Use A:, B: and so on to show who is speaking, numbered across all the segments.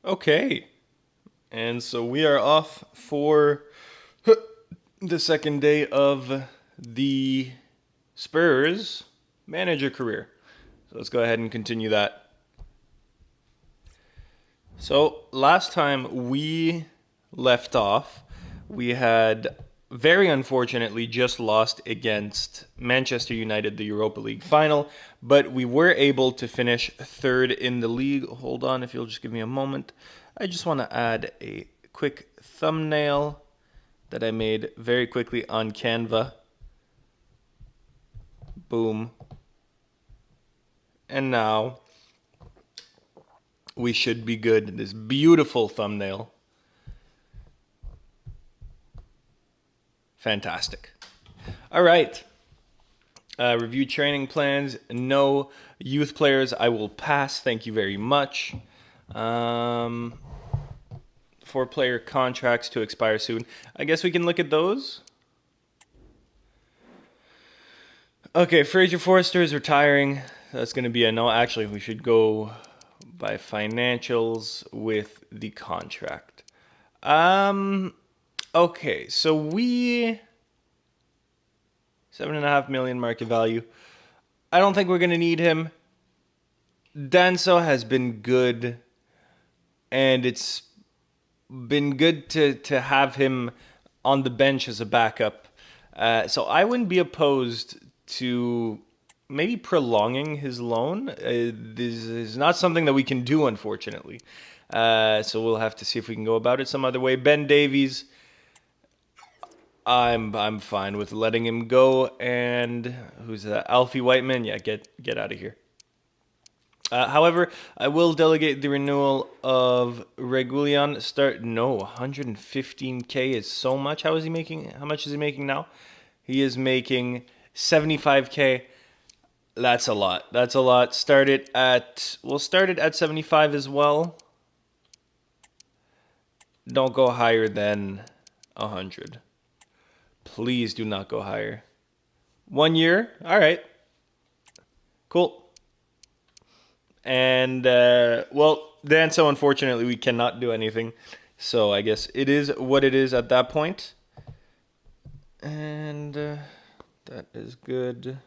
A: Okay, and so we are off for the second day of the Spurs manager career. So let's go ahead and continue that. So last time we left off, we had very unfortunately just lost against Manchester United, the Europa League final, but we were able to finish third in the league. Hold on, if you'll just give me a moment. I just want to add a quick thumbnail that I made very quickly on Canva. Boom. And now we should be good. This beautiful thumbnail. Fantastic. All right. Review training plans. No youth players. I will pass. Thank you very much. 4-player contracts to expire soon. I guess we can look at those. Okay, Fraser Forrester is retiring. That's going to be a no. Actually, we should go by financials with the contract. Okay, so we 7.5 million market value. I don't think we're going to need him. Danso has been good, and it's been good to have him on the bench as a backup. So I wouldn't be opposed to maybe prolonging his loan. This is not something that we can do, unfortunately. So we'll have to see if we can go about it some other way. Ben Davies, I'm fine with letting him go. And who's that? Alfie Whiteman? Yeah, get out of here. However, I will delegate the renewal of Regulion. Start no 115k is so much. How is he making? How much is he making now? He is making 75k. That's a lot. That's a lot. We'll start it at 75 as well. Don't go higher than 100. Please do not go higher. 1 year. All right. Cool. And well, then so unfortunately we cannot do anything. So I guess it is what it is at that point. And that is good.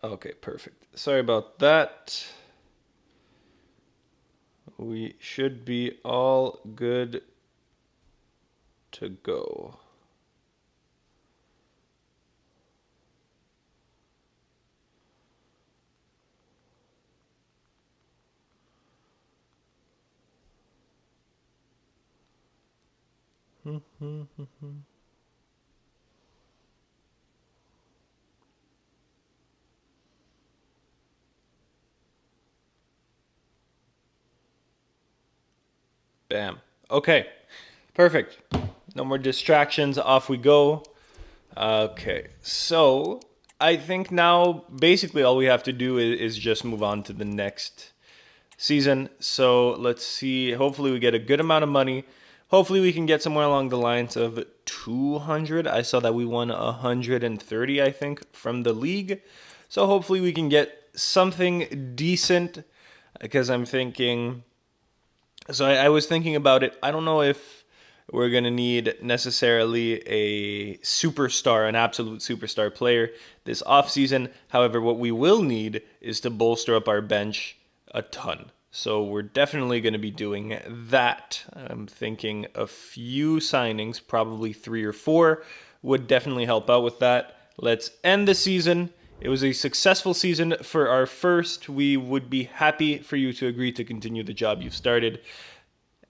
A: Okay, perfect. Sorry about that. We should be all good to go. Bam. Okay, perfect. No more distractions. Off we go. Okay, so I think now basically all we have to do is just move on to the next season. So let's see. Hopefully, we get a good amount of money. Hopefully, we can get somewhere along the lines of 200. I saw that we won 130, I think, from the league. So hopefully, we can get something decent because I'm thinking. So I was thinking about it. I don't know if we're going to need necessarily a superstar, an absolute superstar player this offseason. However, what we will need is to bolster up our bench a ton. So we're definitely going to be doing that. I'm thinking a few signings, probably 3 or 4, would definitely help out with that. Let's end the season. It was a successful season for our first. We would be happy for you to agree to continue the job you've started,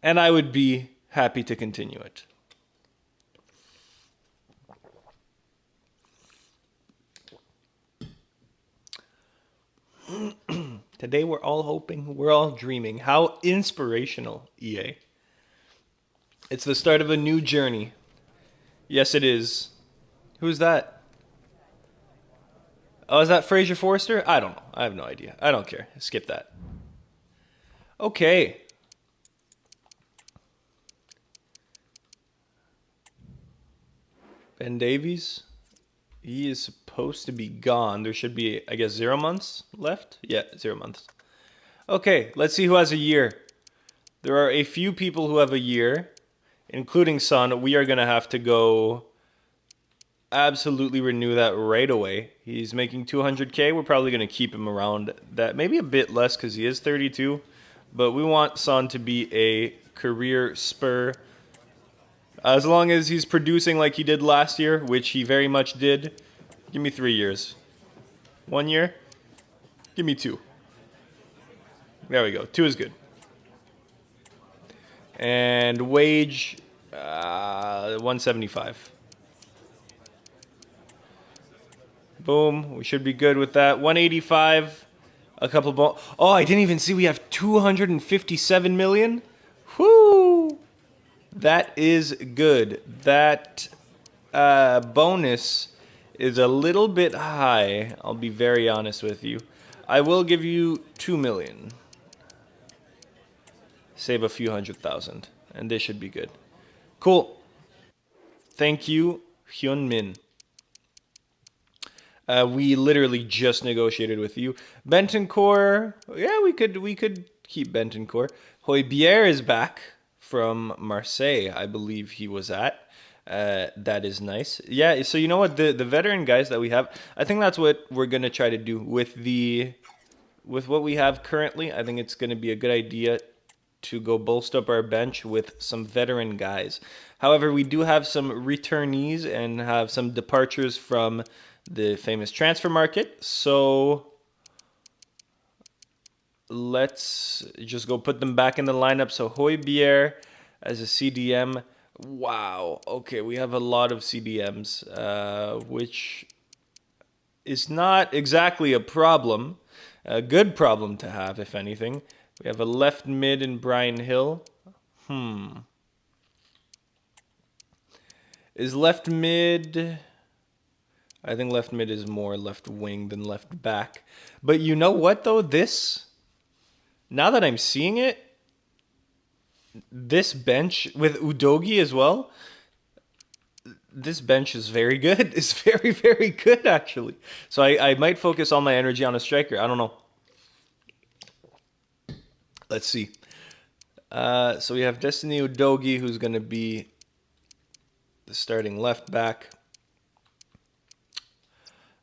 A: and I would be happy to continue it. Today we're all hoping, we're all dreaming. How inspirational, EA. It's the start of a new journey. Yes, it is. Who's that? Oh, is that Fraser Forrester? I don't know. I have no idea. I don't care. Skip that. Okay. Ben Davies. He is supposed to be gone. There should be, I guess, 0 months left. Yeah, 0 months. Okay, let's see who has a year. There are a few people who have a year, including Son. We are going to have to go absolutely renew that right away. He's making 200K. We're probably going to keep him around that, maybe a bit less because he is 32. But we want Son to be a career spur. As long as he's producing like he did last year, which he very much did, give me 3 years. 1 year? Give me 2. There we go. 2 is good. And wage, 175. Boom. We should be good with that. 185. A couple ball. Oh, I didn't even see we have 257 million. Whoo! That is good. That bonus is a little bit high. I'll be very honest with you. I will give you 2 million. Save a few 100,000. And this should be good. Cool. Thank you, Hyun Min. We literally just negotiated with you. Bentoncourt, yeah, we could keep Bentoncourt. Hoybier is back from Marseille, I believe he was at. That is nice. Yeah, so you know what, the veteran guys that we have, I think that's what we're gonna try to do with what we have currently. I think it's gonna be a good idea to go bolster up our bench with some veteran guys. However, we do have some returnees and have some departures from the famous transfer market. So let's just go put them back in the lineup. So Hoybier as a CDM. Wow. Okay, we have a lot of CDMs, which is not exactly a problem. A good problem to have, if anything. We have a left mid in Brian Hill. Is left mid... I think left mid is more left wing than left back. But you know what, though? Now that I'm seeing it, this bench with Udogi as well, this bench is very good. It's very, very good, actually. So I might focus all my energy on a striker. I don't know. Let's see. So we have Destiny Udogi, who's going to be the starting left back.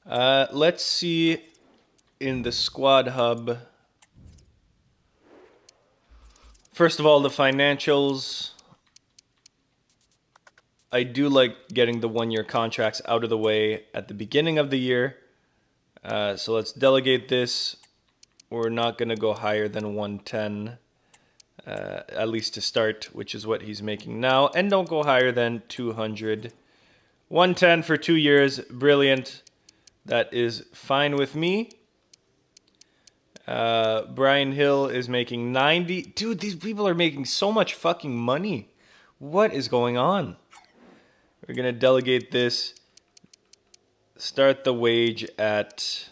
A: Let's see in the squad hub. First of all, the financials. I do like getting the 1-year contracts out of the way at the beginning of the year. So let's delegate this. We're not going to go higher than 110, at least to start, which is what he's making now. And don't go higher than 200. 110 for 2 years. Brilliant. That is fine with me. Brian Hill is making 90. Dude, these people are making so much fucking money. What is going on? We're going to delegate this. Start the wage at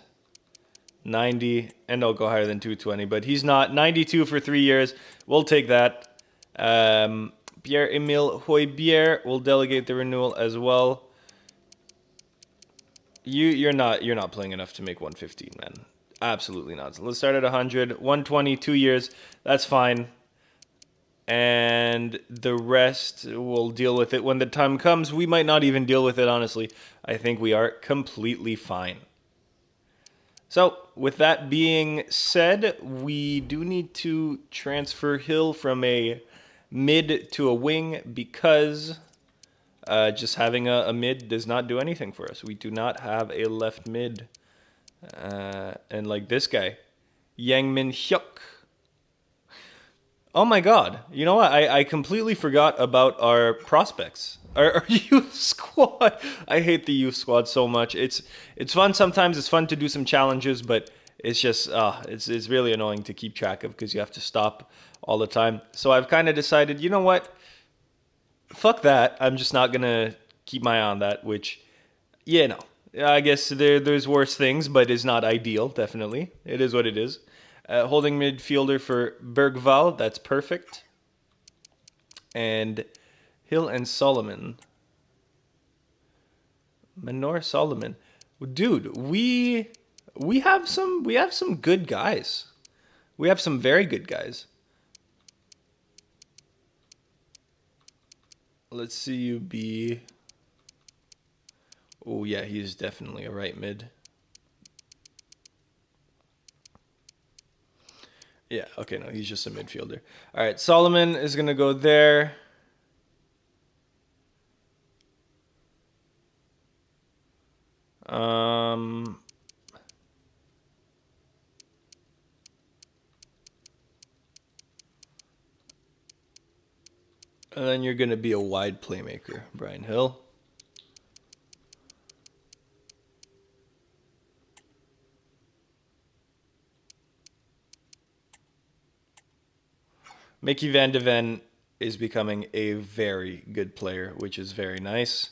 A: 90. And I'll go higher than 220. But he's not. 92 for 3 years. We'll take that. Pierre-Emile Hoybier will delegate the renewal as well. You're not playing enough to make 115, man. Absolutely not. So let's start at 100. 120, 2 years. That's fine. And the rest, we'll deal with it when the time comes. We might not even deal with it, honestly. I think we are completely fine. So, with that being said, we do need to transfer Hill from a mid to a wing because just having a mid does not do anything for us. We do not have a left mid. And like this guy, Yang Min Hyuk. Oh my god. You know what? I completely forgot about our prospects. Our youth squad. I hate the youth squad so much. It's fun sometimes. It's fun to do some challenges, but it's just it's really annoying to keep track of because you have to stop all the time. So I've kind of decided, you know what? Fuck that. I'm just not gonna keep my eye on that, which, yeah, no. I guess there's worse things, but it's not ideal, definitely. It is what it is. Holding midfielder for Bergval, that's perfect. And Hill and Solomon. Manor Solomon. Dude, we have some good guys. We have some very good guys. Let's see you be. Oh yeah, he's definitely a right mid. Yeah, okay, no, he's just a midfielder. All right, Solomon is gonna go there. Um, and then you're gonna be a wide playmaker, Brian Hill. Mickey Van de Ven is becoming a very good player, which is very nice.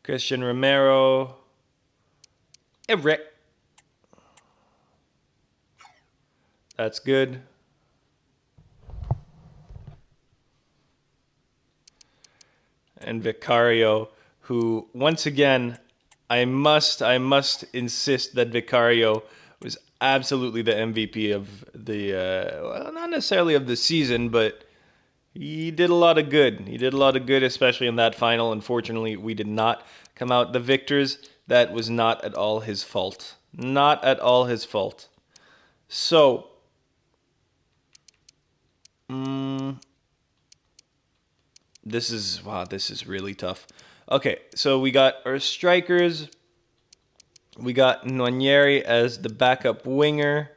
A: Christian Romero. Eric. That's good. And Vicario, who once again, I must insist that Vicario was absolutely the MVP of the well, not necessarily of the season, but he did a lot of good. He did a lot of good, especially in that final. Unfortunately, we did not come out the victors. That was not at all his fault. Not at all his fault. So, mm, this is wow. This is really tough. Okay, so we got our strikers. We got Nwaneri as the backup winger,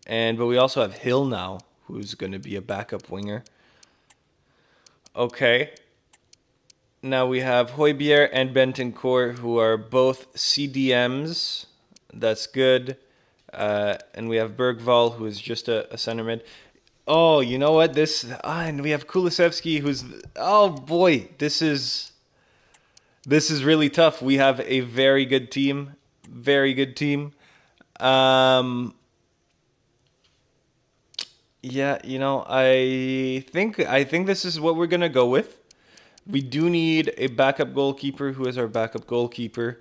A: but we also have Hill now, who's going to be a backup winger. Okay. Now we have Hoybier and Bentoncourt, who are both CDMs. That's good. And we have Bergval, who is just a center mid. Oh, you know what? And we have Kulisevsky, who's oh boy, this is really tough. We have a very good team, very good team. Um, yeah, I think this is what we're gonna go with. We do need a backup goalkeeper. Who is our backup goalkeeper?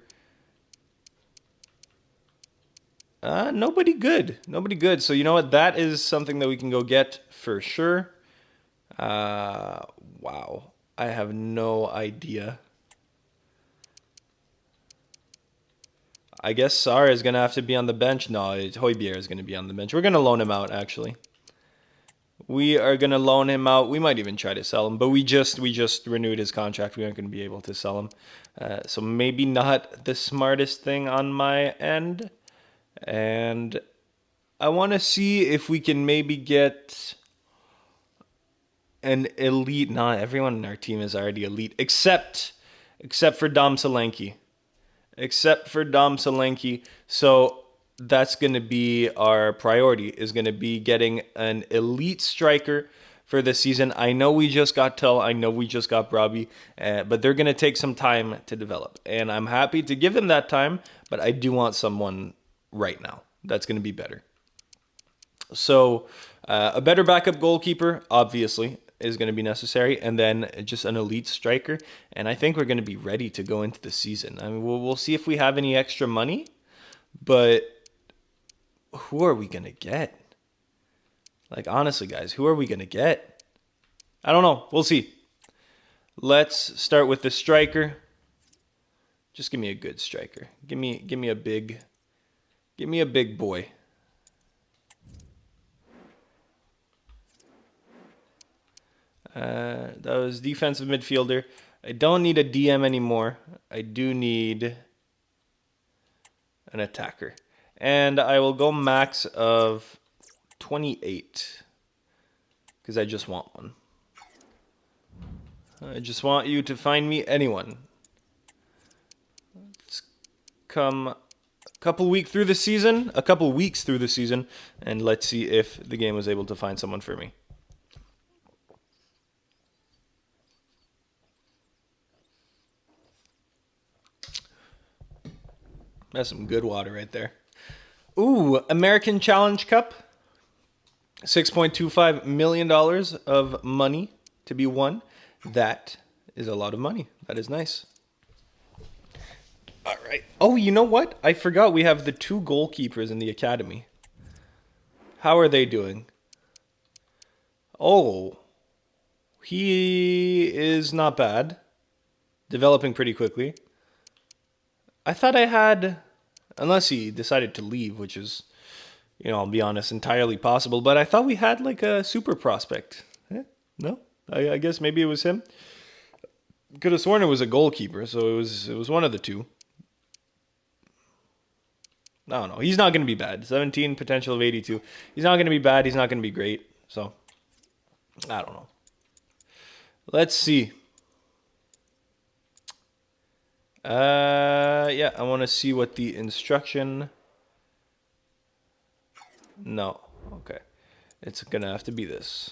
A: Nobody good. Nobody good. So you know what? That is something that we can go get for sure. Uh, wow. I have no idea. I guess Sara is gonna have to be on the bench. No, Hoybier is gonna be on the bench. We're gonna loan him out actually. We are gonna loan him out. We might even try to sell him, but we just renewed his contract. We aren't gonna be able to sell him, so maybe not the smartest thing on my end. And I want to see if we can maybe get an elite. Not everyone in our team is already elite, except for Dom Solanke. Except for Dom Solanke. So that's going to be our priority, is going to be getting an elite striker for the season. I know we just got Tull. I know we just got Robbie, but they're going to take some time to develop. And I'm happy to give them that time, but I do want someone right now that's going to be better. So a better backup goalkeeper, obviously, is going to be necessary, and then just an elite striker. And I think we're going to be ready to go into the season. I mean, we'll see if we have any extra money, but who are we going to get? Like, honestly, guys, who are we going to get? I don't know. We'll see. Let's start with the striker. Just give me a good striker. Give me a big boy. That was defensive midfielder. I don't need a DM anymore. I do need an attacker. And I will go max of 28 because I just want one. I just want you to find me anyone. Let's come a couple weeks through the season, and let's see if the game was able to find someone for me. That's some good water right there. Ooh, American Challenge Cup. $6.25 million of money to be won. That is a lot of money. That is nice. All right. Oh, you know what? I forgot we have the 2 goalkeepers in the academy. How are they doing? Oh, he is not bad. Developing pretty quickly. I thought I had, unless he decided to leave, which is, I'll be honest, entirely possible. But I thought we had like a super prospect. No, I guess maybe it was him. Could have sworn it was a goalkeeper, so it was one of the two. I don't know. He's not going to be bad. 17, potential of 82. He's not going to be bad. He's not going to be great. So, I don't know. Let's see. Yeah, I want to see what the instruction. No. Okay. It's going to have to be this.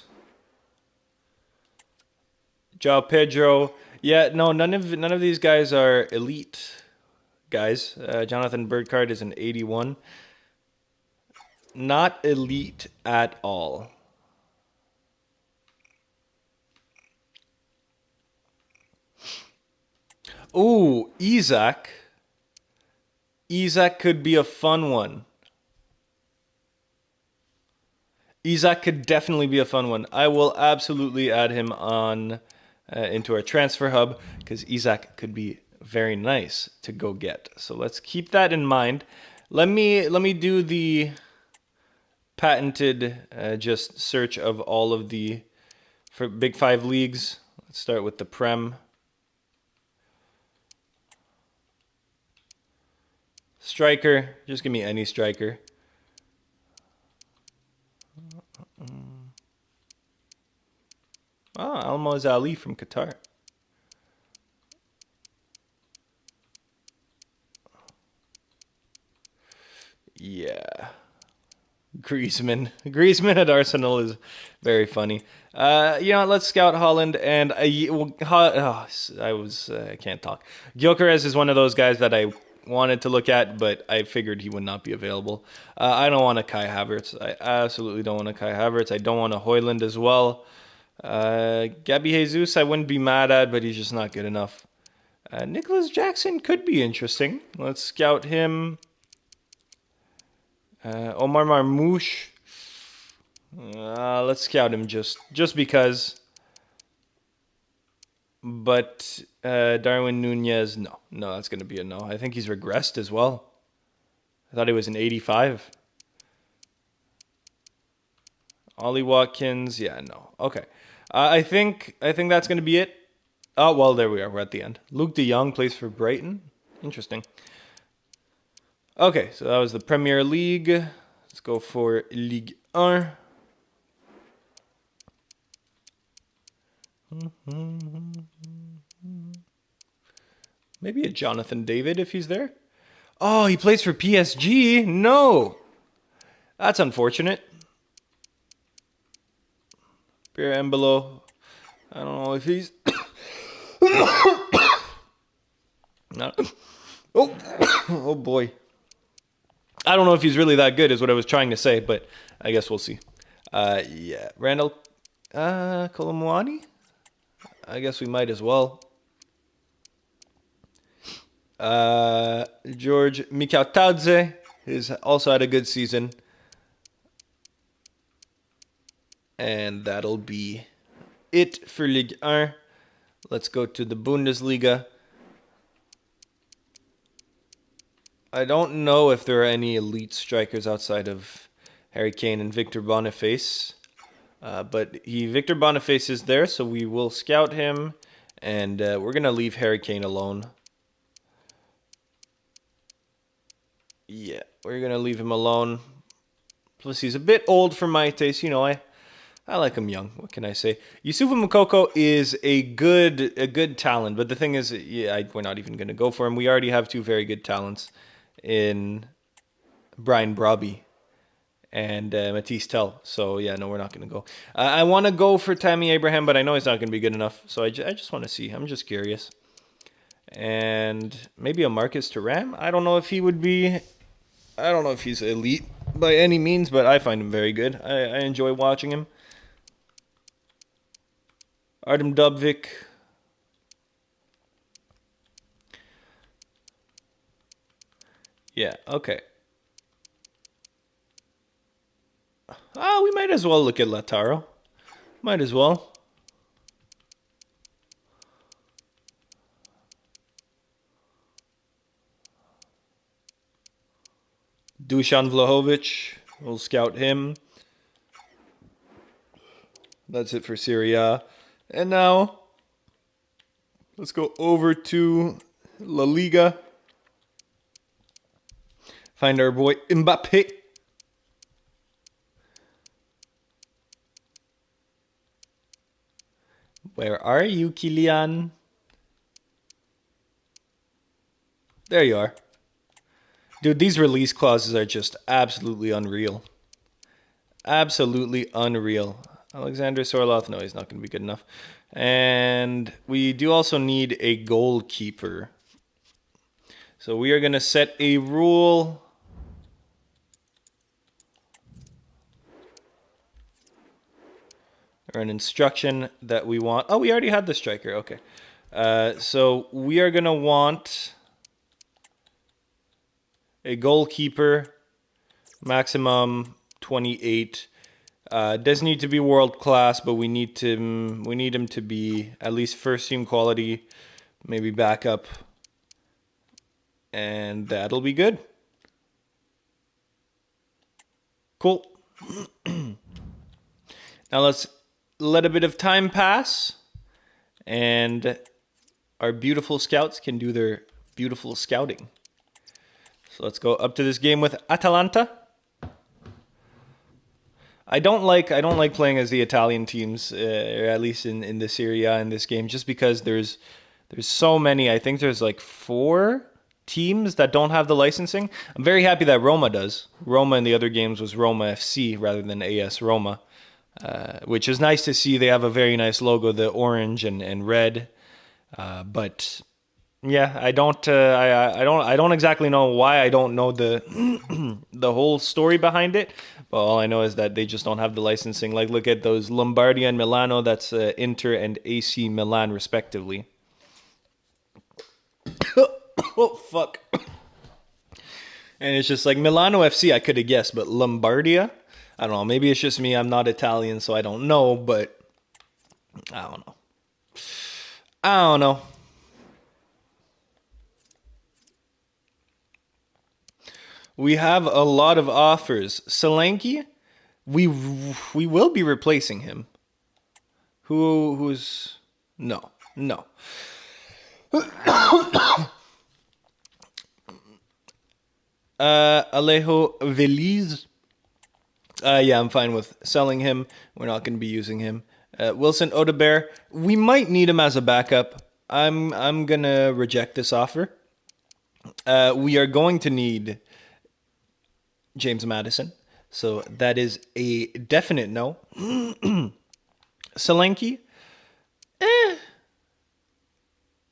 A: João Pedro. Yeah, no, none of these guys are elite guys. Jonathan Burkhardt is an 81. Not elite at all. Ooh, Isaac. Isaac could be a fun one. Isaac could definitely be a fun one. I will absolutely add him on into our transfer hub because Isaac could be very nice to go get. So let's keep that in mind. Let me do the patented just search of all of the for Big 5 leagues. Let's start with the Prem. Striker, just give me any striker. Almoz Ali from Qatar. Yeah. Griezmann at Arsenal is very funny. Let's scout Holland, and I can't talk. Gyökeres is one of those guys that I wanted to look at, but I figured he would not be available. I don't want a Kai Havertz. I absolutely don't want a Kai Havertz. I don't want a Højlund as well. Gabby Jesus, I wouldn't be mad at, but he's just not good enough. Nicholas Jackson could be interesting. Let's scout him. Omar Marmoush. Let's scout him just because. But Darwin Nunez, no, that's going to be a no. I think he's regressed as well. I thought he was an 85. Ollie Watkins, yeah, no. Okay. I think that's going to be it. Oh, well, there we are. We're at the end. Luke de Jong plays for Brighton. Interesting. Okay, so that was the Premier League. Let's go for Ligue 1. Maybe a Jonathan David if he's there. Oh, he plays for PSG? No. That's unfortunate. Pierre Embolo. I don't know if he's... Oh boy. I don't know if he's really that good is what I was trying to say, but I guess we'll see. Yeah. Randall Colomwani? I guess we might as well. George Mikautadze has also had a good season. And that'll be it for Ligue 1. Let's go to the Bundesliga. I don't know if there are any elite strikers outside of Harry Kane and Victor Boniface. But Victor Boniface is there, so we will scout him. And we're going to leave Harry Kane alone. Yeah, we're going to leave him alone. Plus, he's a bit old for my taste. I like him young. What can I say? Yusufa Moukoko is a good talent, but the thing is, we're not even going to go for him. We already have 2 very good talents in Brian Brobby and Matisse Tell. So, yeah, no, we're not going to go. I want to go for Tammy Abraham, but I know he's not going to be good enough. So I just want to see. I'm just curious. And maybe a Marcus Thuram. I don't know if he would be... I don't know if he's elite by any means, but I find him very good. I enjoy watching him. Artem Dubvik. Yeah, okay. We might as well look at Lautaro. Might as well. Dusan Vlahovic, we'll scout him. That's it for Serie A. And now, let's go over to La Liga. Find our boy Mbappe. Where are you, Kylian? There you are. Dude, these release clauses are just absolutely unreal. Absolutely unreal. Alexander Sorloth, no, he's not going to be good enough. And we do also need a goalkeeper. So we are going to set a rule. Or an instruction that we want. Oh, we already had the striker. Okay. So we are going to want a goalkeeper, maximum 28. Doesn't need to be world class, but we need him to be at least first team quality, maybe backup, and that'll be good. Cool. Now let's let a bit of time pass, and our beautiful scouts can do their beautiful scouting. So let's go up to this game with Atalanta. I don't like playing as the Italian teams, or at least in the Serie A in this game, just because there's so many. I think there's like 4 teams that don't have the licensing. I'm very happy that Roma does. Roma in the other games was Roma FC rather than AS Roma, which is nice to see. They have a very nice logo, the orange and red. But yeah, I don't exactly know why. I don't know the the whole story behind it. But all I know is that they just don't have the licensing. Like, look at those Lombardia and Milano. That's Inter and AC Milan, respectively. Oh fuck! And it's just like Milano FC. I could have guessed, but Lombardia. I don't know. Maybe it's just me. I'm not Italian, so I don't know. But I don't know. I don't know. We have a lot of offers. Solanke, we will be replacing him. Who's no. Alejo Veliz. Yeah, I'm fine with selling him. We're not going to be using him. Wilson Odebert, we might need him as a backup. I'm gonna reject this offer. We are going to need James Madison, so that is a definite no. Solanke,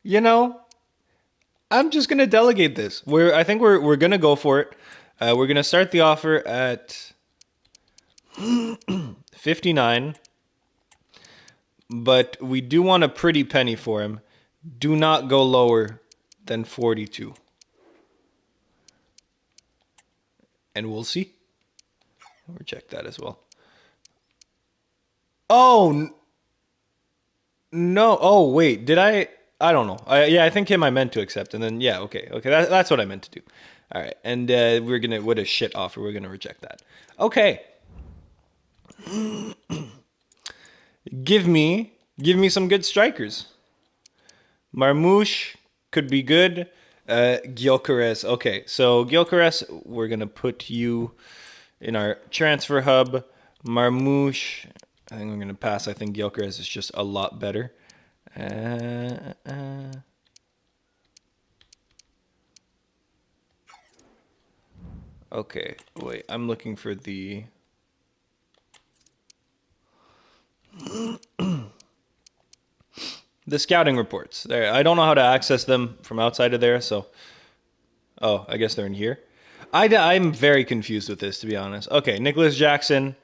A: you know, I'm just gonna delegate this. I think we're gonna go for it. We're gonna start the offer at 59, but we do want a pretty penny for him. Do not go lower than 42. And we'll see. We'll reject that as well. Oh, no. Oh, wait. Did I? I don't know. Yeah, I think him I meant to accept. And then, yeah, okay. Okay, that's what I meant to do. All right. And we're going to, what a shit offer. We're going to reject that. Okay. Give me some good strikers. Marmouche could be good. Gyökeres. Okay, so Gyökeres, we're going to put you in our transfer hub. Marmouche, I think I'm going to pass. I think Gyökeres is just a lot better. Okay, wait, I'm looking for the... the scouting reports. There, I don't know how to access them from outside of there, so... Oh, I guess they're in here. I'm very confused with this, to be honest. Okay, Nicholas Jackson.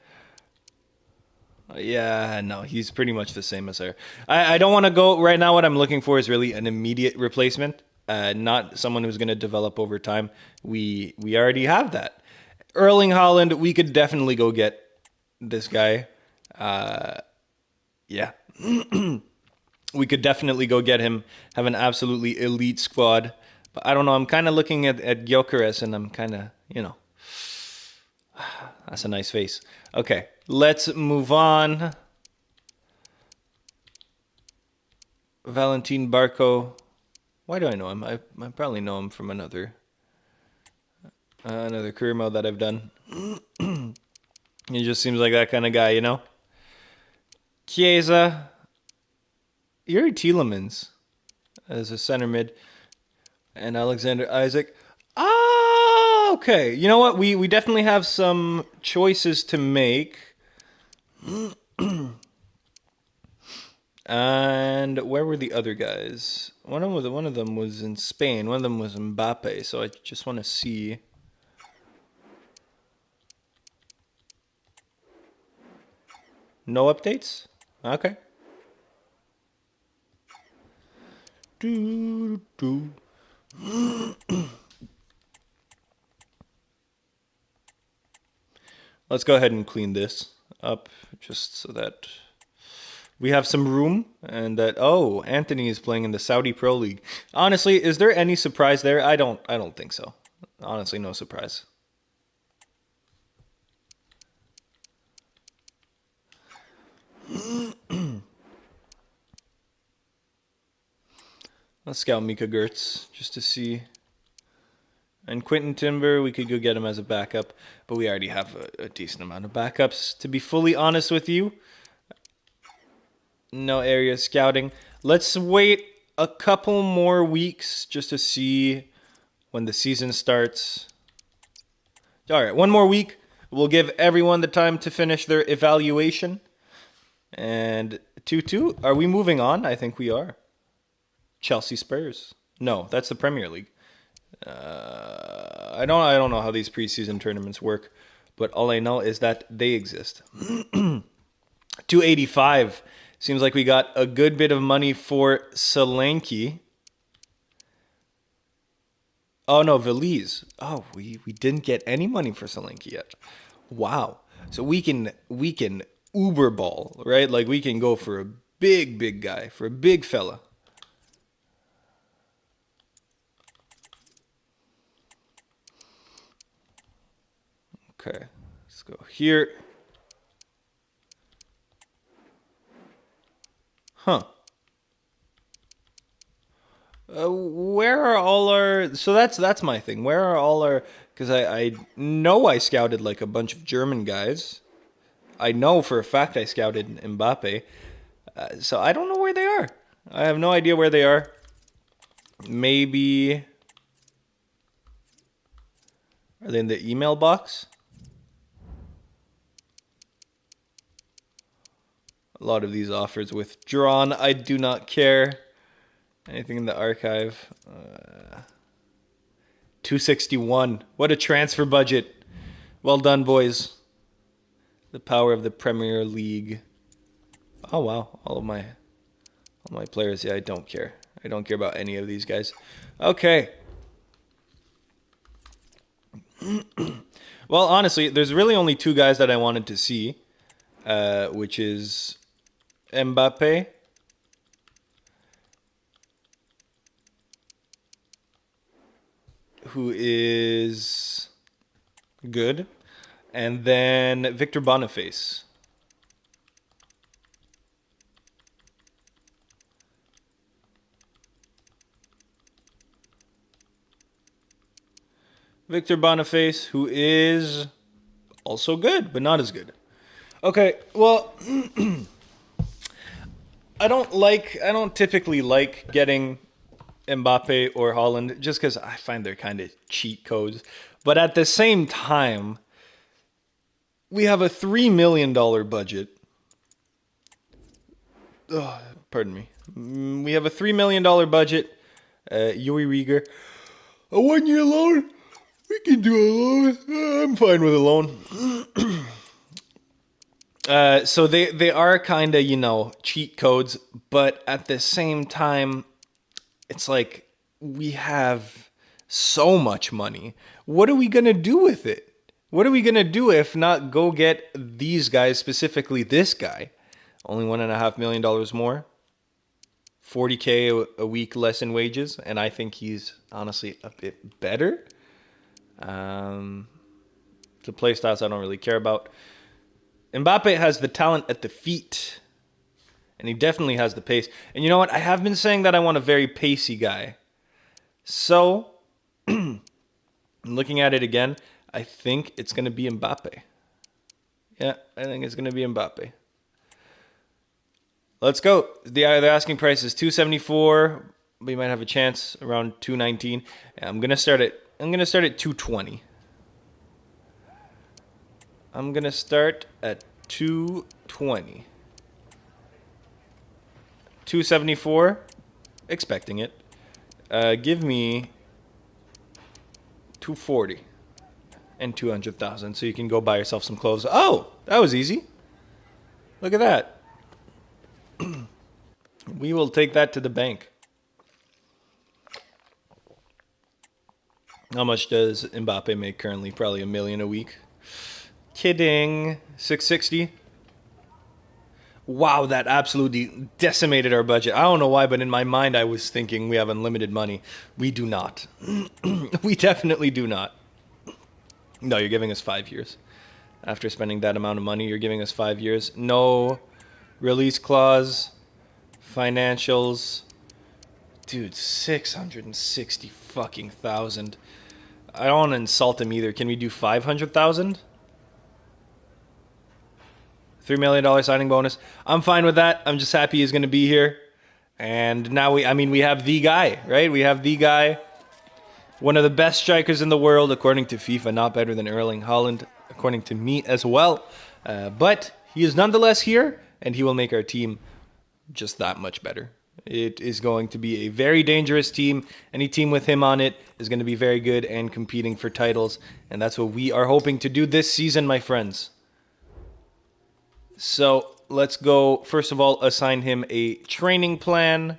A: Yeah, no, he's pretty much the same as her. I don't want to go right now. What I'm looking for is really an immediate replacement. not someone who's going to develop over time. We already have that. Erling Haaland, we could definitely go get this guy. Yeah, we could definitely go get him. Have an absolutely elite squad. But I don't know. I'm kind of looking at Gyökeres, and I'm kind of, that's a nice face. Okay, let's move on. Valentin Barco. Why do I know him? I probably know him from another career mode that I've done. He just seems like that kind of guy, you know? Chiesa. Yuri Tielemans as a center mid. And Alexander Isaac. Ah, okay. You know what? We definitely have some choices to make. And where were the other guys? One of them was in Spain. One of them was Mbappe. So I just want to see. No updates? Okay. Do, do. Let's go ahead and clean this up just so that we have some room and that Anthony is playing in the Saudi Pro League. Honestly, is there any surprise there? I don't think so. Honestly, no surprise. Let's scout Mika Gertz just to see. And Quentin Timber, we could go get him as a backup, but we already have a decent amount of backups. To be fully honest with you, no area scouting. Let's wait a couple more weeks just to see when the season starts. All right, one more week. We'll give everyone the time to finish their evaluation. And 2-2, are we moving on? I think we are. Chelsea Spurs. No, that's the Premier League. I don't know how these preseason tournaments work, but all I know is that they exist. 285. Seems like we got a good bit of money for Solanke. Oh no, Veliz. Oh, we didn't get any money for Solanke yet. Wow. So we can Uber ball, right? Like we can go for a big guy, for a big fella. Okay. Let's go here. Huh. Where are all our? So that's my thing. Where are all our? Because I know I scouted like a bunch of German guys. I know for a fact I scouted Mbappe. So I don't know where they are. I have no idea where they are. Maybe are they in the email box? A lot of these offers withdrawn. I do not care. Anything in the archive? 261. What a transfer budget. Well done, boys. The power of the Premier League. Oh wow, all my players. Yeah, I don't care. I don't care about any of these guys. Okay. Well, honestly, there's really only two guys that I wanted to see, which is Mbappe, who is good, and then Victor Boniface. Victor Boniface, who is also good, but not as good. Okay, well, I don't typically like getting Mbappe or Holland just because I find they're kind of cheat codes. But at the same time, we have a $3 million budget. Oh, pardon me. We have a $3 million budget. Yuri Rieger, a 1 year loan. We can do a loan. I'm fine with a loan. So they are kind of cheat codes, but at the same time, it's like we have so much money. What are we going to do with it? What are we going to do if not go get these guys, specifically this guy? Only $1.5 million more, 40K a week less in wages, and I think he's honestly a bit better. The play styles I don't really care about. Mbappe has the talent at the feet, and he definitely has the pace. And you know what? I have been saying that I want a very pacey guy. So, looking at it again, I think it's going to be Mbappe. Yeah, I think it's going to be Mbappe. Let's go. The asking price is 274. We might have a chance around 219. I'm going to start at 220. I'm going to start at 220. 274, expecting it. Give me 240 and 200,000 so you can go buy yourself some clothes. Oh, that was easy. Look at that. We will take that to the bank. How much does Mbappe make currently? Probably $1 million a week. Kidding. 660. Wow, that absolutely decimated our budget. I don't know why, but in my mind I was thinking we have unlimited money. We do not. We definitely do not. No, you're giving us 5 years. After spending that amount of money, you're giving us 5 years. No release clause, financials. Dude, 660 fucking thousand. I don't want to insult him either. Can we do 500,000? $3 million signing bonus. I'm fine with that. I'm just happy he's going to be here. And now we have the guy, right? We have the guy. One of the best strikers in the world, according to FIFA. Not better than Erling Haaland, according to me as well. But he is nonetheless here, and he will make our team just that much better. It is going to be a very dangerous team. Any team with him on it is going to be very good and competing for titles. And that's what we are hoping to do this season, my friends. So let's go, first of all, assign him a training plan.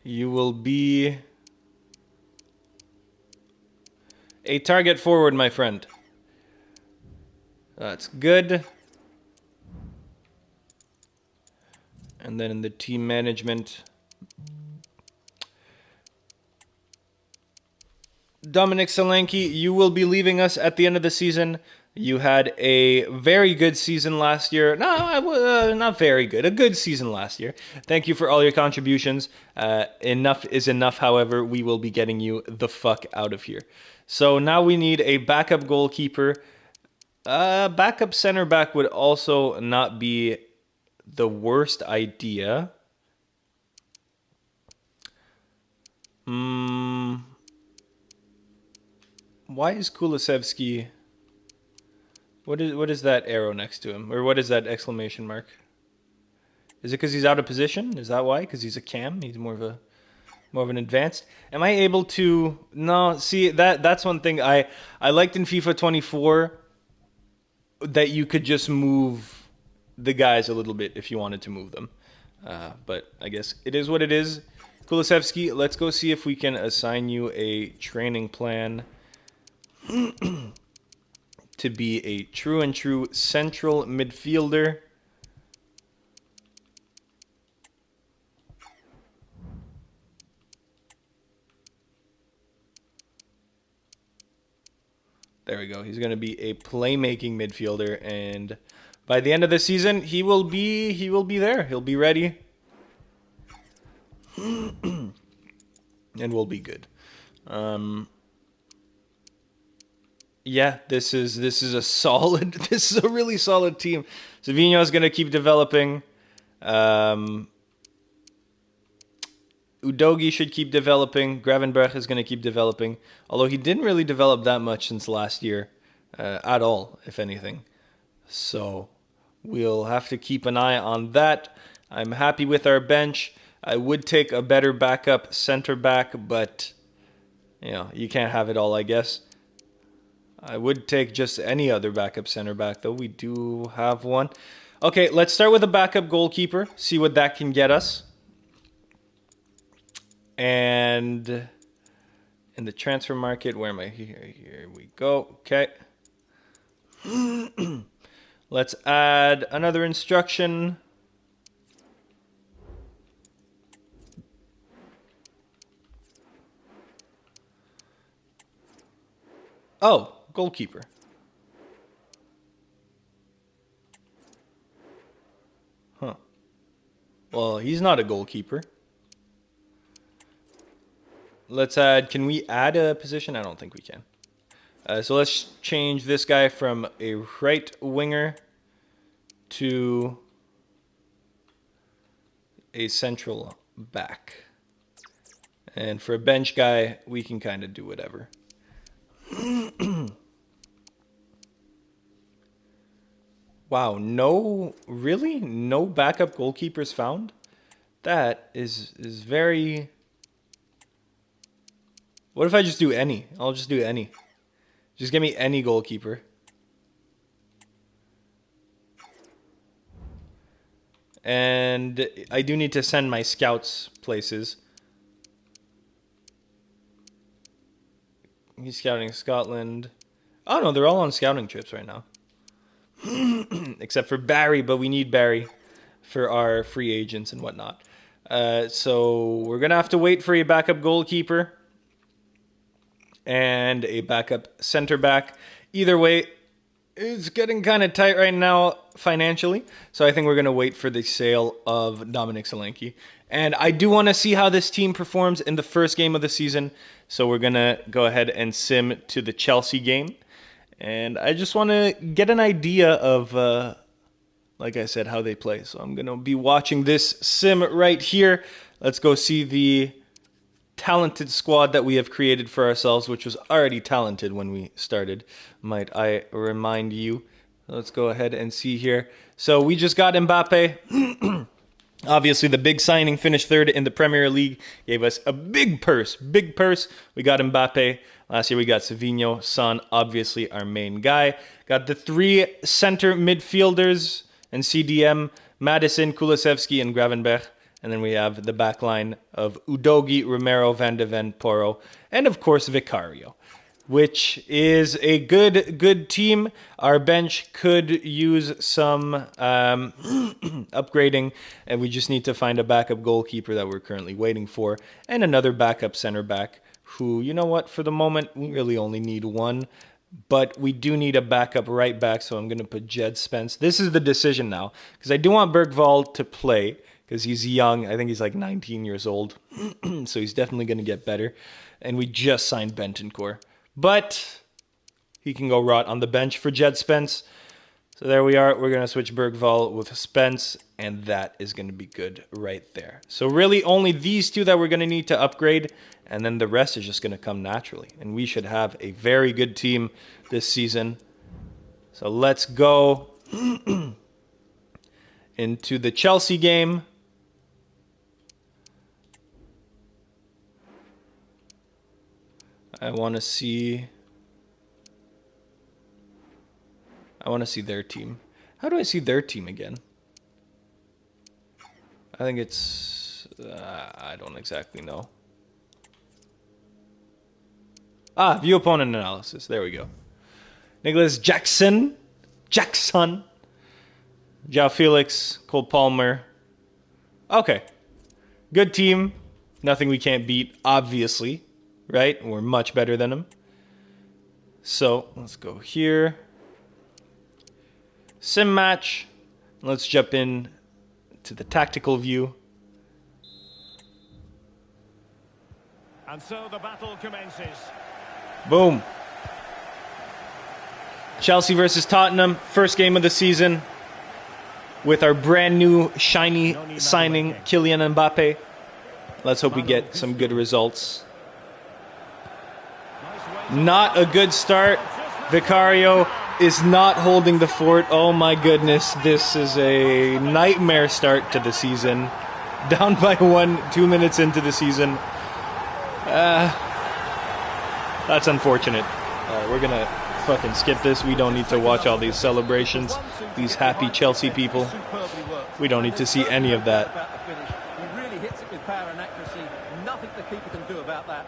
A: You will be a target forward, my friend. That's good. And then in the team management, Dominic Solanke, you will be leaving us at the end of the season. You had a very good season last year. No, not very good. A good season last year. Thank you for all your contributions. Enough is enough, however. We will be getting you the fuck out of here. So now we need a backup goalkeeper. Backup center back would also not be the worst idea. Why is Kulusevski... What is that arrow next to him? Or what is that exclamation mark? Is it because he's out of position? Is that why? Because he's a cam? He's more of an advanced? Am I able to... No, see, that's one thing I liked in FIFA 24, that you could just move the guys a little bit if you wanted to move them. But I guess it is what it is. Kulusevski, let's go see if we can assign you a training plan to be a true central midfielder. There we go. He's going to be a playmaking midfielder, and by the end of the season, he will be there. He'll be ready, and we'll be good. Yeah, this is a solid. This is a really solid team. Savinho is going to keep developing. Udogi should keep developing. Gravenberch is going to keep developing. Although he didn't really develop that much since last year. At all, if anything. So we'll have to keep an eye on that. I'm happy with our bench. I would take a better backup center back, but you can't have it all, I guess. I would take just any other backup center back, though. We do have one. Okay, let's start with a backup goalkeeper. See what that can get us. And in the transfer market, where am I? Here we go. Okay. Let's add another instruction. Oh, goalkeeper. Huh. Well, he's not a goalkeeper. Let's add, can we add a position? I don't think we can. So let's change this guy from a right winger to a central back. And for a bench guy, we can kind of do whatever. Wow, really? No backup goalkeepers found? That is very... What if I just do any? I'll just do any. Just give me any goalkeeper. And I do need to send my scouts places. He's scouting Scotland. Oh no, they're all on scouting trips right now. Except for Barry, but we need Barry for our free agents and whatnot. So we're going to have to wait for a backup goalkeeper and a backup center back. Either way, it's getting kind of tight right now financially. So I think we're going to wait for the sale of Dominic Solanke. And I do want to see how this team performs in the first game of the season. So we're going to go ahead and sim to the Chelsea game. And I just want to get an idea of, like I said, how they play. So I'm going to be watching this sim right here. Let's go see the talented squad that we have created for ourselves, which was already talented when we started, might I remind you. Let's go ahead and see here. So we just got Mbappe. Obviously, the big signing, finished third in the Premier League, gave us a big purse. Big purse. We got Mbappe. Last year we got Savinho, Son, obviously our main guy. Got the three center midfielders and CDM, Madison, Kulusevski, and Gravenberch. And then we have the back line of Udogi, Romero, Van de Ven, Porro, and of course Vicario, which is a good team. Our bench could use some upgrading, and we just need to find a backup goalkeeper that we're currently waiting for, and another backup center back who, you know what, for the moment, we really only need one. But we do need a backup right back, so I'm going to put Jed Spence. This is the decision now, because I do want Bergvall to play, because he's young. I think he's like 19 years old, so he's definitely going to get better. And we just signed Bentancur. But he can go rot on the bench for Jed Spence. So there we are. We're going to switch Bergvall with Spence, and that is going to be good right there. So really only these two that we're going to need to upgrade, and then the rest is just going to come naturally. And we should have a very good team this season. So let's go into the Chelsea game. I want to see their team. How do I see their team again? I think it's... I don't exactly know. View opponent analysis. There we go. Nicholas Jackson. João Felix. Cole Palmer. Okay. Good team. Nothing we can't beat, obviously. Right? We're much better than them. So, let's go here. Sim match. Let's jump in to the tactical view.
B: And so the battle commences.
A: Boom. Chelsea versus Tottenham. First game of the season. With our brand new shiny signing, Kylian Mbappe. Let's hope we get some good results. Not a good start. Vicario is not holding the fort. Oh my goodness, this is a nightmare start to the season. Down by 2 minutes into the season. That's unfortunate. We're going to fucking skip this. We don't need to watch all these celebrations. These happy Chelsea people. We don't need to see any of that.
C: He really hits it with power and accuracy. Nothing the keeper can do about that.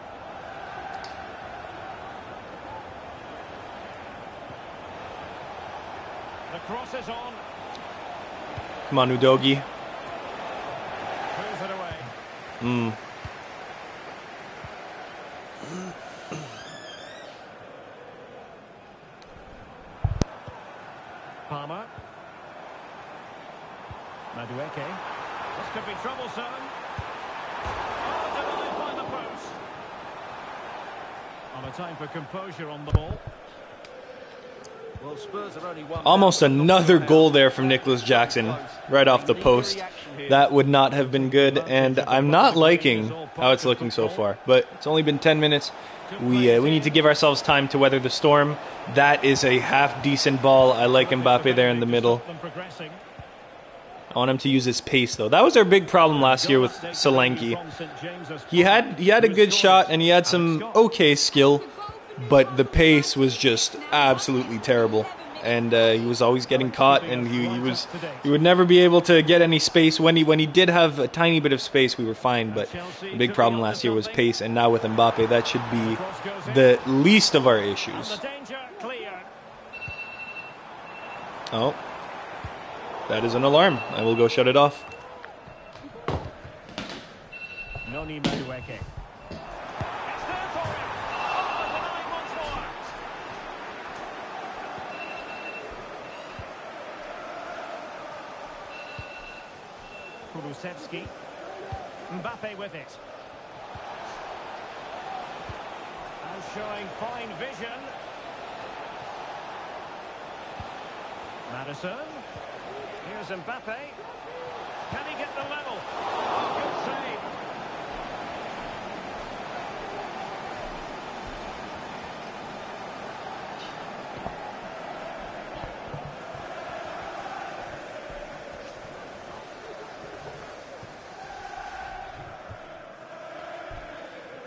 B: The cross is on.
A: Come on, Udogi.
B: Moves it away. Palmer. Madueke. This could be troublesome. Oh, denied by the post. On a time for composure on the ball.
C: Well, Spurs are only one.
A: Almost another goal there from Nicholas Jackson, right off the post. That would not have been good, and I'm not liking how it's looking so far. But it's only been 10 minutes. We need to give ourselves time to weather the storm. That is a half-decent ball. I like Mbappe there in the middle. I want him to use his pace, though. That was our big problem last year with Solanke. He had a good shot, and he had some okay skill, but the pace was just absolutely terrible. And he was always getting caught, and he would never be able to get any space. When he did have a tiny bit of space, we were fine. But the big problem last year was pace, and now with Mbappe, that should be the least of our issues. Oh, that is an alarm. I will go shut it off.
B: Noni Madueke. Kulusevski. Mbappe with it. And showing fine vision. Madison. Here's Mbappe. Can he get the level? Good save.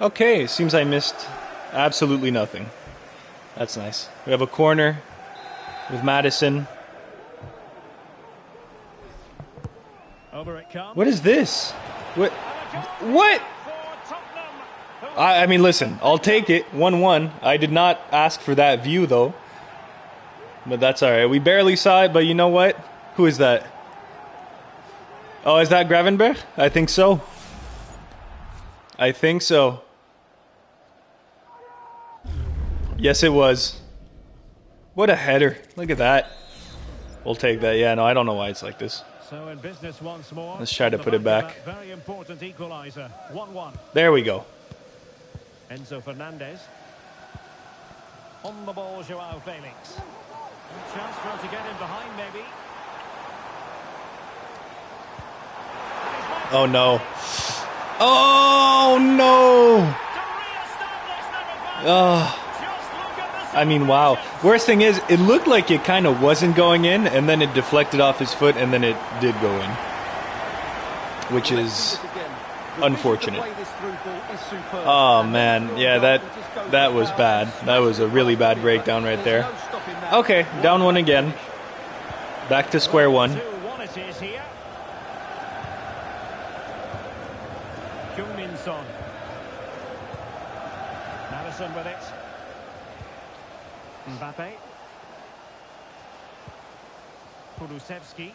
A: Okay, seems I missed absolutely nothing. That's nice. We have a corner with Madison.
B: Over it comes.
A: What is this? What? I mean, listen, I'll take it. 1-1. I did not ask for that view, though. But that's all right. We barely saw it, but you know what? Who is that? Oh, is that Gravenberch? I think so. I think so. Yes, it was. What a header. Look at that. We'll take that. Yeah, no, I don't know why it's like this.
B: So in business once more.
A: Let's try to put it back.
B: Very important equalizer. 1-1.
A: There we go.
B: Enzo Fernandez. On the ball, Joao Felix. A chance for him to get in behind, maybe.
A: Oh, no. Oh, no. Oh. I mean, wow. Worst thing is, it looked like it kind of wasn't going in, and then it deflected off his foot, and then it did go in. Which is unfortunate. Oh, man. Yeah, that was bad. That was a really bad breakdown right there. Okay, down one again. Back to square one.
B: Madison with it. Mbappe. Kulusevski.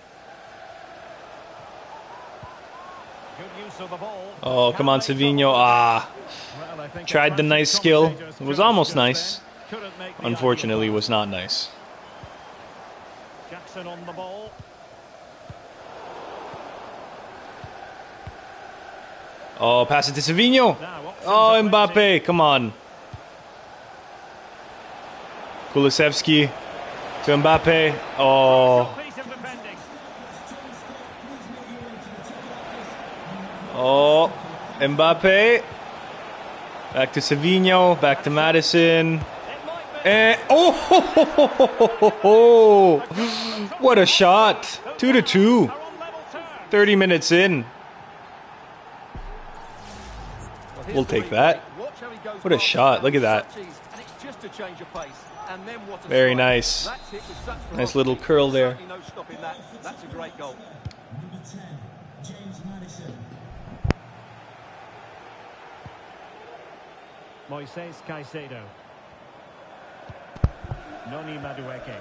B: Good use of the ball.
A: Oh, come on, Savinho. Ah. Tried the nice skill. It was almost nice. Unfortunately, it was not nice.
B: Jackson on the ball.
A: Oh, pass it to Savinho. Oh, Mbappe. Come on. Kulusevski to Mbappe. Oh. Oh. Mbappe. Back to Savinho. Back to Madison. And, oh. What a shot. 2-2. 30 minutes in. We'll take that. What a shot. Look at that.
C: And it's just a change of pace. And then what a
A: Very
C: strike.
A: nice.
C: That's hit with such
A: Nice little
C: ferocity.
A: curl there.
C: Certainly no stopping that. That's a great goal.
B: Moises Caicedo. Noni Madueke.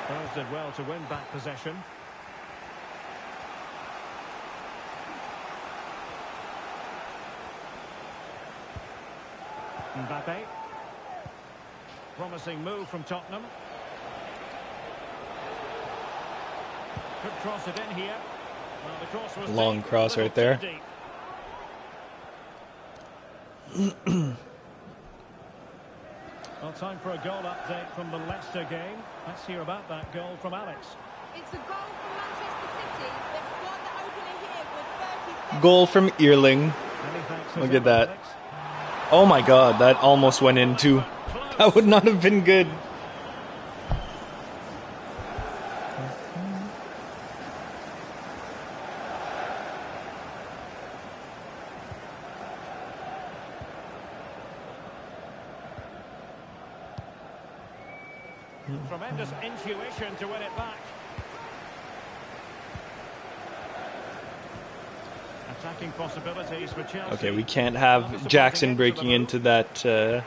B: Spurs did well to win back possession. Mbappe. Promising move from Tottenham. Could cross it in here. Well, the cross was
A: Long
B: deep,
A: cross
B: a little
A: right there.
B: too deep. Well, time for a goal update from the Leicester game. Let's hear about that goal from Alex.
D: It's a goal from Manchester City. They've scored the opener here with 30 seconds.
A: Goal from Earling.
B: Many thanks as
A: Look
B: ever,
A: at that.
B: Alex.
A: Oh my god, that almost went in too. That would not have been good.
B: Tremendous intuition to win it back. Attacking possibilities for Chelsea.
A: Okay, we can't have Jackson breaking into that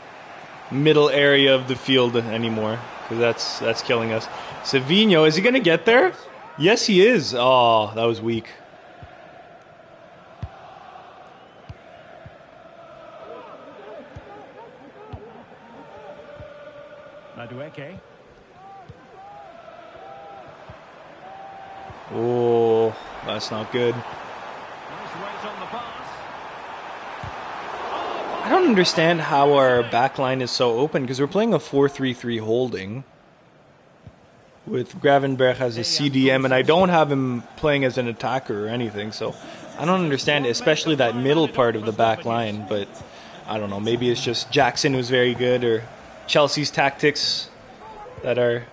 A: middle area of the field anymore, because that's killing us. Savinho, is he going to get there? Yes, he is. Oh, that was weak.
B: Madueke.
A: Oh, that's not good.
B: Nice weight on the pass.
A: I don't understand how our backline is so open, because we're playing a 4-3-3 holding with Gravenberch as a CDM, and I don't have him playing as an attacker or anything, so I don't understand, especially that middle part of the back line. But I don't know, maybe it's just Jackson who's very good, or Chelsea's tactics that are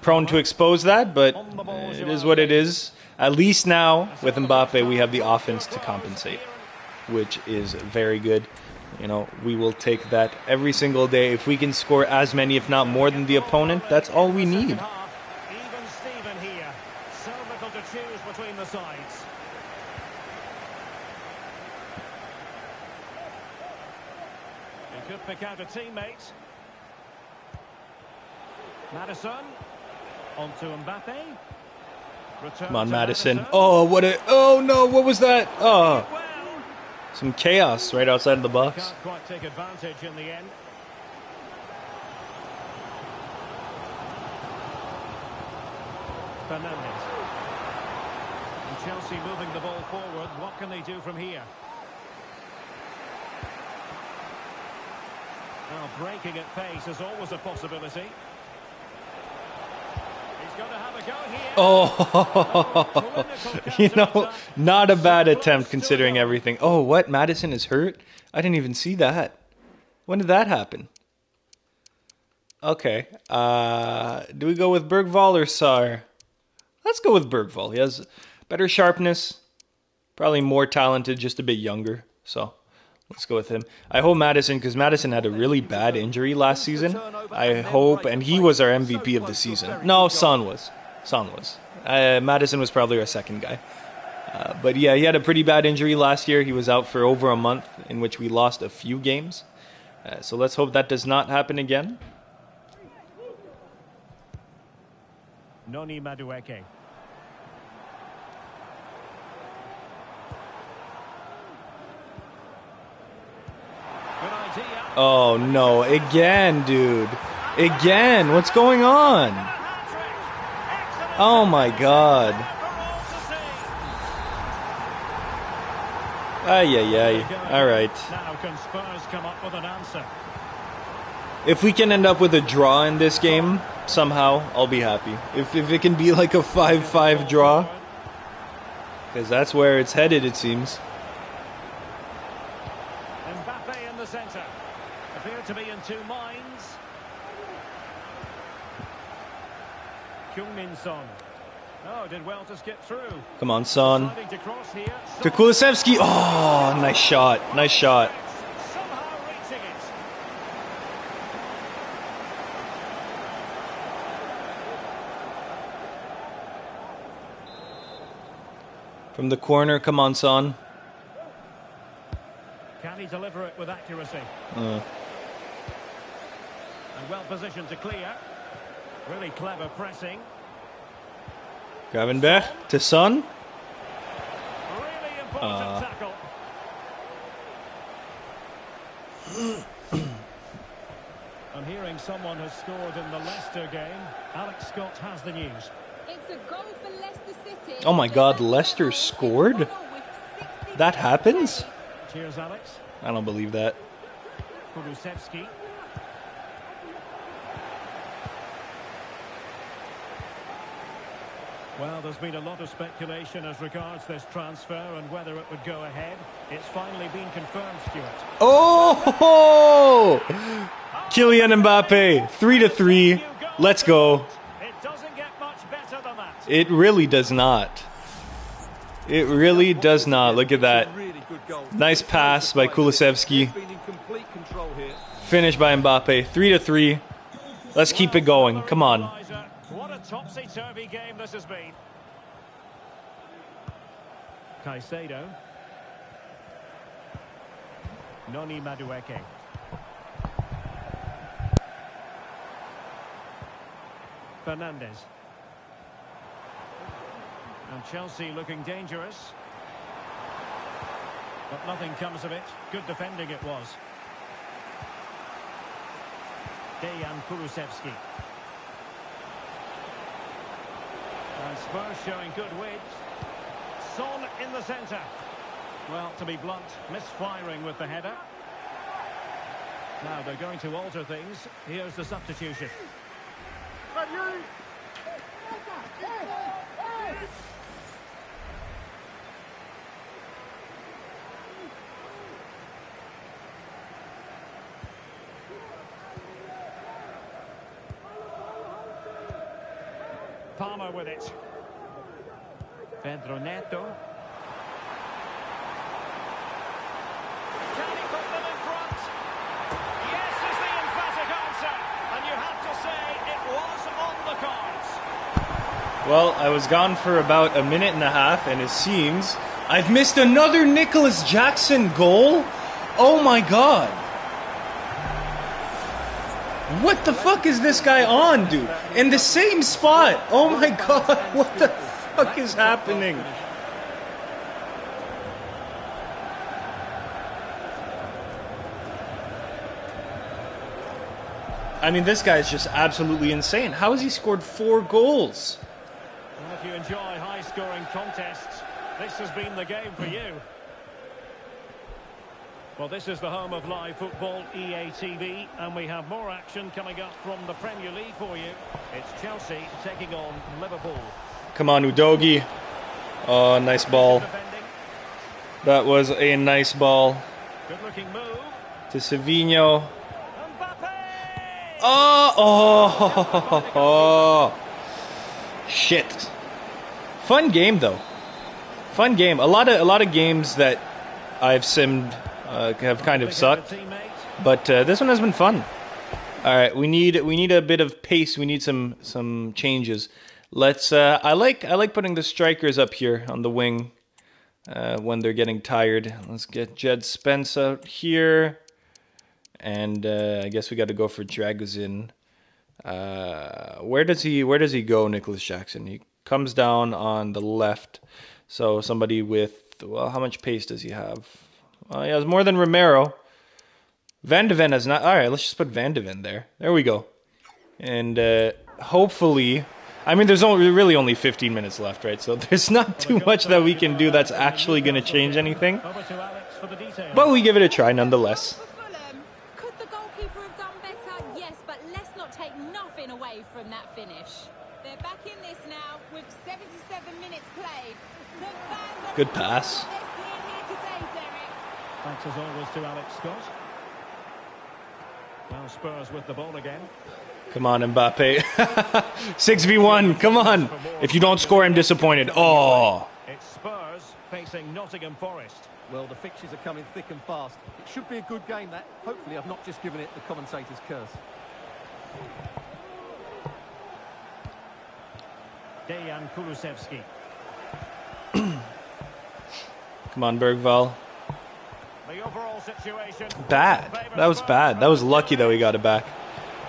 A: prone to expose that, but it is what it is. At least now, with Mbappe, we have the offense to compensate, which is very good. You know, we will take that every single day. If we can score as many, if not more than the opponent, that's all we need.
B: Even Steven here. So little to choose between the sides. He could pick out a teammate. Madison. On to Mbappe. Return
A: Come on,
B: to
A: Madison. Oh, what a... Oh, no, what was that? Oh,
B: Well,
A: some chaos right outside of the box.
B: can't quite take advantage in the end. Fernandes. And Chelsea moving the ball forward. What can they do from here? Well, breaking at pace is always a possibility. He's going to have a go here.
A: Oh, you know, not a bad attempt considering everything. Oh, what? Madison is hurt? I didn't even see that. When did that happen? Okay. Do we go with Bergvall or Sarr? Let's go with Bergvall. He has better sharpness, probably more talented, just a bit younger. So let's go with him. I hope Madison, because Madison had a really bad injury last season. I hope, and he was our MVP of the season. No, Son was. Madison was probably our second guy. But yeah, he had a pretty bad injury last year. He was out for over a month, in which we lost a few games. So let's hope that does not happen again.
B: Noni Madueke. Good idea.
A: Oh no, again, dude. Again, what's going on? Oh my god. Ay, ay, ay. Alright.
B: Now can Spurs come up with an answer?
A: If we can end up with a draw in this game, somehow, I'll be happy. If it can be like a 5-5 draw, because that's where it's headed, it seems.
B: Mbappe in the centre. Appear to be in two minds. Kyung-Min Son. Oh, did well to skip through.
A: Come on, son.
B: Deciding to cross here.
A: To Kulusevski. Oh, nice shot. Nice shot.
B: Somehow reaching it.
A: From the corner. Come on, son.
B: Can he deliver it with accuracy? And well positioned to clear. Really clever pressing.
A: Gravenberch to Son.
B: Really important tackle. I'm hearing someone has scored in the Leicester game. Alex Scott has the news.
D: It's a goal for Leicester City.
A: Oh my God, Leicester scored? That happens?
B: Cheers, Alex.
A: I don't believe that.
B: Kulusevski. Well, there's been a lot of speculation as regards this transfer and whether it would go ahead. It's finally been confirmed, Stuart.
A: Oh! Kylian Mbappe, 3-3. Let's go.
B: It doesn't get much better than that.
A: It really does not. It really does not. Look at that. Nice pass by Kulusevski. Finished by Mbappe. 3-3. Let's keep it going. Come on.
B: What a topsy-turvy game this has been. Caicedo. Noni Madueke. Fernandes. And Chelsea looking dangerous. But nothing comes of it. Good defending it was. Dejan Kulusevski. And Spurs showing good width. Son in the centre. Well, to be blunt, misfiring with the header. Now they're going to alter things. Here's the substitution. Palmer with it. Pedro Neto. Can he put them in front? Yes is the emphatic answer. And you have to say it was on the cards.
A: Well, I was gone for about a minute and a half, and it seems I've missed another Nicholas Jackson goal. Oh my God. What the fuck is this guy on, dude? In the same spot. Oh my God. What the fuck is happening? I mean, this guy is just absolutely insane. How has he scored 4 goals?
B: Well, if you enjoy high-scoring contests, this has been the game for you. Well, this is the home of live football, EA TV, and we have more action coming up from the Premier League for you. It's Chelsea taking on Liverpool.
A: Come on, Udogie. Oh, nice ball. That was a nice ball.
B: Good-looking move.
A: To Savinho.
B: Mbappe!
A: Oh! Shit. Fun game, though. Fun game. A lot of games that I've simmed have kind of sucked, but this one has been fun. All right, we need a bit of pace. We need some changes. Let's. I like putting the strikers up here on the wing when they're getting tired. Let's get Jed Spence out here, and I guess we got to go for Dragozin. Where does he go, Nicholas Jackson? He comes down on the left. So somebody with, well, how much pace does he have? Well, he has more than Romero. Van de Ven has not. All right, let's just put Van de Ven there. There we go. And hopefully, I mean, there's really only 15 minutes left, right? So there's not too much that we can do that's actually going to change anything. But we give it a try nonetheless.
D: Could the goalkeeper have done better? Yes, but let's not take nothing away from that finish. They're back in this now with 77 minutes played. The fans are
A: Good pass.
D: here today, Derek.
B: Thanks as always to Alex Scott. Well, Spurs with the ball again.
A: Come on, Mbappe. 6v1, come on. If you don't score, I'm disappointed. Oh.
B: It's Spurs facing Nottingham Forest.
C: Well, the fixtures are coming thick and fast. It should be a good game, that. Hopefully, I've not just given it the commentator's curse.
B: Dejan Kulusevski.
A: Come on, Bergvall.
B: The overall situation.
A: Bad. That was bad. That was lucky that we got it back.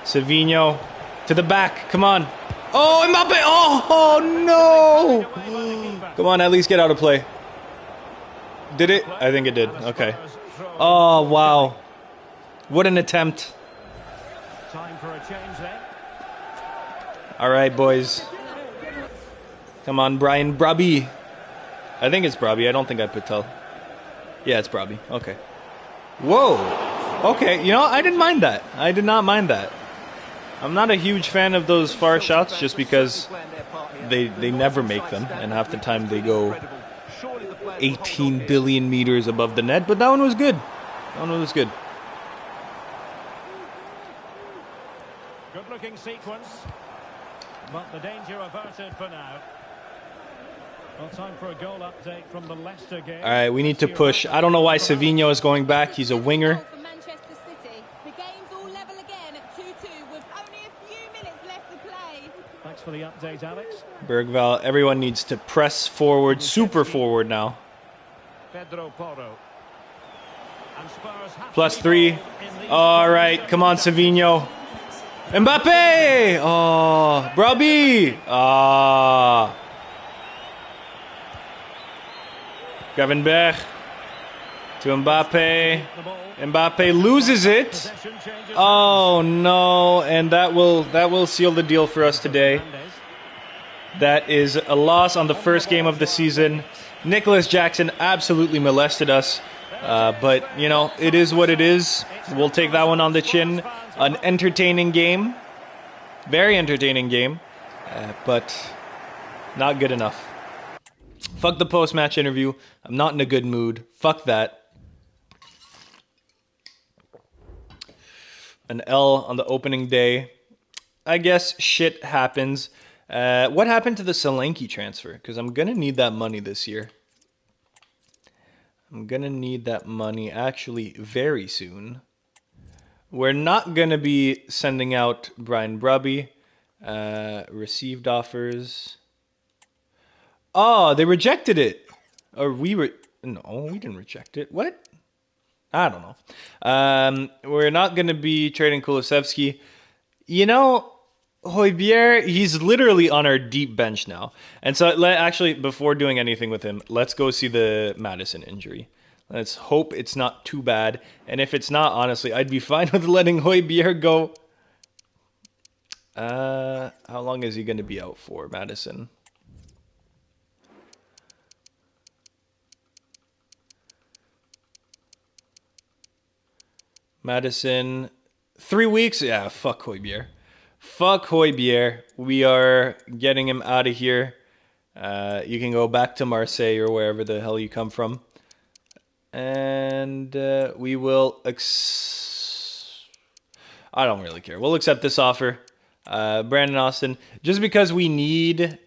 A: Savinho to the back. Come on. Oh, Mbappe. Oh, no. Come on, at least get out of play. Did it? I think it did. Okay. Oh, wow. What an attempt.
B: Time for a change then.
A: All right, boys. Come on, Brian Brobby. I think it's Brobby. I don't think I Patel. Yeah, it's Brobby. Okay. Whoa. Okay, you know, I didn't mind that. I did not mind that. I'm not a huge fan of those far shots just because they never make them, and half the time they go 18 billion meters above the net, but that one was good. That one was good.
B: Good looking sequence, but the danger averted for now. Well, time for a goal update from the Leicester game.
A: All right, we need to push. I don't know why Savinho is going back. He's a winger.
D: For Manchester City, the game's all level again at 2-2 with only a few minutes left to play.
B: Thanks for the update, Alex.
A: Bergvall, everyone needs to press forward, super forward now.
B: Pedro Porro. And Spurs have
A: +3. All right, come on, Savinho. Mbappe! Oh, Brobby! Ah. Gravenberch to Mbappe. Mbappe loses it. Oh no, and that will seal the deal for us today. That is a loss on the first game of the season. Nicholas Jackson absolutely molested us, but you know, it is what it is. We'll take that one on the chin. An entertaining game, very entertaining game, but not good enough. Fuck the post-match interview. I'm not in a good mood. Fuck that. An L on the opening day. I guess shit happens. What happened to the Solanke transfer? Because I'm going to need that money this year. I'm going to need that money actually very soon. We're not going to be sending out Brian Brubby. Received offers. Oh, they rejected it. Or no, we didn't reject it. What? I don't know. We're not going to be trading Kulusevski. You know, Højbjerg, he's literally on our deep bench now. And so, actually, before doing anything with him, let's go see the Madison injury. Let's hope it's not too bad. And if it's not, honestly, I'd be fine with letting Højbjerg go. How long is he going to be out for, Madison? Madison, 3 weeks? Yeah, fuck Højbjerg. Fuck Højbjerg. We are getting him out of here. You can go back to Marseille or wherever the hell you come from. And we will... I don't really care. We'll accept this offer. Brandon Austin. Just because we need...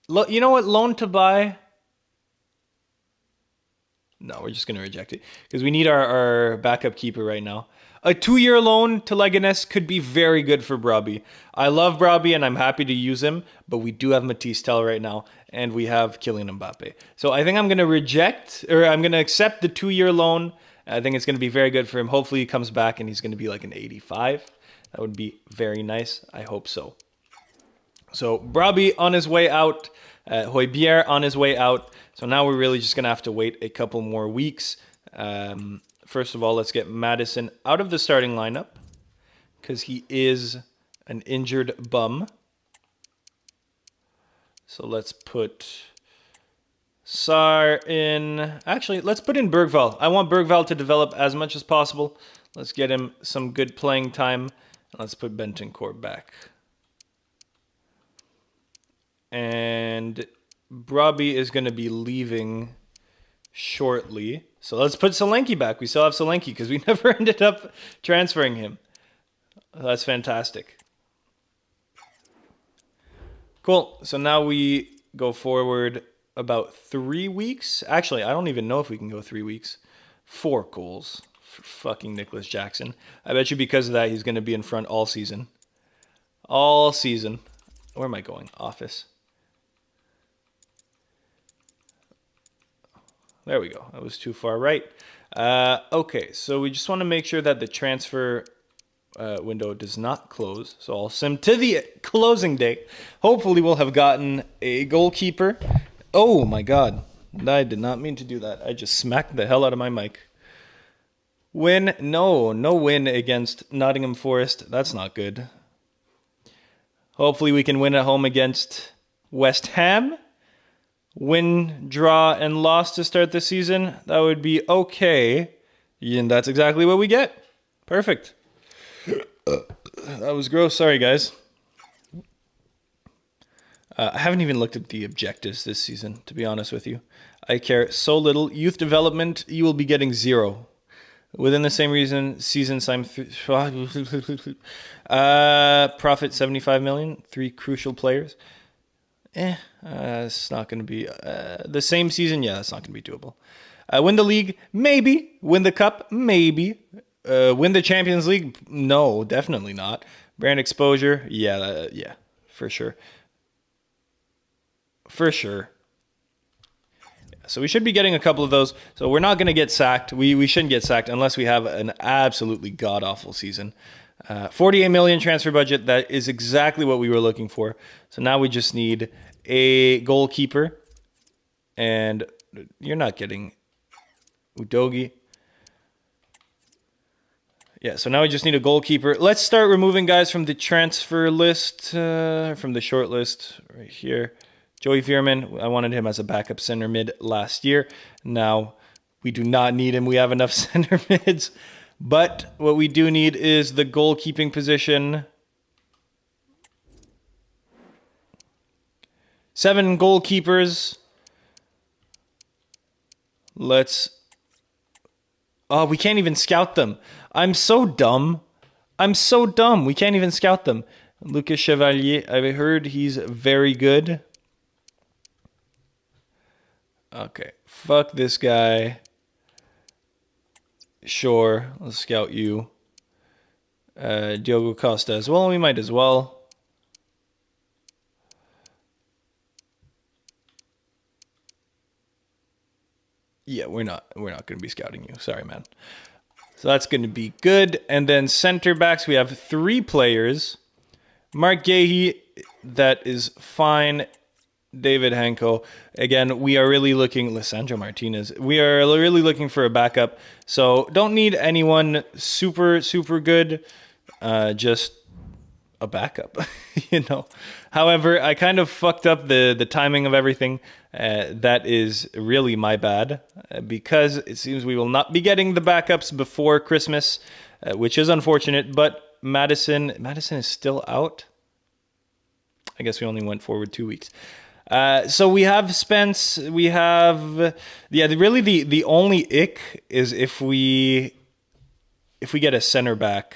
A: You know what? Loan to buy... No, we're just going to reject it. Because we need our backup keeper right now. A 2-year loan to Leganes could be very good for Brobby. I love Brobby and I'm happy to use him. But we do have Matisse Tell right now. And we have Kylian Mbappe. So I think I'm going to I'm going to accept the 2-year loan. I think it's going to be very good for him. Hopefully he comes back and he's going to be like an 85. That would be very nice. I hope so. So Brobby on his way out. Højbjerg on his way out. So now we're really just going to have to wait a couple more weeks. First of all, let's get Madison out of the starting lineup because he is an injured bum. So let's put Sar in. Actually, let's put in Bergvall. I want Bergvall to develop as much as possible. Let's get him some good playing time. Let's put Bentancur back. And Brobby is going to be leaving shortly. So let's put Solanke back. We still have Solanke because we never ended up transferring him. That's fantastic. Cool. So now we go forward about 3 weeks. Actually, I don't even know if we can go 3 weeks. 4 goals for fucking Nicholas Jackson. I bet you because of that, he's going to be in front all season. All season. Where am I going? Office. There we go. That was too far right. Okay, so we just want to make sure that the transfer window does not close. So I'll sim to the closing date. Hopefully we'll have gotten a goalkeeper. Oh my god. I did not mean to do that. I just smacked the hell out of my mic. Win? No win against Nottingham Forest. That's not good. Hopefully we can win at home against West Ham. Win, draw, and loss to start the season. That would be okay. And that's exactly what we get. Perfect. That was gross. Sorry, guys. I haven't even looked at the objectives this season, to be honest with you. I care so little. Youth development, you will be getting 0. Within the same season, profit 75 million, 3 crucial players. It's not going to be the same season. Yeah, that's not going to be doable. Win the league, maybe. Win the cup, maybe. Win the Champions League, no, definitely not. Brand exposure, yeah, for sure. For sure. So we should be getting a couple of those. So we're not going to get sacked. We shouldn't get sacked unless we have an absolutely god-awful season. 48 million transfer budget. That is exactly what we were looking for. So now we just need a goalkeeper. And you're not getting Udogi. Yeah, so now we just need a goalkeeper. Let's start removing guys from the transfer list, from the short list right here. Joey Veerman, I wanted him as a backup center mid last year. Now, we do not need him. We have enough center mids. But what we do need is the goalkeeping position. 7 goalkeepers. Oh, we can't even scout them. I'm so dumb. We can't even scout them. Lucas Chevalier, I've heard he's very good. Okay, fuck this guy. Sure, let's scout you. Diogo Costa as well. We might as well. Yeah, we're not going to be scouting you. Sorry, man. So that's going to be good. And then center backs, we have 3 players. Mark Gahey, that is fine. David Hanko. Again, we are really looking... Lisandro Martinez. We are really looking for a backup. So don't need anyone super, super good. Just a backup, you know. However, I kind of fucked up the timing of everything. That is really my bad because it seems we will not be getting the backups before Christmas, which is unfortunate. But Madison is still out. I guess we only went forward 2 weeks. So we have Spence. We have really the only ick is if we get a center back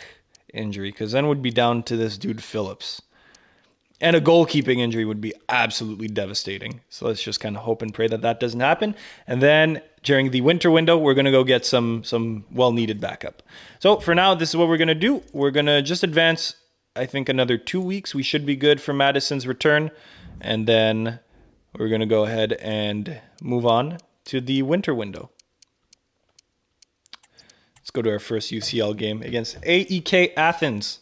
A: injury, because then we'd be down to this dude Phillips. And a goalkeeping injury would be absolutely devastating. So let's just kind of hope and pray that that doesn't happen. And then during the winter window, we're going to go get some well-needed backup. So for now, this is what we're going to do. We're going to just advance, I think, another 2 weeks. We should be good for Madison's return. And then we're going to go ahead and move on to the winter window. Let's go to our first UCL game against AEK Athens.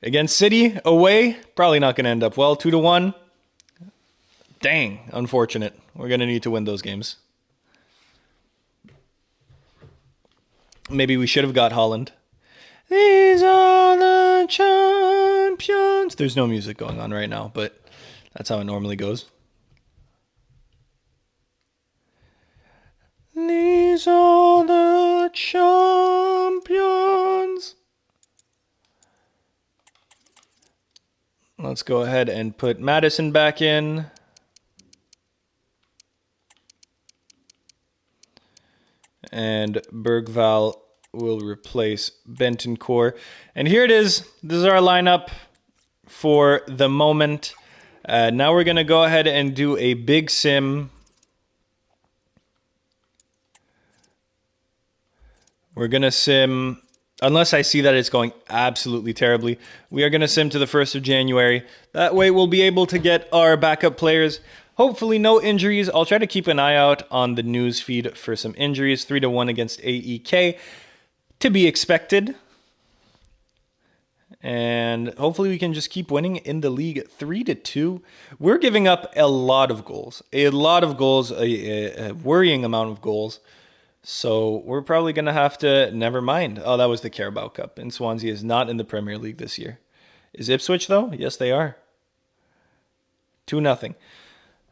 A: Against City, away, probably not going to end up well. 2-1. Dang, unfortunate. We're going to need to win those games. Maybe we should have got Holland. These are the champions. There's no music going on right now, but that's how it normally goes. These are the champions. Let's go ahead and put Madison back in. and Bergval will replace Bentancur. And here it is. This is our lineup for the moment. Now we're going to go ahead and do a big sim. We're going to sim, unless I see that it's going absolutely terribly, we are going to sim to the 1st of January. That way we'll be able to get our backup players. Hopefully no injuries. I'll try to keep an eye out on the news feed for some injuries. 3-1 against AEK. To be expected. And hopefully we can just keep winning in the league 3-2. We're giving up a lot of goals. A worrying amount of goals. So we're probably going to have to, never mind. Oh, that was the Carabao Cup. And Swansea is not in the Premier League this year. Is Ipswich, though? Yes, they are. 2-0.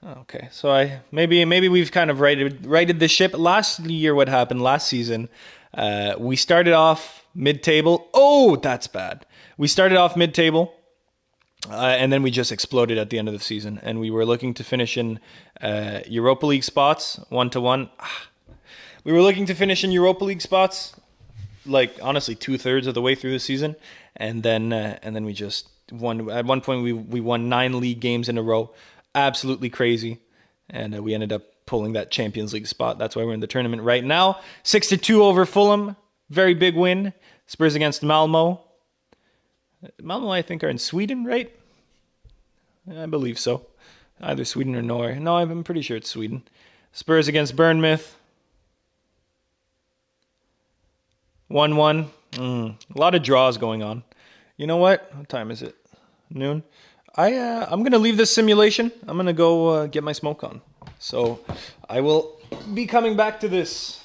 A: Okay, so maybe we've kind of righted the ship. Last year, what happened last season, we started off mid-table. Oh, that's bad. We started off mid-table, and then we just exploded at the end of the season. And we were looking to finish in Europa League spots, 1-1. We were looking to finish in Europa League spots, like honestly 2/3 of the way through the season, and then we just won. At one point, we won 9 league games in a row, absolutely crazy, and we ended up pulling that Champions League spot. That's why we're in the tournament right now. 6-2 over Fulham, very big win. Spurs against Malmo. Malmo, I think, are in Sweden, right? I believe so. Either Sweden or Norway. No, I'm pretty sure it's Sweden. Spurs against Bournemouth. 1-1. A lot of draws going on. You know what? What time is it? Noon. I'm gonna leave this simulation. I'm gonna go get my smoke on. So I will be coming back to this.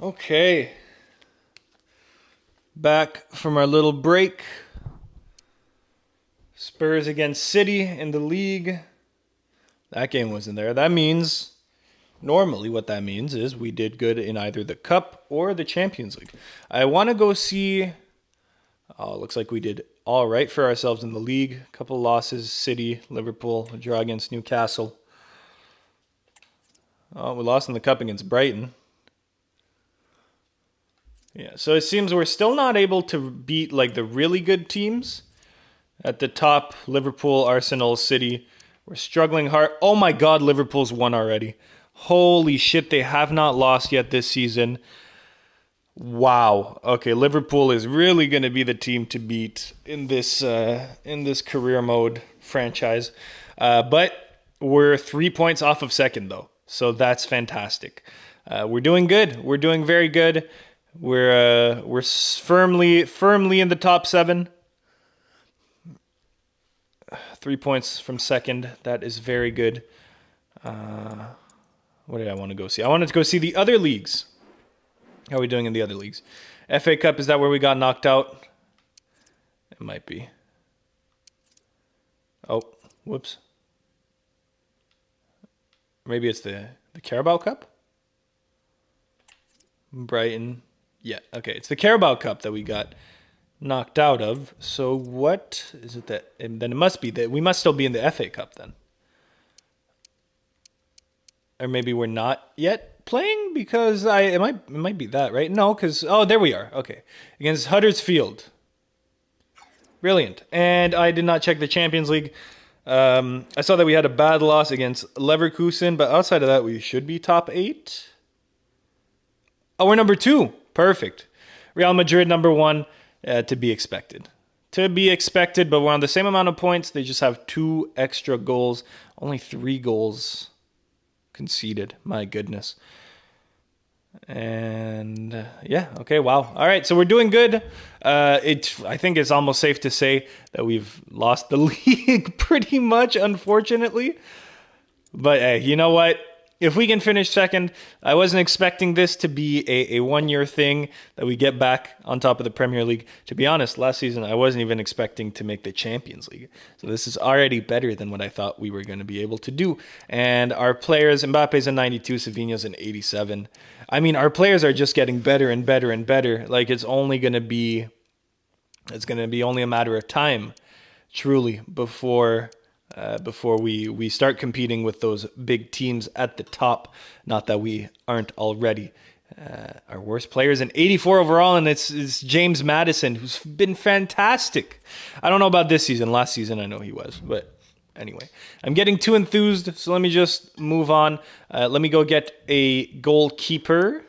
A: Okay. Back from our little break. Spurs against City in the league. That game wasn't there. That means, normally what that means is we did good in either the Cup or the Champions League. I want to go see, oh, it looks like we did all right for ourselves in the league. A couple losses, City, Liverpool, a draw against Newcastle. Oh, we lost in the Cup against Brighton. Yeah, so it seems we're still not able to beat like the really good teams. At the top, Liverpool, Arsenal, City. We're struggling hard. Oh my God, Liverpool's won already. Holy shit, they have not lost yet this season. Wow. Okay, Liverpool is really going to be the team to beat in this career mode franchise. But we're 3 points off of second, though. So that's fantastic. We're doing good. We're doing very good. We're firmly in the top 7. 3 points from second. That is very good. What did I want to go see? I wanted to go see the other leagues. How are we doing in the other leagues? FA Cup, is that where we got knocked out? It might be. Oh, whoops. Maybe it's the Carabao Cup? Brighton. Yeah, okay. It's the Carabao Cup that we got knocked out of. So what is it that... And then it must be that we must still be in the FA Cup then. Or maybe we're not yet playing because it might be that, right? No, because... Oh, there we are. Okay. Against Huddersfield. Brilliant. And I did not check the Champions League. I saw that we had a bad loss against Leverkusen, but outside of that, we should be top 8. Oh, we're number 2. Perfect. Real Madrid number 1, to be expected. To be expected, but we're on the same amount of points. They just have 2 extra goals. Only 3 goals conceded. My goodness. And yeah, okay, wow. All right, so we're doing good. I think it's almost safe to say that we've lost the league pretty much, unfortunately. But hey, you know what? If we can finish second, I wasn't expecting this to be a one-year thing that we get back on top of the Premier League. To be honest, last season I wasn't even expecting to make the Champions League. So this is already better than what I thought we were going to be able to do. And our players, Mbappe's a 92, Savinho's an 87. I mean, our players are just getting better and better and better. Like it's going to be only a matter of time, truly, before we start competing with those big teams at the top. Not that we aren't already. Our worst player is an 84 overall, and it's James Maddison, who's been fantastic. I don't know about this season. Last season, I know he was. But anyway, I'm getting too enthused, so let me just move on. Let me go get a goalkeeper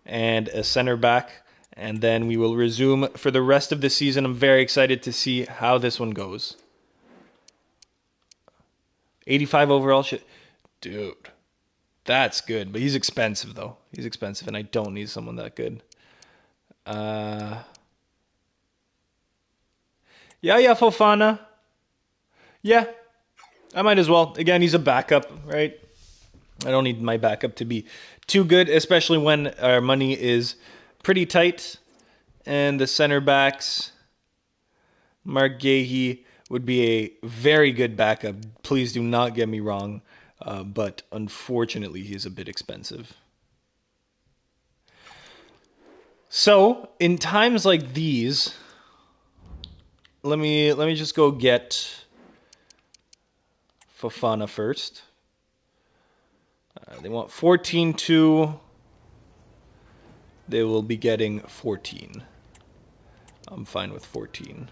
A: and a center back, and then we will resume for the rest of the season. I'm very excited to see how this one goes. 85 overall shit. Dude, that's good. But he's expensive, though. He's expensive, and I don't need someone that good. Yeah, Fofana. Yeah, I might as well. Again, he's a backup, right? I don't need my backup to be too good, especially when our money is pretty tight. And the center backs, Mark Gahey would be a very good backup. Please do not get me wrong, but unfortunately, he's a bit expensive. So, in times like these, let me just go get Fofana first. They want 14-2. They will be getting 14. I'm fine with 14.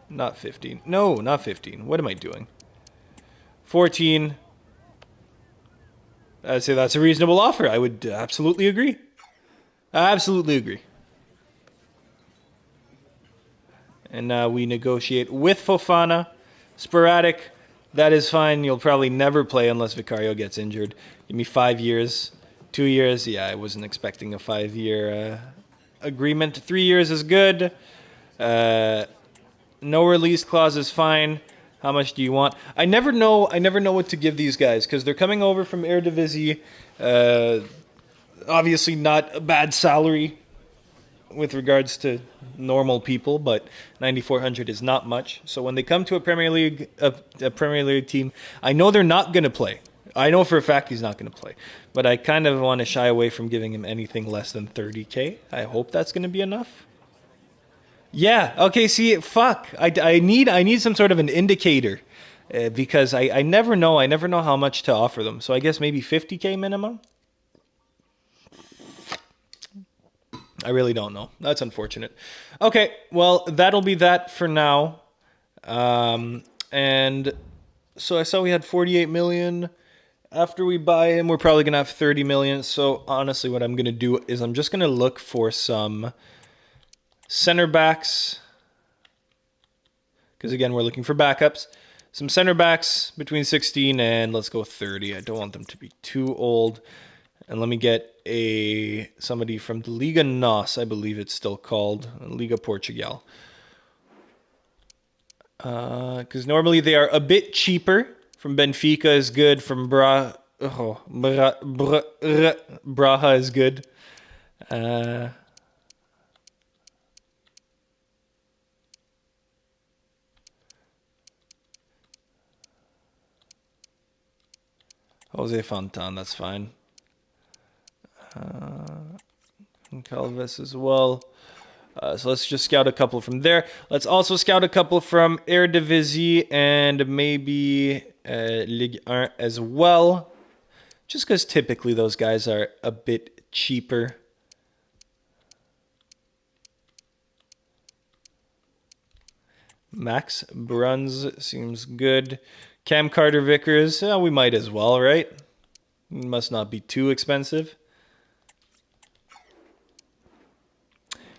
A: Not 15. No, not 15. What am I doing? 14. I'd say that's a reasonable offer. I would absolutely agree. Absolutely agree. And now we negotiate with Fofana. Sporadic. That is fine. You'll probably never play unless Vicario gets injured. Give me 5 years. 2 years. Yeah, I wasn't expecting a 5-year agreement. 3 years is good. No release clause is fine. How much do you want? I never know what to give these guys because they're coming over from Eredivisie. Obviously not a bad salary with regards to normal people, but 9,400 is not much. So when they come to a Premier League team, I know they're not going to play. I know for a fact he's not going to play. But I kind of want to shy away from giving him anything less than 30K. I hope that's going to be enough. Yeah. Okay. See, fuck. I need some sort of an indicator because I never know. I never know how much to offer them. So I guess maybe 50K minimum. I really don't know. That's unfortunate. Okay. Well, that'll be that for now. And so I saw we had 48 million. After we buy him, we're probably gonna have 30 million. So honestly, what I'm gonna do is I'm just gonna look for some center backs, because again, we're looking for backups. some center backs between 16 and let's go 30. I don't want them to be too old. And let me get somebody from the Liga NOS, I believe it's still called, Liga Portugal. Because normally they are a bit cheaper. From Benfica is good. From Braha is good. Jose Fontan, that's fine. Calvis as well. So let's just scout a couple from there. Let's also scout a couple from Eredivisie and maybe Ligue 1 as well. Just because typically those guys are a bit cheaper. Max Bruns seems good. Cam Carter-Vickers, we might as well, right? Must not be too expensive.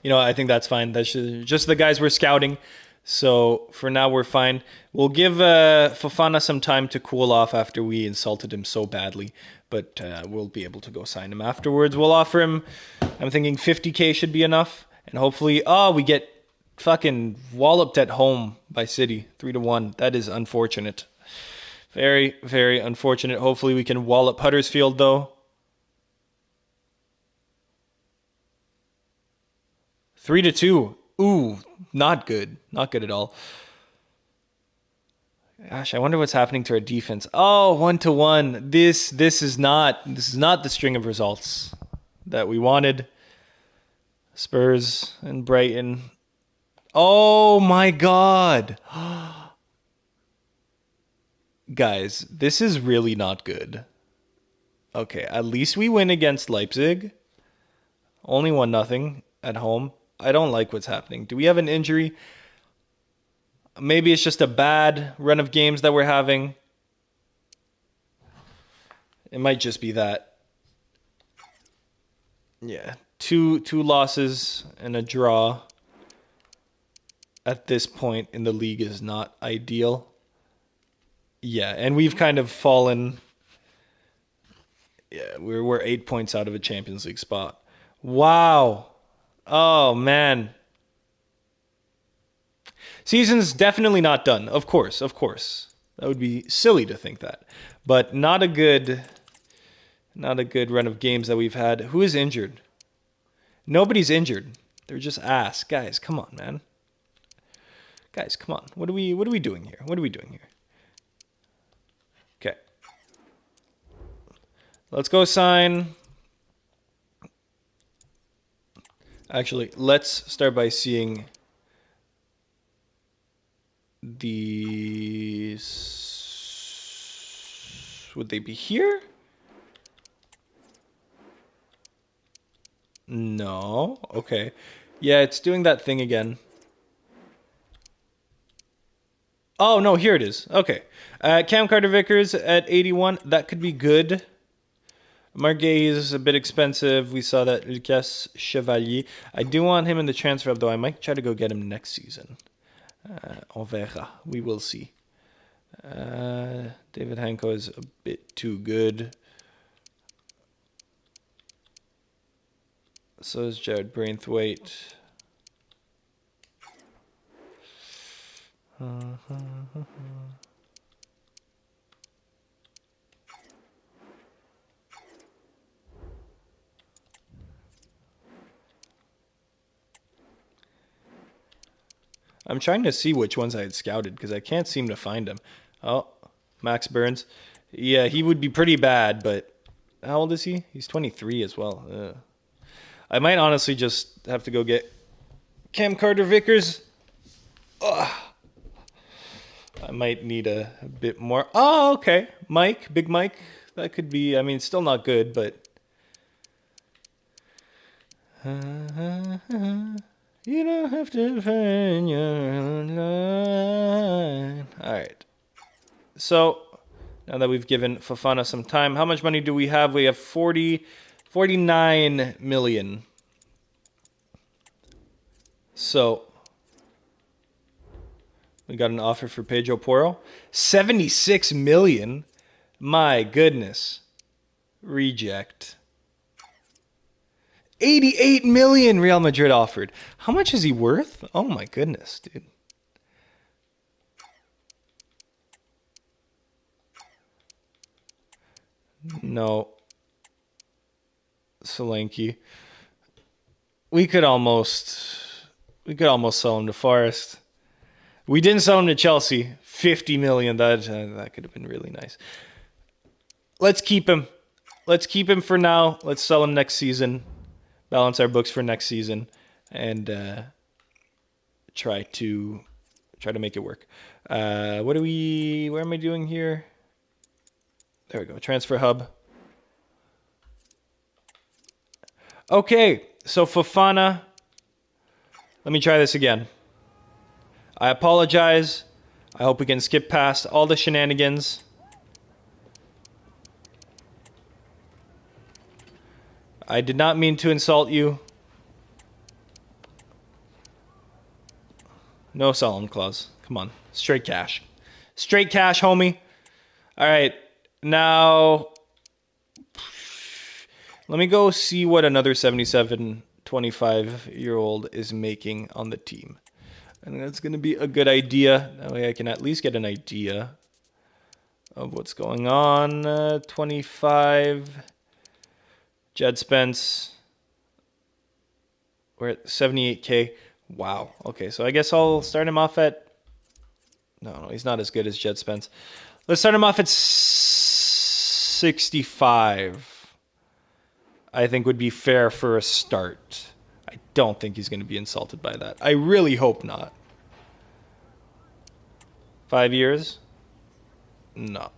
A: You know, I think that's fine. That's just the guys we're scouting. So for now, we're fine. We'll give Fofana some time to cool off after we insulted him so badly. But we'll be able to go sign him afterwards. We'll offer him, I'm thinking 50K should be enough. And hopefully, we get fucking walloped at home by City, 3-1. That is unfortunate. Very, very unfortunate. Hopefully we can wallop Huddersfield, though. 3-2. Ooh, not good. Not good at all. Gosh, I wonder what's happening to our defense. Oh, 1-1. This is not the string of results that we wanted. Spurs and Brighton. Oh my god. Guys, this is really not good. Okay, at least we win against Leipzig. Only 1-0 at home. I don't like what's happening. Do we have an injury? Maybe it's just a bad run of games that we're having. It might just be that. Yeah, two losses and a draw at this point in the league is not ideal. Yeah, and we've kind of fallen. Yeah, we're 8 points out of a Champions League spot. Wow. Oh, man. Season's definitely not done. Of course. That would be silly to think that. But not a good run of games that we've had. Who is injured? Nobody's injured. They're just ass. Guys, come on, man. Guys, come on. What are we doing here? Okay. Let's go sign. Actually, let's start by seeing these. Would they be here? No. Okay. Yeah, it's doing that thing again. Oh, no, here it is. Okay. Cam Carter-Vickers at 81. That could be good. Margay is a bit expensive. We saw that Lucas Chevalier. I do want him in the transfer hub, though. I might try to go get him next season. On verra. We will see. David Hanko is a bit too good. So is Jared Braithwaite. I'm trying to see which ones I had scouted because I can't seem to find them. Oh, Max Burns. Yeah, he would be pretty bad, but how old is he? He's 23 as well. I might honestly just have to go get Cam Carter-Vickers. I might need a bit more. Oh, okay. Mike, Big Mike. That could be, I mean, still not good, but... You don't have to find your own line. All right. So, now that we've given Fofana some time, how much money do we have? We have 49 million. So, We got an offer for Pedro Porro. 76 million. My goodness. Reject. 88 million Real Madrid offered. How much is he worth? Oh my goodness, dude. No. Solanke. We could almost sell him to Forest. We didn't sell him to Chelsea. 50 million. That could have been really nice. Let's keep him. Let's keep him for now. Let's sell him next season. Balance our books for next season, and try to make it work. Where am I doing here? There we go. Transfer hub. Okay, so Fofana. Let me try this again. I apologize. I hope we can skip past all the shenanigans. I did not mean to insult you. No sell-on clause. Come on. Straight cash. Straight cash, homie. All right. Now, let me go see what another 77, 25-year-old is making on the team. And that's going to be a good idea. That way I can at least get an idea of what's going on. 25. Jed Spence. We're at 78K. Wow. Okay, so I guess I'll start him off at... No, he's not as good as Jed Spence. Let's start him off at 65. I think would be fair for a start. I don't think he's going to be insulted by that. I really hope not. 5 years? No.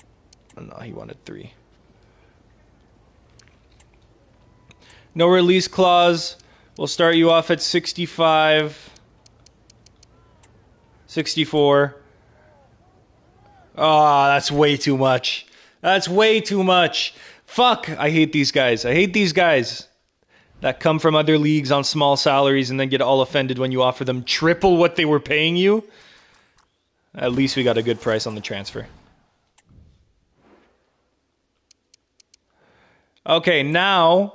A: No, he wanted 3. No release clause. We'll start you off at 65. 64. Oh, that's way too much. That's way too much. Fuck, I hate these guys. I hate these guys that come from other leagues on small salaries and then get all offended when you offer them triple what they were paying you. At least we got a good price on the transfer. Okay, now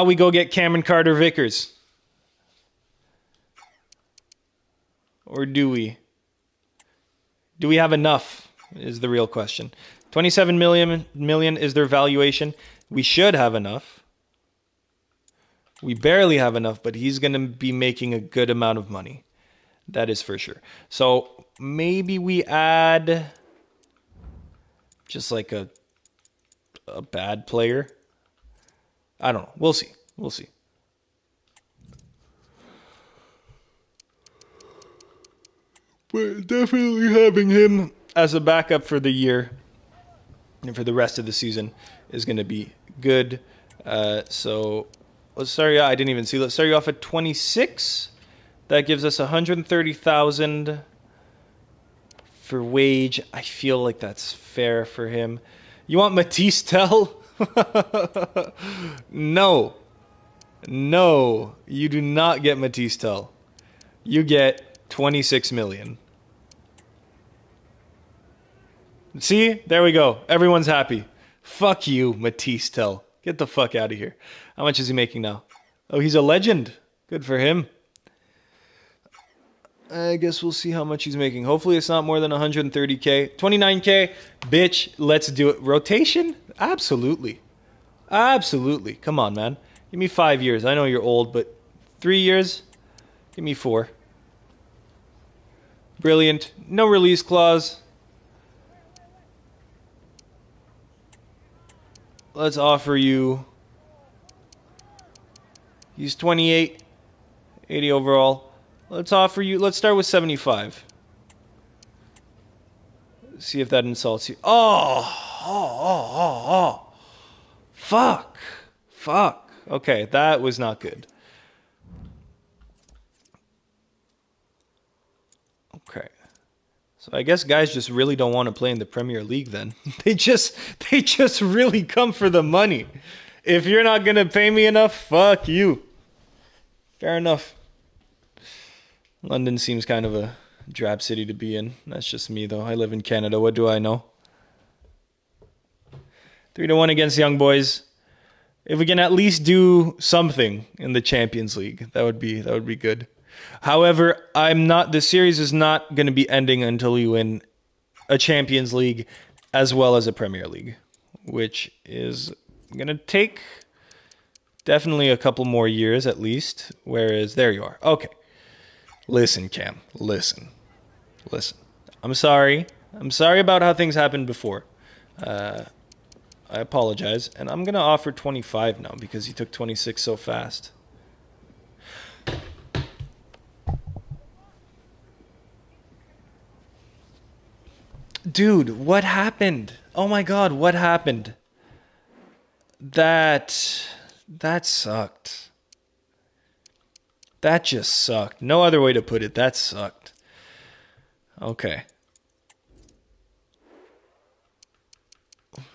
A: we go get Cameron Carter-Vickers. Or do we? Do we have enough is the real question. 27 million is their valuation. We should have enough. We barely have enough, but he's going to be making a good amount of money. That is for sure. So maybe we add just like a bad player. I don't know. We'll see. We'll see. But definitely having him as a backup for the year and for the rest of the season is going to be good. So let's start. I didn't even see. Let's start you off at 26. That gives us 130,000 for wage. I feel like that's fair for him. You want Matisse Tell? No. No, you do not get Matisse Tell. You get 26 million. See? There we go. Everyone's happy. Fuck you, Matisse Tell. Get the fuck out of here. How much is he making now? Oh, he's a legend. Good for him. I guess we'll see how much he's making. Hopefully it's not more than 130K. 29K. Bitch, let's do it. Rotation? Absolutely. Absolutely. Come on, man. Give me 5 years. I know you're old, but 3 years? Give me 4. Brilliant. No release clause. Let's offer you... He's 28. 80 overall. Let's offer you... Let's start with 75. See if that insults you. Oh. Fuck. Okay, that was not good. Okay. So I guess guys just really don't want to play in the Premier League then. They just really come for the money. If you're not going to pay me enough, fuck you. Fair enough. London seems kind of a drab city to be in. That's just me, though. I live in Canada. What do I know? 3-1 against Young Boys. If we can at least do something in the Champions League, that would be good. However, the series is not going to be ending until we win a Champions League as well as a Premier League, which is going to take definitely a couple more years at least. Whereas, there you are. Okay. Listen, Cam. Listen. I'm sorry. About how things happened before. I apologize. And I'm going to offer 25 now because he took 26 so fast. Dude, what happened? Oh my God, what happened? That sucked. That just sucked. No other way to put it. That sucked. Okay.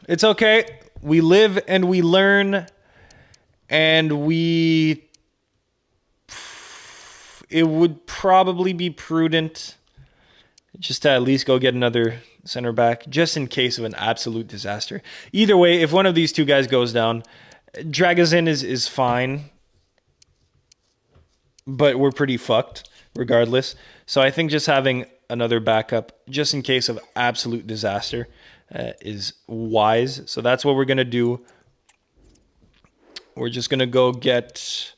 A: It's okay. We live and we learn, and it would probably be prudent just to at least go get another center back, just in case of an absolute disaster. Either way, if one of these two guys goes down, Dragazin is fine, but we're pretty fucked regardless. So I think just having another backup, just in case of absolute disaster, is wise. So that's what we're going to do. We're just going to go get...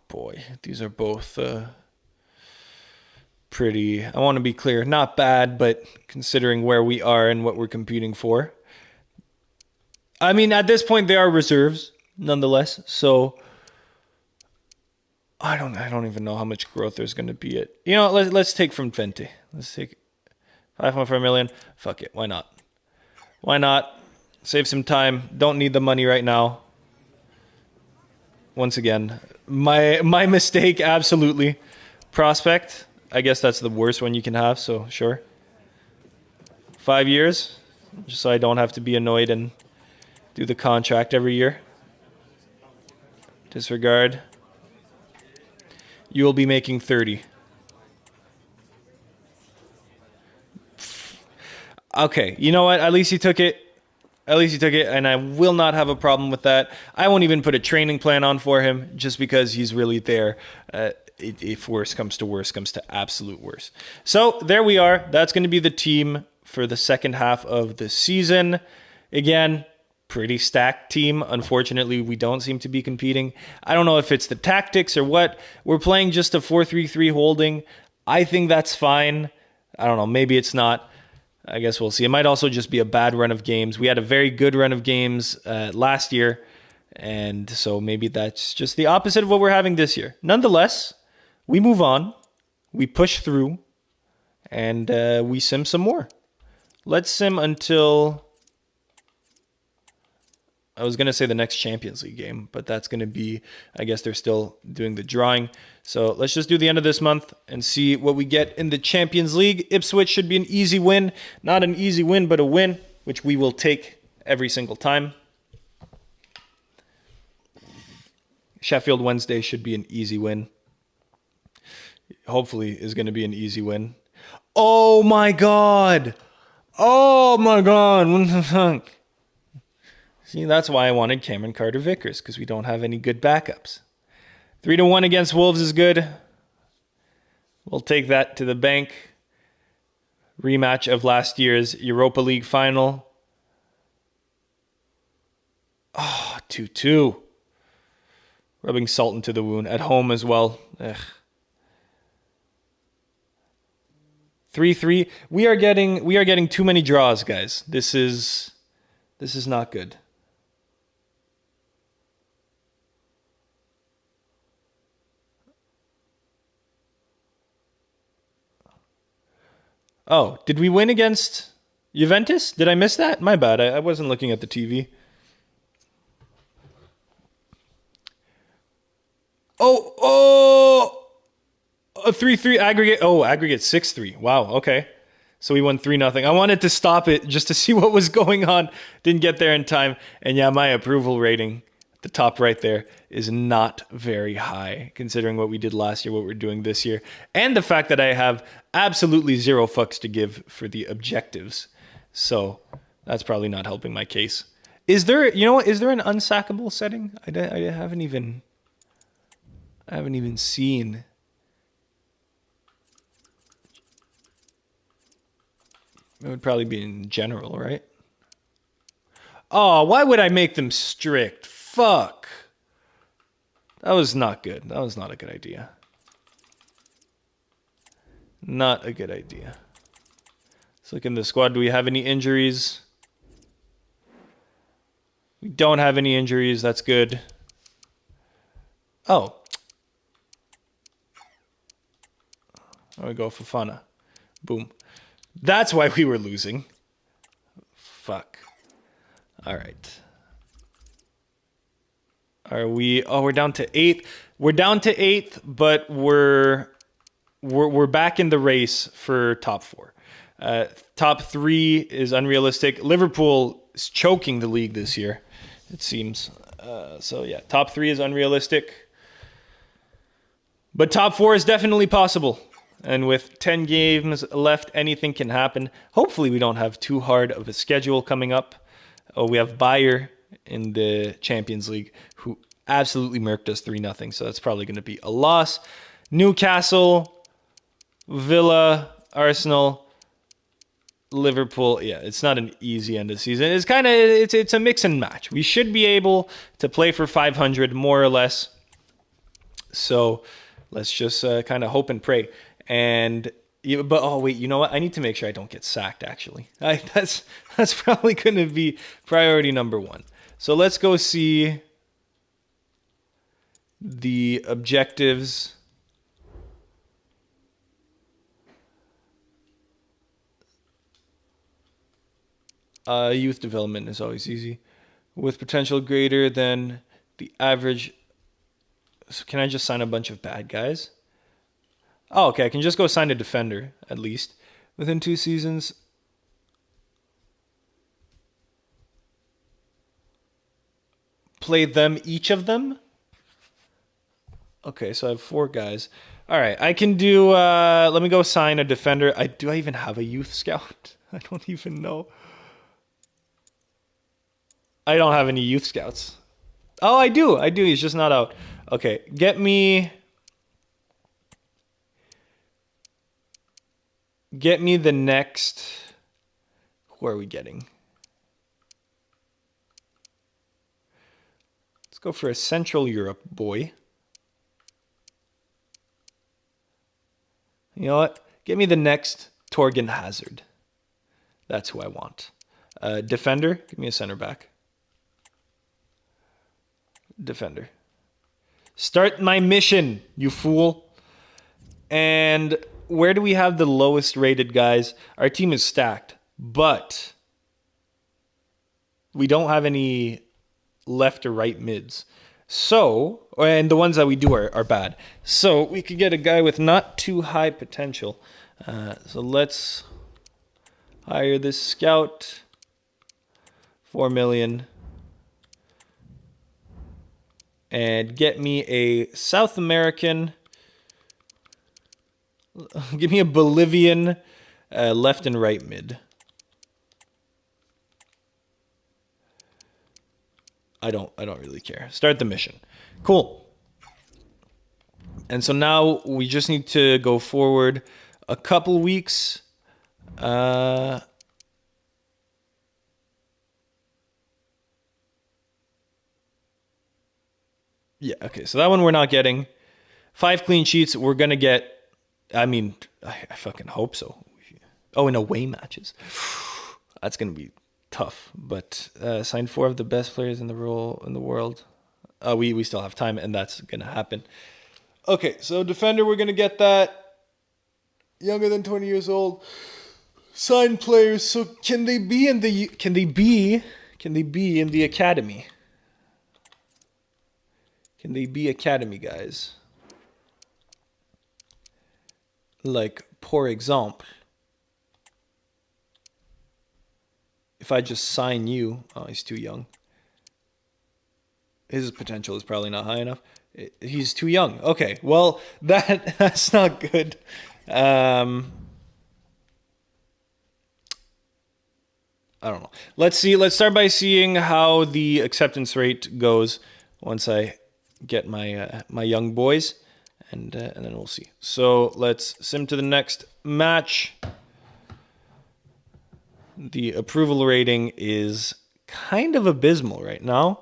A: boy, these are both pretty... I want to be clear, not bad, but considering where we are and what we're competing for. I mean, at this point, they are reserves, nonetheless. So I don't even know how much growth there's going to be. Let's take from Fenty. Let's take 5.4 million. Fuck it, why not? Why not? Save some time. Don't need the money right now. Once again, my mistake, absolutely. Prospect, I guess that's the worst one you can have, so sure. 5 years, just so I don't have to be annoyed and do the contract every year. Disregard. You will be making 30. Okay, you know what? At least he took it. And I will not have a problem with that. I won't even put a training plan on for him just because he's really there. If worse comes to absolute worse. So there we are. That's going to be the team for the second half of the season. Again, pretty stacked team. Unfortunately, we don't seem to be competing. I don't know if it's the tactics or what. We're playing just a 4-3-3 holding. I think that's fine. I don't know. Maybe it's not. I guess we'll see. It might also just be a bad run of games. We had a very good run of games last year, and so maybe that's just the opposite of what we're having this year. Nonetheless, we move on, we push through, and we sim some more. Let's sim until... I was going to say the next Champions League game, but that's going to be, I guess they're still doing the drawing. So let's just do the end of this month and see what we get in the Champions League. Ipswich should be an easy win. Not an easy win, but a win, which we will take every single time. Sheffield Wednesday should be an easy win. Hopefully is going to be an easy win. Oh my God! Oh my God! See, that's why I wanted Cameron Carter-Vickers, because we don't have any good backups. 3-1 against Wolves is good. We'll take that to the bank. Rematch of last year's Europa League final. Oh, 2-2. Rubbing salt into the wound. At home as well. Ugh. 3-3. We are getting too many draws, guys. This is not good. Oh, did we win against Juventus? Did I miss that? My bad. I wasn't looking at the TV. A 3-3 aggregate. Oh, aggregate 6-3. Wow, okay. So we won 3-0. I wanted to stop it just to see what was going on. Didn't get there in time. And yeah, my approval rating, the top right there is not very high, considering what we did last year, what we're doing this year, and the fact that I have absolutely zero fucks to give for the objectives. So that's probably not helping my case. Is there, is there an unsackable setting? I haven't even seen. It would probably be in general, right? Oh, why would I make them strict? Fuck. That was not good. That was not a good idea. Not a good idea. Let's look in the squad. Do we have any injuries? We don't have any injuries. That's good. Oh. There we go, Fofana. Boom. That's why we were losing. Fuck. All right. Are we? Oh, we're down to 8th. We're down to 8th, but we're back in the race for top 4. Top 3 is unrealistic. Liverpool is choking the league this year, it seems. So yeah, top 3 is unrealistic. But top 4 is definitely possible. And with 10 games left, anything can happen. Hopefully we don't have too hard of a schedule coming up. Oh, we have Bayer in the Champions League, who absolutely murked us 3-0. So that's probably going to be a loss. Newcastle, Villa, Arsenal, Liverpool. Yeah, it's not an easy end of season. It's kind of it's a mix and match. We should be able to play for 500 more or less. So let's just kind of hope and pray. But oh wait, you know what? I need to make sure I don't get sacked. Actually, that's probably going to be priority number 1. So let's go see the objectives. Youth development is always easy, with potential greater than the average. So can I just sign a bunch of bad guys? Oh, okay, I can just go sign a defender, at least. Within 2 seasons. Play them, each of them? Okay, so I have 4 guys. All right, I can do, let me go sign a defender. Do I even have a youth scout? I don't even know. I don't have any youth scouts. Oh, I do. He's just not out. Okay, get me the next. Who are we getting? Let's go for a Central Europe boy. You know what? Get me the next Torgan Hazard. That's who I want. Defender. Give me a center back. Defender. Start my mission, you fool. And where do we have the lowest rated guys? Our team is stacked, but we don't have any left or right mids. So, and the ones that we do are bad. So we could get a guy with not too high potential. So let's hire this scout. 4 million. And get me a South American. Give me a Bolivian left and right mid. I don't really care. Start the mission. Cool. And so now we just need to go forward a couple weeks. Yeah, okay. So that one we're not getting. 5 clean sheets. We're going to get, I mean, I fucking hope so. Oh, in away matches. That's going to be tough. But sign 4 of the best players in the world. We still have time, and that's going to happen. Okay, so defender, we're going to get that. Younger than 20 years old. Sign players. So can they be in the academy? Can they be academy guys? Like, for example, if I just sign you, oh, he's too young. his potential is probably not high enough. He's too young. Okay, well that's not good. I don't know. Let's see. Let's start by seeing how the acceptance rate goes once I get my my young boys, and then we'll see. So let's sim to the next match. The approval rating is kind of abysmal right now,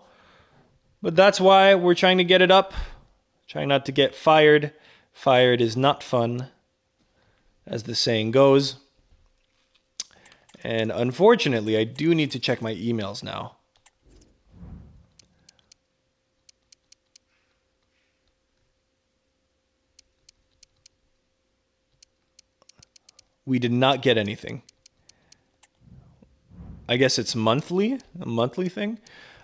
A: but that's why we're trying to get it up. Trying not to get fired. Fired is not fun, as the saying goes. And unfortunately, I do need to check my emails now. We did not get anything. I guess it's monthly, a monthly thing.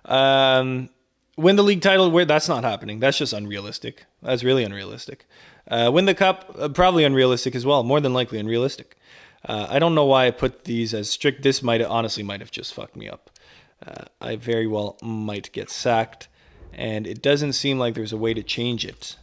A: Win the league title, that's not happening. That's just unrealistic. That's really unrealistic. Win the cup, probably unrealistic as well. More than likely unrealistic. I don't know why I put these as strict. This might have just fucked me up. I very well might get sacked, and it doesn't seem like there's a way to change it.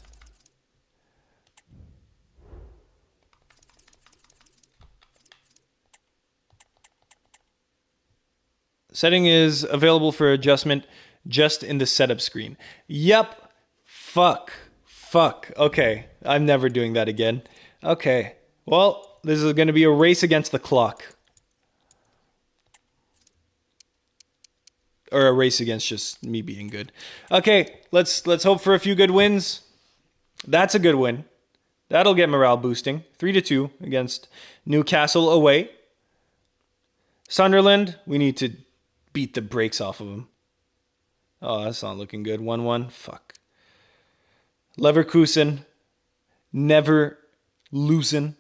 A: Setting is available for adjustment just in the setup screen. Yep. Fuck. Okay. I'm never doing that again. Okay. Well, this is going to be a race against the clock. Or a race against just me being good. Okay, let's hope for a few good wins. That's a good win. That'll get morale boosting. 3-2 against Newcastle away. Sunderland, we need to beat the brakes off of them. Oh, that's not looking good. 1-1. Fuck. Leverkusen, never losing.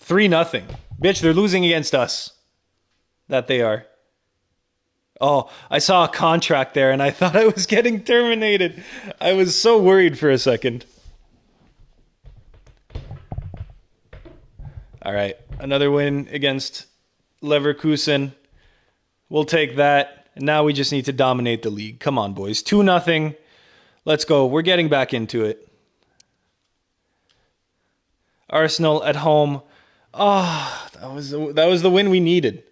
A: 3-0. Bitch, they're losing against us. That they are. Oh, I saw a contract there and I thought I was getting terminated. I was so worried for a second. All right, another win against Leverkusen. We'll take that. And now we just need to dominate the league. Come on, boys. 2-0. Let's go. We're getting back into it. Arsenal at home. Oh, that was the win we needed.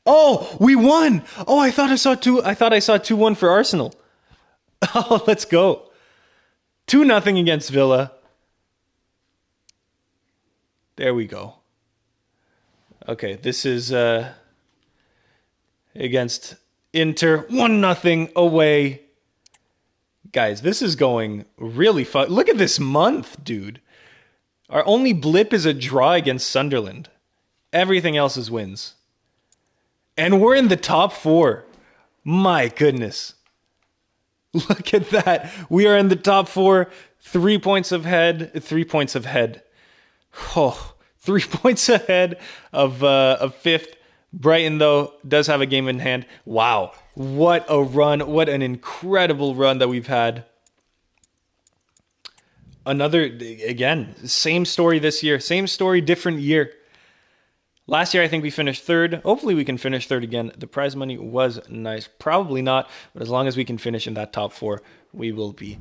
A: Oh, we won. Oh, I thought I saw 2-1 for Arsenal. Oh, let's go. 2-0 against Villa. There we go. Okay, this is against Inter. 1-0 away. Guys, this is going really fun. Look at this month, dude. Our only blip is a draw against Sunderland. Everything else is wins. And we're in the top 4. My goodness. Look at that. We are in the top 4. 3 points ahead. 3 points ahead. Oh, 3 points ahead of fifth. Brighton, though, does have a game in hand. Wow. What a run. What an incredible run that we've had. Another, again, same story this year. Same story, different year. Last year, I think we finished third. Hopefully, we can finish third again. The prize money was nice. Probably not, but as long as we can finish in that top 4, we will be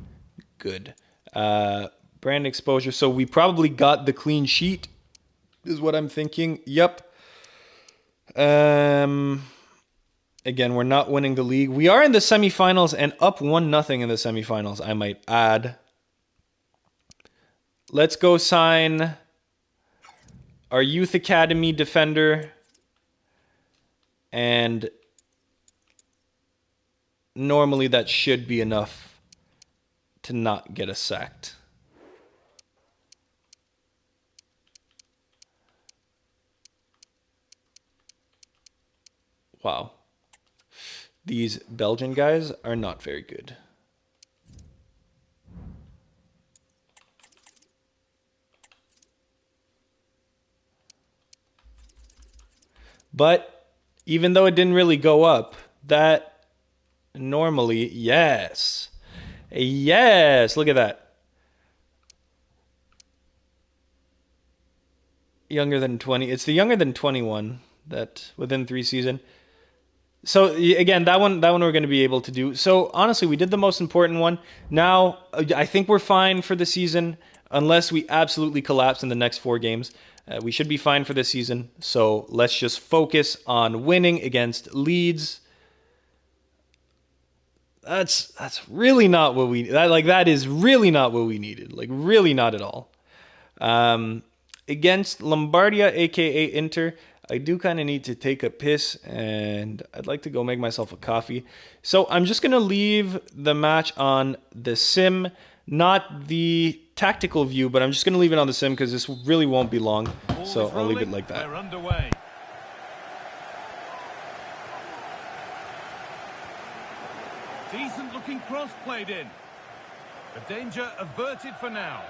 A: good. Brand exposure. So we probably got the clean sheet, is what I'm thinking. Yep. Again, we're not winning the league. We are in the semifinals and up 1-0 in the semifinals, I might add. Let's go sign our youth academy defender, and normally that should be enough to not get us sacked. Wow. These Belgian guys are not very good. But even though it didn't really go up, that normally, yes. Yes, look at that. Younger than 20. It's the younger than 21 that within 3 seasons. So again, that one we're going to be able to do. So honestly, we did the most important one. Now I think we're fine for the season, unless we absolutely collapse in the next 4 games. We should be fine for the season. So let's just focus on winning against Leeds. That's really not what that is really not what we needed. Like really not at all. Um, Against Lombardia, aka Inter, I do kind of need to take a piss and I'd like to go make myself a coffee. So I'm just going to leave the match on the sim, not the tactical view, but I'm just going to leave it on the sim because this really won't be long. So I'll leave it like that.
B: We're underway. Decent looking cross played in. The danger averted for now.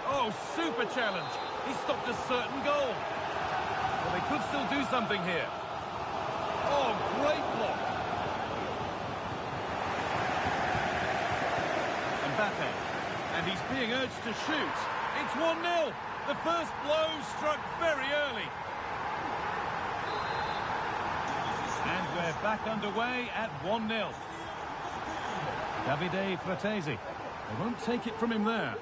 B: Oh, super challenge. He stopped a certain goal. Well, they could still do something here. Oh, great block. Mbappe. And he's being urged to shoot. It's 1-0. The first blow struck very early. And we're back underway at 1-0. Davide Fratesi. They won't take it from him there.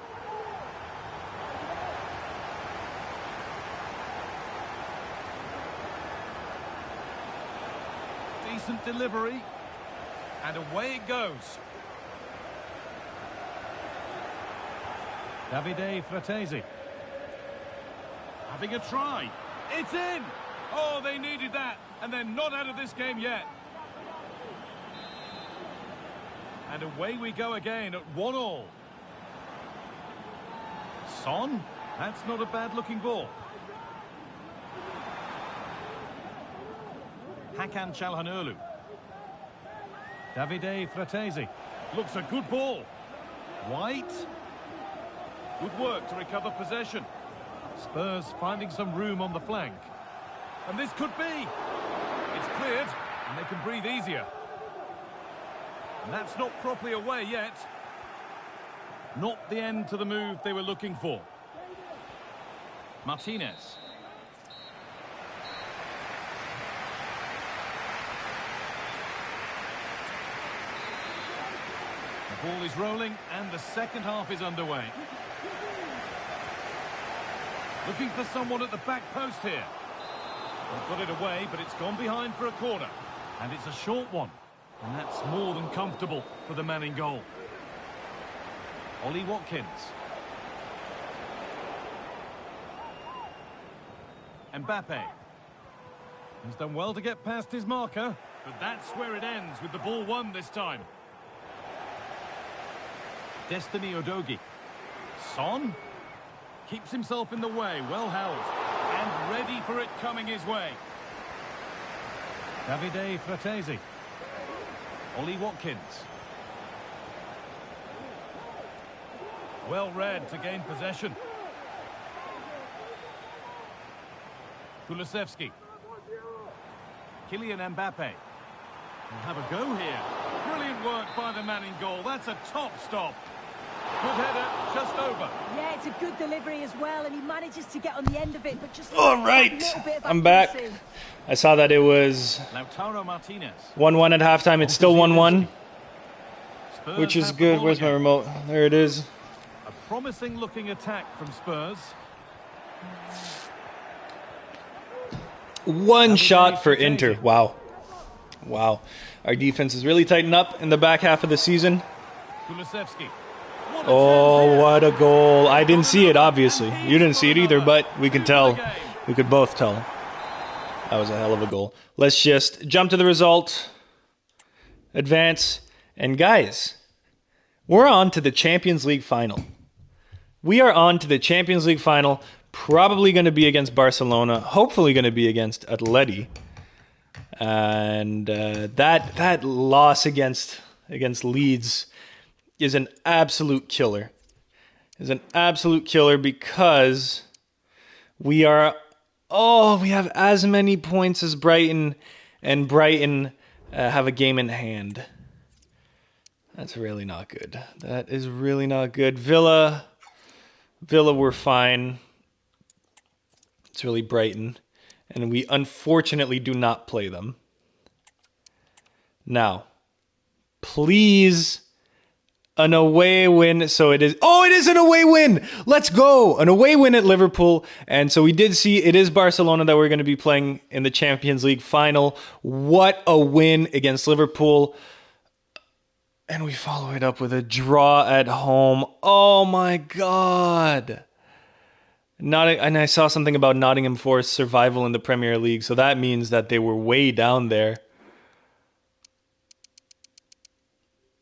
B: Decent delivery. And away it goes. Davide Fratesi. Having a try. It's in! Oh, they needed that. And they're not out of this game yet. And away we go again at 1-1. Son? That's not a bad-looking ball. Hakan Çalhanoğlu. Davide Fratesi. Looks a good ball. White. Good work to recover possession. Spurs finding some room on the flank. And this could be. It's cleared, and they can breathe easier. And that's not properly away yet. Not the end to the move they were looking for. Martinez. The ball is rolling, and the second half is underway. Looking for someone at the back post here. They've got it away, but it's gone behind for a corner. And it's a short one. And that's more than comfortable for the man in goal. Ollie Watkins. Mbappe. He's done well to get past his marker, but that's where it ends with the ball won this time. Destiny Udogie. Son keeps himself in the way, well held, and ready for it coming his way. Davide Fratesi. Ollie Watkins. Well read to gain possession. Kulusevski. Kylian Mbappe. Will have a go here. Brilliant work by the man in goal. That's a top stop. Good header, just over.
E: Yeah, it's a good delivery as well, and he manages to get on the end of it, but just
A: All right, I'm back. I saw that it was
B: Lautaro Martinez.
A: 1-1 at halftime. It's still 1-1, which is good. Where's my remote? There it is.
B: A promising looking attack from Spurs.
A: One shot for Inter. Wow. Wow. Our defense is really tightened up in the back half of the season.
B: Kulusevski.
A: Oh, what a goal. I didn't see it, obviously. You didn't see it either, but we can tell. We could both tell. That was a hell of a goal. Let's just jump to the result. Advance. And guys, we're on to the Champions League final. We are on to the Champions League final. Probably going to be against Barcelona. Hopefully going to be against Atleti. And that loss against Leeds is an absolute killer. Is an absolute killer because we have as many points as Brighton, and Brighton have a game in hand. That's really not good. That is really not good. Villa were fine. It's really Brighton. and we unfortunately do not play them. Now, please, an away win. So it is. Oh, it is an away win. Let's go. An away win at Liverpool. And so we did see it is Barcelona that we're going to be playing in the Champions League final. What a win against Liverpool. And we follow it up with a draw at home. Oh my God. And I saw something about Nottingham Forest survival in the Premier League. So that means that they were way down there.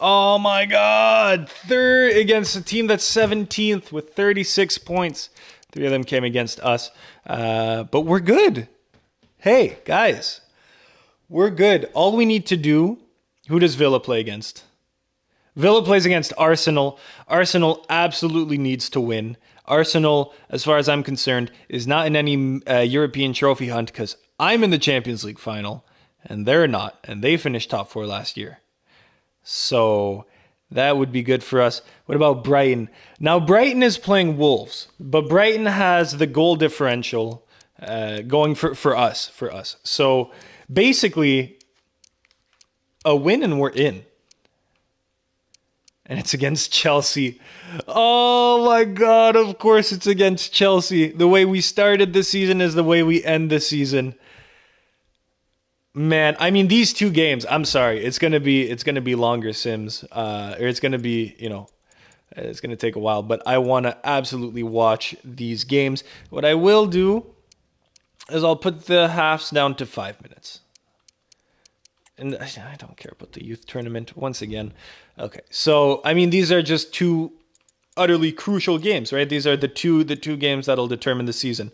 A: Oh my God. Third against a team that's 17th with 36 points. 3 of them came against us. But we're good. Hey, guys. We're good. All we need to do... Who does Villa play against? Villa plays against Arsenal. Arsenal absolutely needs to win. Arsenal, as far as I'm concerned, is not in any European trophy hunt because I'm in the Champions League final and they're not. And they finished top 4 last year. So that would be good for us. What about Brighton? Now, Brighton is playing Wolves, but Brighton has the goal differential going for us. So basically, a win and we're in. And it's against Chelsea. Oh my God, of course it's against Chelsea. The way we started the season is the way we end the season. Man, I mean these 2 games, I'm sorry. It's going to be longer sims. Or it's going to be, it's going to take a while, but I want to absolutely watch these games. What I will do is I'll put the halves down to 5 minutes. And I don't care about the youth tournament once again. Okay, so I mean these are just 2 utterly crucial games, right? These are the two games that'll determine the season.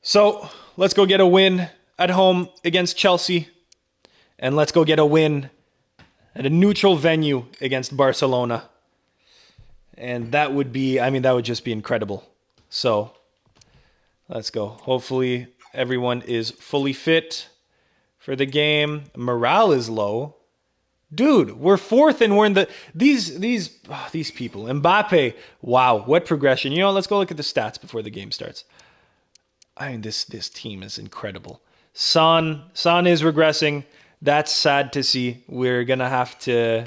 A: So let's go get a win at home against Chelsea, and let's go get a win at a neutral venue against Barcelona. And that would just be incredible. So let's go. Hopefully everyone is fully fit for the game. Morale is low. Dude, we're 4th and we're in the... These people. Mbappe, wow, what progression. Let's go look at the stats before the game starts. I mean, this team is incredible. Son is regressing. That's sad to see. We're gonna have to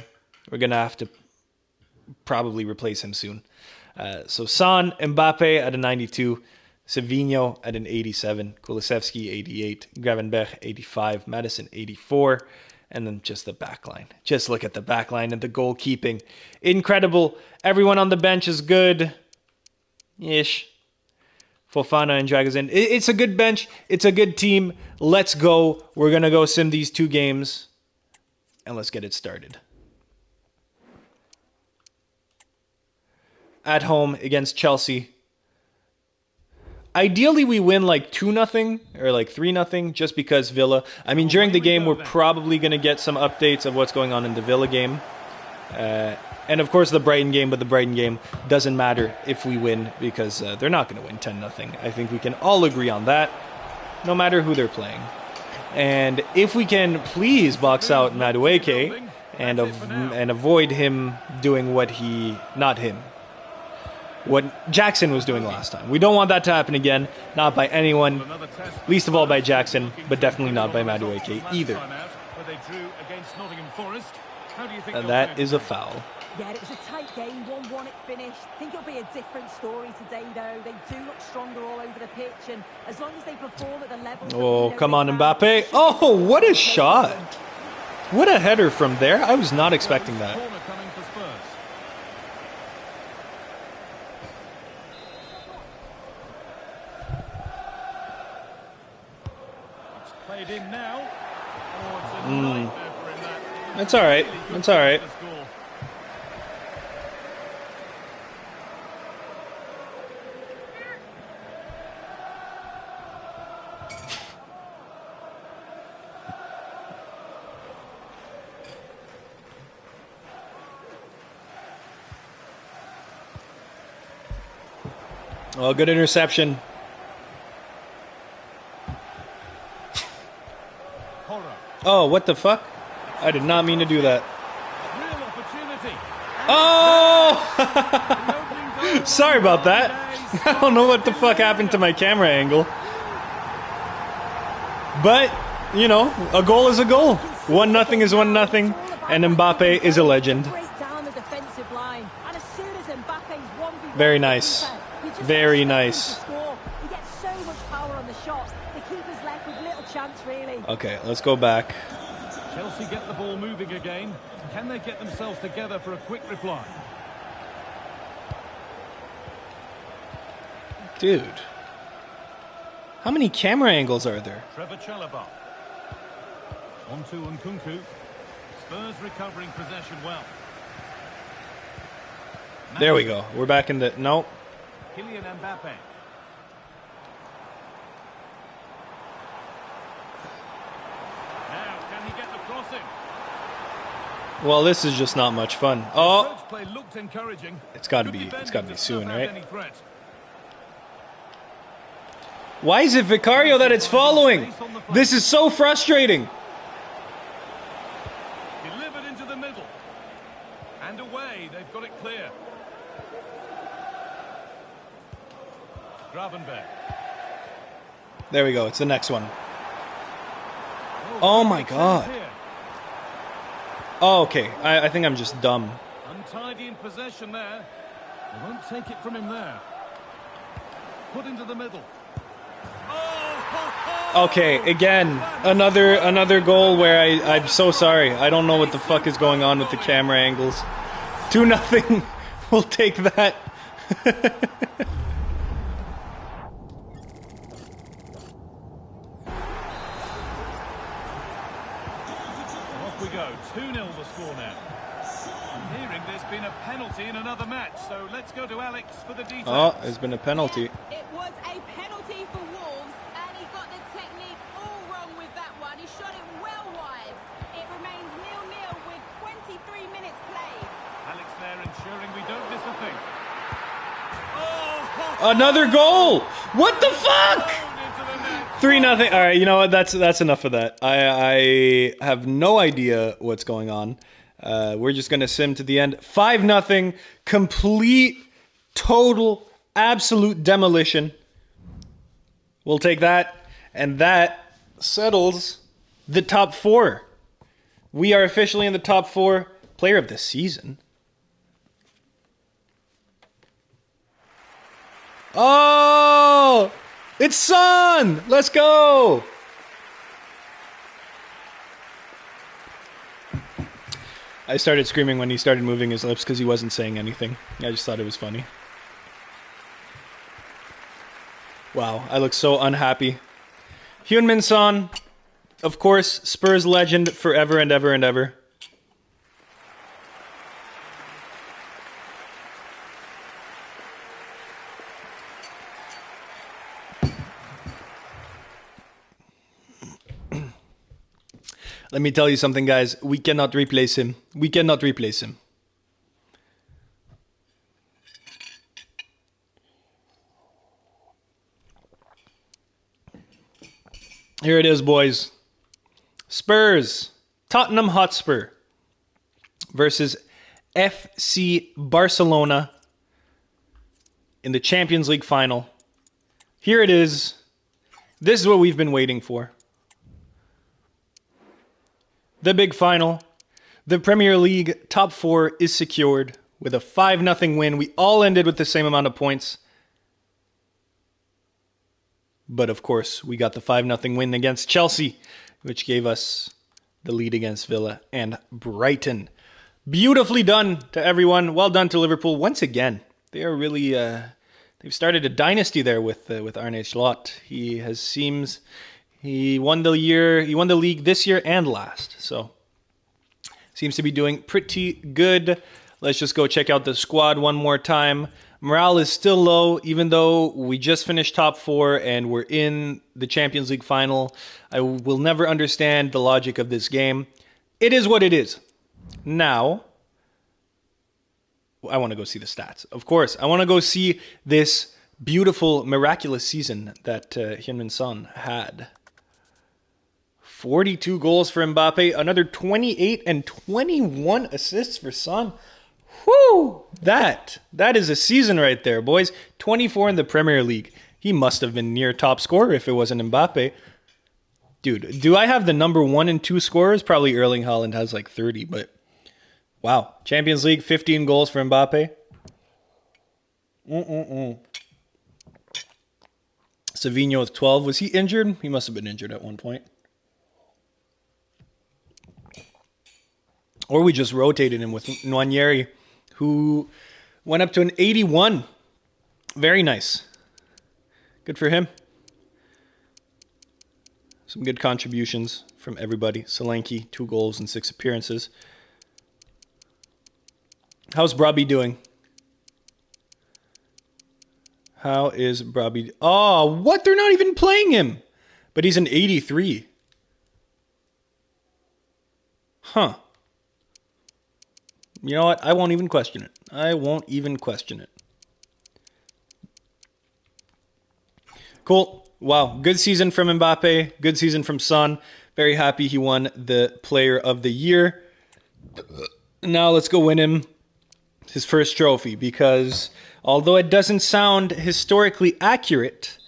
A: probably replace him soon. So Son, Mbappe at a 92. Savinho at an 87, Kulusevski 88, Gravenberch 85, Madison 84, and then just the backline. Just look at the backline and the goalkeeping. Incredible. Everyone on the bench is good-ish. Fofana and Dragosin. It's a good bench. It's a good team. Let's go. We're going to go sim these 2 games, and let's get it started. At home against Chelsea. Ideally, we win like 2-0 or like 3-0 just because Villa. I mean, during the game, we're probably going to get some updates of what's going on in the Villa game. And of course, the Brighton game, but the Brighton game doesn't matter if we win because they're not going to win 10-0. I think we can all agree on that, no matter who they're playing. And if we can please box out Madueke and avoid him doing what Jackson was doing last time. We don't want that to happen again, not by anyone, least of all by Jackson, but definitely not by Madueke either. And that is a foul.
E: Yeah, it was a tight game, 1-1 it finished. I think it'll be a different story today, though. They do look stronger all over the pitch, and as long as they perform at the level...
A: Oh, come on, Mbappe. Oh, what a shot. What a header from there. I was not expecting that. That's all right. That's all right. Oh, good interception. Oh, what the fuck? I did not mean to do that. Oh! Sorry about that. I don't know what the fuck happened to my camera angle. But, you know, a goal is a goal. 1-0 is 1-0, and Mbappe is a legend. Very nice. Very nice.
E: He gets so much power on the shots. The keeper's left with little chance, really.
A: Okay, let's go back.
B: Chelsea get the ball moving again. Can they get themselves together for a quick reply?
A: Dude. How many camera angles are there?
B: Trevor Chalobah. On to Nkunku. Spurs recovering possession well.
A: There we go. We're back in the... No.
B: Kylian Mbappe. Now, can he get the crossing?
A: Well, this is just not much fun. Oh,
B: Approach play looked encouraging.
A: it's got to
B: Could
A: be
B: defend
A: it's got to be
B: to
A: soon,
B: snuff out
A: right?
B: any threat.
A: Why is it Vicario that it's following? This is so frustrating.
B: Delivered into the middle. And away, they've got it clear. Gravenberg.
A: There we go. It's the next one. Oh my God.
B: Here.
A: Oh, okay. I think I'm just dumb.
B: Untidy in possession there. They won't take it from him there. Put into the middle.
A: Okay, again, another goal where I'm so sorry. I don't know what the fuck is going on with the camera angles. 2-0. We'll take that.
B: Off we go. 2-0 the score now. I'm hearing there's been a penalty in another match, so let's go to Alex for the details.
A: Oh, there's been a penalty.
D: Yeah, it was a penalty for Wolves, and he got the technique all wrong with that one. He shot it well wide. It remains 0-0 with 23 minutes played.
B: Alex there ensuring we don't miss a thing.
A: Another goal. What the fuck? 3-0. All right, you know what? That's enough of that. I have no idea what's going on. We're just gonna sim to the end. 5-0. Complete, total, absolute demolition. We'll take that, and that settles the top 4. We are officially in the top 4. Player of the season. Oh, it's Son. Let's go. I started screaming when he started moving his lips because he wasn't saying anything. I just thought it was funny. Wow, I look so unhappy. Heung-min Son, of course, Spurs legend forever and ever and ever. Let me tell you something, guys. We cannot replace him. We cannot replace him. Here it is, boys. Spurs, Tottenham Hotspur versus FC Barcelona in the Champions League final. Here it is. This is what we've been waiting for. The big final. The Premier League top 4 is secured with a 5-0 win. We all ended with the same amount of points. But of course, we got the 5-0 win against Chelsea, which gave us the lead against Villa and Brighton. Beautifully done to everyone. Well done to Liverpool once again. They are really they've started a dynasty there with Arne Slot. He won the league this year and last. So seems to be doing pretty good. Let's just go check out the squad one more time. Morale is still low, even though we just finished top 4 and we're in the Champions League final. I will never understand the logic of this game. It is what it is. Now, I want to go see the stats. Of course, I want to go see this beautiful, miraculous season that Heung-min Son had. 42 goals for Mbappe, another 28 and 21 assists for Son. Whoo! That is a season right there, boys. 24 in the Premier League. He must have been near top scorer if it wasn't Mbappe. Dude, do I have the number 1 and 2 scorers? Probably Erling Haaland has like 30, but wow. Champions League, 15 goals for Mbappe. Savinho with 12. Was he injured? He must have been injured at one point. Or we just rotated him with Nwaneri, who went up to an 81. Very nice. Good for him. Some good contributions from everybody. Solanke, 2 goals and 6 appearances. How's Brobby doing? How is Brobby? Oh, what? They're not even playing him. But he's an 83. Huh. You know what? I won't even question it. I won't even question it. Cool. Wow. Good season from Mbappe. Good season from Son. Very happy he won the Player of the Year. Now let's go win him his first trophy, because although it doesn't sound historically accurate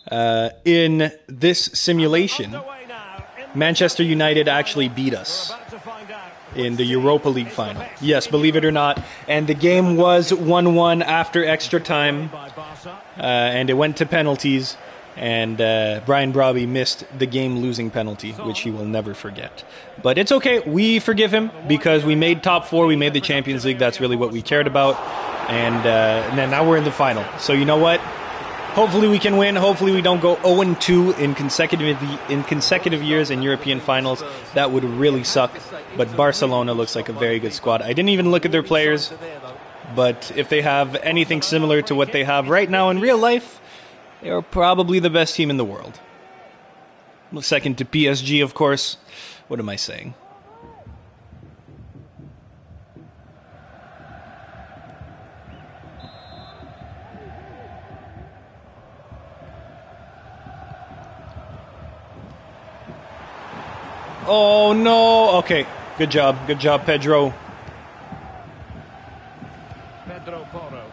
A: in this simulation, Manchester United actually beat us in the Europa League final. Yes, believe it or not. And the game was 1-1 after extra time, and it went to penalties. And Brian Brobby missed the game-losing penalty, which he will never forget. But it's okay. We forgive him because we made top 4. We made the Champions League. That's really what we cared about. And then now we're in the final. So you know what? Hopefully we can win. Hopefully we don't go 0-2 in consecutive years in European finals. That would really suck. But Barcelona looks like a very good squad. I didn't even look at their players. But if they have anything similar to what they have right now in real life, they are probably the best team in the world. Second to PSG, of course. What am I saying? Oh, no. Okay. Good job. Good job, Pedro.
B: Pedro Porro.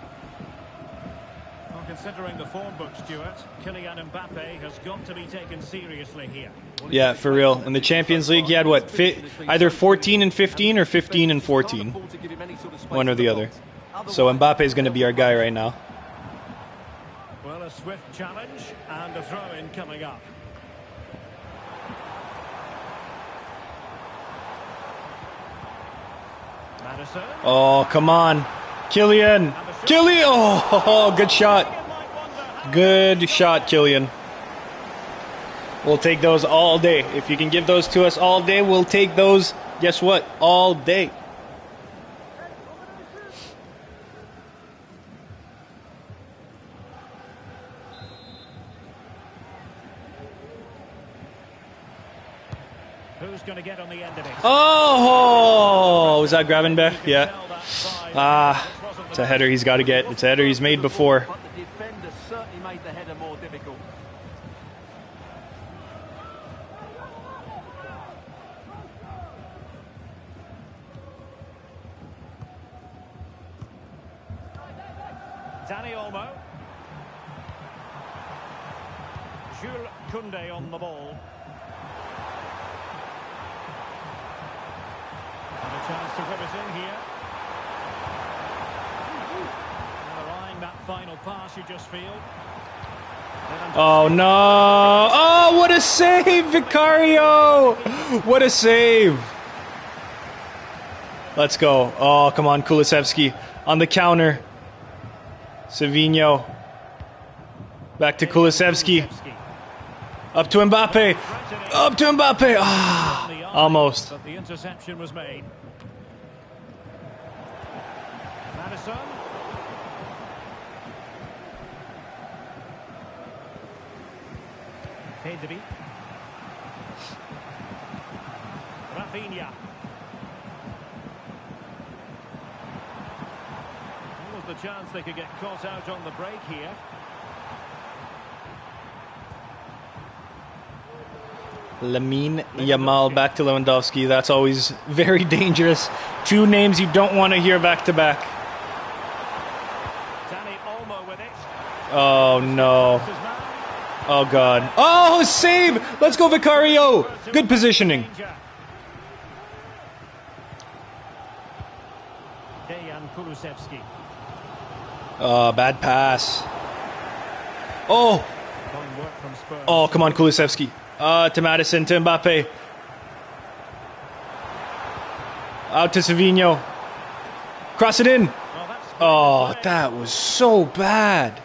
B: Well, considering the form book, Stuart, Kylian Mbappe has got to be taken seriously here.
A: Yeah, for real. In the Champions League, he had what? Either 14 and 15 or 15 and 14. One or the other. So Mbappe is going to be our guy right now.
B: Well, a swift challenge and a throw-in coming up. Madison.
A: Oh, come on. Kylian. Kylian. Oh, good shot. Good shot, Kylian. We'll take those all day. If you can give those to us all day, we'll take those, guess what, all day.
B: Who's going to get on the end of it?
A: Oh, was that Gravenberch? Yeah. It's a header he's got to get. It's a header he's made before.
C: But the defender certainly made the header more difficult.
B: Danny Olmo. Jules Koundé on the ball. And a chance to whip it in here. And they're eyeing that final pass, you just feel.
A: Oh, no. Oh, what a save, Vicario. What a save. Let's go. Oh, come on, Kulusevski on the counter. Savinho. Back to Kulusevski. Up to Mbappe. Up to Mbappe. Ah, almost.
B: But the interception was made. Madison. Pedri. Rafinha. What was the chance they could get caught out on the break here?
A: Lamine Yamal back to Lewandowski. That's always very dangerous. Two names you don't want to hear back to back.
B: Danny Olmo with it.
A: Oh, no. Oh, God. Oh, save! Let's go, Vicario! Good positioning. Bad pass. Oh! Oh, come on, Kulusevski. To Madison, to Mbappe. Out to Savinho. Cross it in. Oh, that was so bad.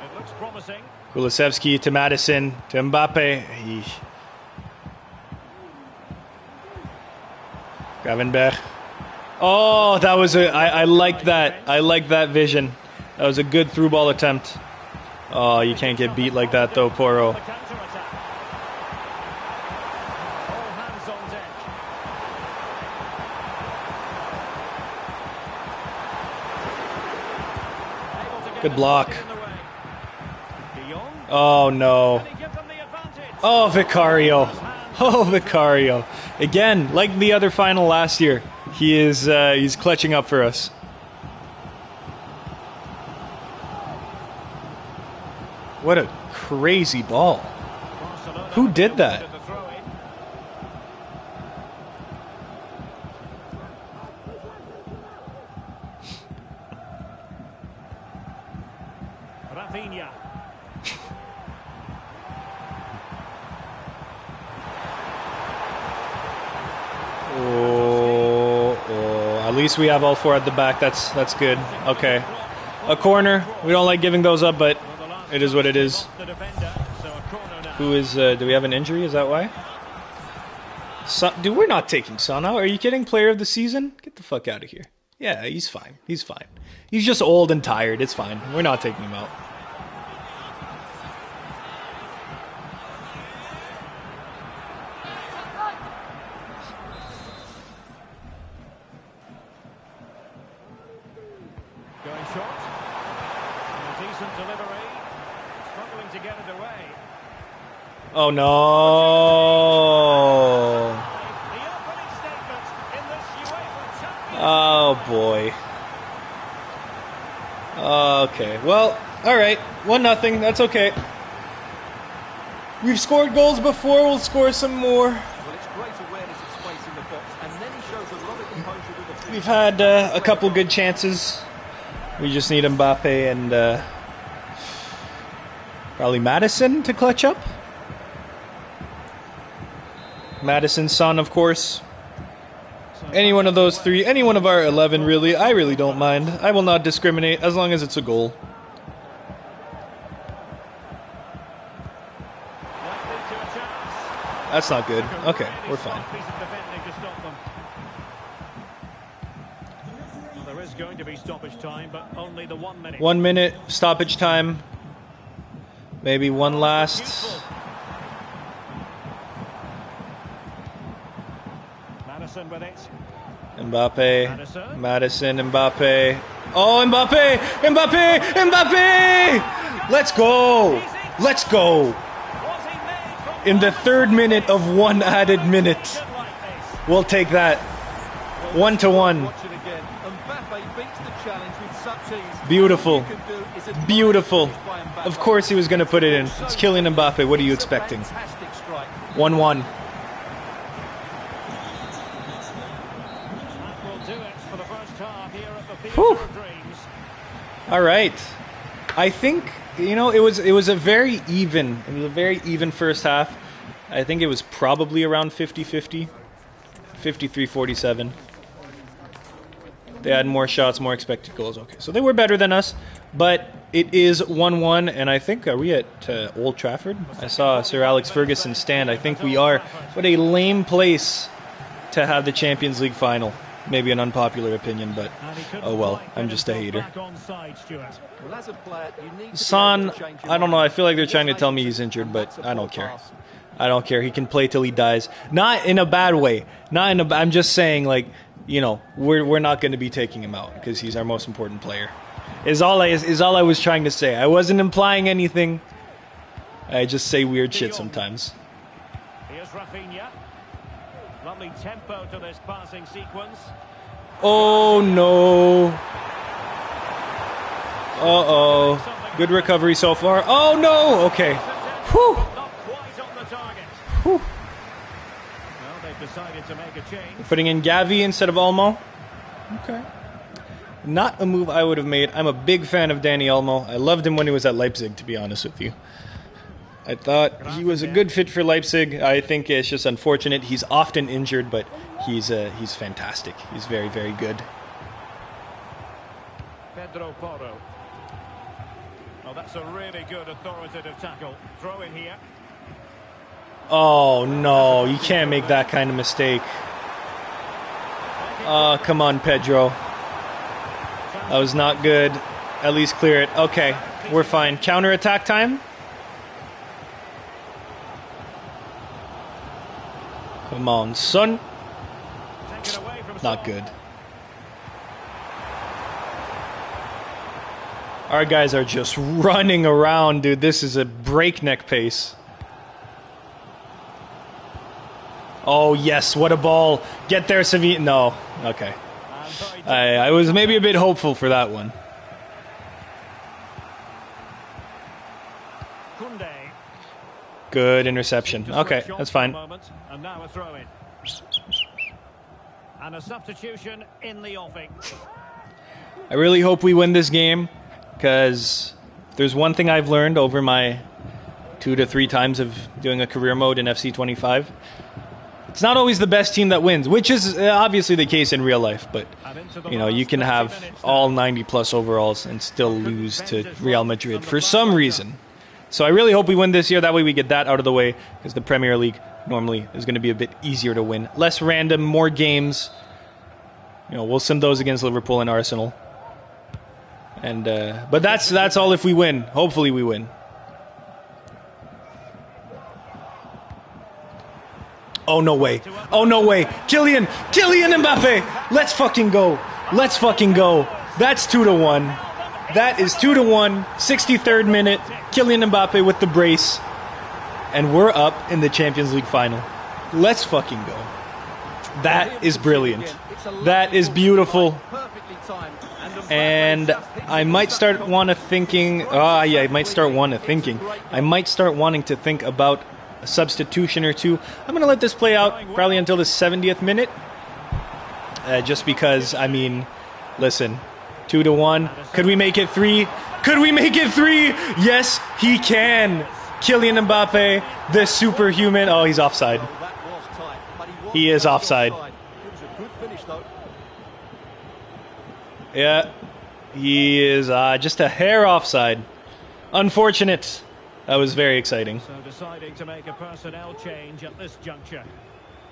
B: It looks promising.
A: Kulusevski to Madison, to Mbappe. Eesh. Gravenberch. Oh, that was I like that. I like that vision. That was a good through ball attempt. Oh, you can't get beat like that though, Poro. Good block. Oh no. Oh, Vicario. Oh, Vicario. Again, like the other final last year, he's clutching up for us. What a crazy ball. Who did that?
B: Rafinha.
A: At least we have all four at the back. That's good. Okay. A corner. We don't like giving those up, but it is what it is. Who is... do we have an injury? Is that why? Dude, we're not taking Son out. Are you kidding? Player of the season? Get the fuck out of here. Yeah, he's fine. He's fine. He's just old and tired. It's fine. We're not taking him out.
B: Going short. A decent delivery. Struggling to get it away.
A: Oh no.
B: The opening statement in this UEFA Champions
A: Oh boy. Okay. Well, alright. 1-0. That's okay. We've scored goals before. We'll score some more.
C: Well, it's great awareness of space in the box, and then he shows a lot of composure with the finish.
A: We've had a couple good chances. We just need Mbappe and probably Madison to clutch up. Madison, Son, of course. Any one of those three, any one of our 11, really. I really don't mind. I will not discriminate as long as it's a goal. That's not good. Okay, we're fine.
B: There is going to be stoppage time, but only the 1 minute.
A: 1 minute stoppage time. Maybe one last.
B: Madison with it.
A: Mbappe. Madison, Mbappe. Oh, Mbappe! Mbappe! Mbappe! Let's go! Let's go! In the 3rd minute of 1 added minute. We'll take that. 1-1.
C: Watch it again. Mbappe beats the challenge with such ease.
A: Beautiful.
C: All you can do is admire
A: Beautiful.
C: the finish by Mbappe.
A: Of course he was going to put it in. It's killing Mbappe. What are you expecting?
C: Fantastic strike.
A: 1-1.
B: That will do it for the first half here at the
A: Whew.
B: Theatre of Dreams.
A: All right. I think, you know, it was a very even first half. I think it was probably around 50-50. 53-47. They had more shots, more expected goals. Okay, so they were better than us, but it is 1-1, and I think, are we at Old Trafford? I saw Sir Alex Ferguson stand. I think we are. What a lame place to have the Champions League final. Maybe an unpopular opinion, but oh well, I'm just a hater.
C: Well, as a player, you need to be
A: Son,
C: able to change your
A: I don't know.
C: mind.
A: I feel like they're trying to tell me he's injured, but I don't care. I don't care. He can play till he dies. Not in a bad way. I'm just saying, like, you know, we're not going to be taking him out because he's our most important player. Is all I was trying to say. I wasn't implying anything. I just say weird shit sometimes.
B: Here's Rafinha. Lovely tempo to this passing sequence.
A: Oh no. Uh-oh. Good recovery so far. Oh, no! Okay. Whew.
B: Not quite on the target.
A: Whew.
B: Well, they've decided to make a change.
A: Putting in Gavi instead of Olmo. Okay. Not a move I would have made. I'm a big fan of Danny Olmo. I loved him when he was at Leipzig, to be honest with you. I thought he was a good fit for Leipzig. I think it's just unfortunate. He's often injured, but he's fantastic. He's very, very good.
B: Pedro Porro. Oh, that's a really good authoritative tackle. Throw in here.
A: Oh, no. You can't make that kind of mistake. Oh, come on, Pedro. That was not good. At least clear it. Okay, we're fine. Counter-attack time? Come on, son. Not good. Our guys are just running around, dude. This is a breakneck pace. Oh, yes, what a ball. Get there, Sevilla. No, okay. I was maybe a bit hopeful for that one. Good interception. Okay, that's fine.
B: And now a throw in. And a substitution in the offing.
A: I really hope we win this game, because there's one thing I've learned over my 2 to 3 times of doing a career mode in FC25. It's not always the best team that wins, which is obviously the case in real life, but you know, you can have all 90 plus overalls and still lose to Real Madrid for some reason. So I really hope we win this year. That way we get that out of the way, because the Premier League normally is going to be a bit easier to win. Less random, more games. You know, we'll sim those against Liverpool and Arsenal. And but that's all if we win. Hopefully we win. Oh, no way. Oh, no way. Kylian Mbappe. Let's fucking go. Let's fucking go. That's 2-1. That is 2-1. 63rd minute. Kylian Mbappe with the brace. And we're up in the Champions League final. Let's fucking go. That is brilliant. That is beautiful. And I might start wanting to think about a substitution or two. I'm going to let this play out probably until the 70th minute. Just because, I mean, listen, 2-1. Could we make it 3? Could we make it 3? Yes, he can. Kylian Mbappe, the superhuman. Oh, he's offside. He is offside. Yeah, he is just a hair offside. Unfortunate. That was very exciting.
B: So deciding to make a personnel change at this juncture.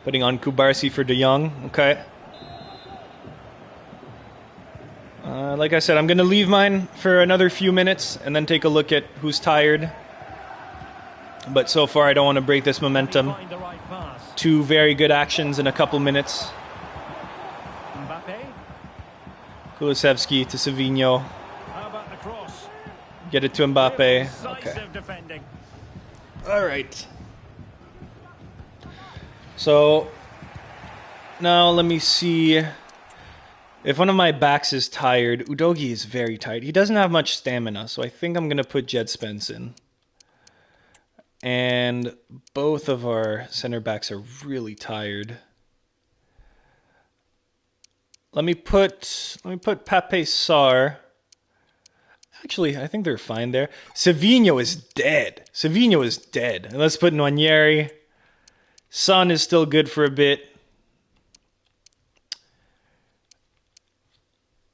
A: Putting on Kubarsi for De Jong. Okay. Like I said, I'm going to leave mine for another few minutes and then take a look at who's tired. But so far, I don't want to break this momentum. 2 very good actions in a couple minutes. Kulusevski to Savinho. Get it to Mbappe. Okay. All right. So now let me see. If one of my backs is tired, Udogie is very tired. He doesn't have much stamina, so I think I'm going to put Jed Spence in. And both of our center backs are really tired. Let me put Pape Sarr. Actually, I think they're fine there. Savinho is dead. Savinho is dead. And let's put Nwaneri. Son is still good for a bit.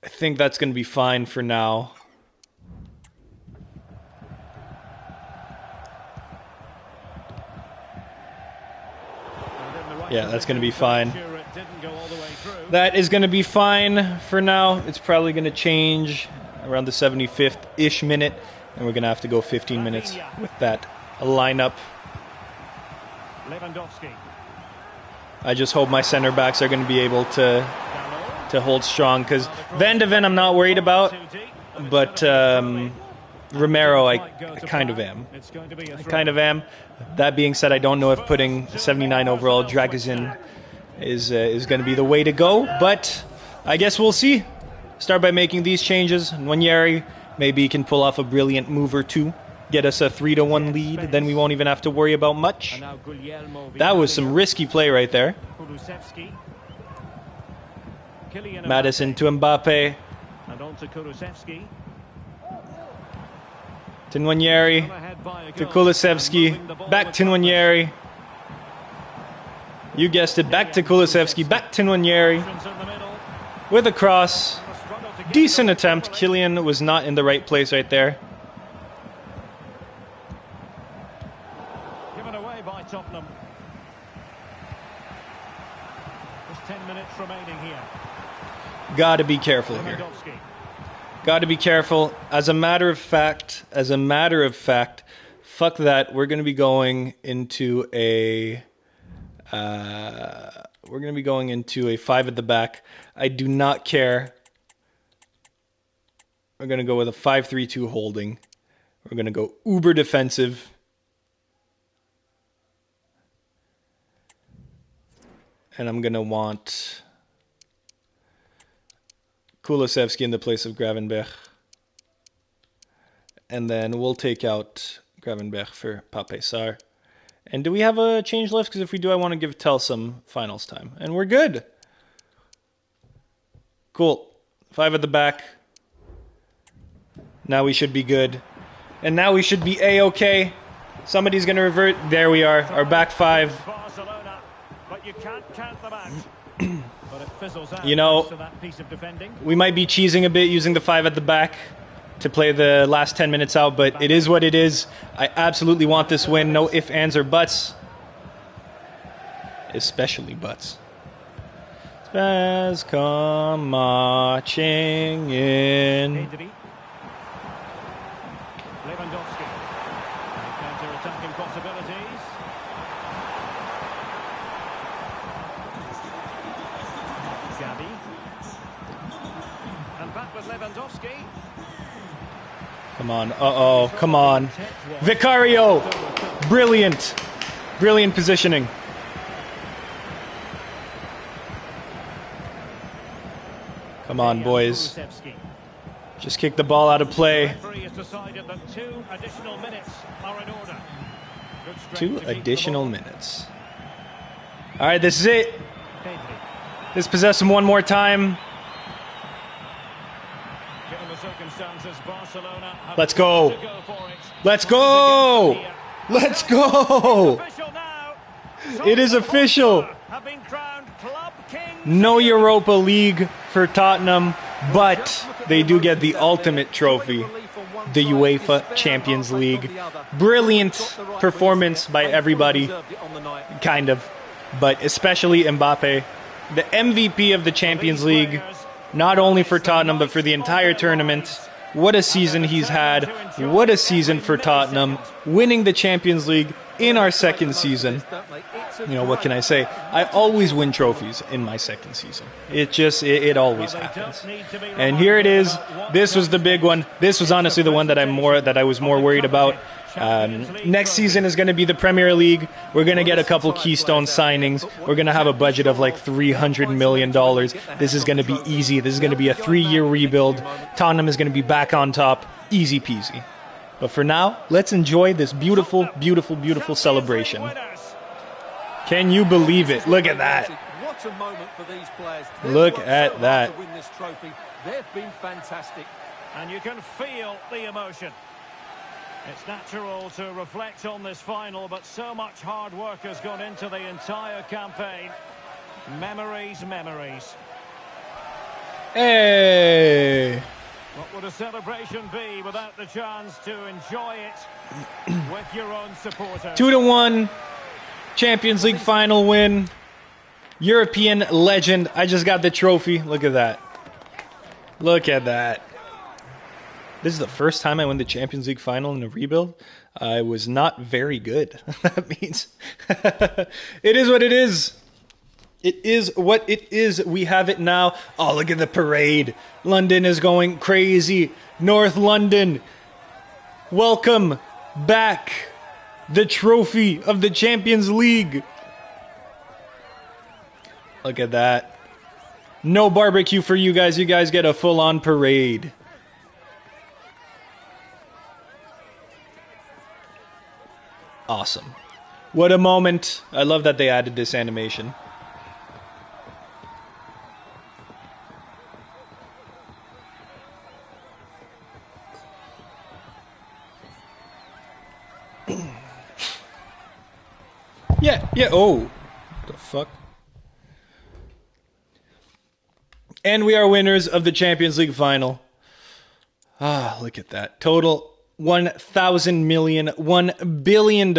A: I think that's going to be fine for now. Yeah, that's going to be fine. That is going to be fine for now. It's probably going to change around the 75th-ish minute, and we're going to have to go 15 minutes with that lineup. I just hope my center backs are going to be able to hold strong, because Van de Ven I'm not worried about, but Romero I kind of am. That being said, I don't know if putting 79 overall Dragozin is going to be the way to go, but I guess we'll see. Start by making these changes. Nwaneri Maybe he can pull off a brilliant move or two, get us a 3-1 lead, then we won't even have to worry about much. That was some risky play right there. Madison to Mbappe.
B: And on to Kulusevski.
A: To Nwaneri. To Kulusevski. Back to Nwaneri. You guessed it. Back to Kulusevski. Back to Nwaneri. With a cross. Decent attempt. Kylian was not in the right place right there.
B: Given away by Tottenham. Just 10 minutes remaining here.
A: Gotta be careful here. Gotta be careful. As a matter of fact, fuck that. We're gonna be going into a 5 at the back. I do not care. We're gonna go with a 5-3-2 holding. We're gonna go uber defensive. And I'm gonna want Kulusevski in the place of Gravenberch. And then we'll take out Gravenberch for Pape Sarr. And do we have a change left? Because if we do, I want to give Tel some finals time. And we're good. Cool. 5 at the back. Now we should be good. And now we should be A-okay. Somebody's going to revert. There we are. Our back 5.
B: But you can't count them out. But it fizzles out.
A: You know,
B: to that piece of defending.
A: We might be cheesing a bit using the 5 at the back to play the last 10 minutes out, but it is what it is. I absolutely want this win. No ifs, ands, or buts. Especially buts. Spurs come marching in.
B: Lewandowski. Counter-attacking possibilities. Gabi. And back with Lewandowski.
A: Come on. Uh-oh. Come on. Vicario. Brilliant. Brilliant positioning. Come on, boys. Just kick the ball out of play. 2 additional minutes. All right, this is it. Let's possess him one more time. Let's go. Let's go. Let's go. It is official. No Europa League for Tottenham, but they do get the ultimate trophy, the UEFA Champions League. Brilliant performance by everybody, kind of, but especially Mbappe, the MVP of the Champions League, not only for Tottenham, but for the entire tournament. What a season he's had. What a season for Tottenham. Winning the Champions League in our second season. You know, what can I say? I always win trophies in my second season. It always happens. And here it is. This was the big one. This was honestly the one that I was more worried about. Next season is going to be the Premier League. We're going to get a couple keystone signings. We're going to have a budget of like $300 million. This is going to be easy. This is going to be a 3-year rebuild. Tottenham is going to be back on top. Easy peasy. But for now, let's enjoy this beautiful, beautiful, beautiful celebration. Can you believe it? Look at that.
C: What a moment for these players.
A: Look at that.
C: To win this trophy. They've been fantastic.
B: And you can feel the emotion. It's natural to reflect on this final, but so much hard work has gone into the entire campaign. Memories, memories.
A: Hey!
B: What would a celebration be without the chance to enjoy it with your own supporters?
A: 2-1 Champions League final win. European legend. I just got the trophy. Look at that. Look at that. This is the first time I win the Champions League final in a rebuild. I was not very good. That means it is what it is. It is what it is. We have it now. Oh, look at the parade. London is going crazy. North London. Welcome back. The trophy of the Champions League. Look at that. No barbecue for you guys. You guys get a full-on parade. Awesome. What a moment. I love that they added this animation. Yeah. Oh, the fuck. And we are winners of the Champions League final. Ah, look at that. Total $1 billion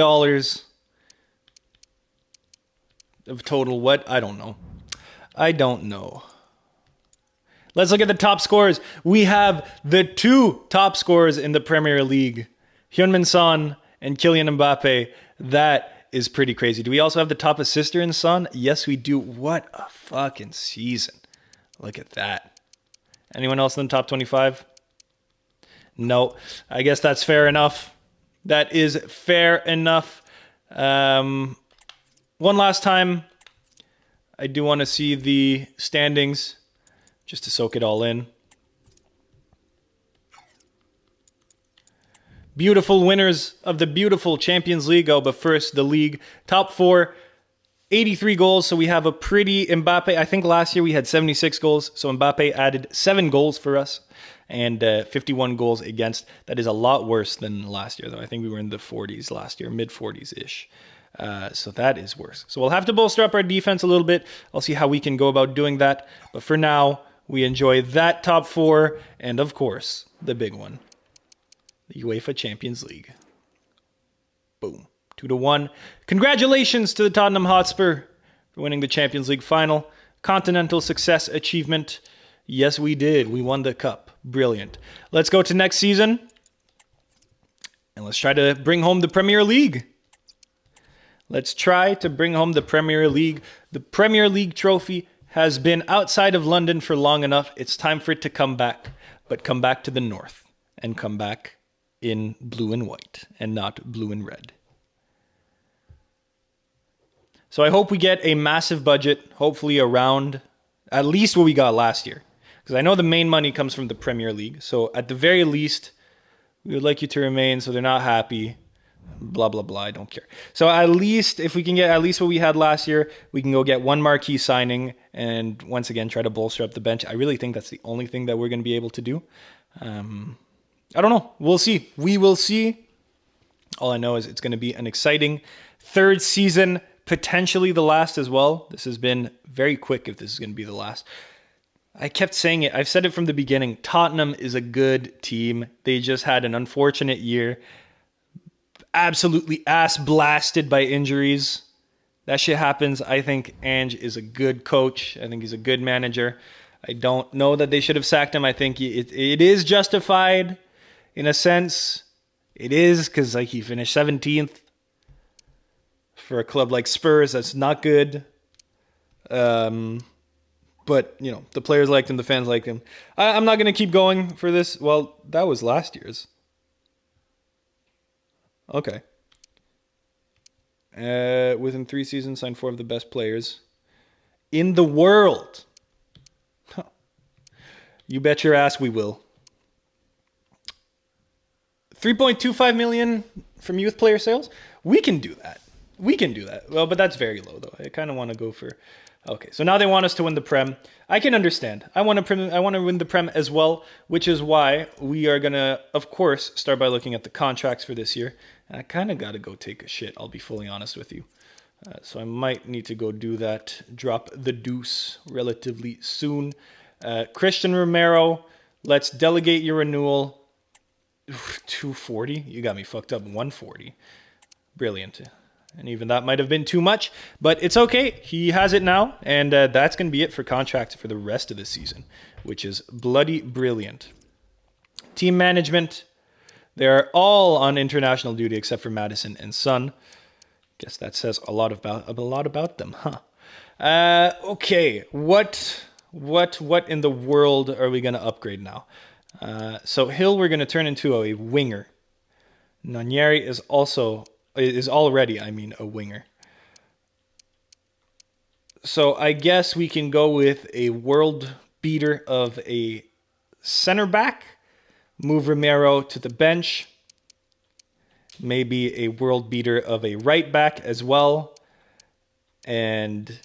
A: of total what? I don't know. Let's look at the top scorers. We have the 2 top scorers in the Premier League, Heung-min Son and Kylian Mbappe. That is pretty crazy. Do we also have the top assister in Son? Yes, we do. What a fucking season. Look at that. Anyone else in the top 25? No. I guess that's fair enough. That is fair enough. One last time, I do want to see the standings just to soak it all in. Beautiful winners of the beautiful Champions League. Oh, but first, the league. Top 4, 83 goals. So we have a pretty Mbappe. I think last year we had 76 goals. So Mbappe added 7 goals for us and 51 goals against. That is a lot worse than last year, though. I think we were in the 40s last year, mid-40s-ish. So that is worse. So we'll have to bolster up our defense a little bit. I'll see how we can go about doing that. But for now, we enjoy that top 4 and, of course, the big one. The UEFA Champions League. Boom. 2-1. Congratulations to the Tottenham Hotspur for winning the Champions League final. Continental success achievement. Yes, we did. We won the cup. Brilliant. Let's go to next season. And let's try to bring home the Premier League. Let's try to bring home the Premier League. The Premier League trophy has been outside of London for long enough. It's time for it to come back. But come back to the north. And come back in blue and white and not blue and red. So I hope we get a massive budget, hopefully around at least what we got last year. Because I know the main money comes from the Premier League. So at the very least, we would like you to remain so they're not happy. Blah, blah, blah. I don't care. So at least, if we can get at least what we had last year, we can go get one marquee signing and once again try to bolster up the bench. I really think that's the only thing that we're going to be able to do. I don't know. We'll see. We will see. All I know is it's going to be an exciting 3rd season, potentially the last as well. This has been very quick if this is going to be the last. I kept saying it. I've said it from the beginning. Tottenham is a good team. They just had an unfortunate year. Absolutely ass blasted by injuries. That shit happens. I think Ange is a good coach. I think he's a good manager. I don't know that they should have sacked him. I think it is justified. In a sense, it is, because like he finished 17th. For a club like Spurs, that's not good. But, you know, the players liked him, the fans liked him. I'm not going to keep going for this. Well, that was last year's. Okay. Within 3 seasons, signed 4 of the best players in the world. Huh. You bet your ass we will. 3.25 million from youth player sales? We can do that. Well, but that's very low, though. I kind of want to go for... Okay, so now they want us to win the Prem. I can understand. I want to win the Prem as well, which is why we are going to, of course, start by looking at the contracts for this year. And I kind of got to go take a shit, I'll be fully honest with you. So I might need to go do that, drop the deuce relatively soon. Christian Romero, let's delegate your renewal. 240? You got me fucked up. 140. Brilliant. And even that might have been too much, but it's okay. He has it now, and that's going to be it for contracts for the rest of the season, which is bloody brilliant. Team management, they're all on international duty except for Madison and Son. Guess that says a lot about them, huh? Okay, what in the world are we going to upgrade now? So Hill we're going to turn into a winger. Nanieri is already a winger. So I guess we can go with a world beater of a center back, move Romero to the bench, maybe a world beater of a right back as well, and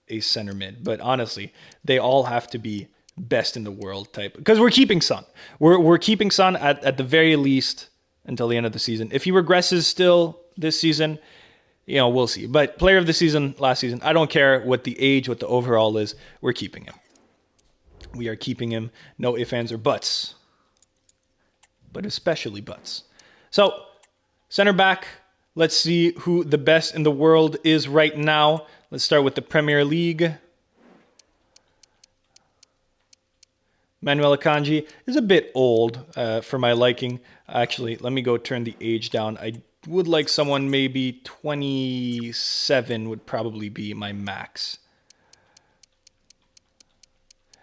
A: a center mid. But honestly, they all have to be best in the world type, because we're keeping Son. We're keeping Son at the very least until the end of the season. If he regresses still this season, we'll see. But player of the season last season, I don't care what the age, what the overall is. We're keeping him. We are keeping him. No ifs, ands, or buts. But especially buts. So, center back. Let's see who the best in the world is right now. Let's start with the Premier League. Manuel Akanji is a bit old for my liking. Actually, let me go turn the age down. I would like someone maybe 27 would probably be my max.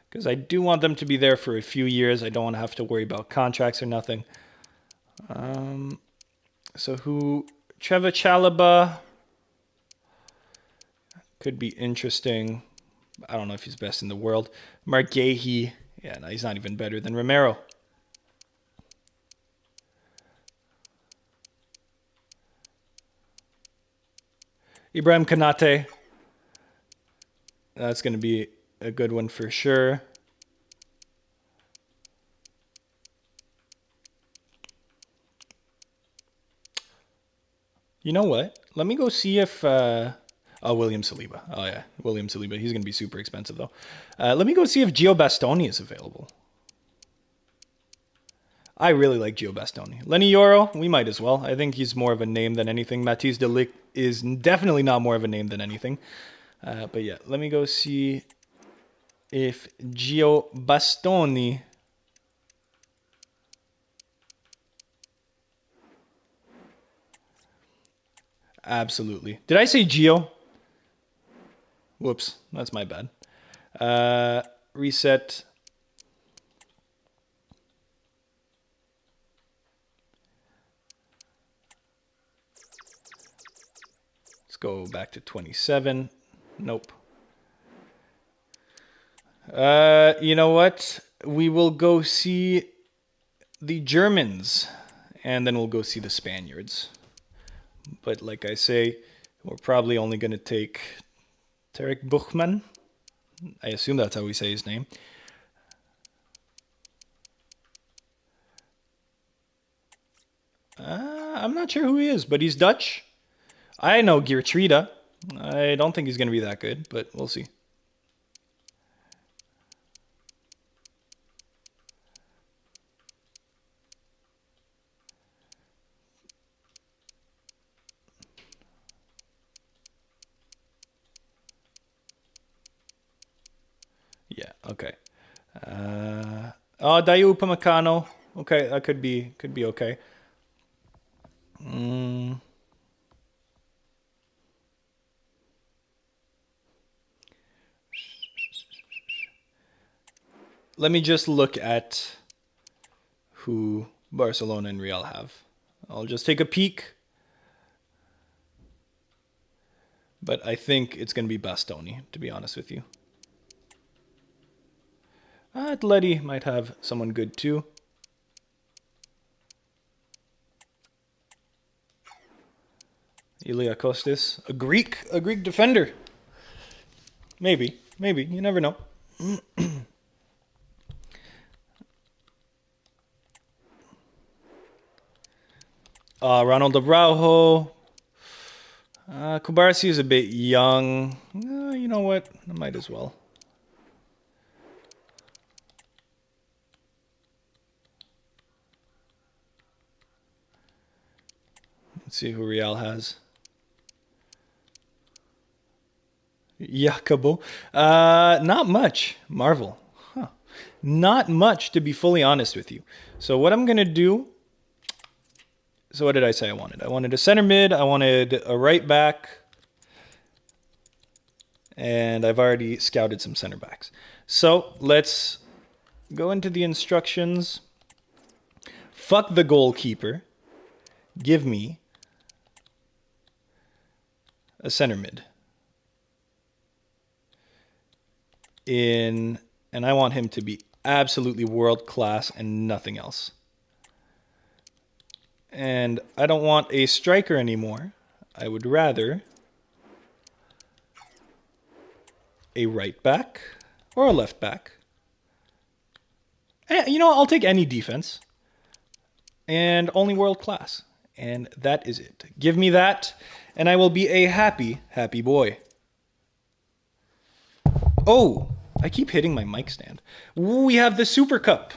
A: Because I do want them to be there for a few years. I don't want to have to worry about contracts or nothing. So who? Trevor Chalobah could be interesting. I don't know if he's best in the world. Mark Gahey. Yeah, no, he's not even better than Romero. Ibrahim Konate. That's going to be a good one for sure. You know what? Let me go see if... William Saliba. Oh, yeah. William Saliba. He's going to be super expensive, though. Let me go see if Gio Bastoni is available. I really like Gio Bastoni. Lenny Yoro, we might as well. I think he's more of a name than anything. Matthijs de Ligt is definitely not more of a name than anything. But yeah, let me go see if Gio Bastoni... Absolutely. Did I say Gio? Whoops, that's my bad. Reset. Let's go back to 27. Nope. You know what? We will go see the Germans, and then we'll go see the Spaniards. But like I say, we're probably only going to take Tarek Buchman. I assume that's how we say his name. I'm not sure who he is, but he's Dutch. I know Geertruida. I don't think he's going to be that good, but we'll see. Yeah, okay. Dayu Upamecano. Okay, that could be okay. Let me just look at who Barcelona and Real have. I'll just take a peek. But I think it's going to be Bastoni, to be honest with you. Atleti might have someone good too. Ilia Kostis, a Greek defender. Maybe, you never know. Ronald Araujo. Kubarsi is a bit young. You know what? I might as well. Let's see who Real has. Jacobo. Not much. Marvel. Huh. Not much, to be fully honest with you. So what I'm going to do... So what did I say I wanted? I wanted a center mid. I wanted a right back. And I've already scouted some center backs. So let's go into the instructions. Fuck the goalkeeper. Give me a center mid. And I want him to be absolutely world class and nothing else. And I don't want a striker anymore. I would rather a right back or a left back. You know, I'll take any defense. And only world class. And that is it. Give me that, and I will be a happy, happy boy. Oh, I keep hitting my mic stand. We have the Super Cup.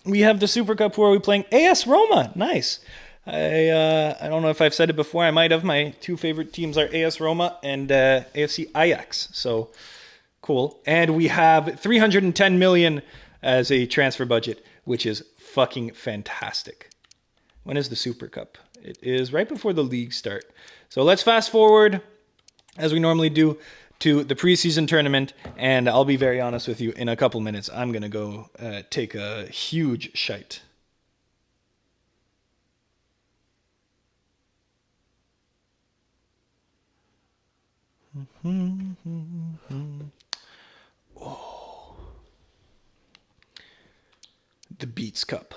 A: We have the Super Cup where we're playing AS Roma. Nice. I don't know if I've said it before. I might have. My two favorite teams are AS Roma and AFC Ajax. So cool. And we have 310 million as a transfer budget, which is fucking fantastic. When is the Super Cup? It is right before the league start. So let's fast forward, as we normally do, to the preseason tournament. And I'll be very honest with you, in a couple minutes, I'm going to go take a huge shite. Oh. The Beats Cup.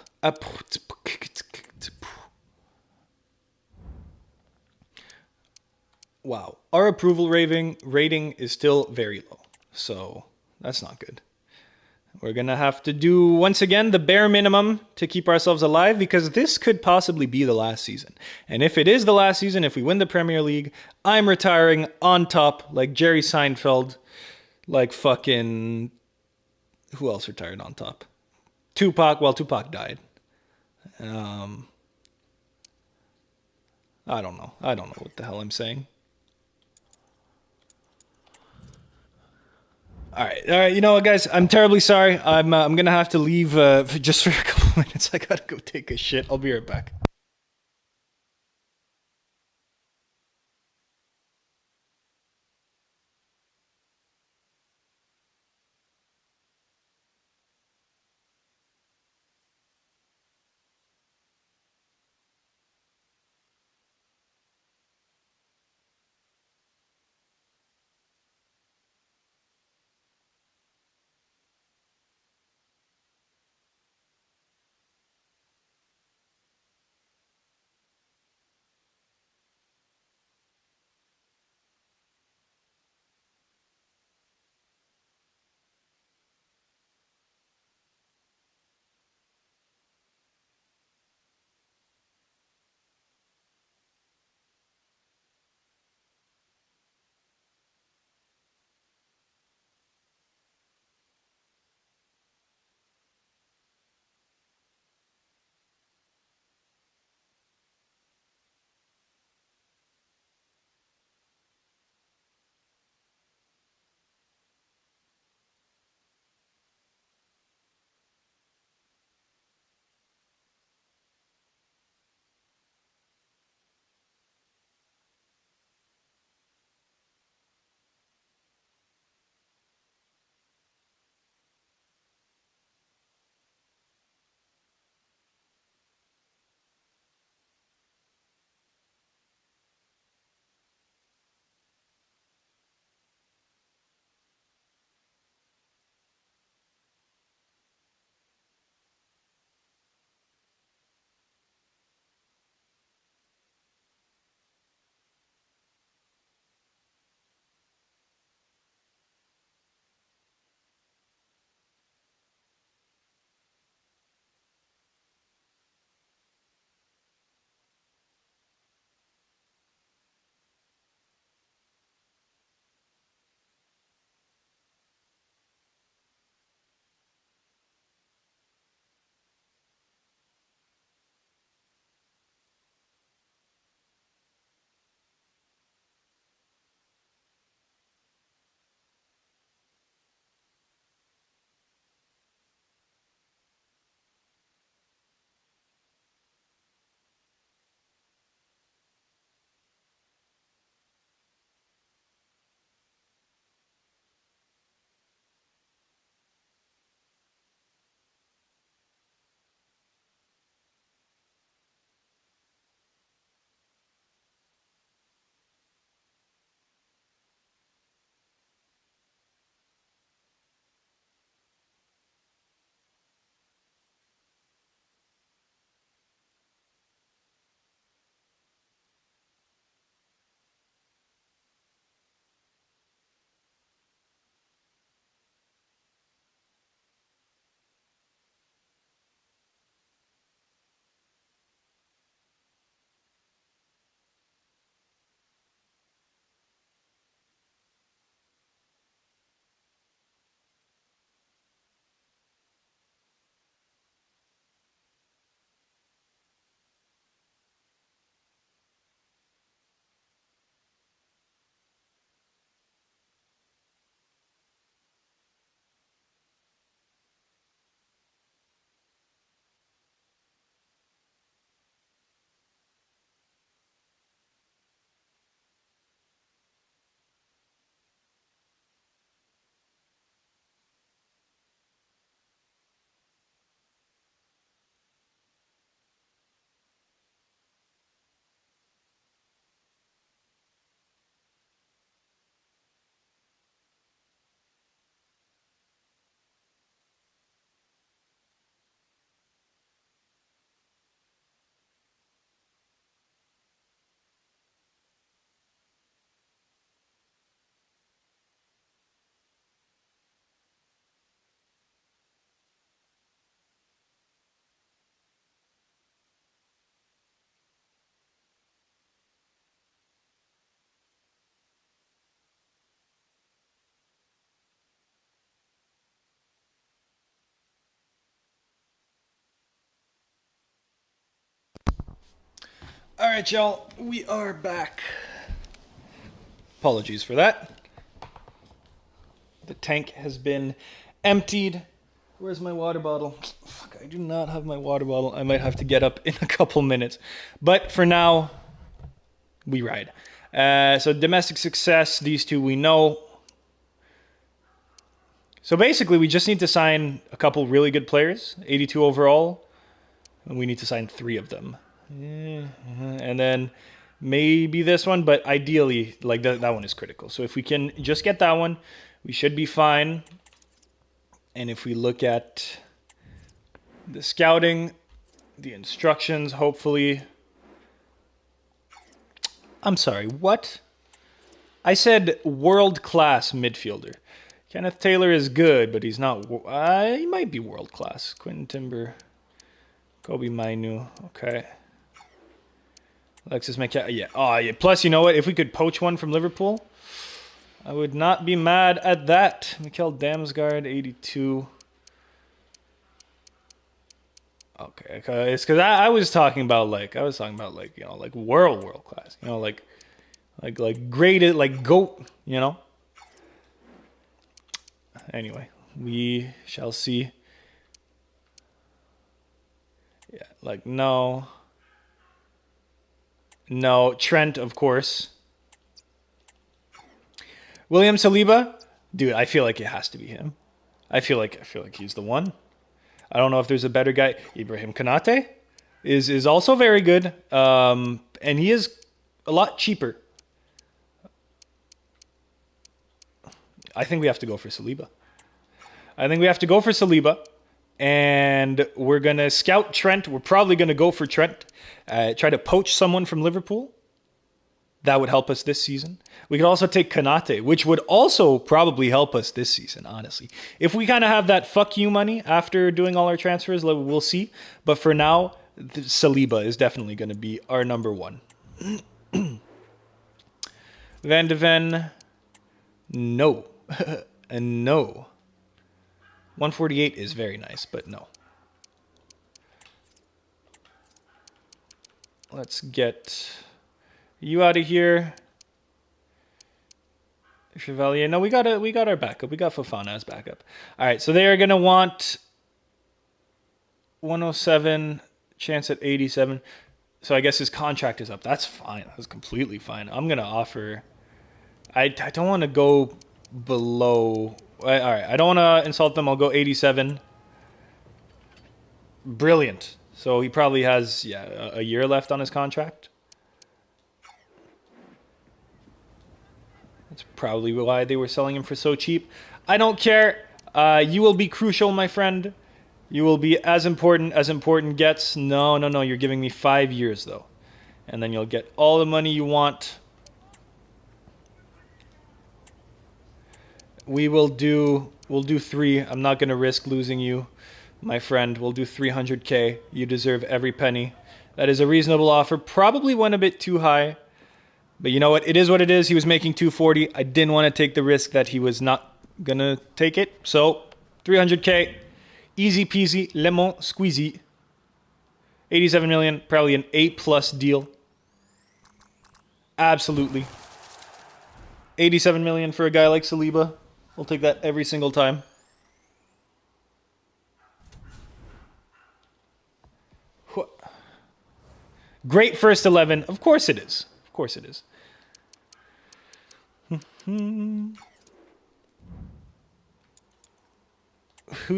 A: Wow. Our approval rating is still very low. So that's not good. We're going to have to do, once again, the bare minimum to keep ourselves alive, because this could possibly be the last season. And if it is the last season, if we win the Premier League, I'm retiring on top like Jerry Seinfeld, like fucking... Who else retired on top? Tupac. Well, Tupac died. Um, I don't know. I don't know what the hell I'm saying. All right. You know what, guys? I'm terribly sorry. I'm gonna have to leave just for a couple minutes. I gotta go take a shit. I'll be right back. All right, y'all, we are back. Apologies for that. The tank has been emptied. Where's my water bottle? Fuck, I do not have my water bottle. I might have to get up in a couple minutes. But for now, we ride. So domestic success, these two we know. So basically, we just need to sign a couple really good players, 82 overall, and we need to sign 3 of them. And then maybe this one, but ideally, like that one is critical. So if we can just get that one, we should be fine. And if we look at the scouting, the instructions, hopefully... I'm sorry, what? I said world-class midfielder. Kenneth Taylor is good, but he's not... he might be world-class. Quentin Timber, Kobe Mainu, okay. Alexis McCall, yeah. Oh, yeah. Plus, you know what? If we could poach one from Liverpool, I would not be mad at that. Mikel Damsgaard, 82. Okay, it's because I was talking about like you know, like world class, you know, like graded, like GOAT, you know. Anyway, we shall see. Yeah, like no, Trent, of course. William Saliba, dude, I feel like it has to be him. I feel like he's the one. I don't know if there's a better guy. Ibrahim Konate is also very good, and he is a lot cheaper. I think we have to go for Saliba. And we're going to scout Trent. We're probably going to go for Trent. Try to poach someone from Liverpool. That would help us this season. We could also take Konate, which would also probably help us this season, honestly. If we kind of have that fuck you money after doing all our transfers, we'll see. But for now, Saliba is definitely going to be our number one. Van de Ven, no. And no. 148 is very nice, but no. Let's get you out of here. Chevalier. No, we got our backup. We got Fofana as backup. All right, so they are going to want 107, chance at 87. So I guess his contract is up. That's fine. That's completely fine. I'm going to offer... I don't want to go below... All right, I don't want to insult them. I'll go 87. Brilliant. So he probably has, a year left on his contract. That's probably why they were selling him for so cheap. I don't care. You will be crucial, my friend. You will be as important gets. No. You're giving me 5 years, though. And then you'll get all the money you want. We'll do 3. I'm not going to risk losing you, my friend. We'll do 300K. You deserve every penny. That is a reasonable offer. Probably went a bit too high. But you know what? It is what it is. He was making 240. I didn't want to take the risk that he was not going to take it. So, 300K. Easy peasy. Lemon squeezy. 87 million. Probably an A+ deal. Absolutely. 87 million for a guy like Saliba. We'll take that every single time. Great first 11. Of course it is. Of course it is. Who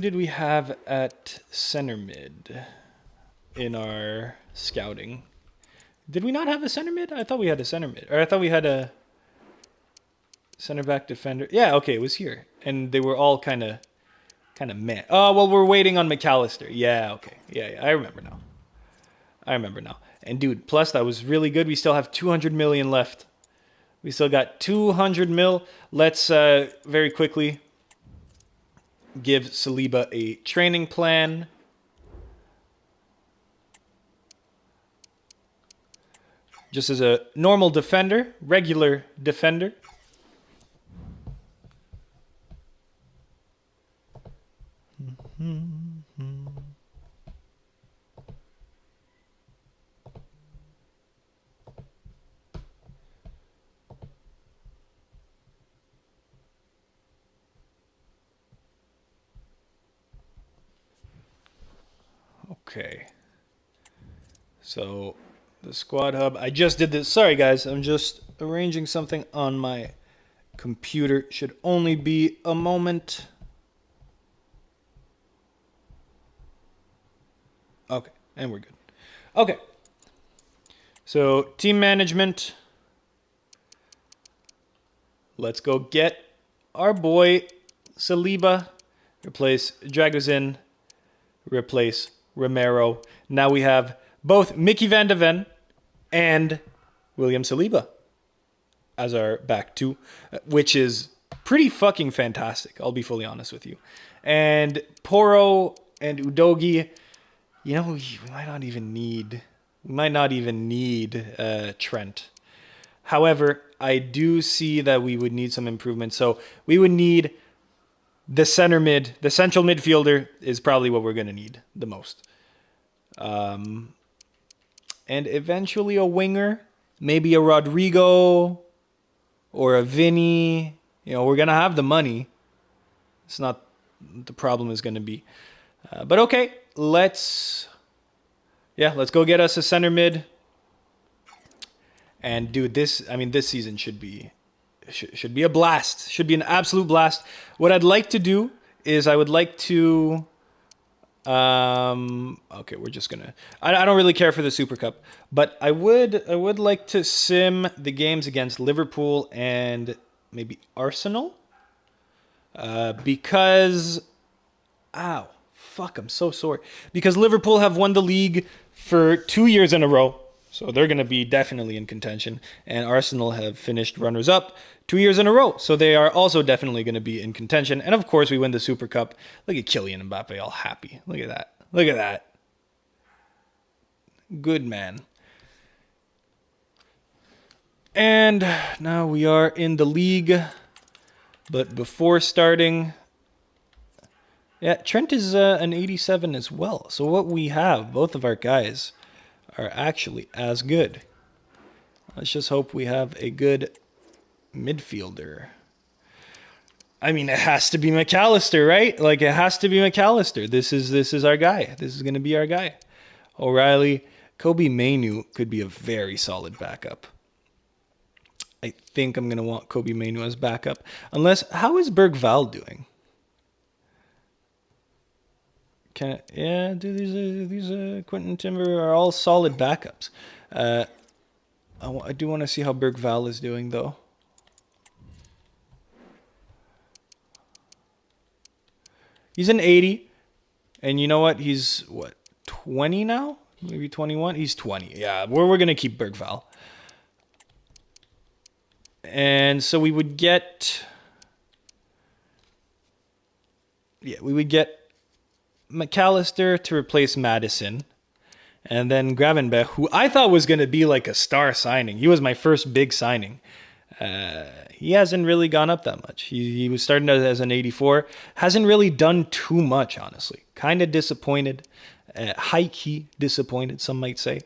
A: did we have at center mid in our scouting? Did we not have a center mid? I thought we had a center mid. Or I thought we had a center back defender. Yeah, okay, it was here. And they were all kind of meh. Oh, well, we're waiting on McAllister. Yeah, okay. Yeah, I remember now. And dude, plus that was really good. We still have 200 million left. We still got 200 mil. Let's very quickly give Saliba a training plan. Just as a normal defender, regular defender. Okay. So the squad hub. I just did this. Sorry, guys. I'm just arranging something on my computer. Should only be a moment. Okay, and we're good. Okay. So team management. Let's go get our boy Saliba. Replace Dragozin. Replace Romero. Now we have both Mickey van de Ven and William Saliba as our back two, which is pretty fucking fantastic. I'll be fully honest with you. And Poro and Udogi, you know, we might not even need Trent. However, I do see that we would need some improvement. So we would need the central midfielder is probably what we're going to need the most. And eventually a winger, maybe a Rodrigo or a Vinny. You know, we're going to have the money. It's not the problem is going to be. But okay, let's go get us a center mid. And dude, this season should be a blast. Should be an absolute blast. What I'd like to do is I would like to okay, we're just gonna. I don't really care for the Super Cup, but I would like to sim the games against Liverpool and maybe Arsenal, because, ow, fuck, I'm so sore. Because Liverpool have won the league for 2 years in a row, so they're gonna be definitely in contention, and Arsenal have finished runners up 2 years in a row, so they are also definitely going to be in contention. And of course, we win the Super Cup. Look at Kylian Mbappe, all happy. Look at that. Look at that. Good man. And now we are in the league. But before starting, yeah, Trent is an 87 as well. So what we have, both of our guys are actually as good. Let's just hope we have a good midfielder. I mean, it has to be McAllister, right? Like, it has to be McAllister. This is our guy. This is going to be our guy. O'Reilly, Kobe Mainu could be a very solid backup. I think I'm going to want Kobe Mainu as backup. Unless, how is Bergval doing? These Quentin Timber are all solid backups. I do want to see how Bergval is doing, though. He's an 80. And you know what? He's, 20 now? Maybe 21? He's 20. Yeah, we're going to keep Bergval. And so we would get... Yeah, we would get McAllister to replace Madison. And then Gravenberch, who I thought was going to be like a star signing. He was my first big signing. He hasn't really gone up that much. He was starting as an 84. Hasn't really done too much, honestly. Kind of disappointed. High-key disappointed, some might say.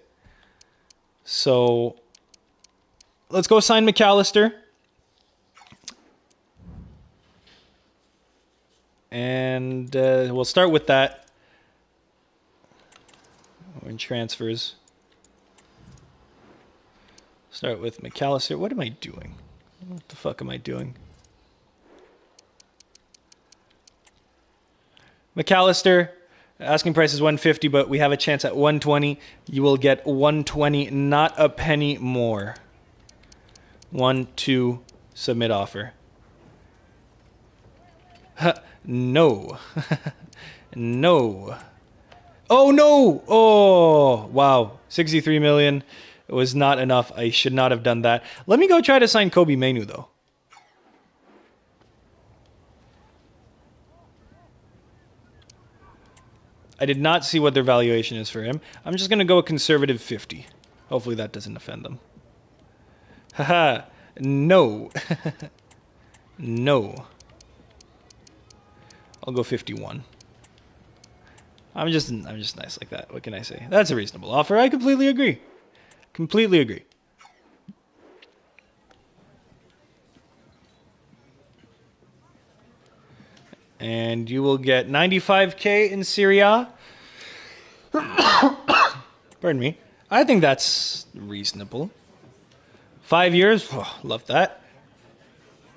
A: So, let's go sign McAllister. And we'll start with that. We're in transfers. Start with McAllister. What am I doing? What the fuck am I doing? McAllister, asking price is 150, but we have a chance at 120. You will get 120, not a penny more. 1, 2, submit offer. No. No. Oh, no! Oh, wow. 63 million. It was not enough. I should not have done that. Let me go try to sign Kobe Mainu, though. I did not see what their valuation is for him. I'm just going to go a conservative 50. Hopefully that doesn't offend them. Haha. No. No. I'll go 51. I'm just nice like that. What can I say? That's a reasonable offer. I completely agree. Completely agree. And you will get 95k in Serie A. Pardon me. I think that's reasonable. 5 years? Oh, love that.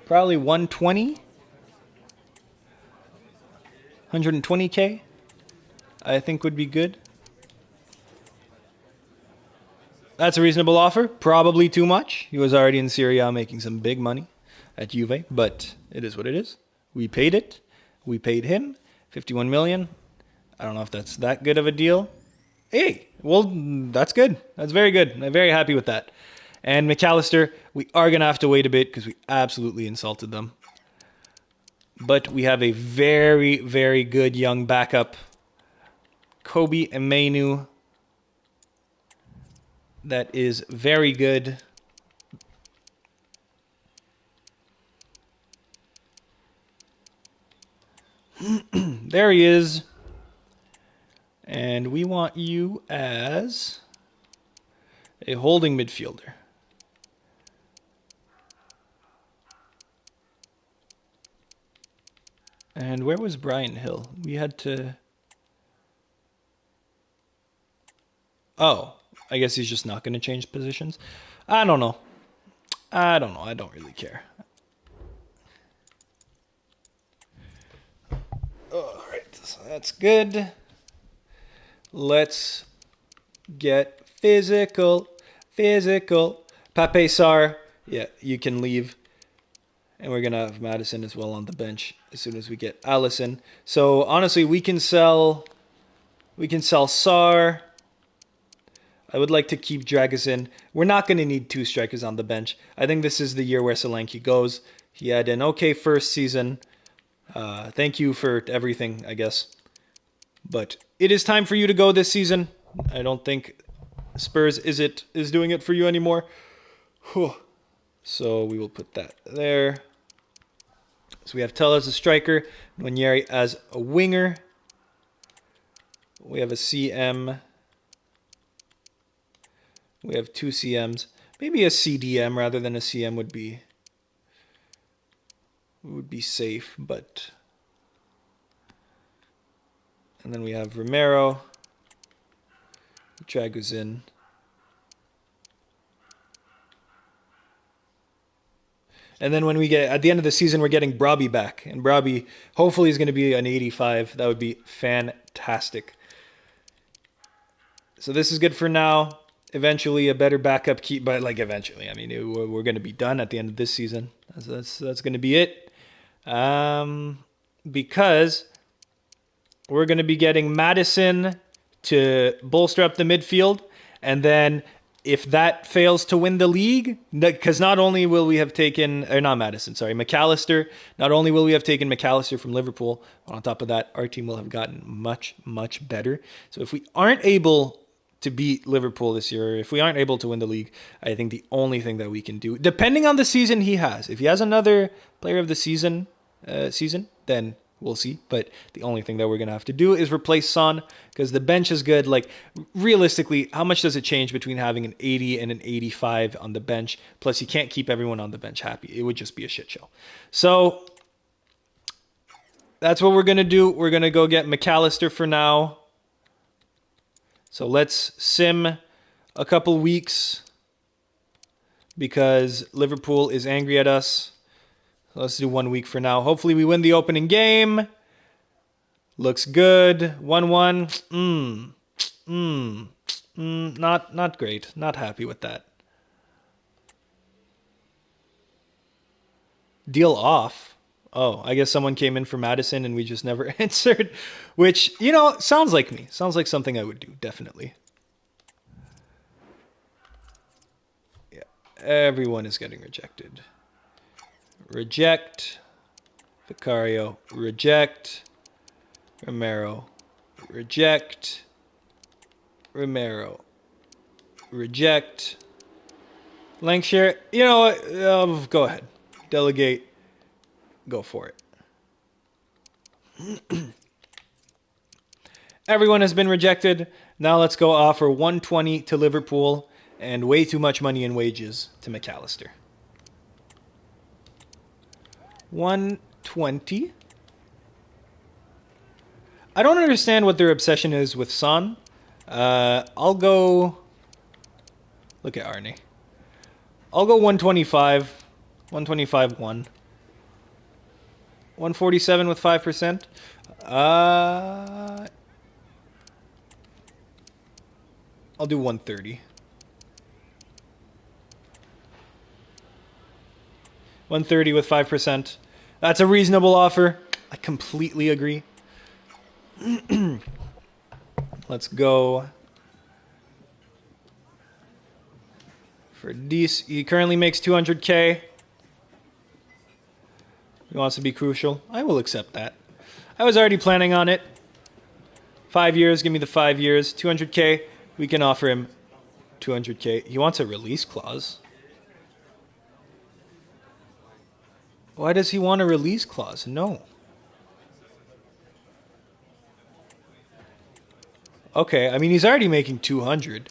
A: Probably 120. 120K, I think would be good. That's a reasonable offer. Probably too much. He was already in Serie A making some big money at Juve, but it is what it is. We paid it. We paid him 51 million. I don't know if that's that good of a deal. Hey, well, that's good. That's very good. I'm very happy with that. And McAllister, we are going to have to wait a bit because we absolutely insulted them. But we have a very, very good young backup, Kobe Mainu, that is very good. There he is. And we want you as a holding midfielder. And where was Brian Hill? We had to... Oh, I guess he's just not going to change positions. I don't know. I don't really care. All right, so that's good. Let's get physical. Pape Sarr, yeah, you can leave. And we're going to have Madison as well on the bench as soon as we get Allison. So honestly, we can sell Sarr. I would like to keep Dragusin. We're not going to need 2 strikers on the bench. I think this is the year where Solanke goes. He had an okay first season. Thank you for everything, I guess. But it is time for you to go this season. I don't think Spurs is doing it for you anymore. Whew. So we will put that there. So we have Tell as a striker, Nwaneri as a winger. We have a CM. We have 2 CMs. Maybe a CDM rather than a CM would be safe, but... And then we have Romero. Dragusin. And then when we get at the end of the season, we're getting Brobby back, and Brobby hopefully is going to be an 85. That would be fantastic. So this is good for now. Eventually, a better backup keep, but like eventually, I mean, we're going to be done at the end of this season. That's going to be it, because we're going to be getting Madison to bolster up the midfield, and then if that fails to win the league, because not only will we have taken, or not Madison, sorry, McAllister, not only will we have taken McAllister from Liverpool, on top of that, our team will have gotten much, much better. So if we aren't able to beat Liverpool this year, if we aren't able to win the league, I think the only thing that we can do, depending on the season he has, if he has another player of the season, then we'll see. But the only thing that we're going to have to do is replace Son, because the bench is good. Like, realistically, how much does it change between having an 80 and an 85 on the bench? Plus, you can't keep everyone on the bench happy. It would just be a shit show. So that's what we're going to do. We're going to go get McAllister for now. So let's sim a couple weeks because Liverpool is angry at us. Let's do 1 week for now. Hopefully we win the opening game. Looks good. 1-1. Not great. Not happy with that. Deal off. Oh, I guess someone came in for Madison and we just never answered. Which, sounds like me. Sounds like something I would do, definitely. Yeah, everyone is getting rejected. Reject. Vicario. Reject. Romero. Reject. Romero. Reject. Lancashire. You know what? Go ahead. Delegate. Go for it. Everyone has been rejected. Now let's go offer 120 to Liverpool and way too much money in wages to McAllister. 120. I don't understand what their obsession is with Son. I'll go... Look at Arnie. I'll go 125. 125, 1. 147 with 5%. I'll do 130. 130 with 5%. That's a reasonable offer. I completely agree. Let's go for Dees. He currently makes 200K. He wants to be crucial. I will accept that. I was already planning on it. 5 years. Give me the 5 years. 200K. We can offer him 200K. He wants a release clause. Why does he want a release clause? No. Okay, I mean, he's already making 200.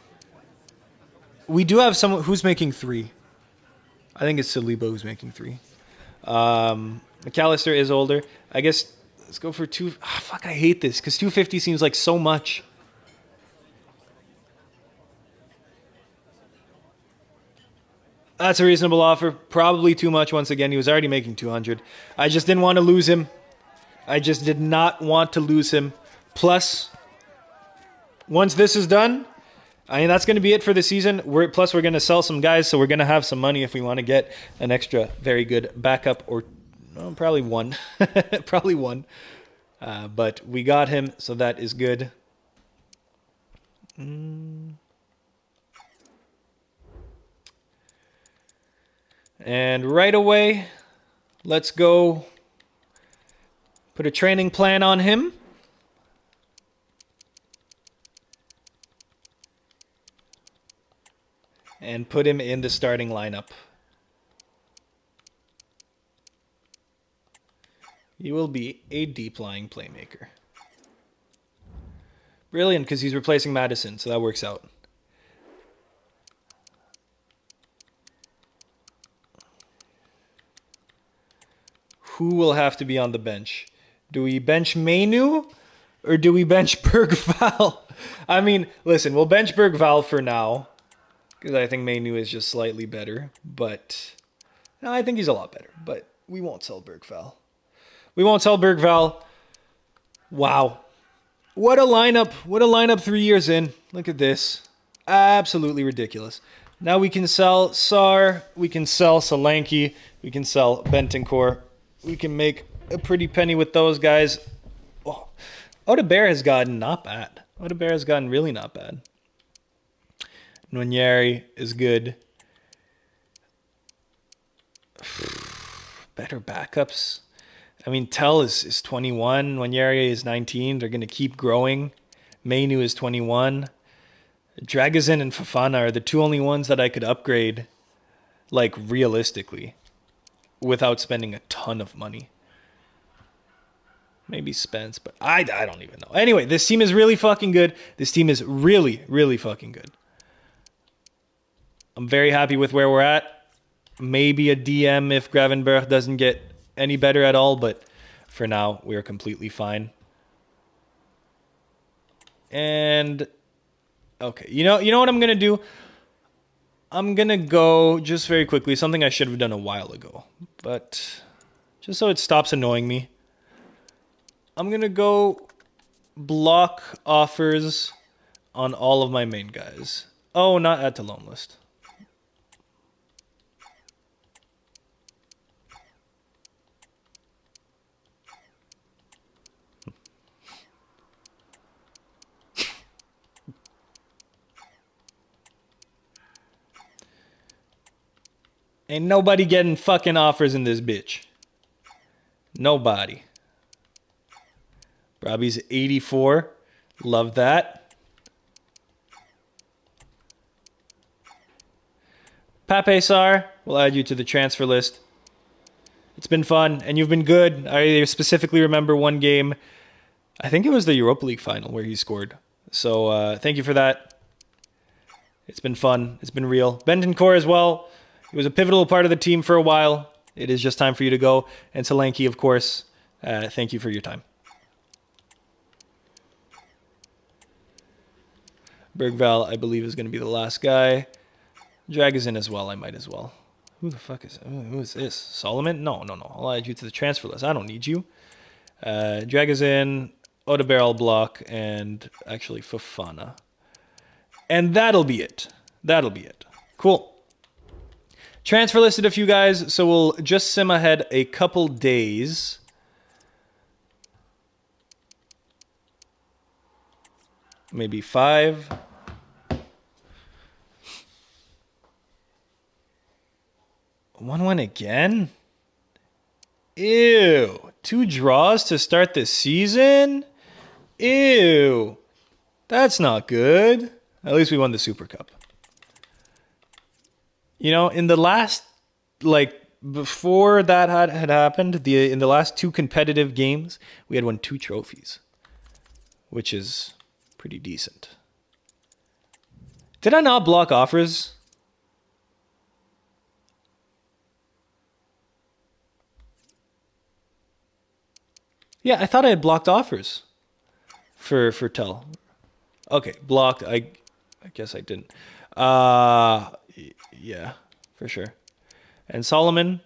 A: We do have someone who's making 3. I think it's Saliba who's making 3. McAllister is older. I guess let's go for 2. Oh, fuck, I hate this because 250 seems like so much. That's a reasonable offer. Probably too much once again. He was already making 200. I just didn't want to lose him. I just did not want to lose him. Plus, once this is done, I mean, that's going to be it for the season. Plus, we're going to sell some guys, so we're going to have some money if we want to get an extra very good backup, or probably one. Probably one. But we got him, so that is good. And right away, let's go put a training plan on him. And put him in the starting lineup. He will be a deep-lying playmaker. Brilliant, because he's replacing Madison, so that works out. Who will have to be on the bench? Do we bench Mainu or do we bench Bergval? I mean, listen, we'll bench Bergval for now because I think Mainu is just slightly better. But no, I think he's a lot better. But we won't sell Bergval. We won't sell Bergval. Wow. What a lineup. What a lineup 3 years in. Look at this. Absolutely ridiculous. Now we can sell Sar. We can sell Solanke. We can sell Bentancur. We can make a pretty penny with those guys. Oh, Odebear has gotten not bad. Odebear has gotten really not bad. Nwaneri is good. Better backups. I mean, Tell is 21. Nwaneri is 19. They're going to keep growing. Mainu is 21. Dragazin and Fofana are the two only ones that I could upgrade, like, realistically, without spending a ton of money. Maybe Spence, but I don't even know. Anyway, this team is really fucking good. This team is really, really fucking good. I'm very happy with where we're at. Maybe a DM if Gravenberch doesn't get any better at all, but for now, we are completely fine. And, okay, you know what I'm going to do? I'm going to go, just very quickly, something I should have done a while ago. But just so it stops annoying me, I'm going to go block offers on all of my main guys. Oh, not add to loan list. Ain't nobody getting fucking offers in this bitch. Nobody. Robbie's 84. Love that. Pape Sarr, we'll add you to the transfer list. It's been fun, and you've been good. I specifically remember one game. I think it was the Europa League final where he scored. So thank you for that. It's been fun. It's been real. Bentancur as well. He was a pivotal part of the team for a while. It is just time for you to go. And Solanke, of course, thank you for your time. Bergval, I believe, is going to be the last guy. Drag is in as well. I might as well. Who the fuck is... Who is this? Solomon? No. I'll add you to the transfer list. I don't need you. Drag is in. Odebear block. And actually Fofana. And that'll be it. Cool. Transfer listed a few guys, so we'll just sim ahead a couple days. Maybe 5. One again? Ew. 2 draws to start the season? Ew. That's not good. At least we won the Super Cup. You know, in the last, before that had happened, in the last 2 competitive games, we had won 2 trophies, which is pretty decent. Did I not block offers? Yeah, I thought I had blocked offers for Tell. Okay, blocked. I guess I didn't. Yeah, for sure. And Solomon,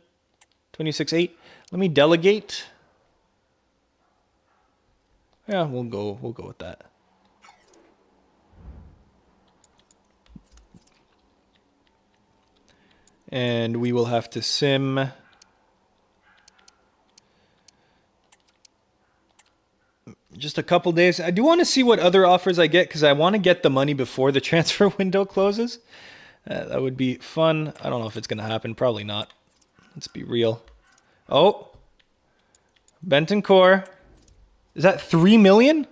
A: 26-8. Let me delegate. Yeah, we'll go with that. And we will have to sim. Just a couple days. I do want to see what other offers I get because I want to get the money before the transfer window closes. That would be fun. I don't know if it's going to happen. Probably not. Let's be real. Oh. Benton Core. Is that 3 million?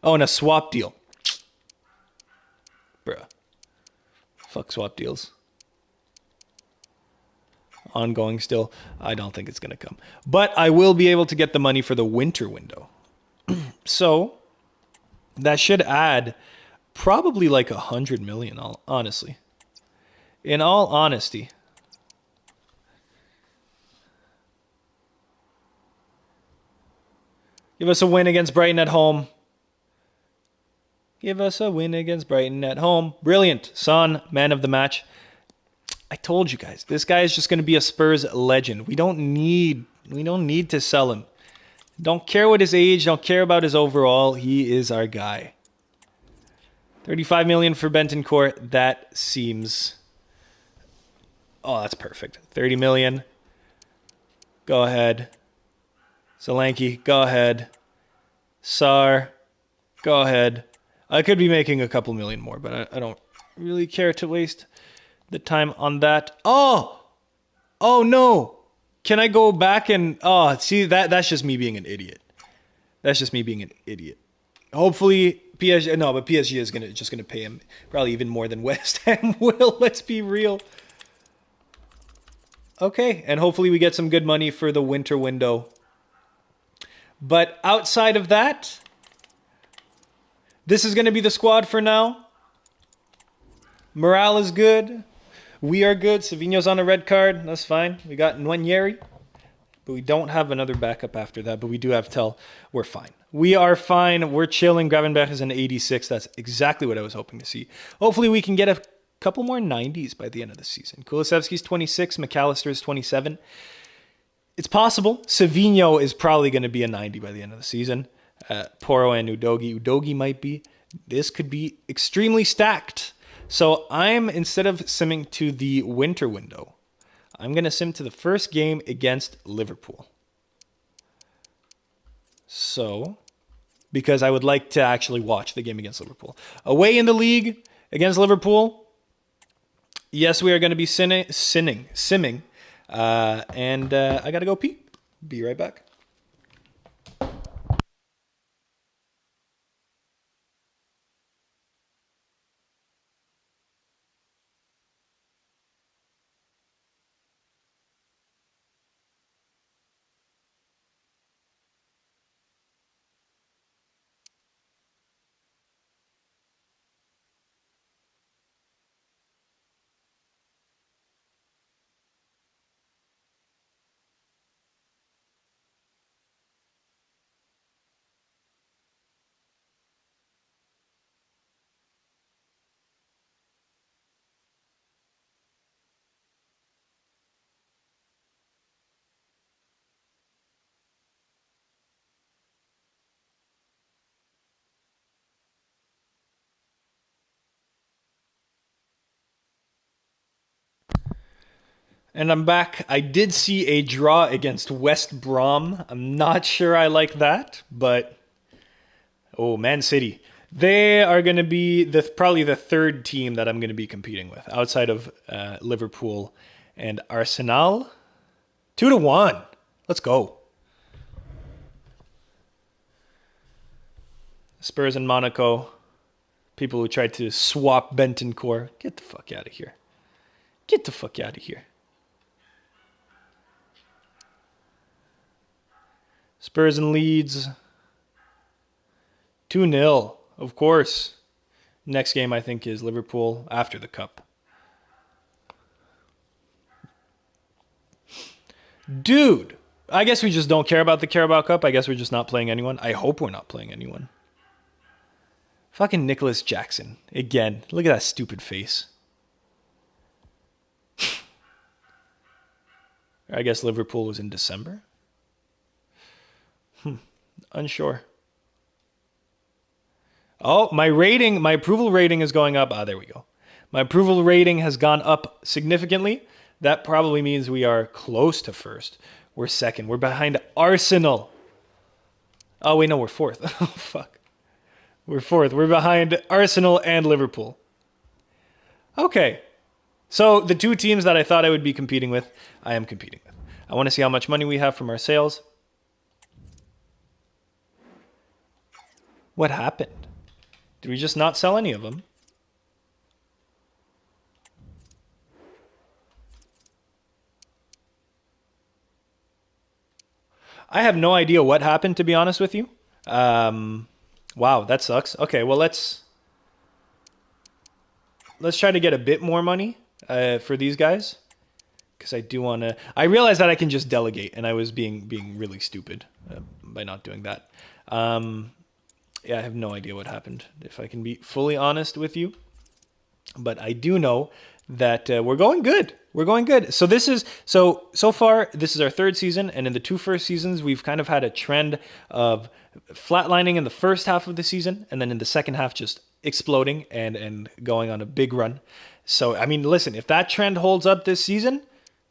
A: Oh, and a swap deal. Bruh. Fuck swap deals. Ongoing still. I don't think it's going to come. But I will be able to get the money for the winter window. So that should add probably like 100 million, honestly. In all honesty. Give us a win against Brighton at home. Give us a win against Brighton at home. Brilliant. Son, man of the match. I told you guys, this guy is just going to be a Spurs legend. We don't need to sell him. Don't care what his age, don't care about his overall. He is our guy. 35 million for Bentoncourt. That seems... Oh, that's perfect. 30 million. Go ahead. Solanke, go ahead. Sar, go ahead. I could be making a couple million more, but I don't really care to waste the time on that. Oh no. Can I go back and see that's just me being an idiot. Hopefully PSG is just gonna pay him probably even more than West Ham will. Let's be real. Okay, and hopefully we get some good money for the winter window. But outside of that, this is going to be the squad for now. Morale is good. We are good. Savinho's on a red card. That's fine. We got Nwaneri. But we don't have another backup after that. But we do have Tell. We're fine. We are fine. We're chilling. Gravenberch is an 86. That's exactly what I was hoping to see. Hopefully we can get a couple more 90s by the end of the season. Kulusevski's 26. McAllister's 27. It's possible. Savinho is probably going to be a 90 by the end of the season. Poro and Udogi. Udogi might be. This could be extremely stacked. So instead of simming to the winter window, I'm going to sim to the first game against Liverpool. So, because I would like to actually watch the game against Liverpool. Away in the league against Liverpool, yes, we are going to be simming. And I got to go pee. Be right back. And I'm back. I did see a draw against West Brom. I'm not sure I like that, but oh, Man City. They are going to be probably the third team that I'm going to be competing with outside of Liverpool and Arsenal. 2-1. Let's go. Spurs and Monaco. People who tried to swap Bentancur. Get the fuck out of here. Get the fuck out of here. Spurs and Leeds. 2-0, of course. Next game, I think, is Liverpool after the Cup. Dude, I guess we just don't care about the Carabao Cup. I guess we're just not playing anyone. I hope we're not playing anyone. Fucking Nicholas Jackson. Again, look at that stupid face. I guess Liverpool was in December. Unsure. Oh, my approval rating is going up. Ah, there we go. My approval rating has gone up significantly. That probably means we are close to first. We're second. We're behind Arsenal. Oh, wait, no, we're fourth. Oh, fuck. We're fourth. We're behind Arsenal and Liverpool. Okay. So the two teams that I thought I would be competing with, I am competing with. I want to see how much money we have from our sales. What happened? Did we just not sell any of them? I have no idea what happened, to be honest with you. Wow, that sucks. Okay, well, let's try to get a bit more money for these guys. Because I do want to... I realize that I can just delegate, and I was being really stupid by not doing that. Yeah, I have no idea what happened, if I can be fully honest with you. But I do know that we're going good. We're going good. So so far, this is our third season, and in the two first seasons, we've kind of had a trend of flatlining in the first half of the season, and then in the second half, just exploding and going on a big run. So, I mean, listen, if that trend holds up this season,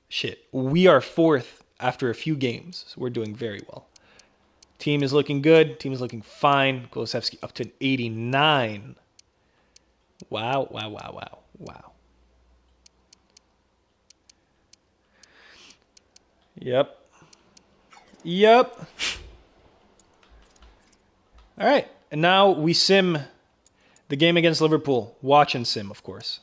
A: shit, we are fourth after a few games. So we're doing very well. Team is looking good. Team is looking fine. Kulusevski up to 89. Wow, wow, wow, wow, wow. Yep. Yep. All right. And now we sim the game against Liverpool. Watch and sim, of course.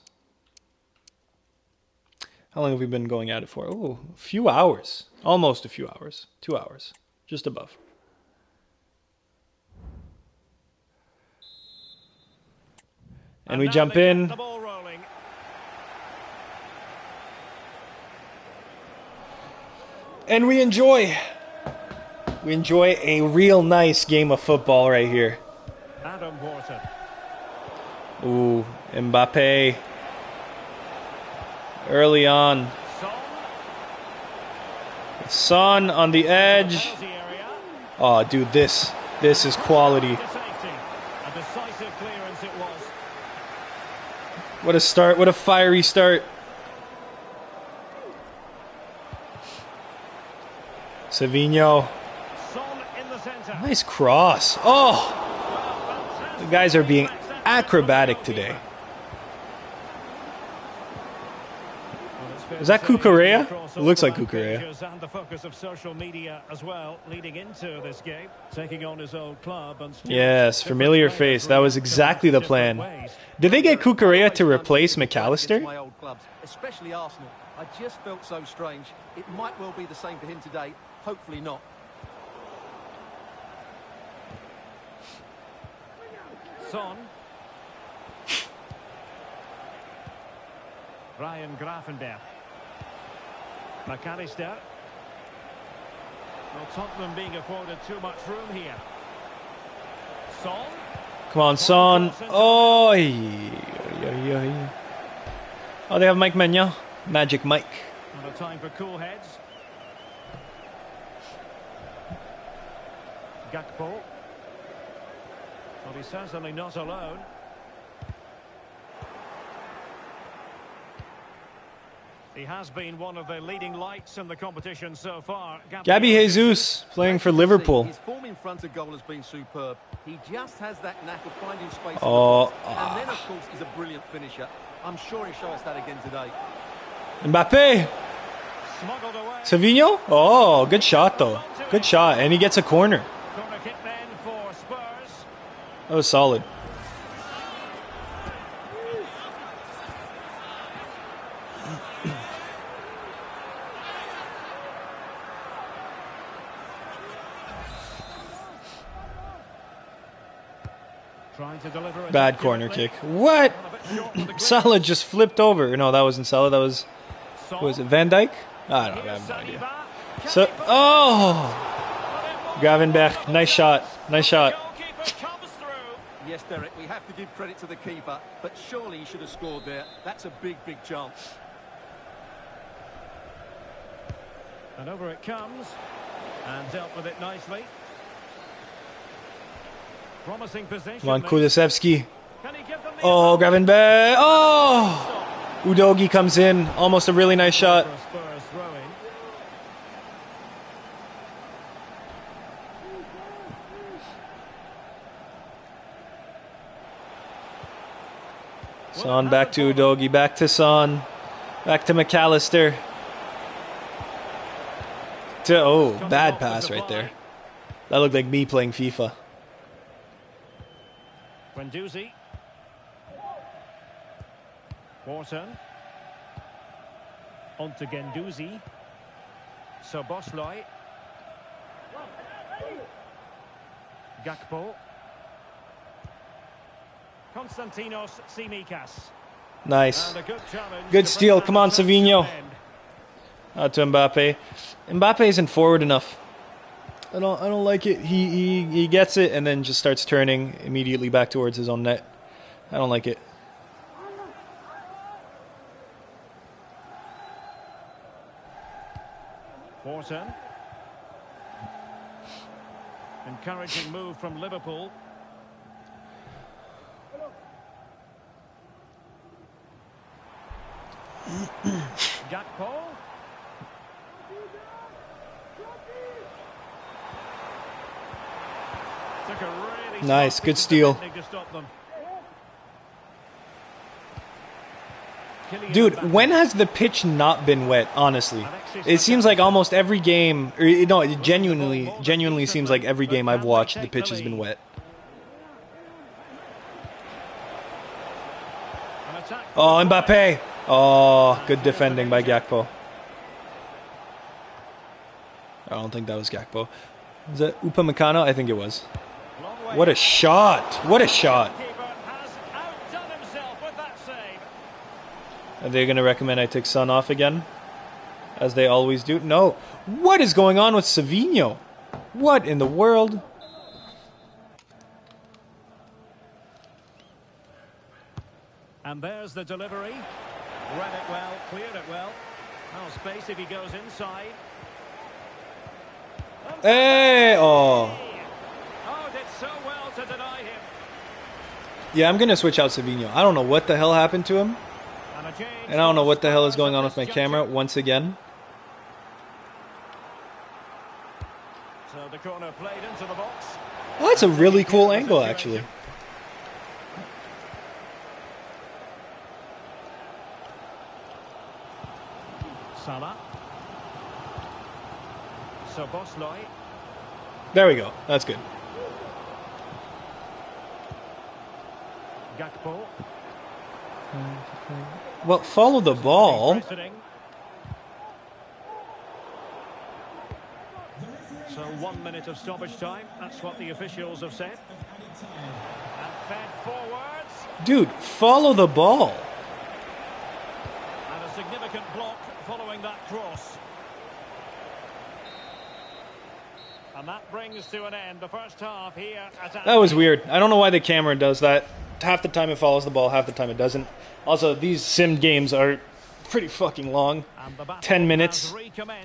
A: How long have we been going at it for? Oh, a few hours. Almost a few hours. 2 hours. Just above. And we jump in. And we enjoy a real nice game of football right here. Ooh, Mbappe. Early on. Son on the edge. Oh, dude, this is quality. What a start. What a fiery start. Savinho. Nice cross. Oh! The guys are being acrobatic today. Is that Cucurella? It looks like Cucurella.
B: And the focus of social media as well, leading into this game, taking on his old club. And
A: yes, familiar face. That was exactly the plan. Did they get Cucurella to replace McAllister?
C: My old clubs, especially Arsenal. I just felt so strange. It might well be the same for him today. Hopefully not.
B: Son. Ryan Gravenberch. McAllister. Well, Tottenham being afforded too much room here. Son.
A: Come on, Son. Oh, oh, they have Mike Maignan. Magic Mike.
B: Not a time for cool heads. Gakpo. Well, he's certainly not alone. He has been one of the leading lights in the competition so far.
A: Gabby Jesus playing for Liverpool.
C: His form in front of goal has been superb. He just has that knack of finding space in the
A: Oh,
C: box. And then, of course, he's a brilliant finisher. I'm sure he'll show us that again today.
A: Mbappe.
B: Smuggled away.
A: Savinho. Oh, good shot though. Good shot, and he gets a corner.
B: Corner kick then for Spurs.
A: That was solid.
B: Trying to deliver it
A: Bad corner kick. What? Salah just flipped over. No, that wasn't Salah. That was it Van Dijk? I don't know. I have no idea. So, oh, Gravenberch. Nice shot. Nice shot.
C: Yes, Derek, we have to give credit to the keeper, but surely he should have scored there. That's a big, big chance.
B: And over it comes. And dealt with it nicely. Promising position.
A: Come on, Kulusevski. Oh, Gravenberch. Oh, Udogie comes in. Almost a really nice shot. Son back to Udogie. Back to Son. Back to McAllister. Oh, bad pass right there. That looked like me playing FIFA.
B: Guendouzi. Wharton. On to Guendouzi. Szoboszlai. Gakpo. Konstantinos Tsimikas.
A: Nice. Good steal. Come on, Savinho. Out to Mbappe. Mbappe isn't forward enough. I don't like it. He gets it and then just starts turning immediately back towards his own net. I don't like it.
B: Wharton. Encouraging move from Liverpool. Gakpo. Took a really
A: nice, good steal. Dude, when has the pitch not been wet, honestly? It seems like almost every game, or no, it genuinely seems like every game I've watched, the pitch has been wet. Oh, Mbappe. Oh, good defending by Gakpo. I don't think that was Gakpo. Was that Upamecano? I think it was. What a shot. What a shot. Are they going to recommend I take Son off again? As they always do? No. What is going on with Savinho? What in the world?
B: And there's the delivery. Read it well, cleared it well. No space if he goes inside.
A: Hey! Oh.
B: Oh, did so well to deny him.
A: Yeah, I'm going to switch out Savinho. I don't know what the hell happened to him. And I don't know what the hell is going on with my camera once again.
B: So the corner played into the box.
A: Oh, that's a really cool angle, actually.
B: Salah. Szoboszlai.
A: There we go. That's good.
B: Gakpo.
A: Well, follow the ball.
B: So 1 minute of stoppage time. That's what the officials have said. And fed forwards.
A: Dude, follow the ball.
B: And a significant block following that cross. And that brings to an end the first half here at
A: That was weird. I don't know why the camera does that. Half the time it follows the ball, half the time it doesn't. Also, these sim games are pretty fucking long. 10 minutes.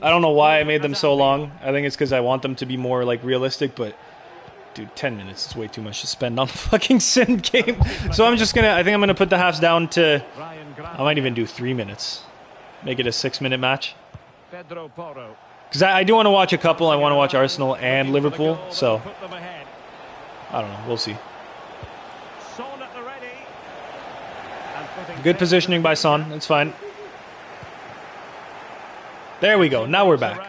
A: I don't know why I made them so long. I think it's because I want them to be more like realistic, but dude, 10 minutes is way too much to spend on a fucking sim game. So I think I'm gonna put the halves down to, I might even do 3 minutes. Make it a 6-minute match.
B: Pedro Porro.
A: Because I do want to watch a couple. I want to watch Arsenal and Liverpool. So, I don't know. We'll see.
B: Son at the ready.
A: Good positioning by Son. It's fine. There we go. Now we're back.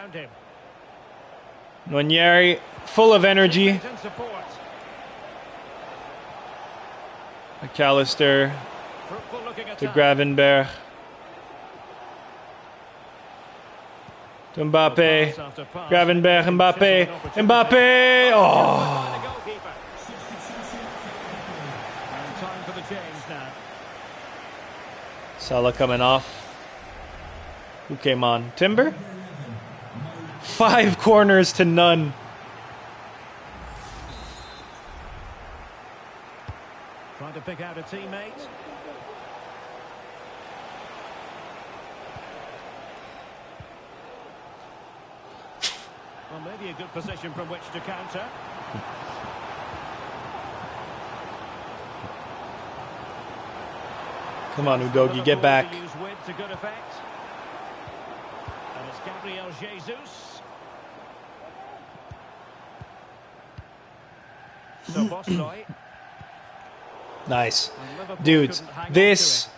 A: Nwaneri, full of energy. McAllister to Gravenberch. To Mbappe. Gravenberch, Mbappe. Mbappe! Oh!
B: Time for the change now.
A: Salah coming off. Who came on? Timber? 5 corners to none.
B: Trying to pick out a teammate. Well, maybe a good position from which to counter.
A: Come on, Udogie, get back.
B: To use width to good effect. And it's Gabriel Jesus. So Bostoy.
A: Nice. Dudes, this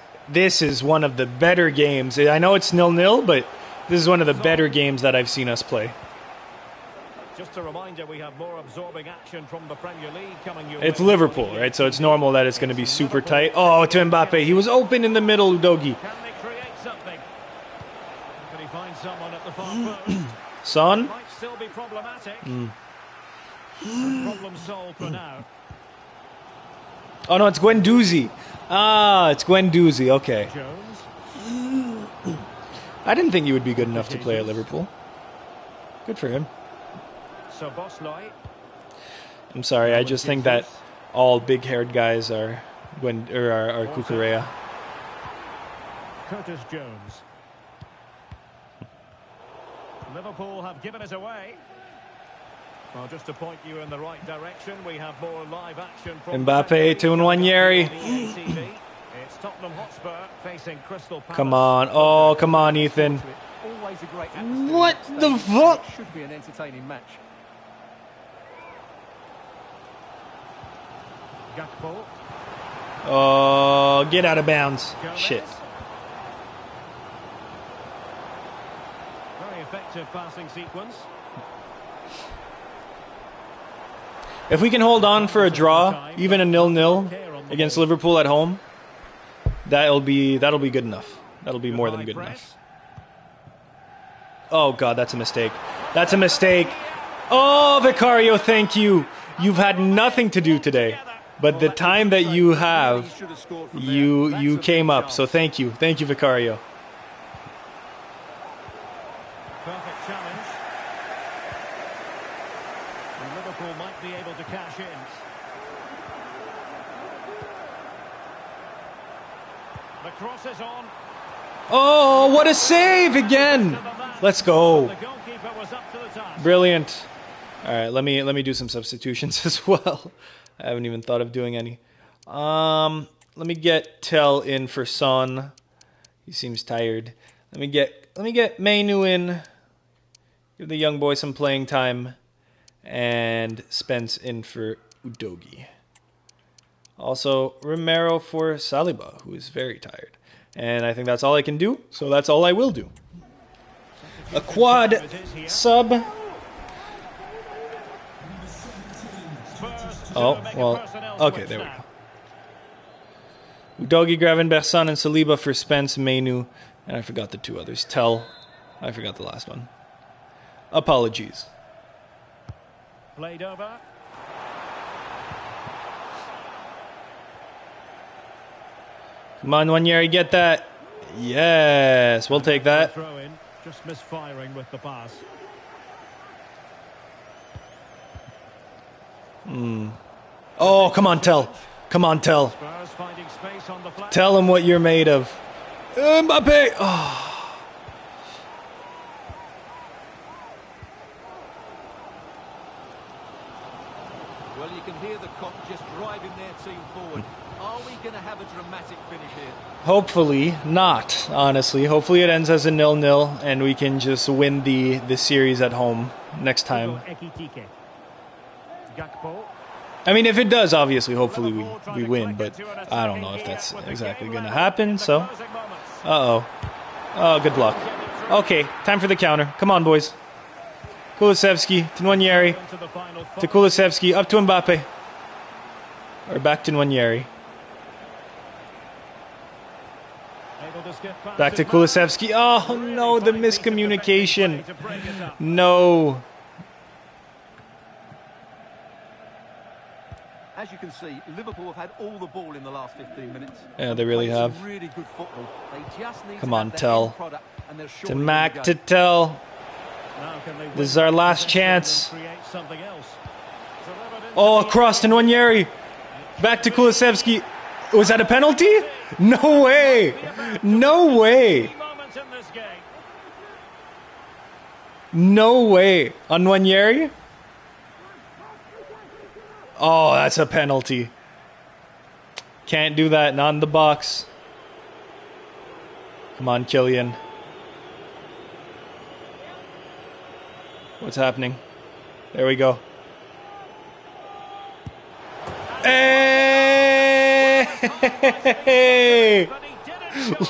A: is one of the better games. I know it's 0-0, but this is one of the better games that I've seen us play.
B: Just a reminder, we have more absorbing action from the Premier League coming your
A: It's
B: way.
A: Liverpool, right? So it's normal that it's going to be super tight. Oh, to Mbappe. He was open in the middle, Udogie.
B: Can they create something? Can he find someone at the far post?
A: Son?
B: Might still be problematic. Problem solved for now.
A: Oh, no, it's Guendouzi. Ah, it's Guendouzi. Okay.
B: Jones.
A: I didn't think he would be good enough to play at Liverpool. Good for him.
B: So Bostoy.
A: I'm sorry, I just think that all big-haired guys are Cucurella.
B: Curtis Jones. Liverpool have given it away. Well, just to point you in the right direction, we have more live action from
A: Mbappe to Nwaneri.
B: It's Tottenham Hotspur facing Crystal Palace.
A: Come on. Oh, come on, Ethan.
C: Always a great atmosphere.
A: What the fuck?
C: It should be an entertaining match.
B: Gakpo.
A: Oh, get out of bounds.
B: Gomez.
A: Shit.
B: Very effective passing sequence.
A: If we can hold on for a draw, even a 0-0 against Liverpool at home, that'll be good enough. That'll be more than good enough. Oh god, that's a mistake. That's a mistake. Oh, Vicario, thank you. You've had nothing to do today, but the time that you have, you came up. So thank you, Vicario.
B: Perfect challenge. And Liverpool might be able to cash in. The cross is on.
A: Oh, what a save again! Let's go.
B: The goalkeeper was up to the task.
A: Brilliant. All right, let me do some substitutions as well. I haven't even thought of doing any. Let me get Tell in for Son. He seems tired. Let me get Mainu in. Give the young boy some playing time. And Spence in for Udogie. Also, Romero for Saliba, who is very tired. And I think that's all I can do, so that's all I will do. A quad sub. Oh, well, okay, there we go. Udogie, Gravenberch, Son, and Saliba for Spence, Mainu, and I forgot the 2 others. Tell, I forgot the last one. Apologies.
B: Played over.
A: Come on, Nwaneri, get that. Yes, we'll take that.
B: Throw in, just misfiring with the pass.
A: Oh, come on, Tell. Come on, Tell.
B: Spurs finding space on the flank.
A: Tell him what you're made of. Mbappe. Oh.
C: Well, you can hear the Kop just driving their team forward. Are we going to have a dramatic finish here?
A: Hopefully not, honestly. Hopefully it ends as a 0-0 and we can just win the series at home next time. I mean, if it does, obviously, hopefully we win, but I don't know if that's exactly going to happen, so... Uh-oh. Oh, good luck. Okay, time for the counter. Come on, boys. Kulusevski to Nwaneri. To Kulusevski, up to Mbappe. Or back to Nwaneri. Back to Kulusevski. Oh, no, the miscommunication. No.
C: As you can see, Liverpool have had all the ball in the last 15 minutes.
A: Yeah, they really have.
C: Some really good football. They just need
A: Come
C: to
A: on,
C: have the
A: Tell.
C: end product, and they're
A: To
C: surely
A: Mac,
C: gonna
A: to
C: go.
A: Tell. This is our last chance. Oh, across to Nwaneri. Back to Kulusevski. Was that a penalty? No way. No way. No way. On Nwaneri? Oh, that's a penalty. Can't do that. Not in the box. Come on, Kylian. What's happening? There we go. Hey!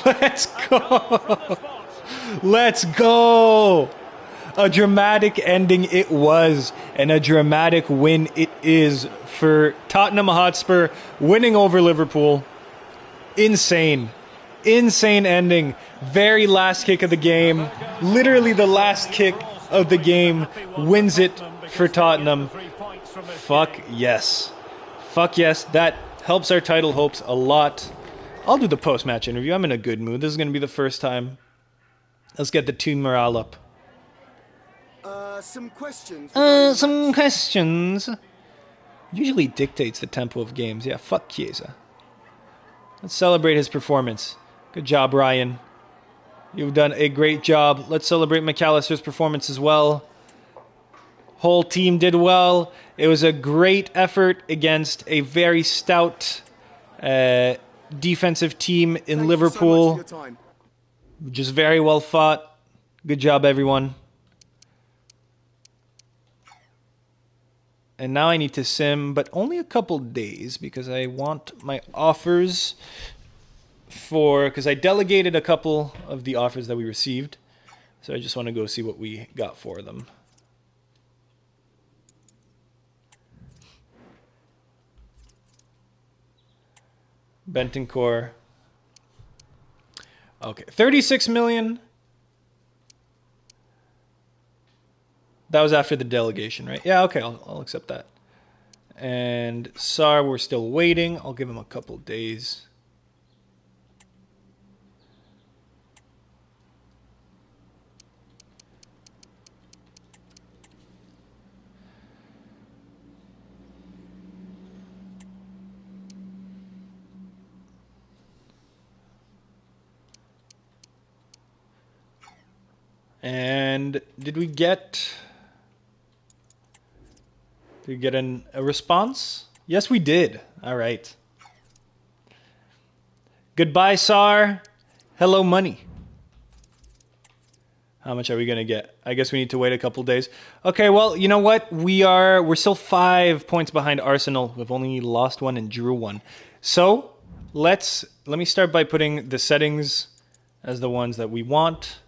A: Let's go! Let's go! A dramatic ending it was, and a dramatic win it is for Tottenham Hotspur winning over Liverpool. Insane. Insane ending. Very last kick of the game. Literally the last kick of the game wins it for Tottenham. Fuck yes. Fuck yes. That helps our title hopes a lot. I'll do the post-match interview. I'm in a good mood. This is going to be the first time. Let's get the team morale up.
F: Some questions.
A: Some questions. Usually dictates the tempo of games. Yeah, fuck Chiesa. Let's celebrate his performance. Good job, Ryan. You've done a great job. Let's celebrate McAllister's performance as well. Whole team did well. It was a great effort against a very stout defensive team in Liverpool. Just very well fought. Good job, everyone. And now I need to sim, but only a couple days because I want my offers because I delegated a couple of the offers that we received. So I just want to go see what we got for them. Bentancur. Okay, 36 million. That was after the delegation, right? Yeah, okay, I'll accept that. And Sar, we're still waiting. I'll give him a couple days. And did we get a response? Yes, we did. All right. Goodbye, Sar. Hello, money. How much are we going to get? I guess we need to wait a couple days. Okay, well, you know what? We're still 5 points behind Arsenal. We've only lost one and drew one. So, let me start by putting the settings as the ones that we want.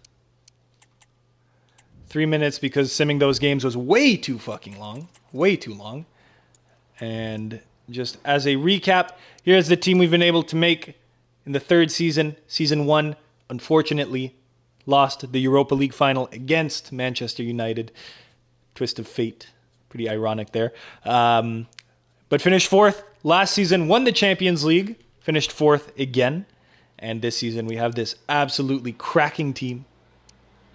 A: 3 minutes because simming those games was way too fucking long. Way too long. And just as a recap, here's the team we've been able to make in the third season. Season 1, unfortunately, lost the Europa League final against Manchester United. Twist of fate. Pretty ironic there. But finished fourth. Last season, won the Champions League. Finished fourth again. And this season, we have this absolutely cracking team.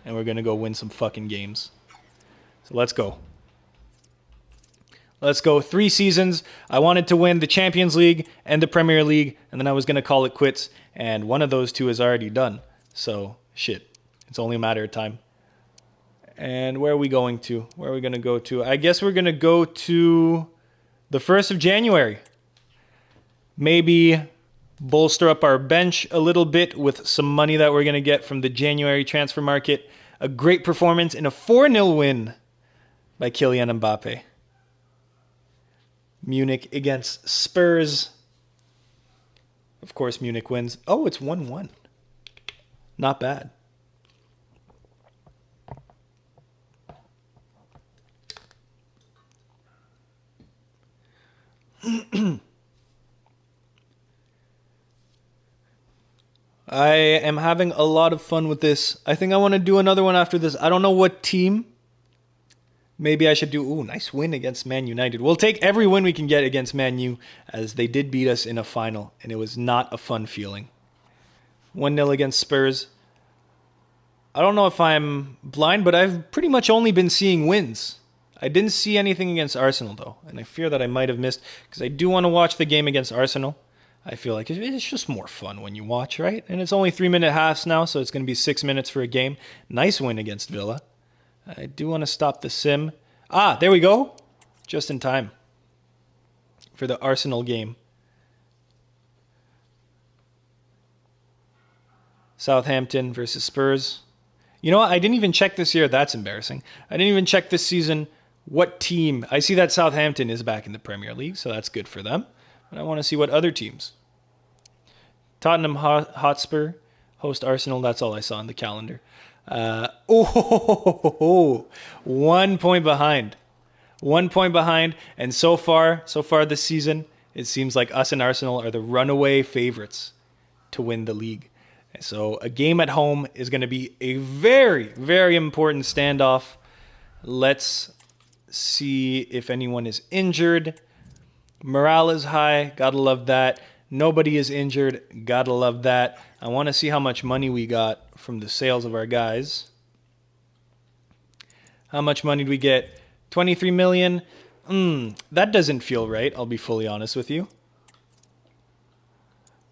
A: And we're going to go win some fucking games. So let's go. Let's go. 3 seasons. I wanted to win the Champions League and the Premier League. And then I was going to call it quits. And one of those two is already done. So, shit. It's only a matter of time. And where are we going to? Where are we going to go to? I guess we're going to go to The 1st of January. Maybe bolster up our bench a little bit with some money that we're going to get from the January transfer market. A great performance in a 4-0 win by Kylian Mbappe. Munich against Spurs. Of course, Munich wins. Oh, it's 1-1. Not bad. I am having a lot of fun with this. I think I want to do another one after this. I don't know what team. Maybe I should do... Ooh, nice win against Man United. We'll take every win we can get against Man U, as they did beat us in a final, and it was not a fun feeling. 1-0 against Spurs. I don't know if I'm blind, but I've pretty much only been seeing wins. I didn't see anything against Arsenal, though, and I fear that I might have missed, because I do want to watch the game against Arsenal. I feel like it's just more fun when you watch, right? And it's only 3-minute halves now, so it's going to be 6 minutes for a game. Nice win against Villa. I do want to stop the sim. Ah, there we go. Just in time for the Arsenal game. Southampton versus Spurs. You know what? I didn't even check this year. That's embarrassing. I didn't even check this season what team. I see that Southampton is back in the Premier League, so that's good for them. But I want to see what other teams. Tottenham Hotspur host Arsenal. That's all I saw on the calendar. 1 point behind. 1 point behind. And so far this season, it seems like us and Arsenal are the runaway favorites to win the league. So a game at home is going to be a very, very important standoff. Let's see if anyone is injured. Morale is high. Gotta love that. Nobody is injured. Gotta love that. I want to see how much money we got from the sales of our guys. How much money did we get? 23 million. That doesn't feel right, I'll be fully honest with you.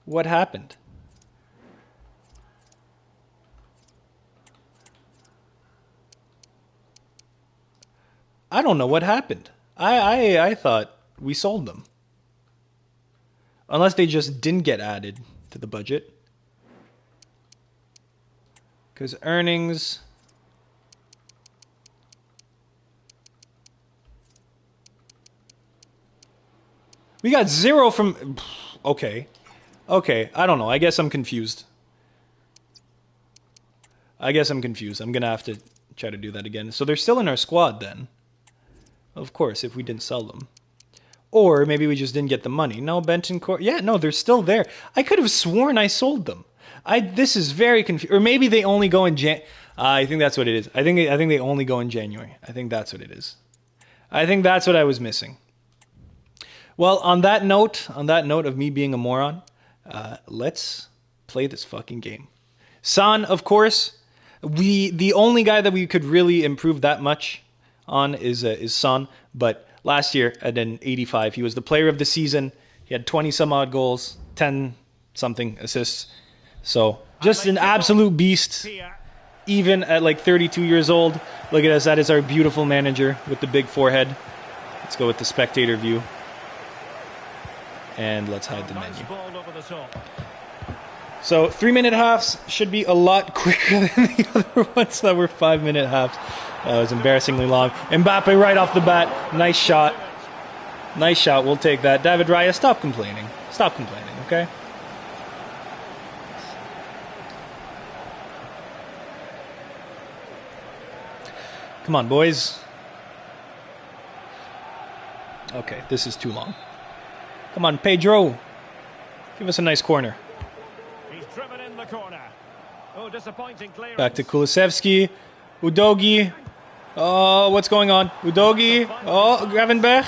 A: What happened? I don't know what happened. I thought we sold them. Unless they just didn't get added to the budget. Because earnings... We got 0 from... Okay. Okay, I don't know. I guess I'm confused. I'm going to have to try to do that again. So they're still in our squad then. Of course, if we didn't sell them. Or maybe we just didn't get the money. No, Benton Court. Yeah, no, they're still there. I could have sworn I sold them. This is very confusing. Or maybe they only go in I think that's what it is. I think they only go in January. I think that's what it is. I think that's what I was missing. Well, on that note of me being a moron, let's play this fucking game. Son, of course, the only guy that we could really improve that much on is Son, but last year at an 85, he was the player of the season. He had 20 some odd goals, 10 something assists. So just an absolute beast, even at like 32 years old. Look at us, that is our beautiful manager with the big forehead. Let's go with the spectator view. And let's hide the menu. So 3-minute halves should be a lot quicker than the other ones that were 5-minute halves. That was embarrassingly long. Mbappe right off the bat. Nice shot. Nice shot. We'll take that. David Raya, stop complaining. Stop complaining, okay? Come on, boys. Okay, this is too long. Come on, Pedro. Give us a nice corner.
B: He's driven in the corner. Oh, disappointing clearance.
A: Back to Kulusevski. Udogi. Oh, what's going on? Udogi. Oh, Gravenberch.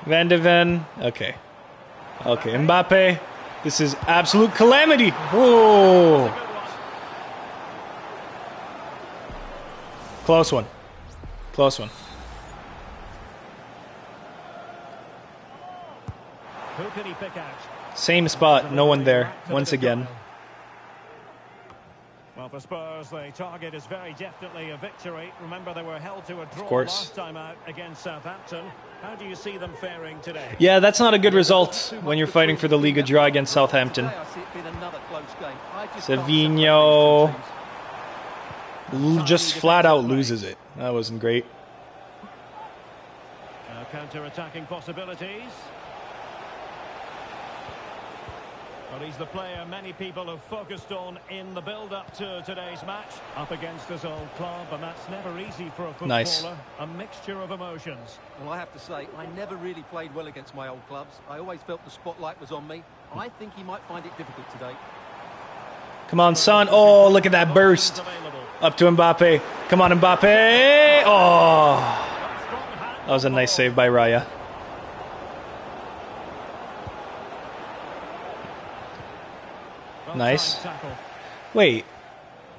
A: Van de Ven. Okay. Okay, Mbappe. This is absolute calamity. Whoa. Close one. Close one.
B: Who can he pick out?
A: Same spot, no one there, once again.
B: Well, for Spurs, the target is very definitely a victory. Remember, they were held to a draw
A: course.
B: last time out against Southampton. How do you see them faring today?
A: Yeah, that's not a good result when you're fighting for the Liga draw against Southampton. Savinho just flat out loses it. That wasn't great.
B: Counter-attacking possibilities. Well, he's the player many people have focused on in the build-up to today's match. Up against his old club, and that's never easy for a footballer.
A: Nice.
B: A mixture of emotions.
C: Well, I have to say, I never really played well against my old clubs. I always felt the spotlight was on me. I think he might find it difficult today.
A: Come on, son. Oh, look at that burst. Up to Mbappe. Come on, Mbappe. Oh. That was a nice save by Raya. Nice. Wait,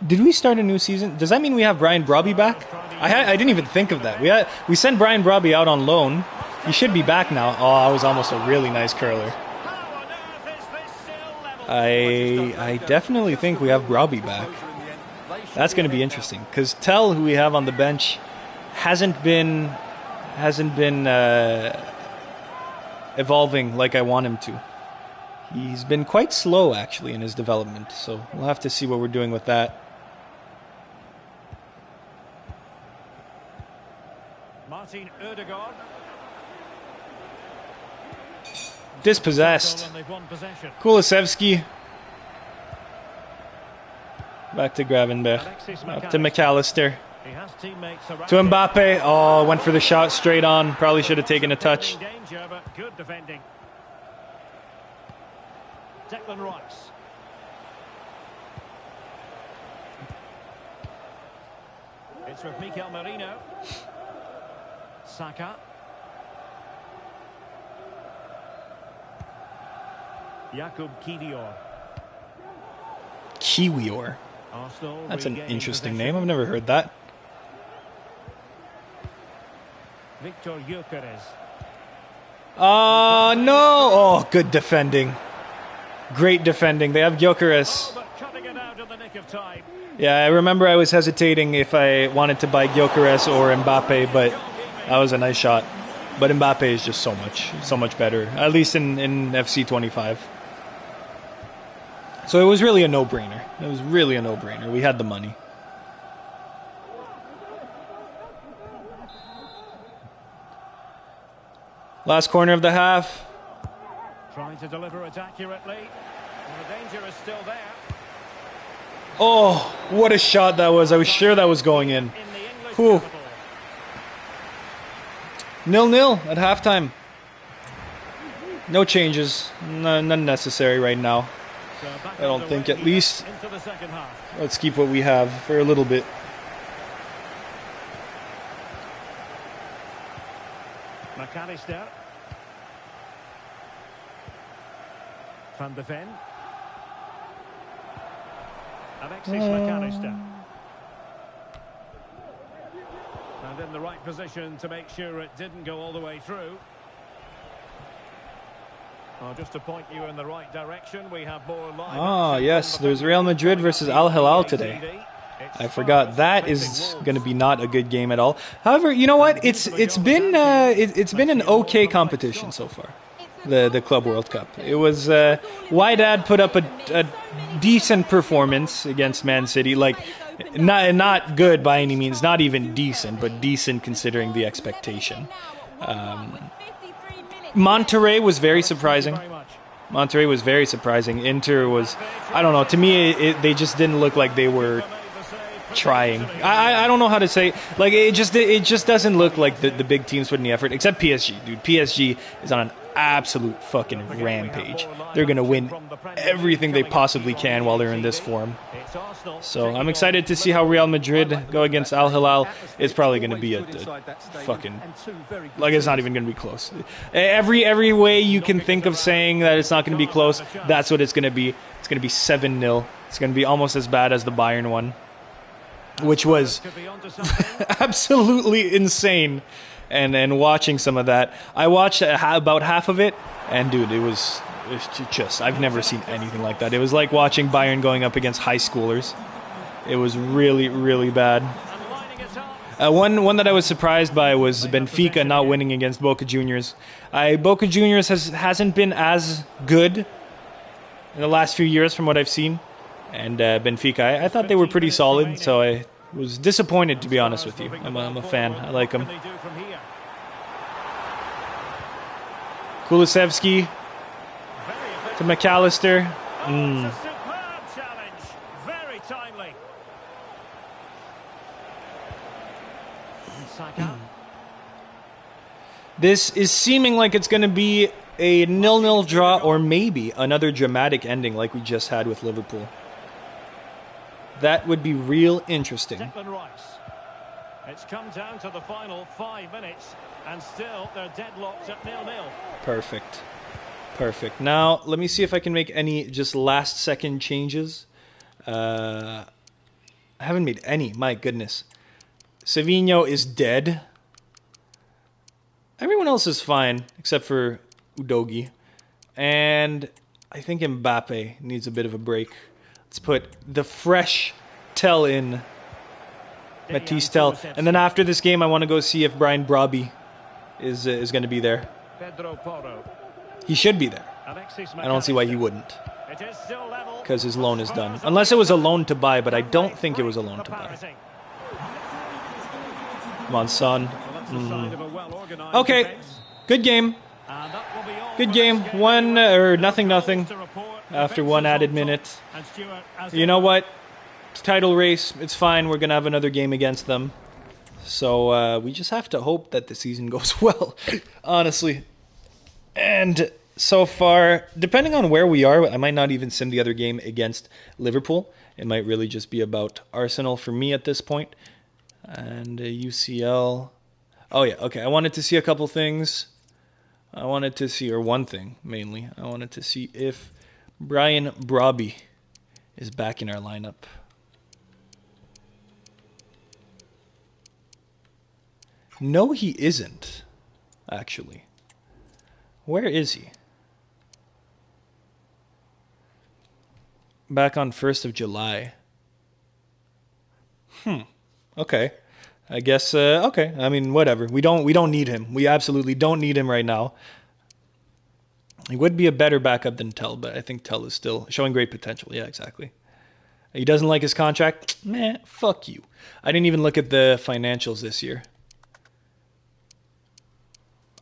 A: did we start a new season? Does that mean we have Brian Brobby back? I didn't even think of that. We sent Brian Brobby out on loan. He should be back now. Oh, that was almost a really nice curler. I definitely think we have Brobby back. That's going to be interesting because Tell, who we have on the bench, hasn't been evolving like I want him to. He's been quite slow, actually, in his development, so we'll have to see what we're doing with that.
B: Martin Ødegaard.
A: Dispossessed. Kulusevski. Back to Gravenberch. Up to McAllister. To Mbappe. Oh, went for the shot straight on. Probably should have taken a touch.
B: Good defending. Declan Rice. It's with Mikel Merino. Saka. Jakub Kiwior.
A: Kiwior. That's an interesting name. I've never heard that.
B: Victor Gyökeres.
A: No! Oh, good defending. Great defending. They have Gyökeres. Yeah, I remember I was hesitating if I wanted to buy Gyökeres or Mbappe, but that was a nice shot. But Mbappe is just so much better, at least in FC25. So it was really a no-brainer. It was really a no-brainer. We had the money. Last corner of the half.
B: Trying to deliver it accurately. And the danger is still there.
A: Oh, what a shot that was. I was sure that was going in. Whew. 0-0 at halftime. No changes. None necessary right now. I don't think, at least. Let's keep what we have for a little bit.
B: McAllister. Van de Ven. Alexis McAllister. And in the right position to make sure it didn't go all the way through. Well, just to point you in the right direction, we have more live.
A: Ah, yes, there's Real Madrid versus Al Hilal today. I forgot. That is going to be not a good game at all. However, you know what? It's been an okay competition so far. The Club World Cup. It was Wydad put up a decent performance against Man City. Like not good by any means, not even decent, but decent considering the expectation. Monterrey was very surprising. Monterrey was very surprising. Inter was, I don't know. To me, they just didn't look like they were trying. I don't know how to say. Like it just doesn't look like the big teams put in the effort. Except PSG, dude. PSG is on an absolute fucking rampage. They're gonna win everything they possibly can while they're in this form. So I'm excited to see how Real Madrid go against Al Hilal. It's probably gonna be a fucking, like, it's not even gonna be close. Every way you can think of saying that it's not gonna be close, that's what it's gonna be. It's gonna be 7-0. It's gonna be almost as bad as the Bayern one, which was absolutely insane. And watching some of that, I watched about half of it, and dude, it's just, I've never seen anything like that. It was like watching Bayern going up against high schoolers. It was really, really bad. One that I was surprised by was Benfica not winning against Boca Juniors. Boca Juniors hasn't been as good in the last few years from what I've seen. And Benfica, I thought they were pretty solid, so I was disappointed, to be honest with you. I'm a fan. I like them. Kulusevski to McAllister. This is seeming like it's going to be a 0-0 draw or maybe another dramatic ending like we just had with Liverpool. That would be real interesting.
F: It's come down to the final 5 minutes, and still they're deadlocked at 0-0.
A: Perfect. Perfect. Now, let me see if I can make any just last-second changes. I haven't made any. My goodness. Savinho is dead. Everyone else is fine, except for Udogie. And I think Mbappe needs a bit of a break. Let's put the fresh Tell in. Matisse Tell. And then after this game, I want to go see if Brian Brobby is going to be there. He should be there. I don't see why he wouldn't. Because his loan is done. Unless it was a loan to buy, but I don't think it was a loan to buy. Come on, son. Okay. Good game. Good game. Nothing. After one added minute. You know what? Title race, it's fine. We're going to have another game against them. So we just have to hope that the season goes well, honestly. And so far, depending on where we are, I might not even sim the other game against Liverpool. It might really just be about Arsenal for me at this point. And UCL. Oh, yeah, okay. I wanted to see a couple things. One thing, mainly. I wanted to see if Brian Brobby is back in our lineup. No, he isn't, actually. Where is he? Back on 1st of July. Okay. I guess, okay. I mean, whatever. We don't need him. We absolutely don't need him right now. He would be a better backup than Tell, but I think Tell is still showing great potential. Yeah, exactly. He doesn't like his contract? Meh, fuck you. I didn't even look at the financials this year.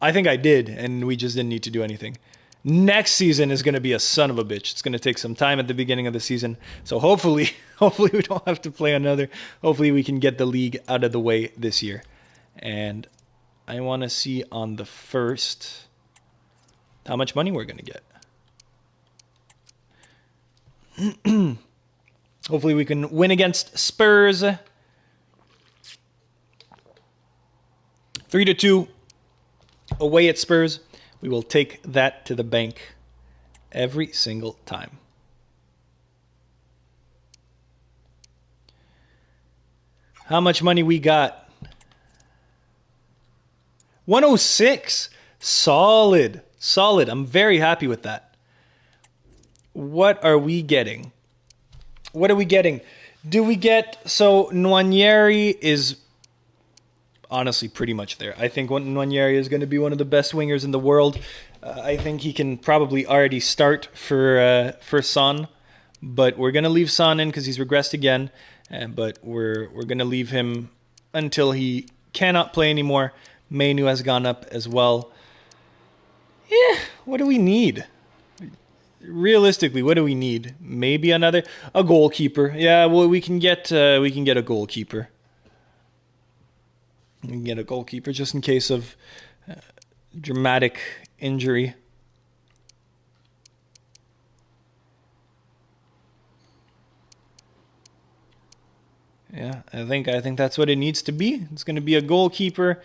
A: I think I did, and we just didn't need to do anything. Next season is going to be a son of a bitch. It's going to take some time at the beginning of the season. So hopefully we don't have to play another. Hopefully we can get the league out of the way this year. And I want to see on the 1st how much money we're going to get. Hopefully we can win against Spurs. 3-2 away at Spurs. We will take that to the bank every single time. How much money we got? 106. Solid. I'm very happy with that. What are we getting? Do we get... So, Nwaneri is honestly pretty much there. I think Nwaneri is going to be one of the best wingers in the world. I think he can probably already start for Son, but we're going to leave Son in because he's regressed again. But we're going to leave him until he cannot play anymore. Mainu has gone up as well. Yeah, what do we need? Realistically, what do we need? Maybe a goalkeeper. Yeah, well, we can get a goalkeeper. We can get a goalkeeper just in case of dramatic injury. Yeah, I think that's what it needs to be. It's going to be a goalkeeper,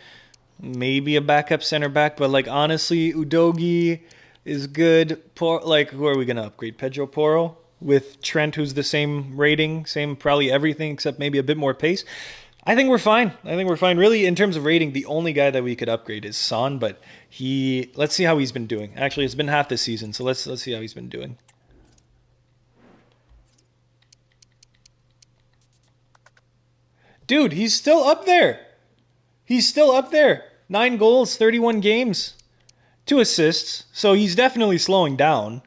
A: maybe a backup center back, but like honestly, Udogie is good. Who are we going to upgrade? Pedro Porro with Trent, who's the same rating, same probably everything except maybe a bit more pace. I think we're fine. Really, in terms of rating, the only guy that we could upgrade is Son, but let's see how he's been doing. Actually, it's been half the season, so let's see how he's been doing. Dude, he's still up there. He's still up there. 9 goals, 31 games, 2 assists. So he's definitely slowing down,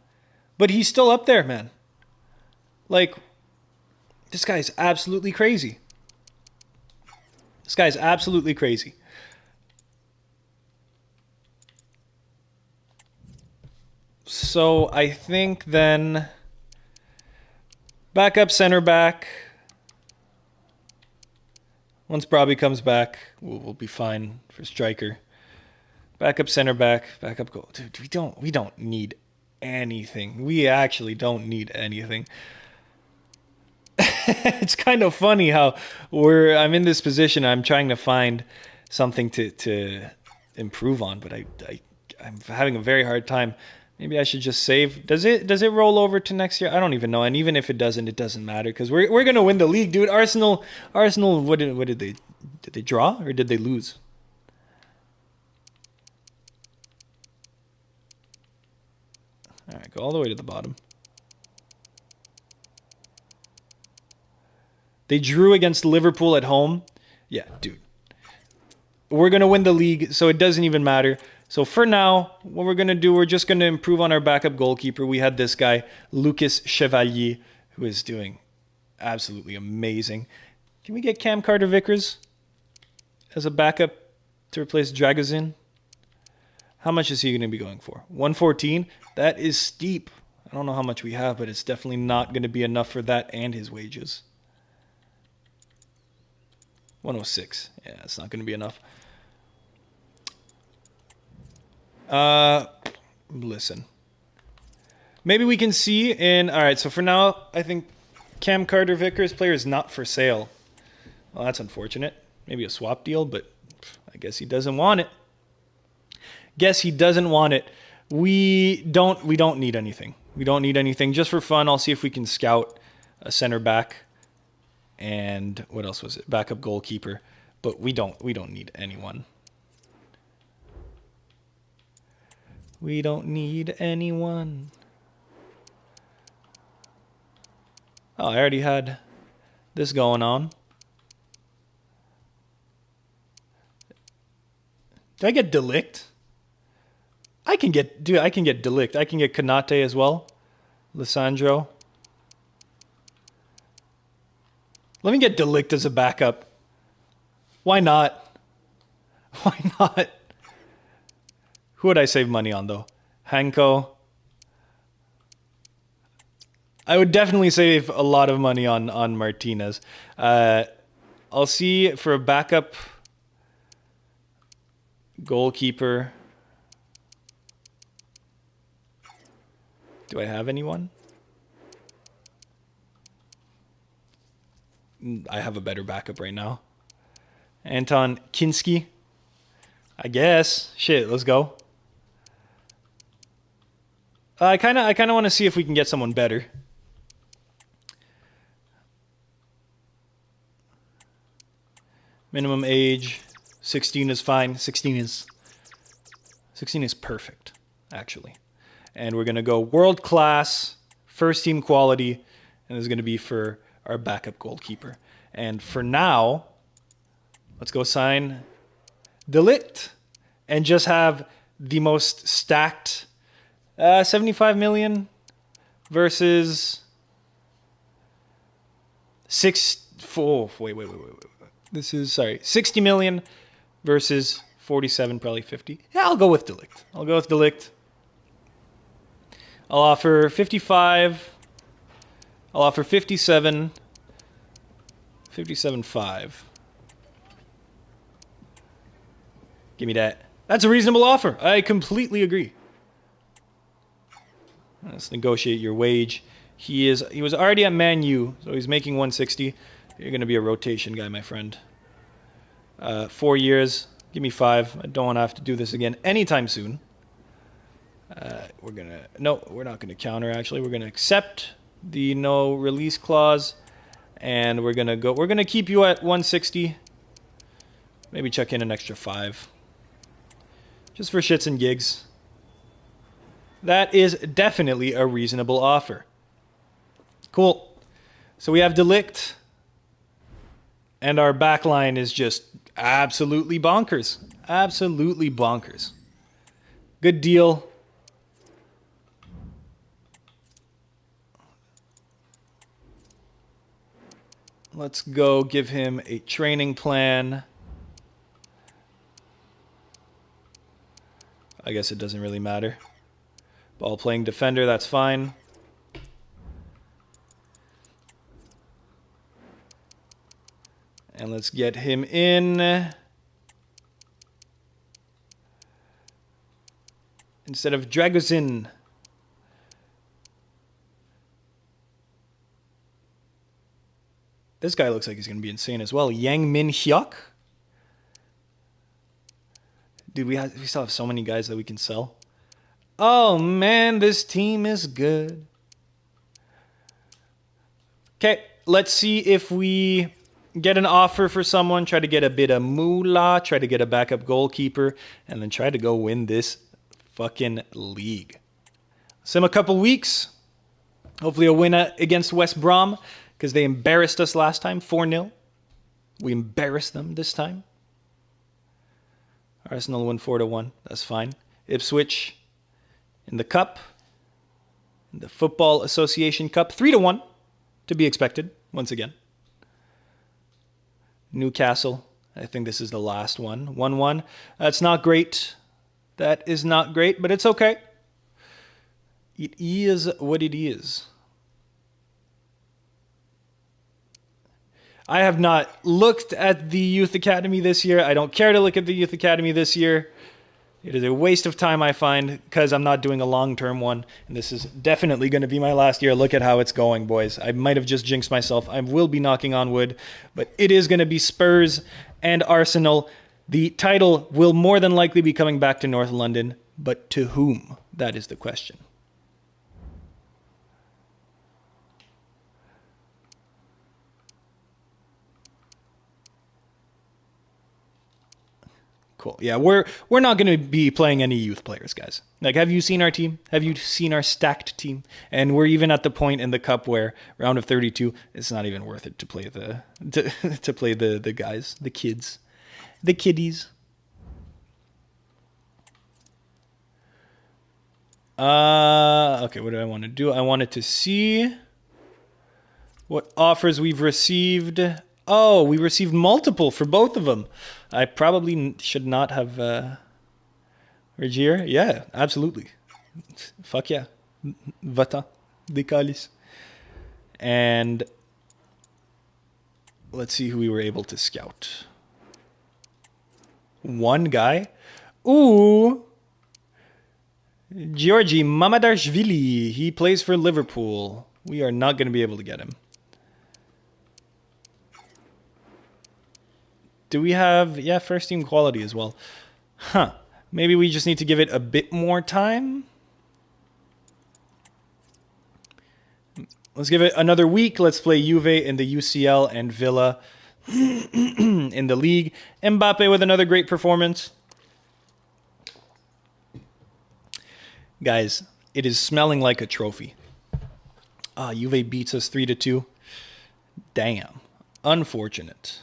A: but he's still up there, man. Like, this guy's absolutely crazy. This guy's absolutely crazy. So I think then backup center back. Once Bobby comes back, we'll be fine for striker. Backup center back, backup goal. Dude, we don't need anything. We actually don't need anything. It's kind of funny how I'm in this position. I'm trying to find something to improve on, but I'm having a very hard time. Maybe I should just save. Does it roll over to next year? I don't even know. And even if it doesn't matter because we're gonna win the league, dude. Arsenal. What did they draw or did they lose? All right, go all the way to the bottom. They drew against Liverpool at home. Yeah, dude. We're going to win the league, so it doesn't even matter. So for now, what we're going to do, we're just going to improve on our backup goalkeeper. We had this guy, Lucas Chevalier, who is doing absolutely amazing. Can we get Cam Carter-Vickers as a backup to replace Dragozin? How much is he going to be going for? 114? That is steep. I don't know how much we have, but it's definitely not going to be enough for that and his wages. 106. Yeah, it's not going to be enough. Listen. Maybe we can see in... All right, so for now, I think Cam Carter-Vickers player is not for sale. Well, that's unfortunate. Maybe a swap deal, but I guess he doesn't want it. Guess he doesn't want it. We don't need anything. We don't need anything. Just for fun, I'll see if we can scout a center back. And what else was it? Backup goalkeeper. But we don't need anyone. We don't need anyone. Oh, I already had this going on. Did I get Delict? I can get Delict. I can get Konate as well. Lissandro. Let me get Delict as a backup. Why not? Why not? Who would I save money on, though? Hanko. I would definitely save a lot of money on Martinez. I'll see for a backup goalkeeper. Do I have anyone? I have a better backup right now. Anton Kinski. I guess. Shit, let's go. I kind of want to see if we can get someone better. Minimum age 16 is fine. 16 is perfect, actually. And we're going to go world class, first team quality, and this is going to be for our backup goalkeeper. And for now, let's go sign Delict and just have the most stacked 75 million versus wait. This is 60 million versus 47, probably 50. Yeah, I'll go with Delict. I'll offer 55. I'll offer 57. 57.5. Give me that. That's a reasonable offer. I completely agree. Let's negotiate your wage. He was already at Man U, so he's making 160. You're going to be a rotation guy, my friend. 4 years. Give me 5. I don't want to have to do this again anytime soon. We're not going to counter, actually. We're going to accept the no release clause. And we're going to keep you at 160. Maybe check in an extra 5. Just for shits and gigs. That is definitely a reasonable offer. Cool. So we have Delict. And our back line is just Absolutely bonkers. Absolutely bonkers. Good deal. Let's go give him a training plan. I guess it doesn't really matter. Ball playing defender, that's fine. And let's get him in. Instead of Dragozin. This guy looks like he's going to be insane as well. Yang Min Hyuk. Dude, we still have so many guys that we can sell. Oh, man, this team is good. Okay, let's see if we get an offer for someone, try to get a bit of moolah, try to get a backup goalkeeper, and then try to go win this fucking league. Sim a couple weeks. Hopefully a win against West Brom, because they embarrassed us last time, 4-0. We embarrassed them this time. Arsenal won 4-1. That's fine. Ipswich in the Cup. In the Football Association Cup, 3-1. To be expected, once again. Newcastle. I think this is the last one. 1-1. That's not great. That is not great, but it's okay. It is what it is. I have not looked at the Youth Academy this year. I don't care to look at the Youth Academy this year. It is a waste of time, I find, because I'm not doing a long-term one. And this is definitely going to be my last year. Look at how it's going, boys. I might have just jinxed myself. I will be knocking on wood. But it is going to be Spurs and Arsenal. The title will more than likely be coming back to North London. But to whom? That is the question. Cool. Yeah, we're not going to be playing any youth players, guys. Like, have you seen our team? Have you seen our stacked team? And we're even at the point in the cup where round of 32, it's not even worth it to play to play the guys, the kids, the kiddies. Okay, what do I want to do? I wanted to see what offers we've received. Oh, we received multiple for both of them. I probably should not have Regier. Yeah, absolutely. Fuck yeah. Vata de Calis. And let's see who we were able to scout. One guy. Ooh. Georgi Mamadarshvili. He plays for Liverpool. We are not going to be able to get him. Do we have, yeah, first team quality as well. Huh. Maybe we just need to give it a bit more time. Let's give it another week. Let's play Juve in the UCL and Villa in the league. Mbappe with another great performance. Guys, it is smelling like a trophy. Juve beats us 3-2. Damn. Unfortunate.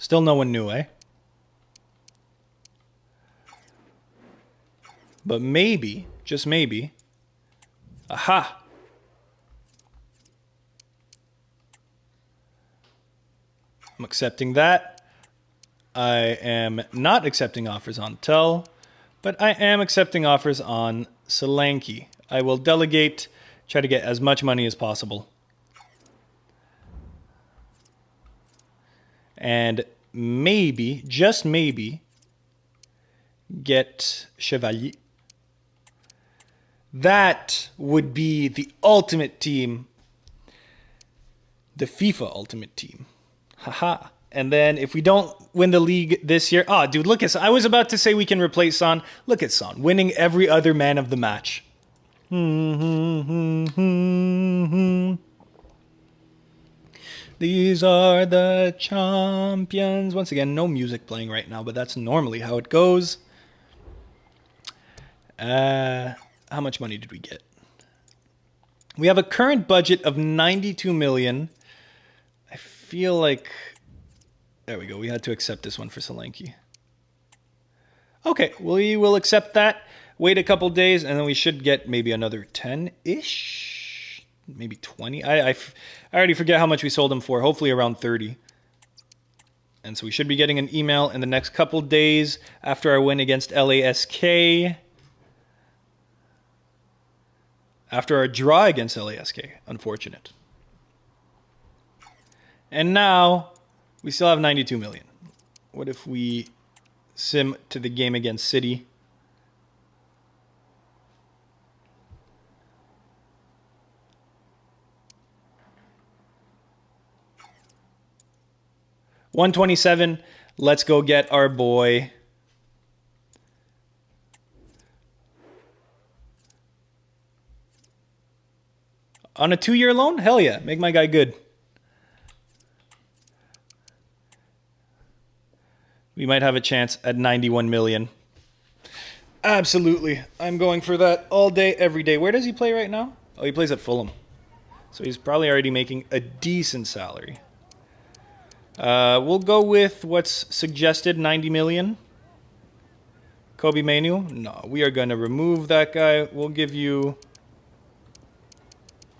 A: Still no one knew, eh? But maybe, just maybe, aha! I'm accepting that. I am not accepting offers on Tell, but I am accepting offers on Solanke. I will delegate, try to get as much money as possible. And maybe, just maybe, get Chevalier. That would be the ultimate team. The FIFA ultimate team. Haha. And then if we don't win the league this year... Oh, dude, look at... I was about to say we can replace Son. Look at Son. Winning every other man of the match. These are the champions. Once again, no music playing right now, but that's normally how it goes. How much money did we get? We have a current budget of 92 million. I feel like... There we go. We had to accept this one for Solanke. Okay, we will accept that. Wait a couple days, and then we should get maybe another 10-ish. Maybe 20. I already forget how much we sold him for. Hopefully around 30. And so we should be getting an email in the next couple days after our win against LASK. After our draw against LASK. Unfortunate. And now, we still have 92 million. What if we sim to the game against City? $127. Let's go get our boy. On a 2-year loan? Hell yeah. Make my guy good. We might have a chance at 91 million. Absolutely. I'm going for that all day, every day. Where does he play right now? Oh, he plays at Fulham. So he's probably already making a decent salary. We'll go with what's suggested, 90 million. Kobe Mainu? No, we are going to remove that guy. We'll give you...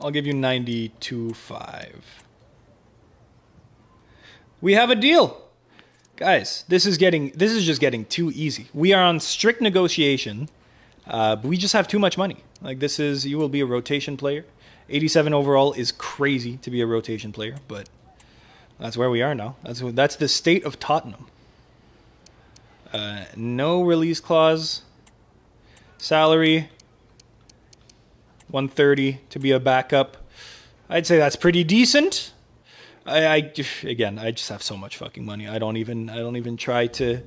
A: I'll give you 92.5. We have a deal. Guys, this is just getting too easy. We are on strict negotiation, but we just have too much money. Like you will be a rotation player. 87 overall is crazy to be a rotation player, but that's where we are now. That's the state of Tottenham. No release clause. Salary 130 to be a backup. I'd say that's pretty decent. I just have so much fucking money. I don't even try to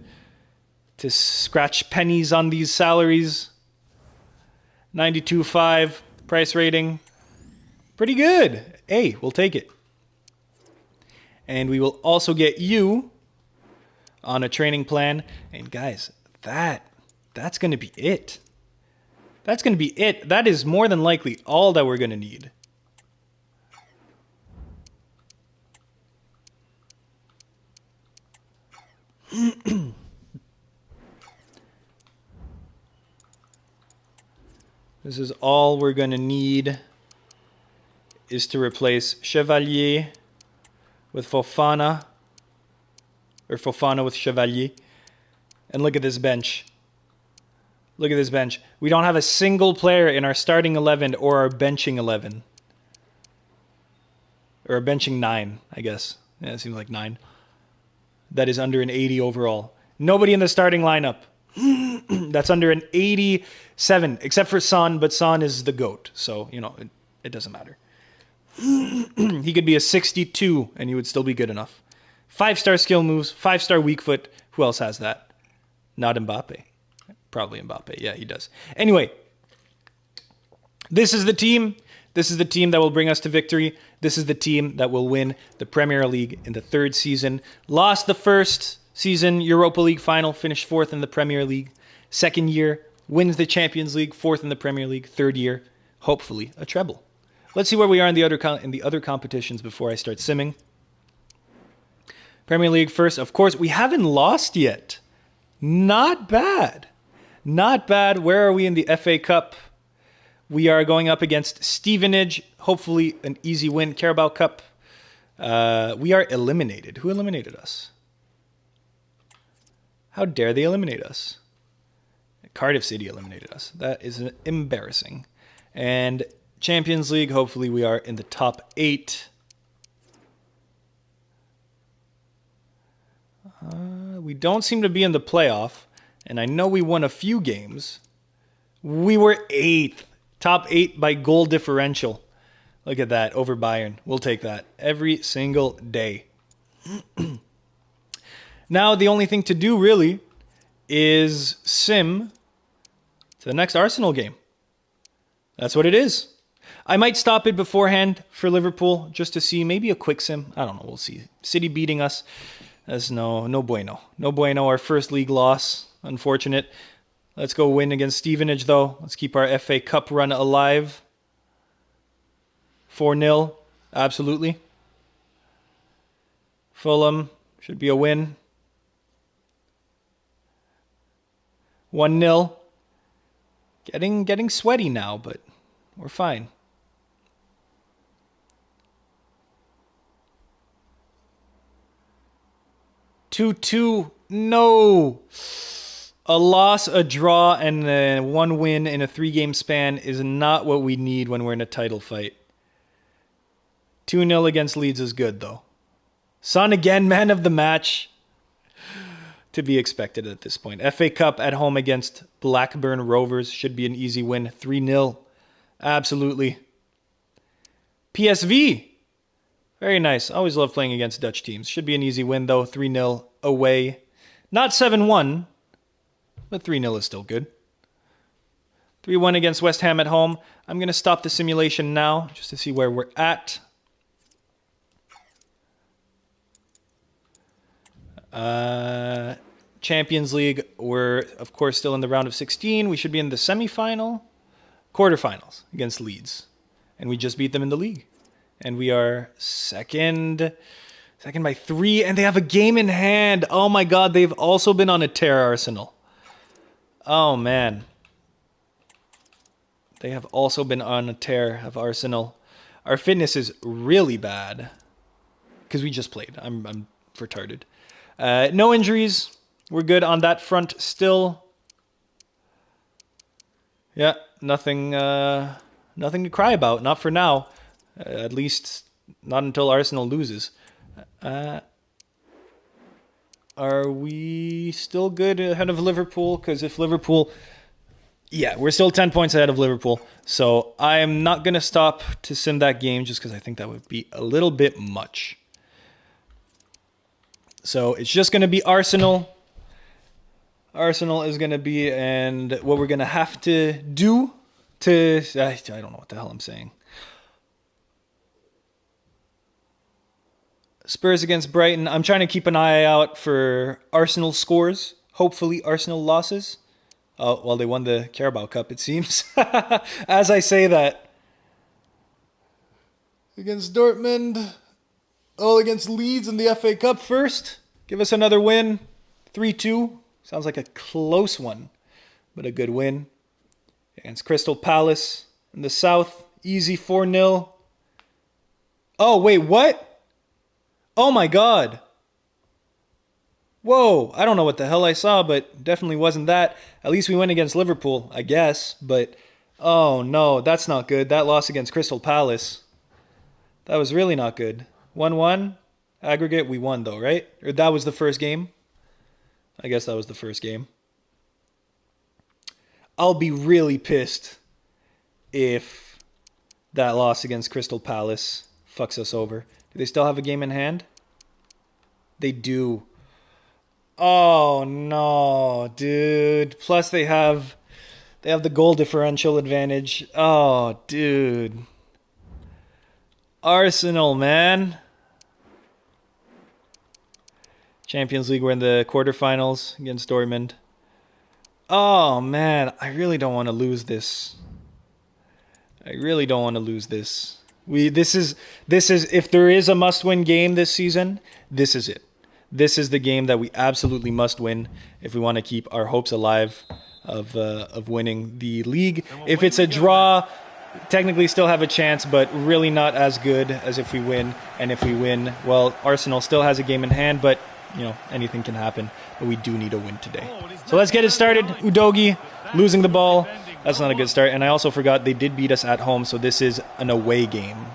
A: scratch pennies on these salaries. 92.5 price rating. Pretty good. Hey, we'll take it. And we will also get you on a training plan. And guys, that's going to be it. That's going to be it. That is more than likely all that we're going to need. This is all we're going to need is to replace Chevalier with Fofana. Or Fofana with Chevalier. And look at this bench. Look at this bench. We don't have a single player in our starting 11 or our benching 11. Or a benching 9, I guess. Yeah, it seems like 9. That is under an 80 overall. Nobody in the starting lineup. That's under an 87, except for Son, but Son is the GOAT. So, it doesn't matter. He could be a 62, and he would still be good enough. 5-star skill moves, 5-star weak foot. Who else has that? Not Mbappe. Probably Mbappe. Yeah, he does. Anyway, this is the team. This is the team that will bring us to victory. This is the team that will win the Premier League in the 3rd season. Lost the 1st season Europa League final, finished 4th in the Premier League. 2nd year, wins the Champions League, 4th in the Premier League. 3rd year, hopefully a treble. Let's see where we are in the other competitions before I start simming. Premier League first, of course. We haven't lost yet. Not bad. Not bad. Where are we in the FA Cup? We are going up against Stevenage. Hopefully an easy win. Carabao Cup. We are eliminated. Who eliminated us? How dare they eliminate us? Cardiff City eliminated us. That is embarrassing. And Champions League, hopefully we are in the top 8. We don't seem to be in the playoff. And I know we won a few games. We were 8th. Top 8 by goal differential. Look at that, over Bayern. We'll take that every single day. Now, the only thing to do, really, is sim to the next Arsenal game. That's what it is. I might stop it beforehand for Liverpool just to see maybe a quick sim. I don't know, we'll see. City beating us. That's no bueno. No bueno, our first league loss. Unfortunate. Let's go win against Stevenage, though. Let's keep our FA Cup run alive. 4-0, absolutely. Fulham should be a win. 1-0. Getting sweaty now, but we're fine. Two. No. A loss, a draw, and one win in a 3-game span is not what we need when we're in a title fight. 2-0 against Leeds is good, though. Son again, man of the match. To be expected at this point. FA Cup at home against Blackburn Rovers should be an easy win. 3-0. Absolutely. PSV. Very nice. Always love playing against Dutch teams. Should be an easy win, though. 3-0 away. Not 7-1, but 3-0 is still good. 3-1 against West Ham at home. I'm going to stop the simulation now just to see where we're at. Champions League, we're, of course, still in the round of 16. We should be in the quarterfinals against Leeds. And we just beat them in the league. And we are second by 3, and they have a game in hand. Oh my God, they've also been on a tear, Arsenal. Oh man. They have also been on a tear of Arsenal. Our fitness is really bad. Because we just played. I'm retarded. No injuries. We're good on that front still. Yeah, nothing to cry about. Not for now. At least not until Arsenal loses. Are we still good ahead of Liverpool? Because if Liverpool... Yeah, we're still 10 points ahead of Liverpool. So I am not going to stop to sim that game just because I think that would be a little bit much. So it's just going to be Arsenal. Arsenal is going to be, and what we're going to have to do to... I don't know what the hell I'm saying. Spurs against Brighton. I'm trying to keep an eye out for Arsenal scores. Hopefully Arsenal losses. Oh, well, they won the Carabao Cup, it seems. As I say that. Against Dortmund. Oh, against Leeds in the FA Cup first. Give us another win. 3-2. Sounds like a close one, but a good win. Against Crystal Palace in the South. Easy 4-0. Oh, wait, what? Oh my God. Whoa, I don't know what the hell I saw, but definitely wasn't that. At least we went against Liverpool, I guess. But, oh no, that's not good. That loss against Crystal Palace. That was really not good. 1-1. Aggregate, we won though, right? Or that was the first game? I guess that was the first game. I'll be really pissed if that loss against Crystal Palace fucks us over. Do they still have a game in hand? They do. Oh no, dude. Plus they have the goal differential advantage. Oh, dude. Arsenal, man. Champions League, we're in the quarterfinals against Dortmund. Oh man, I really don't want to lose this. This is if there is a must-win game this season, this is it. This is the game that we absolutely must win if we want to keep our hopes alive of winning the league. If it's a draw, technically still have a chance, but really not as good as if we win. And if we win, well, Arsenal still has a game in hand, but you know, anything can happen. But we do need a win today. So let's get it started. Udogie losing the ball. That's not a good start. And I also forgot they did beat us at home, so this is an away game.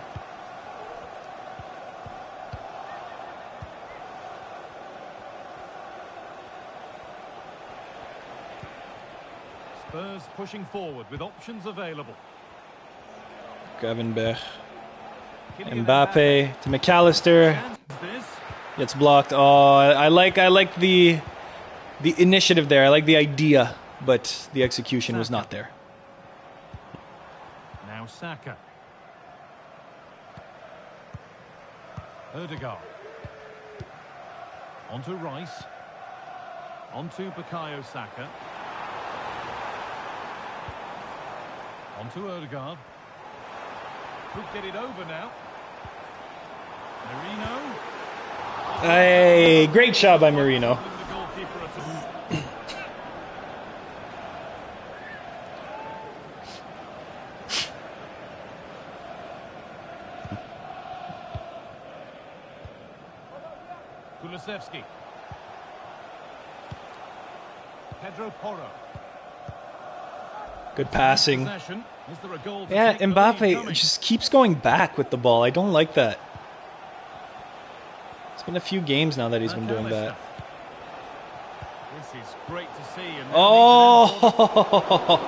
B: Spurs pushing forward with options available.
A: Gravenberch. Mbappe to McAllister. Gets blocked. Oh, I like the initiative there. I like the idea, but the execution was not there.
B: Now Saka. Erdegaard. On to Rice. On to Bukayo Saka. On to Odegaard. Could get it over now. Marino.
A: Hey, great shot by Marino.
B: The goalkeeper at Kulusevski. Pedro Porro.
A: Good passing.
B: Possession. Is there a goal to
A: Yeah,
B: take the lead
A: Mbappe
B: coming?
A: just keeps going back with the ball. I don't like that. It's been a few games now that he's been doing that.
B: This is great to see. And
A: Oh!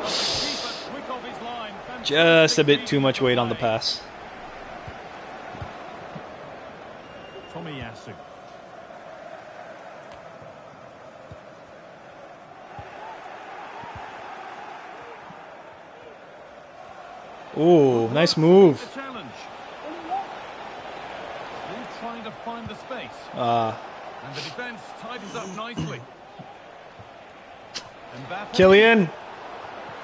B: keeper quick off his line.
A: Just a bit too
B: Fantastic
A: much weight on the
B: play.
A: pass.
B: Tomiyasu.
A: Ooh, nice move.
B: The challenge. Still trying to find the space. And the defence tidies up nicely. Mbappe.
A: Kylian.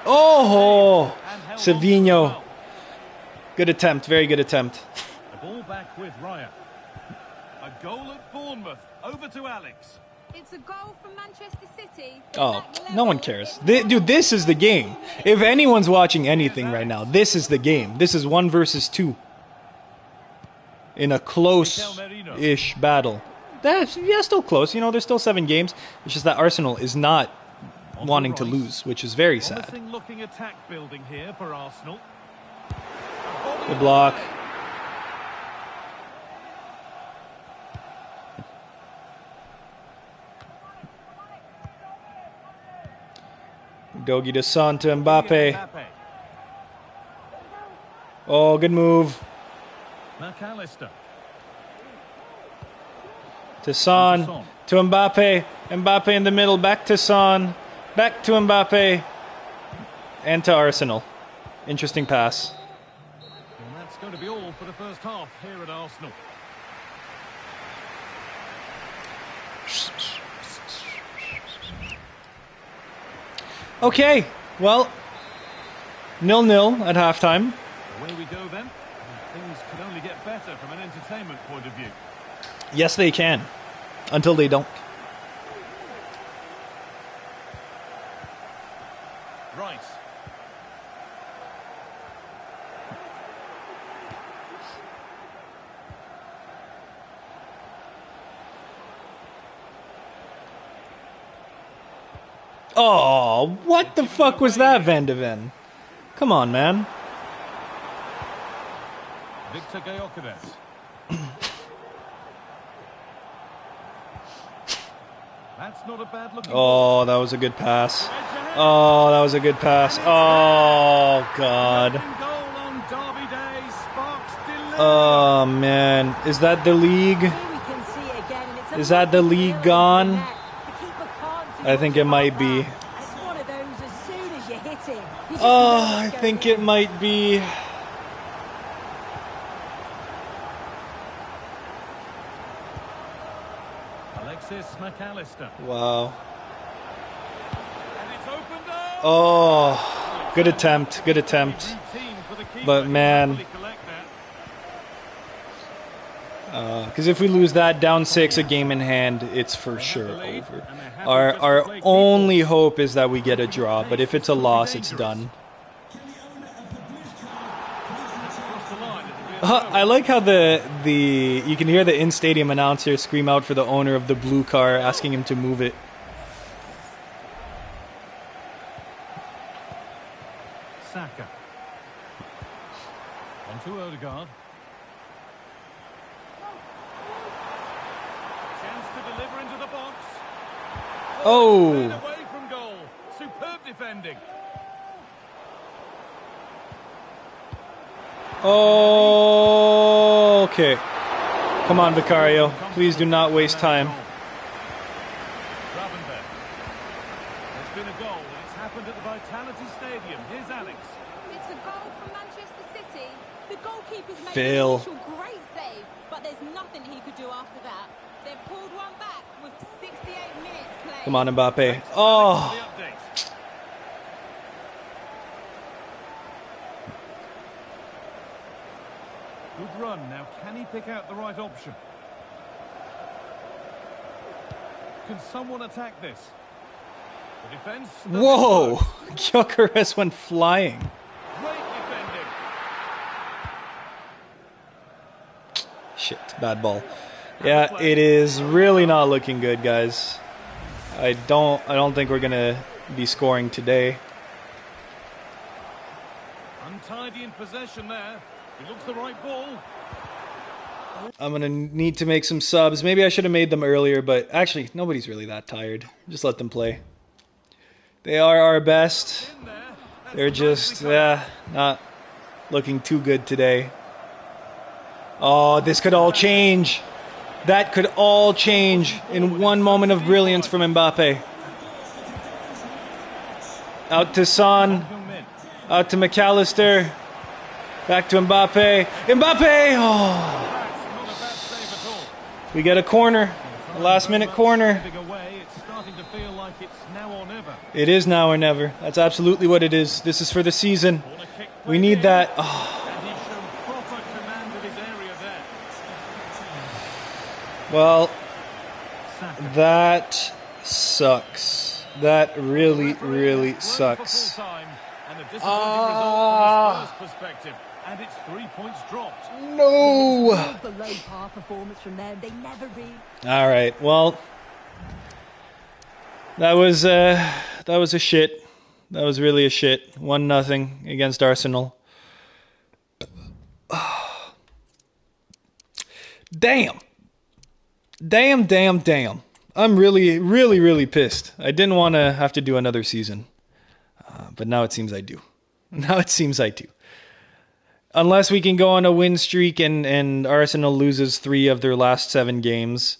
A: Oh!
B: And held on
A: Savinho.
B: well.
A: Good attempt, very good attempt.
B: The ball back with Raya. A goal at Bournemouth. Over to Alex.
D: It's a goal from Manchester City.
A: Oh, no one cares. Dude, this is the game. If anyone's watching anything right now, this is the game. This is 1 versus 2. In a close-ish battle. That's, yeah, still close. You know, there's still 7 games. It's just that Arsenal is not wanting to lose, which is very sad.
B: Promising looking attack building here for Arsenal.
A: Good block. Dogi to Son to Mbappe. Oh, good move.
B: McAllister.
A: To Son. To Mbappe. Mbappe in the middle. Back to Son. Back to Mbappe. And to Arsenal. Interesting pass.
B: And that's going to be all for the first half here at Arsenal.
A: Okay, well, 0-0 at halftime.
B: Away we go then. Things can only get better from an entertainment point of view.
A: Yes, they can. Until they don't.
B: Rice.
A: Oh, what the fuck was that, Van de Ven? Come on, man.
B: Victor Gyökeres. That's not a bad looking.
A: Oh, that was a good pass. Oh, that was a good pass. Oh, God.
B: Goal on Derby Day. Sparks delivered.
A: Oh, man. Is that the league?
E: Here we can see it again, and it's a
A: Is that the
E: lovely
A: league
E: clearance
A: gone?
E: in the net. The keeper can't do
A: I think
E: much
A: it might
E: about
A: be.
E: that. It's one of those, as soon as you hit it, you just
A: Oh,
E: know
A: I
E: what's
A: think
E: going
A: it might be.
B: Alexis McAllister.
A: Wow.
B: And it's opened up.
A: Oh, good attempt. Good attempt.
B: Routine for the keeper.
A: But,
B: He'll
A: man.
B: happily collect that.
A: Because if we lose that down 6, a game in hand, it's for sure over. Our only hope is that we get a draw, but if it's a loss, it's done.
B: Across the line, it'll be a throw.
A: I like how you can hear the in-stadium announcer scream out for the owner of the blue car, asking him to move it.
B: Saka. On to Odegaard. Chance to deliver into the box.
A: Oh,
B: Cleared away from goal. Superb defending.
A: oh, okay. Come on, Vicario. Please do not waste time.
B: Gravenberg. There's been a goal, and it's happened at the Vitality Stadium. Here's Alex.
D: It's a goal from Manchester City. The goalkeeper's made
A: Phil.
D: an initial great save, but there's nothing he could do after that. They've pulled one back with 68 minutes played.
A: Come on, Mbappe.
B: Thanks, Alex,
A: Oh,
B: for the update. Good run. Now, can he pick out the right option? Can someone attack this? The defence.
A: Whoa! Gyökeres went flying.
B: Great defending.
A: Shit, bad ball. Yeah, it is really not looking good, guys. I don't think we're gonna be scoring today.
B: Untidy in possession there. He looks the right ball.
A: I'm gonna need to make some subs. Maybe I should have made them earlier, but actually, nobody's really that tired. Just let them play. They are our best.
B: In there. That's
A: They're just, not looking too good today. Oh, this could all change. That could all change in one moment of brilliance from Mbappe. Out to Son. Out to McAllister. Back to Mbappe. Mbappe! Oh.
B: not a bad save at all.
A: We get a corner. A last-minute corner.
B: Away, it's starting to feel like it's now or never.
A: It is now or never. That's absolutely what it is. This is for the season.
B: Corner kick
A: We
B: played
A: need
B: in,
A: that. Oh.
B: and he's shown proper command of his area there.
A: Well,
B: Saka.
A: that sucks. That really, really
B: Blown for
A: sucks.
B: full time, and a disappointing result from a Spurs perspective. And it's 3 points dropped.
A: No!
E: Below par performance from them. They never really.
A: All right. Well, that was a shit. That was really a shit. 1-0 against Arsenal. Damn. Damn. I'm really pissed. I didn't want to have to do another season. But now it seems I do. Unless we can go on a win streak and Arsenal loses 3 of their last 7 games,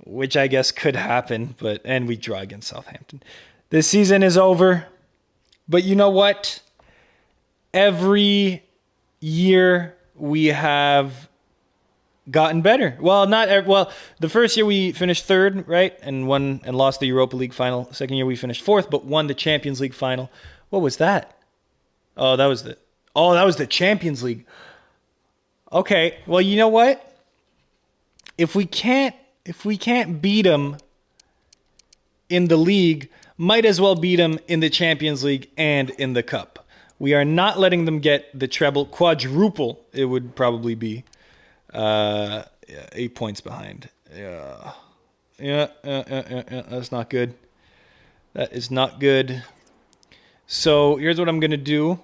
A: which I guess could happen, and we draw against Southampton. This season is over. But you know what? Every year we have gotten better. Well, the first year we finished 3rd, right? And won and lost the Europa League final. Second year we finished 4th, but won the Champions League final. What was that? Oh, that was the Champions League. Okay, well, you know what? If we can't beat them in the league, might as well beat them in the Champions League and in the cup. We are not letting them get the treble, quadruple. It would probably be 8 points behind. Yeah. That's not good. That is not good. So here's what I'm gonna do.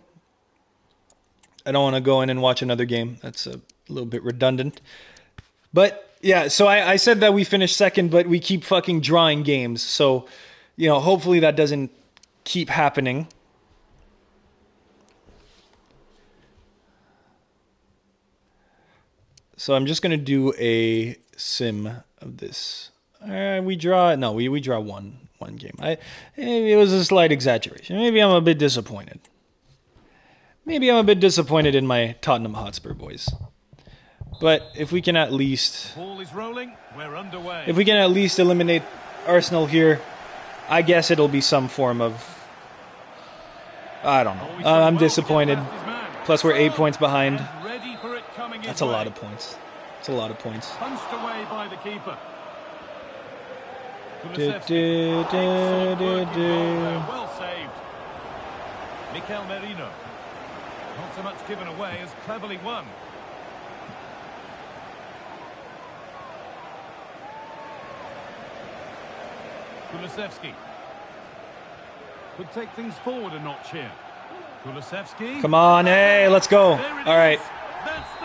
A: I don't want to go in and watch another game. That's a little bit redundant. But yeah, so I said that we finished 2nd, but we keep fucking drawing games. So, hopefully that doesn't keep happening. So I'm just going to do a sim of this. We draw one game. It was a slight exaggeration. Maybe I'm a bit disappointed. In my Tottenham Hotspur boys. But if we can at least
B: Ball is rolling. We're underway.
A: If we can at least eliminate Arsenal here, I guess it'll be some form of, I don't know. I'm disappointed. Plus we're 8 points behind.
B: Ready for it coming
A: That's a lot of points.
B: Punched away by the keeper. Well saved. Mikel Merino. Not so much given away as cleverly won. Kulusevski. Could take things forward a notch here. Kulusevski.
A: Come on, hey, let's go. All right.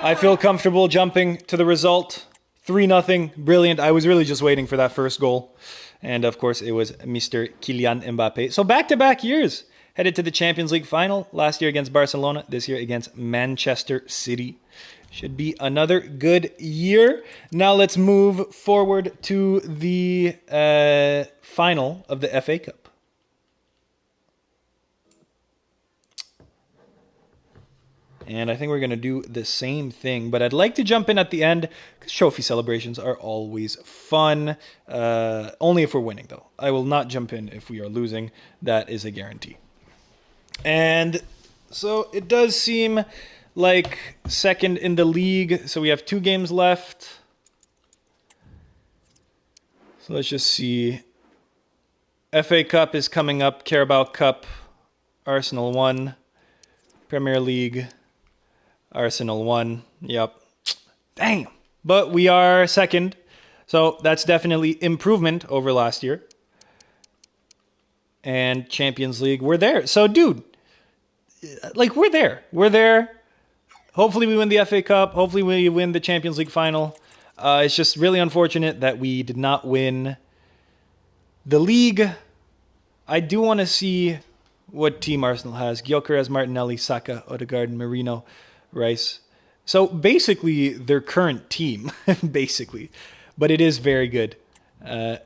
A: I feel comfortable jumping to the result. 3-0, brilliant. I was really just waiting for that first goal. And, of course, it was Mr. Kylian Mbappe. So back-to-back years. Headed to the Champions League final. Last year against Barcelona. This year against Manchester City. Should be another good year. Now let's move forward to the final of the FA Cup. And I think we're going to do the same thing. But I'd like to jump in at the end because trophy celebrations are always fun. Only if we're winning, though. I will not jump in if we are losing. That is a guarantee. And so it does seem like second in the league. So we have 2 games left. So let's just see. FA Cup is coming up. Carabao Cup. Arsenal 1. Premier League. Arsenal 1. Yep. Damn. But we are second. So that's definitely improvement over last year. And Champions League, we're there. So, dude, like, we're there. We're there. Hopefully we win the FA Cup. Hopefully we win the Champions League final. It's just really unfortunate that we did not win the league. I do want to see what team Arsenal has. Gyökeres, Martinelli, Saka, Odegaard, Merino, Rice. So basically their current team, basically. But it is very good. What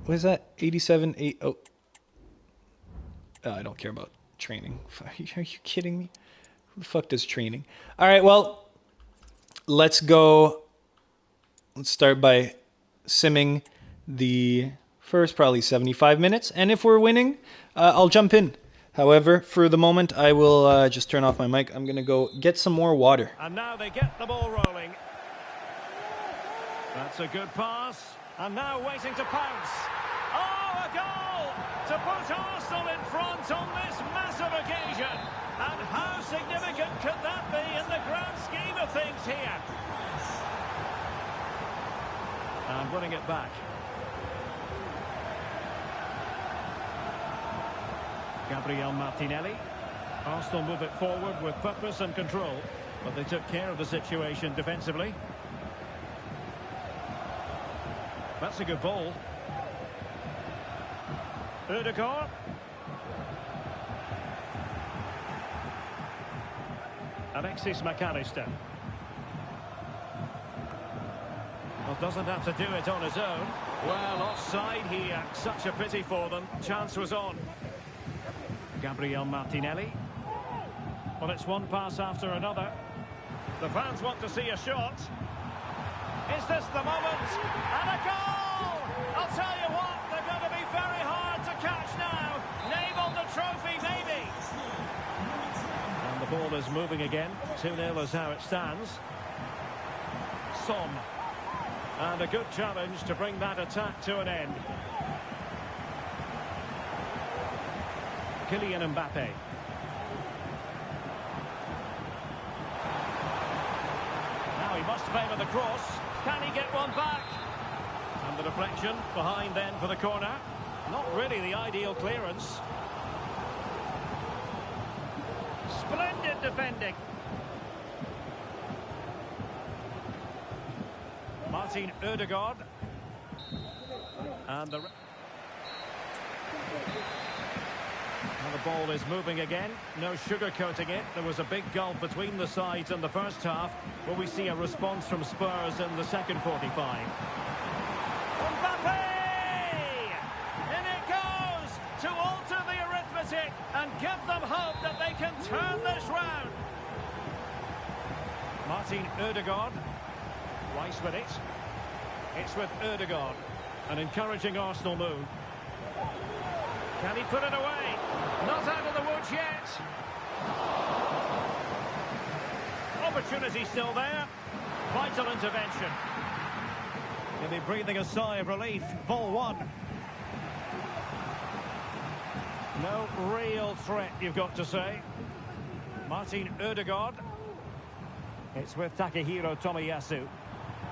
A: is that? 87, 8, oh. I don't care about training. Are you kidding me? Who the fuck does training? All right, well, let's go. Let's start by simming the first probably 75 minutes. And if we're winning, I'll jump in. However, for the moment, I will just turn off my mic. I'm going to go get some more water.
F: And now they get the ball rolling. That's a good pass. And now waiting to pounce. Oh, a goal to put Arsenal in front on this massive occasion. And how significant could that be in the grand scheme of things here? And winning it back. Gabriel Martinelli. Arsenal move it forward with purpose and control, but they took care of the situation defensively. That's a good ball. Ødegaard. Alexis McAllister. Well, doesn't have to do it on his own. Well, offside here. Such a pity for them. Chance was on. Gabriel Martinelli. Well, it's one pass after another. The fans want to see a shot. Is this the moment? And a goal! I'll tell you what, they're going to be very hard to catch now. Name on the trophy, maybe. And the ball is moving again. 2-0 is how it stands. Son. And a good challenge to bring that attack to an end. Kylian Mbappe. Now he must favour the cross. Can he get one back? And the deflection behind then for the corner. Not really the ideal clearance. Splendid defending. Martin Ødegaard. And the ball is moving again. No sugarcoating it. There was a big gulf between the sides in the first half. Will we see a response from Spurs in the second 45? Mbappe! In it goes to alter the arithmetic and give them hope that they can turn this round. Martin Ødegaard. Rice with it. It's with Ødegaard. An encouraging Arsenal move. Can he put it away? Not out of the woods yet. Opportunity still there. Vital intervention. He'll be breathing a sigh of relief. Ball one. No real threat, you've got to say. Martin Ødegaard. It's with Takehiro Tomiyasu.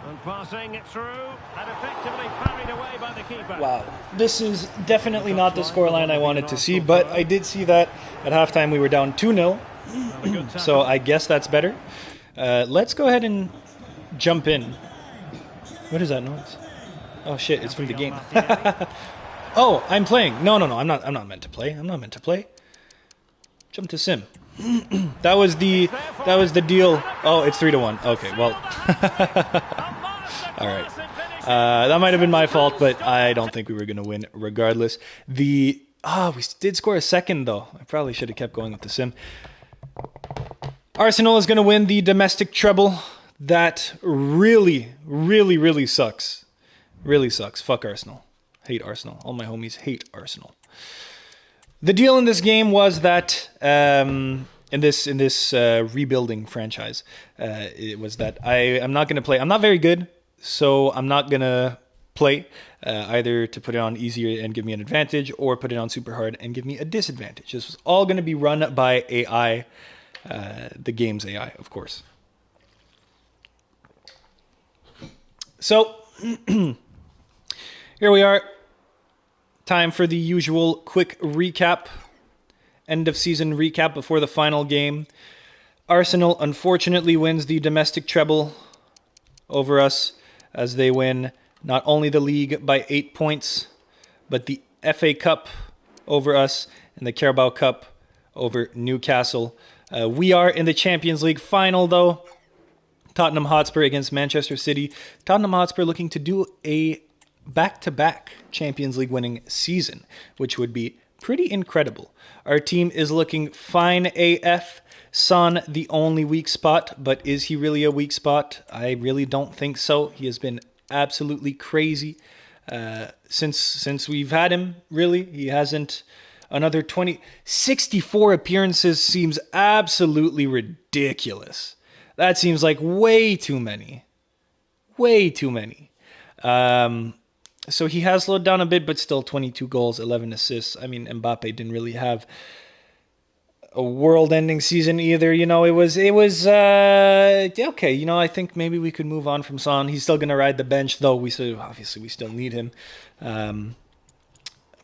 F: And passing it through and effectively parried away by the keeper.
A: Wow, this is definitely not the scoreline I wanted to see, but I did see that at halftime we were down 2-0, so I guess that's better. Let's go ahead and jump in. What is that noise? Oh shit, it's from the game. Oh, I'm playing. No, I'm not meant to play. I'm not meant to play. Jump to sim. that was the deal. Oh, it's 3-1. Okay, well. All right. That might have been my fault, but I don't think we were going to win regardless. We did score a second, though. I probably should have kept going with the sim. Arsenal is going to win the domestic treble. That really, really, really sucks. Really sucks. Fuck Arsenal. Hate Arsenal. All my homies hate Arsenal. The deal in this game was that in this rebuilding franchise. It was that I'm not going to play. I'm not very good, so I'm not going to play either to put it on easier and give me an advantage, or put it on super hard and give me a disadvantage. This was all going to be run by AI, the game's AI, of course. So here we are. Time for the usual quick recap. End of season recap before the final game. Arsenal unfortunately wins the domestic treble over us, as they win not only the league by 8 points, but the FA Cup over us and the Carabao Cup over Newcastle. We are in the Champions League final, though. Tottenham Hotspur against Manchester City. Tottenham Hotspur looking to do a back-to-back Champions League winning season, which would be pretty incredible. Our team is looking fine AF. Son, the only weak spot, but is he really a weak spot? I really don't think so. He has been absolutely crazy since we've had him, really. He hasn't. Another 64 appearances seems absolutely ridiculous. That seems like way too many. Way too many. So he has slowed down a bit, but still 22 goals, 11 assists. I mean, Mbappe didn't really have a world-ending season either. You know, it was okay. You know, I think maybe we could move on from Son. He's still going to ride the bench, though. We still need him.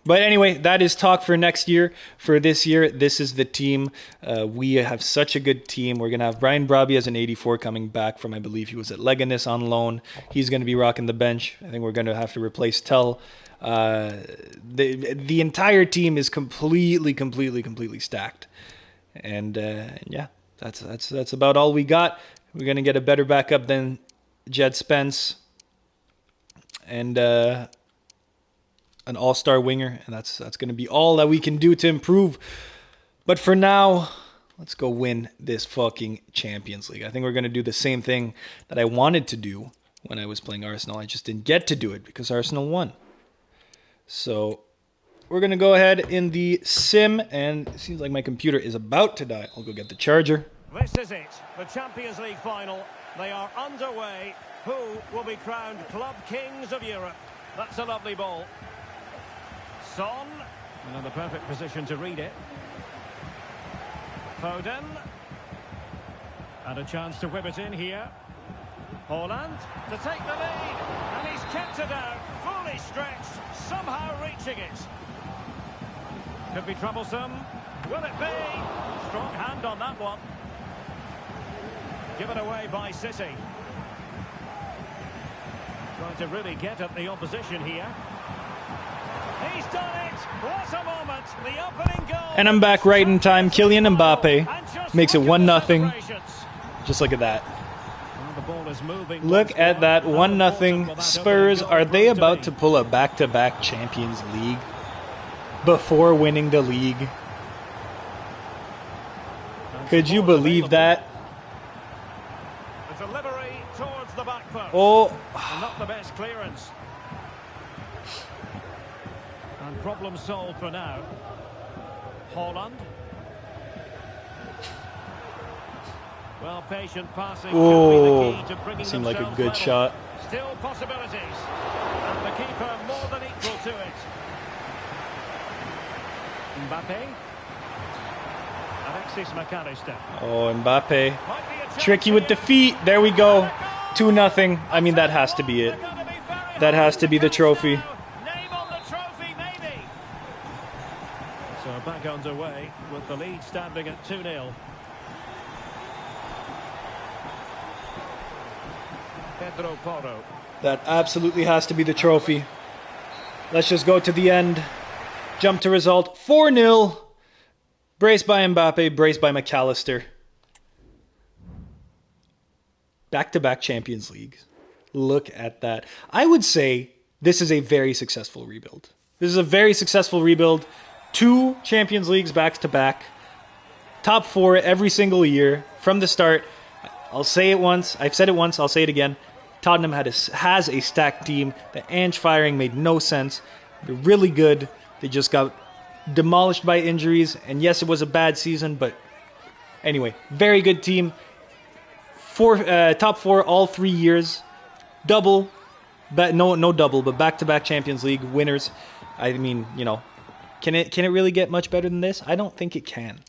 A: But anyway, that is talk for next year. For this year, this is the team. We have such a good team. We're going to have Brian Brobby as an 84 coming back from, I believe he was at Leganes on loan. He's going to be rocking the bench. I think we're going to have to replace Tell. The entire team is completely stacked. And yeah, that's about all we got. We're going to get a better backup than Jed Spence. And an all-star winger, and that's going to be all that we can do to improve. But for now, let's go win this fucking Champions League. I think we're going to do the same thing that I wanted to do when I was playing Arsenal. I just didn't get to do it because Arsenal won. So we're going to go ahead in the sim, and it seems like my computer is about to die. I'll go get the charger.
F: This is it, the Champions League final. They are underway. Who will be crowned Club Kings of Europe? That's a lovely ball. Son, in the perfect position to read it. Foden. And a chance to whip it in here. Haaland to take the lead. And he's kept it out. Fully stretched. Somehow reaching it. Could be troublesome. Will it be? Strong hand on that one. Given away by City. Trying to really get at the opposition here. He's done it. What a moment. The opening goal.
A: And I'm back right in time. Kylian Mbappe makes it 1-0. Just look at that. Look at that 1-0. Spurs, are they about to pull a back-to-back Champions League before winning the league? Could you believe that?
F: The delivery towards the back post.
A: Oh,
F: not the best clearance. And problem solved for now. Haaland. Well, patient passing could be the key to bringing
A: seemed like a
F: themselves
A: good
F: level.
A: shot.
F: Still possibilities. And the keeper more than equal to it. Mbappe. Alexis McAllister.
A: Oh, Mbappe.
F: Might be a chance
A: Tricky with
F: here.
A: defeat. There we go. 2-0. I mean, that has to be it. That has to be the trophy.
F: Name on the trophy, maybe. So back underway with the lead standing at 2-0. Pedro Porro.
A: That absolutely has to be the trophy. Let's just go to the end. Jump to result. 4-0. Braced by Mbappe, braced by McAllister. Back-to-back Champions League. Look at that. I would say this is a very successful rebuild. This is a very successful rebuild. 2 Champions Leagues back-to-back. Top 4 every single year from the start. I'll say it once. I've said it once. I'll say it again. Tottenham has a stacked team. The Ange firing made no sense. They're really good. They just got demolished by injuries. And yes, it was a bad season, but Anyway, very good team. Top 4 all 3 years. Double. No double, but back-to-back Champions League winners. I mean, you know, can it really get much better than this? I don't think it can.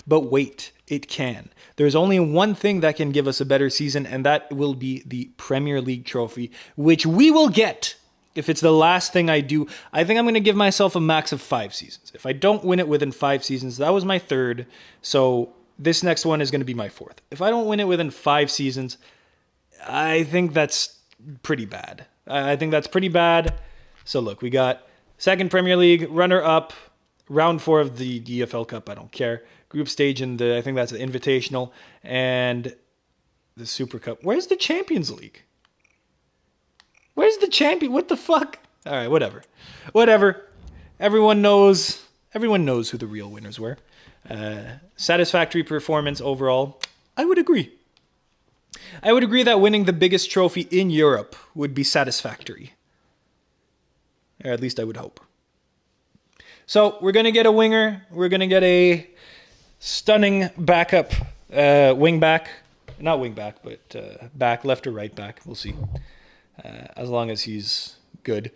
A: But wait, it can. There's only one thing that can give us a better season, and that will be the Premier League trophy, which we will get if it's the last thing I do. I think I'm going to give myself a max of 5 seasons. If I don't win it within 5 seasons, that was my 3rd, so this next one is going to be my 4th. If I don't win it within 5 seasons, I think that's pretty bad. So look, we got 2nd Premier League, runner-up, round 4 of the EFL Cup, I don't care. Group stage in I think that's the Invitational, and the Super Cup. Where's the Champions League? Where's the champion? What the fuck? All right, whatever. Everyone knows who the real winners were. Satisfactory performance overall. I would agree that winning the biggest trophy in Europe would be satisfactory. Or at least I would hope. So we're going to get a winger. We're going to get a stunning backup wing back. Not wing back, but back, left or right back. We'll see. As long as he's good.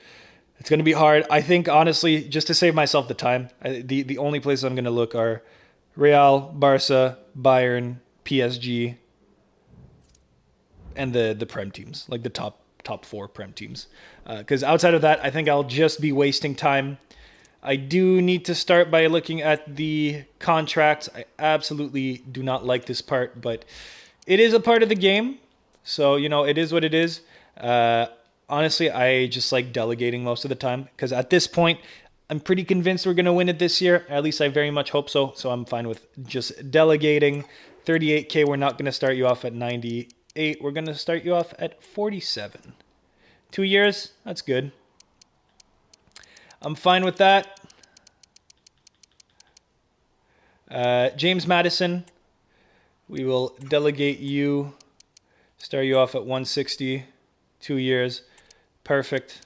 A: It's going to be hard. I think, honestly, just to save myself the time, the only places I'm going to look are Real, Barca, Bayern, PSG, and the Prem teams, like the top 4 Prem teams. Because outside of that, I think I'll just be wasting time. I do need to start by looking at the contracts. I absolutely do not like this part, but it is a part of the game. So, you know, it is what it is. Honestly, I just like delegating most of the time because at this point, I'm pretty convinced we're going to win it this year. At least I very much hope so. So I'm fine with just delegating. 38K, we're not going to start you off at 98. We're going to start you off at 47. 2 years, that's good. I'm fine with that. James Madison, we will delegate you. Start you off at 160. 2 years. Perfect.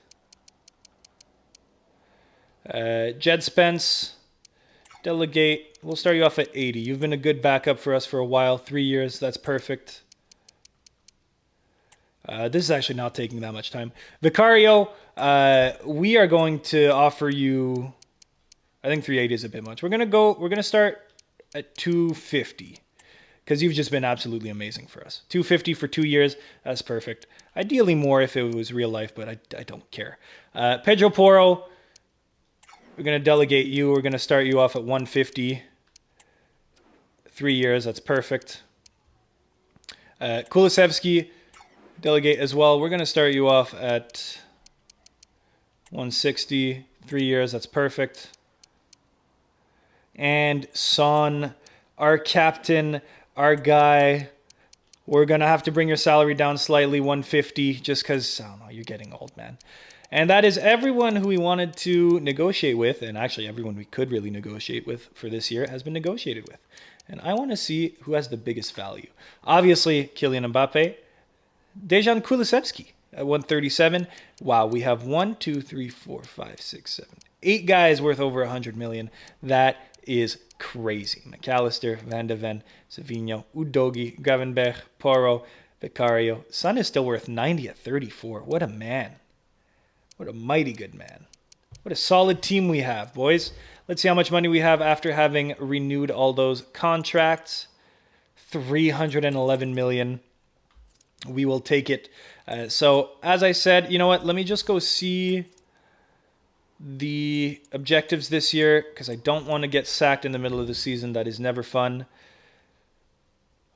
A: Jed Spence, delegate. We'll start you off at 80. You've been a good backup for us for a while. 3 years. That's perfect. This is actually not taking that much time. Vicario, we are going to offer you, I think 380 is a bit much. We're going to start at 250 because you've just been absolutely amazing for us. 250 for 2 years. That's perfect. Ideally more if it was real life, but I don't care. Pedro Porro, we're going to delegate you. We're going to start you off at 150. 3 years. That's perfect. Kulusevski, delegate as well. We're going to start you off at 160, 3 years. That's perfect. And Son, our captain, our guy, we're going to have to bring your salary down slightly, 150, just because, I don't know, you're getting old, man. And that is everyone who we wanted to negotiate with, and actually everyone we could really negotiate with for this year has been negotiated with. And I want to see who has the biggest value. Obviously, Kylian Mbappe. Dejan Kulusevski at 137. Wow, we have 1, 2, 3, 4, 5, 6, 7, 8 guys worth over 100 million. That is crazy. McAllister, Van de Ven, Savinho, Udogi, Gravenberch, Porro, Vicario. Son is still worth 90 at 34. What a man. What a mighty good man. What a solid team we have, boys. Let's see how much money we have after having renewed all those contracts. 311 million. We will take it. So, as I said, you know what? Let me just go see the objectives this year because I don't want to get sacked in the middle of the season. That is never fun.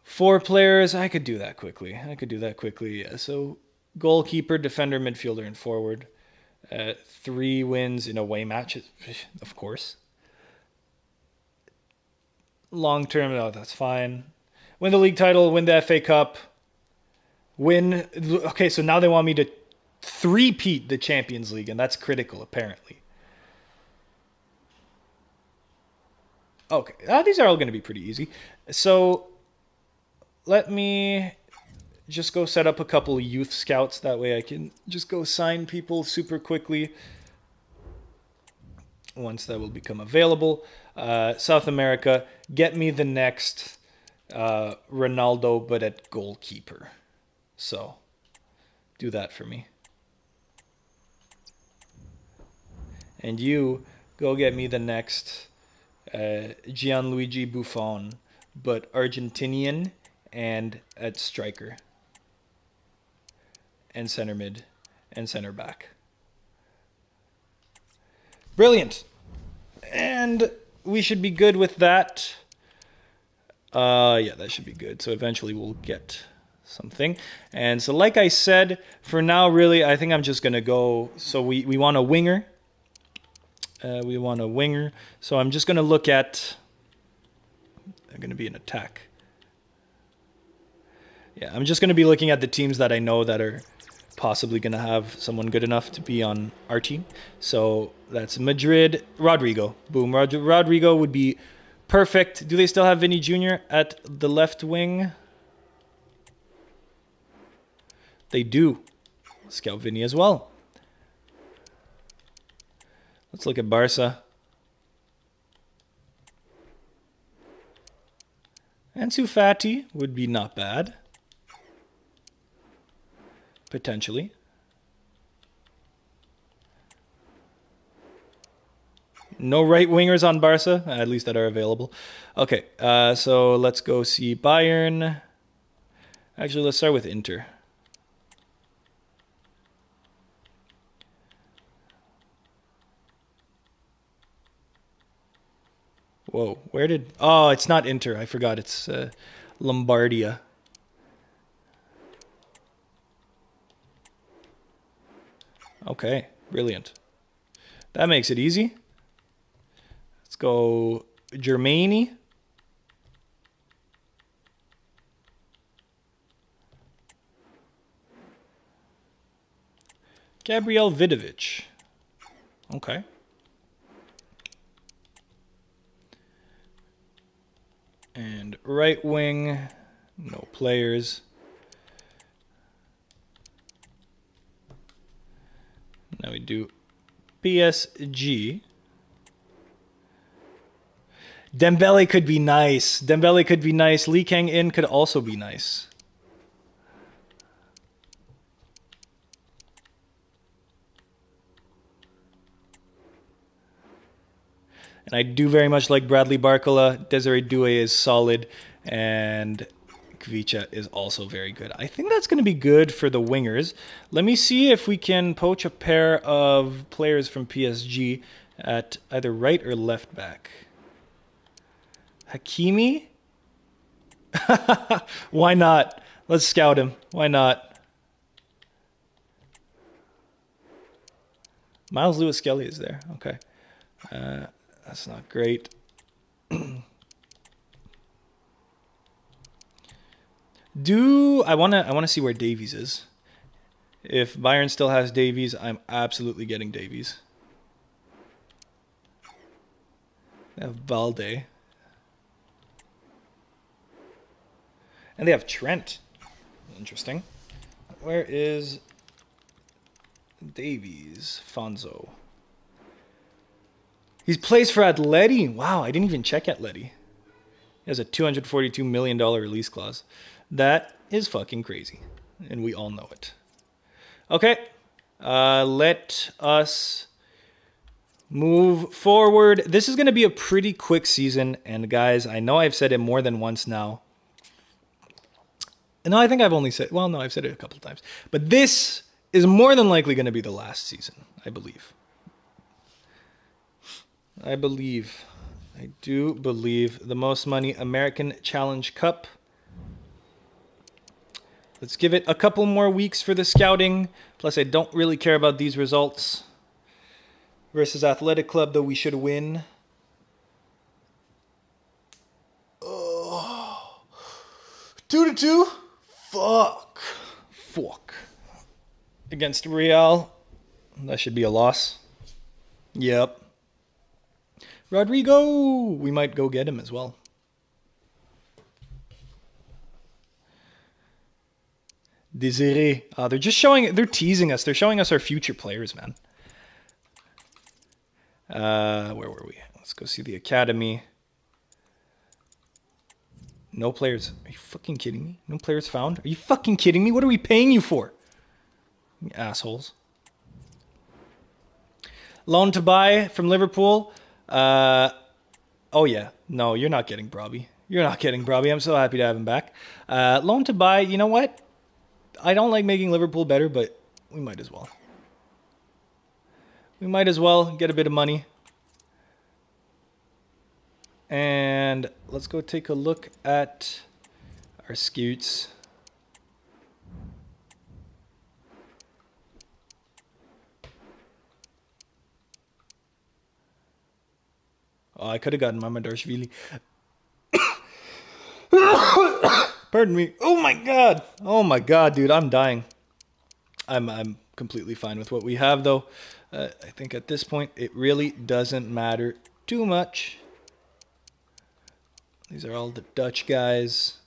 A: 4 players. I could do that quickly. Yeah. So, goalkeeper, defender, midfielder, and forward. 3 wins in away matches, of course. Long term, oh, that's fine. Win the league title, win the FA Cup. Okay, so now they want me to three-peat the Champions League, and that's critical, apparently. Okay, these are all going to be pretty easy. So, let me just go set up a couple of youth scouts. That way I can just go sign people super quickly once that will become available. South America, get me the next Ronaldo, but at goalkeeper. So, do that for me. And you, go get me the next Gianluigi Buffon, but Argentinian and at striker. And center mid. And center back. Brilliant. And we should be good with that. Yeah, that should be good. So eventually we'll get something. And so like I said, for now, really, I think I'm just going to go. So we want a winger. We want a winger. So I'm just going to look at... I'm going to be an attack. Yeah, I'm just going to be looking at the teams that I know that are possibly going to have someone good enough to be on our team. So that's Madrid. Rodrigo. Boom. Rodrigo would be perfect. Do they still have Vinny Jr. at the left wing? They do. Scout Vinny as well. Let's look at Barca. Ansu Fati would be not bad. Potentially. No right wingers on Barca, at least that are available. Okay, so let's go see Bayern. Actually, let's start with Inter. Whoa, where did... Oh, it's not Inter. I forgot. It's Lombardia. Okay, brilliant. That makes it easy. Let's go Germany. Gabriel Vidovic. Okay. And right wing, no players. Now we do PSG. Dembele could be nice. Dembele could be nice. Lee Kang-in could also be nice. And I do very much like Bradley Barcola. Desiree Doué is solid. And Kvicha is also very good. I think that's going to be good for the wingers. Let me see if we can poach a pair of players from PSG at either right or left back. Hakimi? Why not? Let's scout him. Why not? Miles Lewis-Skelly is there. Okay. That's not great. I want to see where Davies is. If Bayern still has Davies, I'm absolutely getting Davies. They have Balde. And they have Trent. Interesting. Where is Davies? Fonzo. He plays for Atleti. Wow, I didn't even check Atleti. He has a $242 million release clause. That is fucking crazy. And we all know it. Okay. Let us move forward. This is going to be a pretty quick season. And guys, I know I've said it more than once now. No, I think I've only said... Well, no, I've said it a couple of times. But this is more than likely going to be the last season, I believe. I do believe the most money American Challenge Cup. Let's give it a couple more weeks for the scouting. Plus, I don't really care about these results. Versus Athletic Club, though we should win. Oh. 2-2? Fuck. Against Real. That should be a loss. Yep. Rodrigo! We might go get him as well. Desiree. They're just showing... They're teasing us. They're showing us our future players, man. Where were we? Let's go see the academy. No players. Are you fucking kidding me? No players found? Are you fucking kidding me? What are we paying you for? You assholes. Loan to buy from Liverpool. Oh, yeah. No, you're not getting Brobby. You're not getting Brobby. I'm so happy to have him back. Loan to buy. You know what? I don't like making Liverpool better, but we might as well. We might as well get a bit of money. And let's go take a look at our scoots. Oh, I could have gotten Mamadashvili. Pardon me. Oh my god. Oh my god, dude. I'm dying. I'm completely fine with what we have, though. I think at this point, it really doesn't matter too much. These are all the Dutch guys.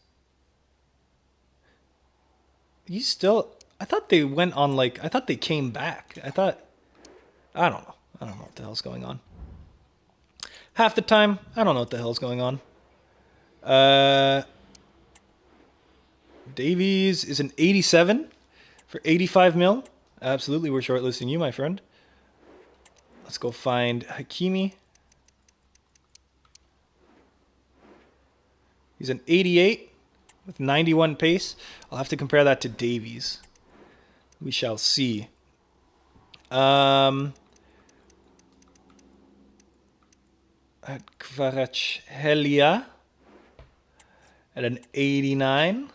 A: He's still... I thought they went on, like... I thought they came back. I don't know. I don't know what the hell's going on. Half the time, I don't know what the hell's going on. Davies is an 87 for 85 mil. Absolutely, we're shortlisting you, my friend. Let's go find Hakimi. He's an 88 with 91 pace. I'll have to compare that to Davies. We shall see. At Kvaratskhelia at an 89.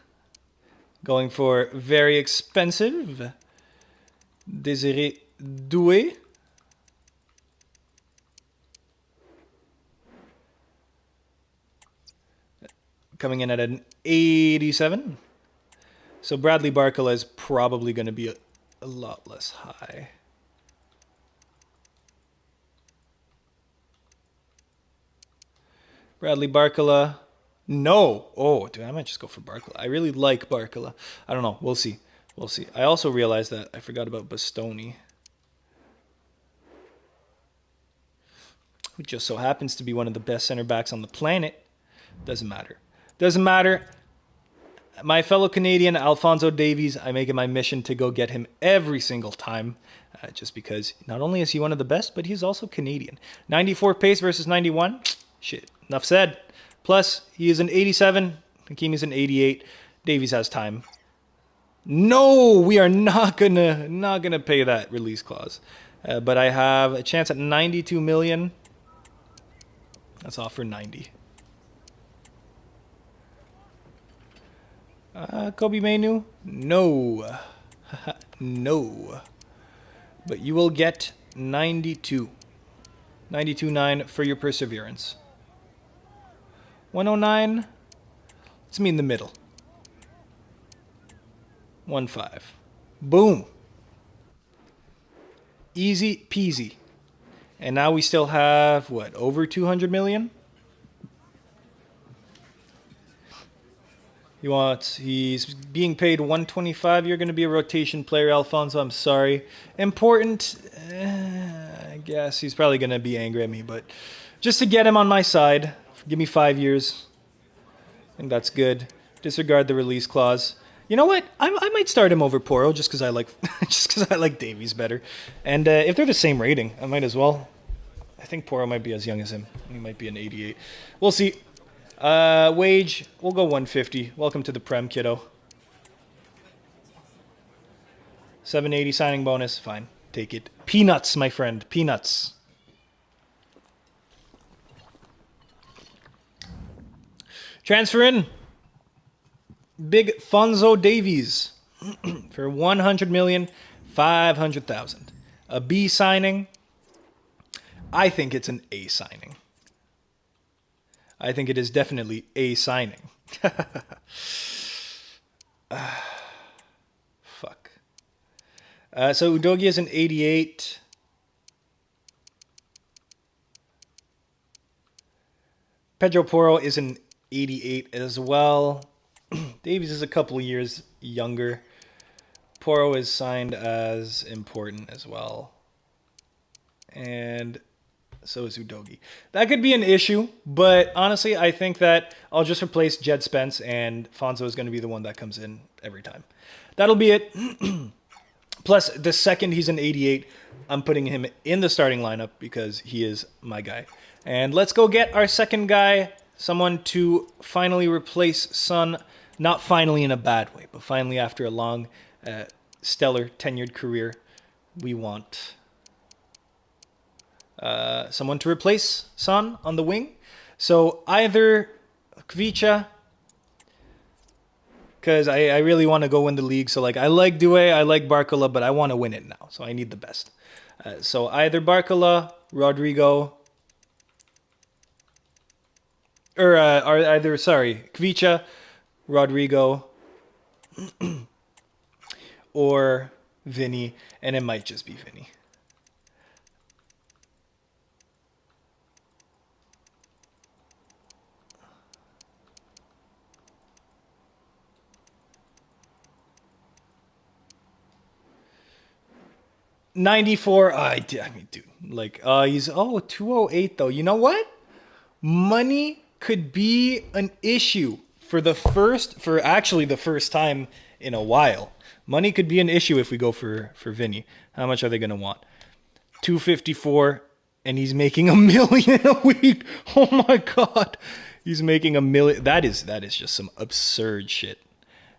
A: Going for very expensive. Desiree Doué. Coming in at an 87. So Bradley Barcola is probably going to be a lot less high. Bradley Barcola. No. Oh, dude, I might just go for Barcola. I really like Barcola. I don't know. We'll see. We'll see. I also realized that I forgot about Bastoni, who just so happens to be one of the best center backs on the planet. Doesn't matter. Doesn't matter. My fellow Canadian, Alphonso Davies, I make it my mission to go get him every single time. Just because not only is he one of the best, but he's also Canadian. 94 pace versus 91. Shit. Enough said. Plus, he is an 87. Hakimi's an 88. Davies has time. No, we are not gonna pay that release clause. But I have a chance at 92 million. Let's offer 90. Kobe Mainu? No. No. But you will get 92. 92.9 for your perseverance. 109. Let's meet in the middle. 1.5. Boom. Easy peasy. And now we still have, what, over 200 million? He's being paid 125. You're going to be a rotation player, Alfonso. I'm sorry. Important, I guess. He's probably going to be angry at me, but just to get him on my side, give me 5 years. I think that's good. Disregard the release clause. You know what? I might start him over Poro just because I like Davies better. And if they're the same rating, I might as well. I think Poro might be as young as him. He might be an 88. We'll see. Wage, we'll go 150. Welcome to the Prem, kiddo. 780 signing bonus. Fine. Take it. Peanuts, my friend. Peanuts. Transfer in. Big Fonzo Davies for 100,500,000. A B signing. I think it's an A signing. I think it is definitely a signing. Fuck. So Udogie is an 88. Pedro Porro is an 88 as well. Davies is a couple of years younger. Porro is signed as important as well. And So is Udogi. That could be an issue, but honestly, I think that I'll just replace Jed Spence, and Fonzo is going to be the one that comes in every time. That'll be it. Plus, the second he's an 88, I'm putting him in the starting lineup because he is my guy. And let's go get our second guy, someone to finally replace Son. Not finally in a bad way, but finally after a long, stellar, tenured career. We want someone to replace Son on the wing. So either Kvicha, because I really want to go win the league. So like I like Due, I like Barcola, but I want to win it now. So I need the best. So either Barcola, Rodrigo, or either Kvicha, Rodrigo, or Vinny, and it might just be Vinny. $94. I mean, dude, like, he's 208 though. You know what? Money could be an issue for the first time in a while. Money could be an issue if we go for Vinny. How much are they gonna want? 254, and he's making $1 million a week. Oh my god, he's making $1 million. That is just some absurd shit.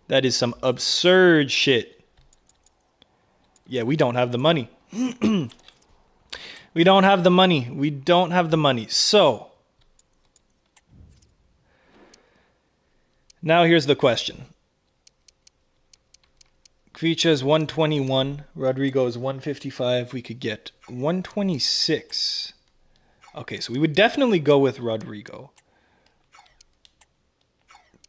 A: That is some absurd shit. Yeah, we don't have the money. We don't have the money. We don't have the money. So, now here's the question. Kvicha is 121. Rodrigo is 155. We could get 126. Okay, so we would definitely go with Rodrigo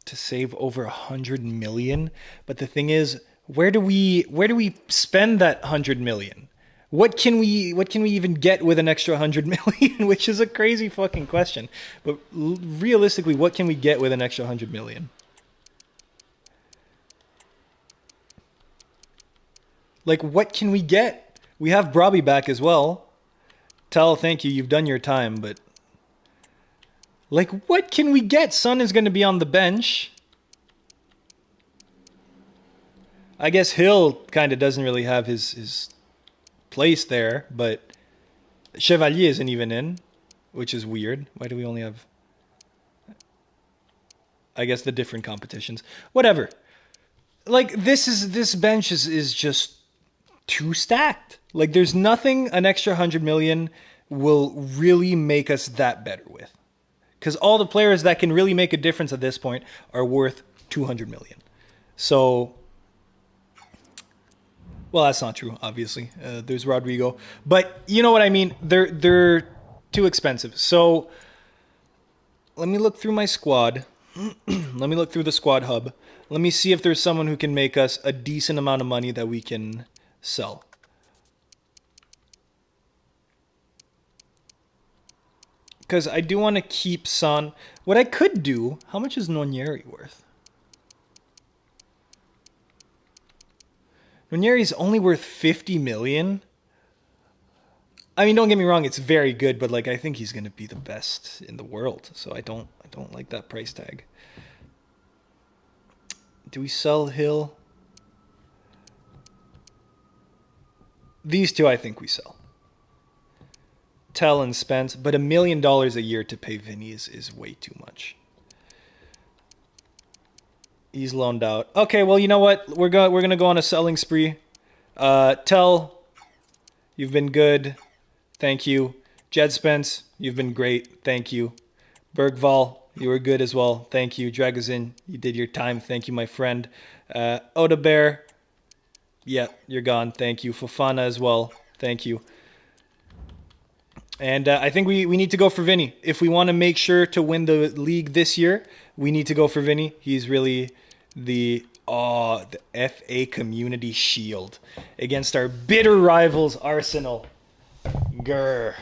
A: to save over 100 million. But the thing is, where do we spend that 100 million? What can we even get with an extra 100 million? Which is a crazy fucking question. But realistically, what can we get with an extra 100 million? Like, what can we get? We have Brobby back as well. Tell, thank you, you've done your time, but like, what can we get? Son is going to be on the bench. I guess Hill kind of doesn't really have his place there, but Chevalier isn't even in, which is weird. Why do we only have, I guess, the different competitions? Whatever. Like, this bench is just too stacked. Like, there's nothing an extra 100 million will really make us that better with. Because all the players that can really make a difference at this point are worth 200 million. So, well, that's not true, obviously. There's Rodrigo. But you know what I mean? They're too expensive. So, let me look through my squad. Let me look through the squad hub. Let me see if there's someone who can make us a decent amount of money that we can sell. Because I do want to keep Son. What I could do, how much is Nonieri worth? Nonieri's only worth 50 million. I mean, don't get me wrong, it's very good, but like I think he's going to be the best in the world. So I don't like that price tag. Do we sell Hill? These two I think we sell. Tell and Spence, but $1 million a year to pay Vinny is way too much. He's loaned out. Okay, well, you know what? We're gonna go on a selling spree. Tell, you've been good. Thank you. Jed Spence, you've been great. Thank you. Bergval, you were good as well. Thank you. Dragozin, you did your time. Thank you, my friend. Odebear, yeah, you're gone. Thank you. Fofana as well. Thank you. And I think we need to go for Vinny. If we want to make sure to win the league this year, we need to go for Vinny. He's really the FA Community Shield against our bitter rivals, Arsenal. Grr.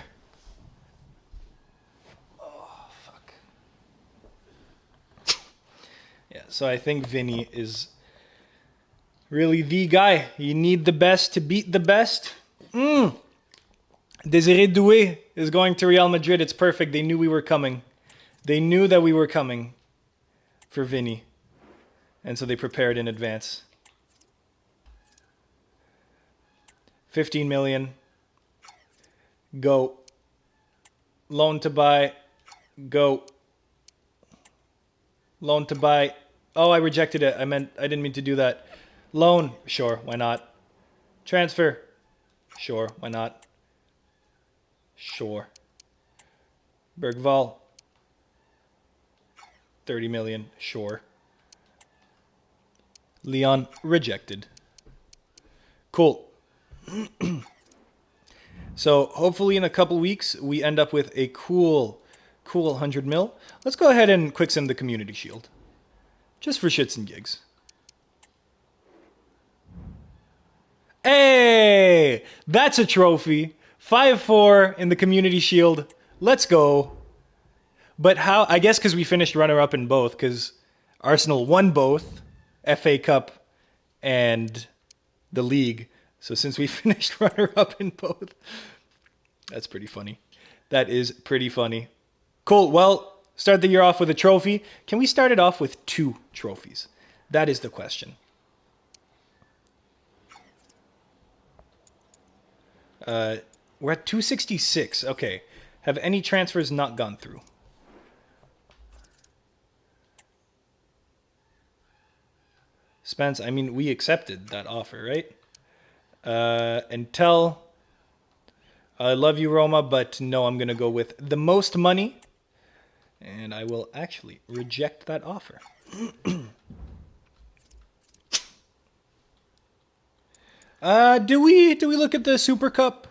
A: Oh, fuck. Yeah, so I think Vinny is really the guy. You need the best to beat the best. Desiree Doué is going to Real Madrid. It's perfect. They knew we were coming. They knew that we were coming for Vinny. And so they prepared in advance. 15 million. Go. Loan to buy. Go. Loan to buy. Oh, I rejected it. I didn't mean to do that. Loan. Sure, why not? Transfer. Sure, why not? Sure. Bergval. 30 million. Sure. Leon rejected. Cool. So hopefully in a couple weeks we end up with a cool 100 mil. Let's go ahead and quick sim the Community Shield. Just for shits and gigs. Hey! That's a trophy. 5-4 in the Community Shield. Let's go. But how? I guess because we finished runner-up in both, because Arsenal won both, FA Cup and the league. So since we finished runner-up in both, that's pretty funny. That is pretty funny. Cool. Well, start the year off with a trophy. Can we start it off with 2 trophies? That is the question. We're at 266. Okay. Have any transfers not gone through? Spence, I mean, we accepted that offer, right? And tell, I love you, Roma, but no, I'm going to go with the most money. And I will actually reject that offer. Do we look at the Super Cup?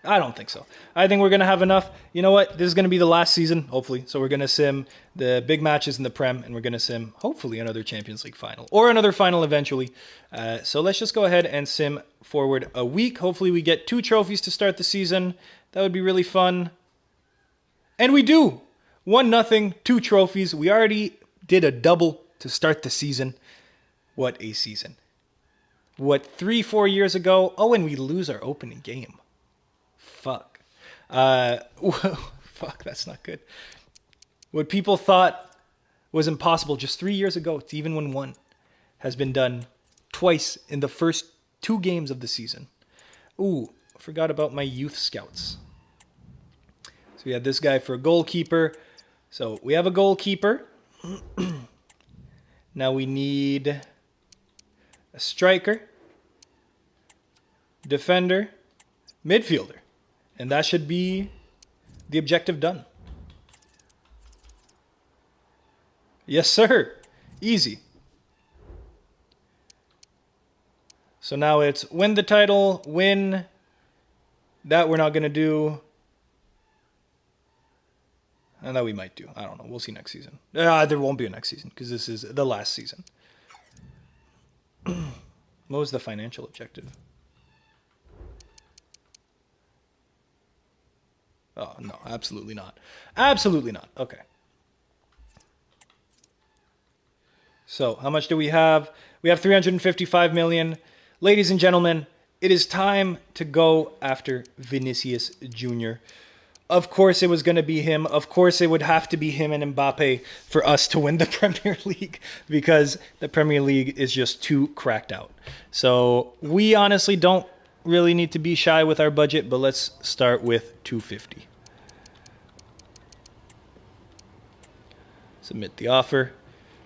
A: I don't think so. I think we're going to have enough. You know what? This is going to be the last season, hopefully. So we're going to sim the big matches in the Prem, and we're going to sim, hopefully, another Champions League final. Or another final eventually. So let's just go ahead and sim forward a week. Hopefully we get 2 trophies to start the season. That would be really fun. And we do! 1-0, 2 trophies. We already did a double to start the season. What a season. What, 3-4 years ago? Oh, and we lose our opening game. Fuck. Fuck, that's not good. What people thought was impossible just 3 years ago, to even win 1, has been done twice in the first 2 games of the season. Ooh, I forgot about my youth scouts. So we had this guy for a goalkeeper. So we have a goalkeeper. Now we need a striker, defender, midfielder. And that should be the objective done. Yes, sir. Easy. So now it's win the title, win. That we're not going to do. And that we might do. I don't know. We'll see next season. There won't be a next season because this is the last season. What was the financial objective? Oh, no, absolutely not. Absolutely not. Okay. So, how much do we have? We have 355 million. Ladies and gentlemen, it is time to go after Vinicius Jr. Of course it was going to be him. Of course it would have to be him and Mbappe for us to win the Premier League because the Premier League is just too cracked out. So, we honestly don't really need to be shy with our budget, but let's start with 250. Submit the offer.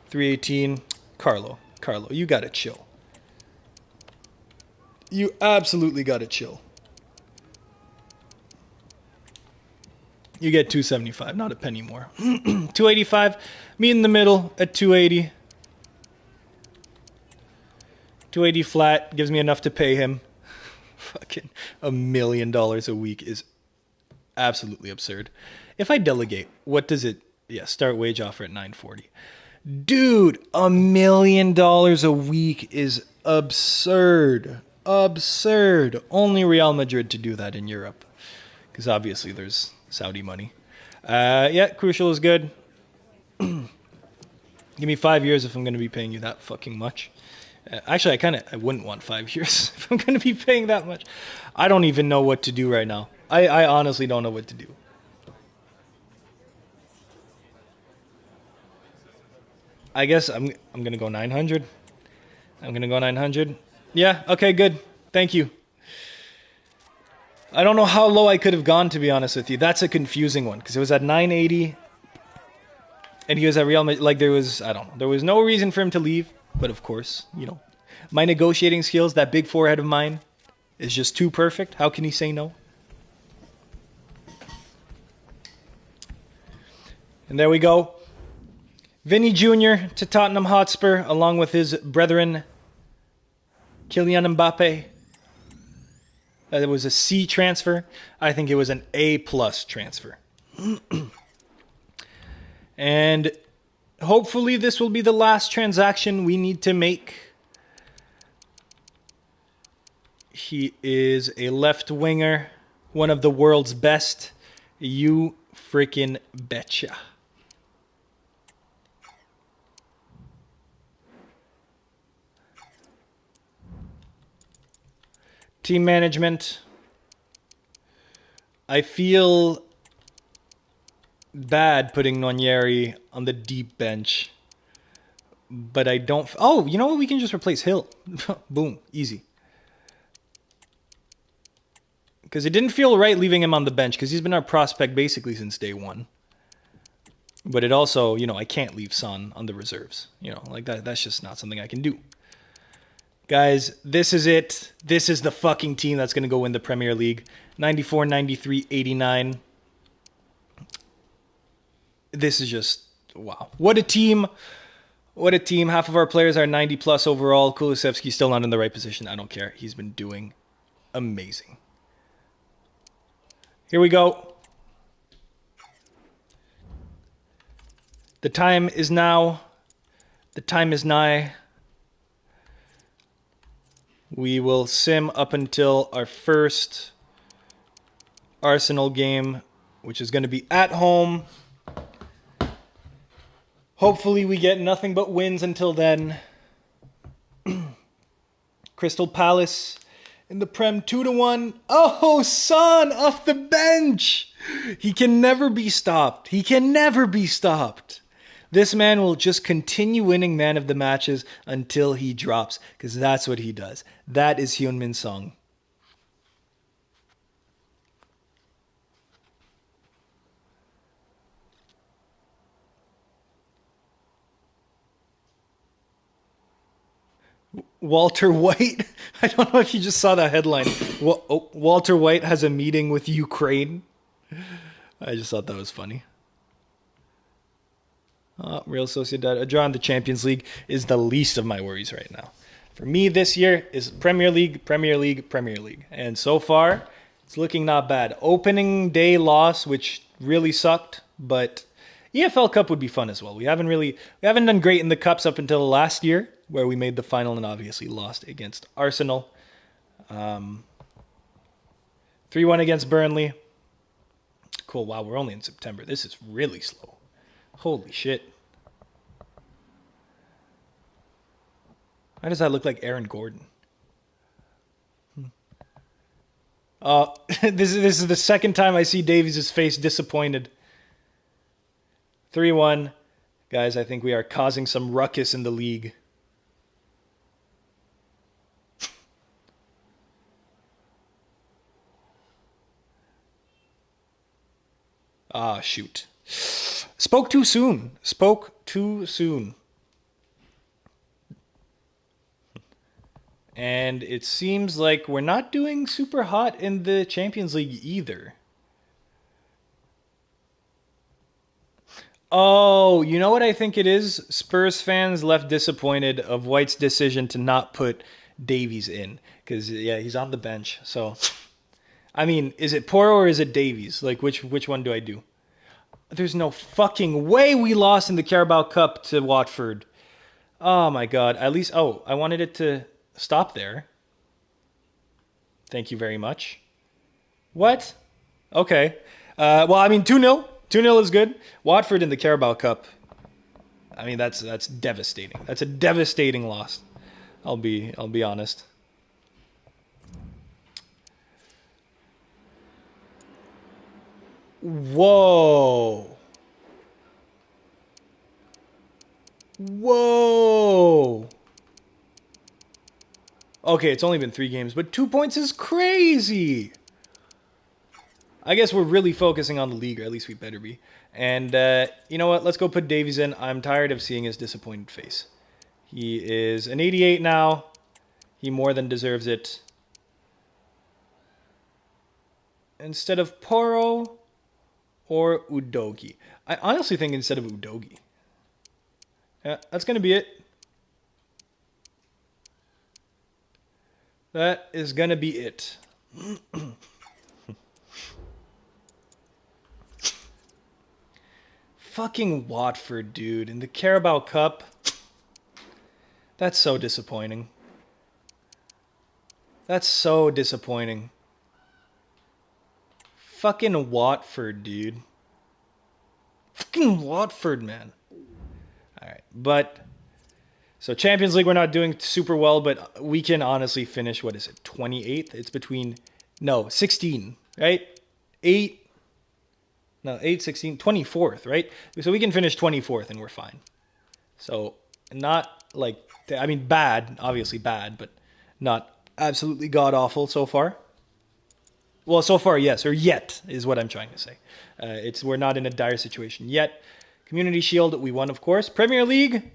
A: 318. Carlo, you gotta chill. You absolutely gotta chill. You get 275, not a penny more. 285. Me in the middle at 280. 280 flat gives me enough to pay him. Fucking $1 million a week is absolutely absurd. If I delegate, what does it? Yeah, start wage offer at 940. Dude, $1 million a week is absurd. Absurd. Only Real Madrid to do that in Europe. Because obviously there's Saudi money. Yeah, Crucial is good. Give me 5 years if I'm going to be paying you that fucking much. Actually, I wouldn't want 5 years if I'm going to be paying that much. I don't even know what to do right now. I honestly don't know what to do. I guess I'm going to go 900. I'm going to go 900. Yeah, okay, good. Thank you. I don't know how low I could have gone, to be honest with you. That's a confusing one because it was at 980 and he was at Real Madrid. Like, I don't know. There was no reason for him to leave. But of course, my negotiating skills, that big forehead of mine, is just too perfect. How can he say no? And there we go. Vinny Jr. to Tottenham Hotspur, along with his brethren, Kylian Mbappe. It was a C transfer. I think it was an A+ transfer. And hopefully this will be the last transaction we need to make. He is a left winger, one of the world's best. You freaking betcha. Team management. I feel bad putting Nonieri on the deep bench. But I don't... Oh, you know what? We can just replace Hill. Boom. Easy. Because it didn't feel right leaving him on the bench because he's been our prospect basically since day one. But it also, I can't leave Son on the reserves. Like that's just not something I can do. Guys, this is it. This is the fucking team that's going to go win the Premier League. 94, 93, 89. This is just, wow. What a team. What a team. Half of our players are 90 plus overall. Kulusevski's still not in the right position. I don't care. He's been doing amazing. Here we go. The time is now. The time is nigh. We will sim up until our first Arsenal game, which is going to be at home. Hopefully we get nothing but wins until then. Crystal Palace in the Prem 2-1. Oh, Son off the bench. He can never be stopped. He can never be stopped. This man will just continue winning man of the matches until he drops, because that's what he does. That is Heung-min Son. Walter White. I don't know if you just saw that headline. Walter White has a meeting with Ukraine. I just thought that was funny. Real Sociedad. A draw in the Champions League is the least of my worries right now. For me this year is Premier League, Premier League, Premier League. And so far, it's looking not bad. Opening day loss, which really sucked, but EFL Cup would be fun as well. We haven't done great in the Cups up until last year, where we made the final and obviously lost against Arsenal. 3-1 against Burnley. Cool, wow, we're only in September. This is really slow. Holy shit. Why does that look like Aaron Gordon? This is the second time I see Davies' face disappointed. 3-1. Guys, I think we are causing some ruckus in the league. Shoot. Spoke too soon. And it seems like we're not doing super hot in the Champions League either. Oh, you know what I think it is? Spurs fans left disappointed of White's decision to not put Davies in. Because, yeah, he's on the bench. So, I mean, is it Porro or is it Davies? Like, which one do I do? There's no fucking way we lost in the Carabao Cup to Watford. Oh, my God. At least, I wanted it to stop there. Thank you very much. What? Okay. Well, I mean, 2-0. 2-0 is good. Watford in the Carabao Cup. I mean, that's devastating. That's a devastating loss. I'll be honest. Whoa. Whoa. Okay, it's only been 3 games, but 2 points is crazy. I guess we're really focusing on the league, or at least we better be. And you know what? Let's go put Davies in. I'm tired of seeing his disappointed face. He is an 88 now. He more than deserves it. Instead of Poro or Udogi. I honestly think instead of Udogi. Yeah, that's going to be it. That is going to be it. Fucking Watford, dude. In the Carabao Cup. That's so disappointing. That's so disappointing. Fucking Watford, dude. Fucking Watford, man. Alright, but... So Champions League, we're not doing super well, but we can honestly finish, what is it, 28th? It's between... No, 16, right? 8... No, 8, 16, 24th, right? So we can finish 24th and we're fine. So, not like... I mean, bad, obviously bad, but not absolutely god-awful so far. Well, so far, yes, or yet is what I'm trying to say. We're not in a dire situation yet. Community Shield, we won, of course. Premier League,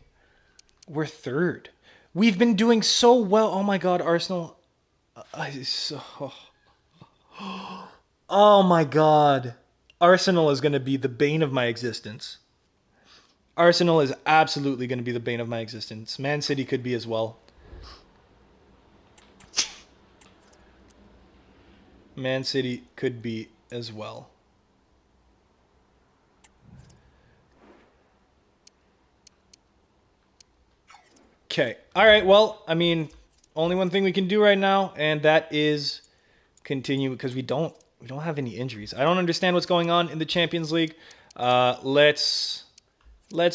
A: we're 3rd. We've been doing so well. Oh my God, Arsenal. Oh my God. Arsenal is going to be the bane of my existence. Arsenal is absolutely going to be the bane of my existence. Man City could be as well. Man City could be as well. Okay. All right. Well, I mean, only one thing we can do right now, and that is continue because we don't have any injuries. I don't understand what's going on in the Champions League. Let's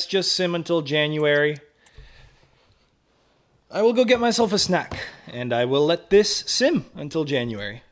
A: just sim until January. I will go get myself a snack, and I will let this sim until January.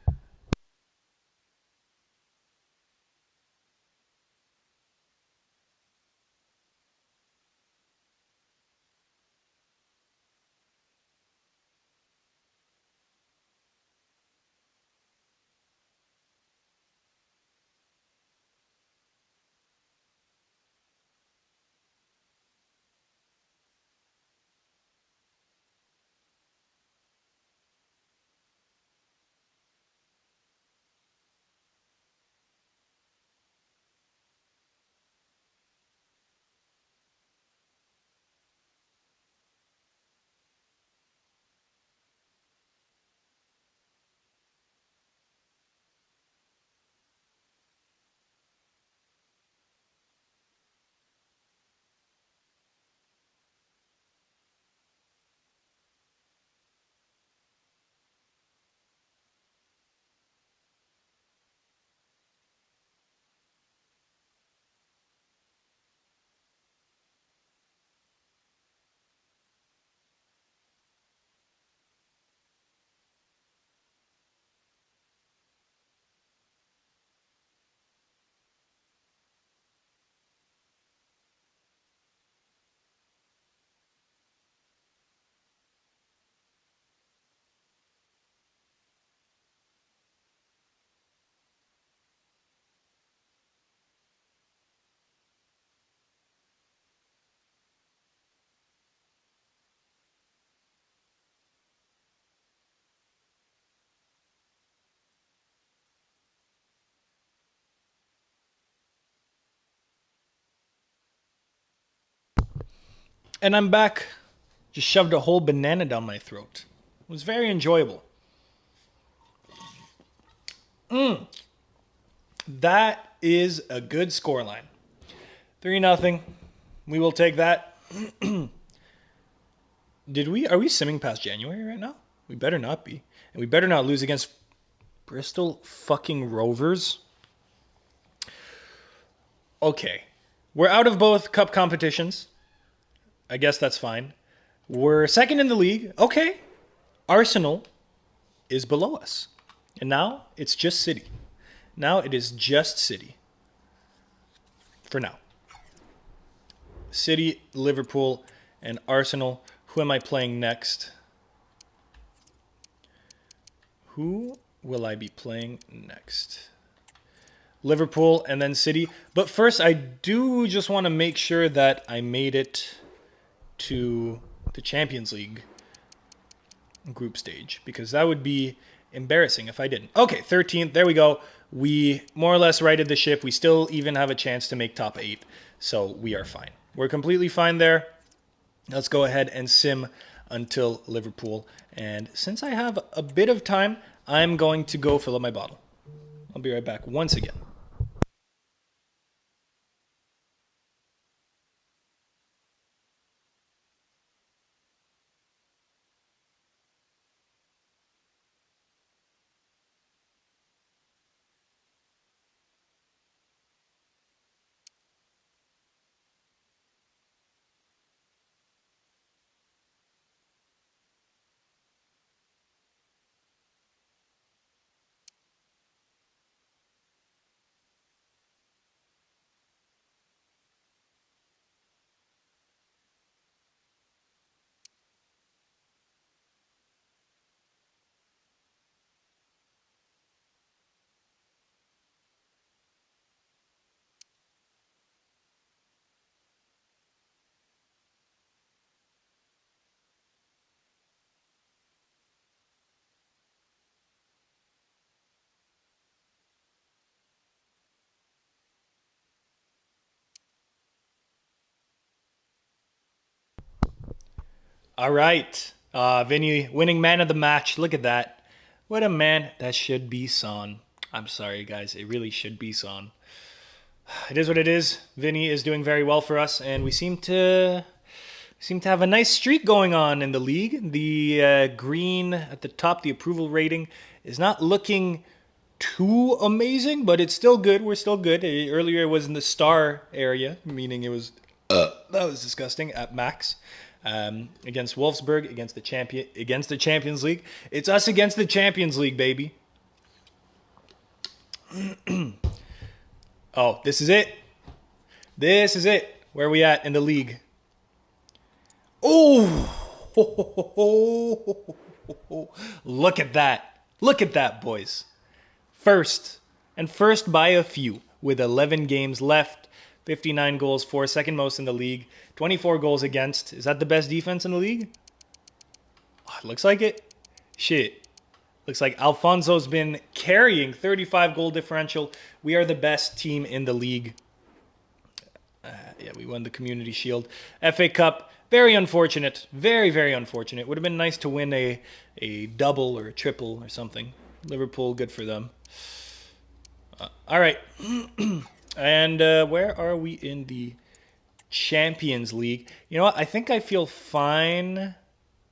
A: And I'm back. Just shoved a whole banana down my throat. It was very enjoyable. That is a good scoreline. 3-0. We will take that. Are we simming past January right now? We better not be. And we better not lose against Bristol fucking Rovers. Okay. We're out of both cup competitions. I guess that's fine. We're second in the league. Okay. Arsenal is below us. And now it's just City. Now it is just City. For now. City, Liverpool, and Arsenal. Who am I playing next? Who will I be playing next? Liverpool and then City. But first, I do just want to make sure that I made it to the Champions League group stage, because that would be embarrassing if I didn't. Okay, 13th. There we go. We more or less righted the ship. We still even have a chance to make top 8. So we are fine. We're completely fine there. Let's go ahead and sim until Liverpool. And since I have a bit of time, I'm going to go fill up my bottle. I'll be right back once again. All right. Vinny winning man of the match. Look at that. What a man. That should be Son. I'm sorry, guys. It really should be Son. It is what it is. Vinny is doing very well for us, and we seem to have a nice streak going on in the league. The green at the top, the approval rating, is not looking too amazing, but it's still good. We're still good. Earlier it was in the star area, meaning it was that was disgusting at max. Against Wolfsburg, against the Champions League. It's us against the Champions League, baby. Oh, this is it. This is it. Where are we at in the league? Oh, look at that. Look at that, boys. First, and first by a few, with 11 games left, 59 goals for, second most in the league, 24 goals against. Is that the best defense in the league? Oh, it looks like it. Shit. Looks like Alfonso's been carrying 35 goal differential. We are the best team in the league. Yeah, we won the Community Shield. FA Cup, very unfortunate. Very, very unfortunate. Would have been nice to win a double or a triple or something. Liverpool, good for them. All right. And where are we in the Champions League? You know what? I think I feel fine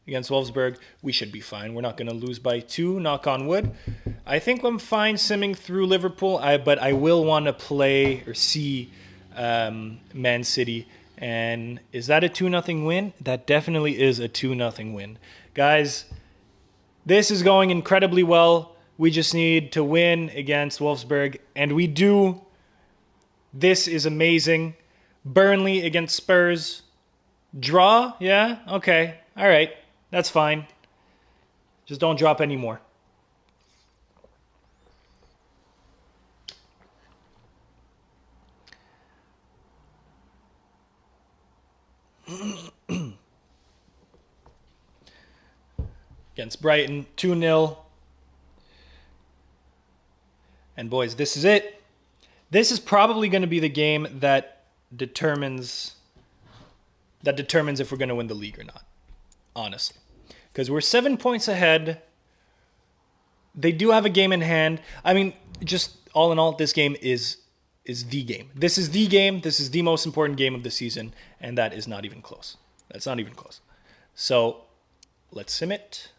A: against Wolfsburg. We should be fine. We're not going to lose by 2, knock on wood. I think I'm fine simming through Liverpool, but I will want to play or see Man City. And is that a 2-0 win? That definitely is a 2-0 win. Guys, this is going incredibly well. We just need to win against Wolfsburg, and we do. This is amazing. Burnley against Spurs. Draw? Yeah? Okay. All right. That's fine. Just don't drop any more. Against Brighton, 2-0. And boys, this is it. This is probably going to be the game that determines if we're going to win the league or not. Honestly. Because we're 7 points ahead. They do have a game in hand. I mean, just all in all, this game is the game. This is the game. This is the most important game of the season. And that is not even close. That's not even close. So, let's sim it.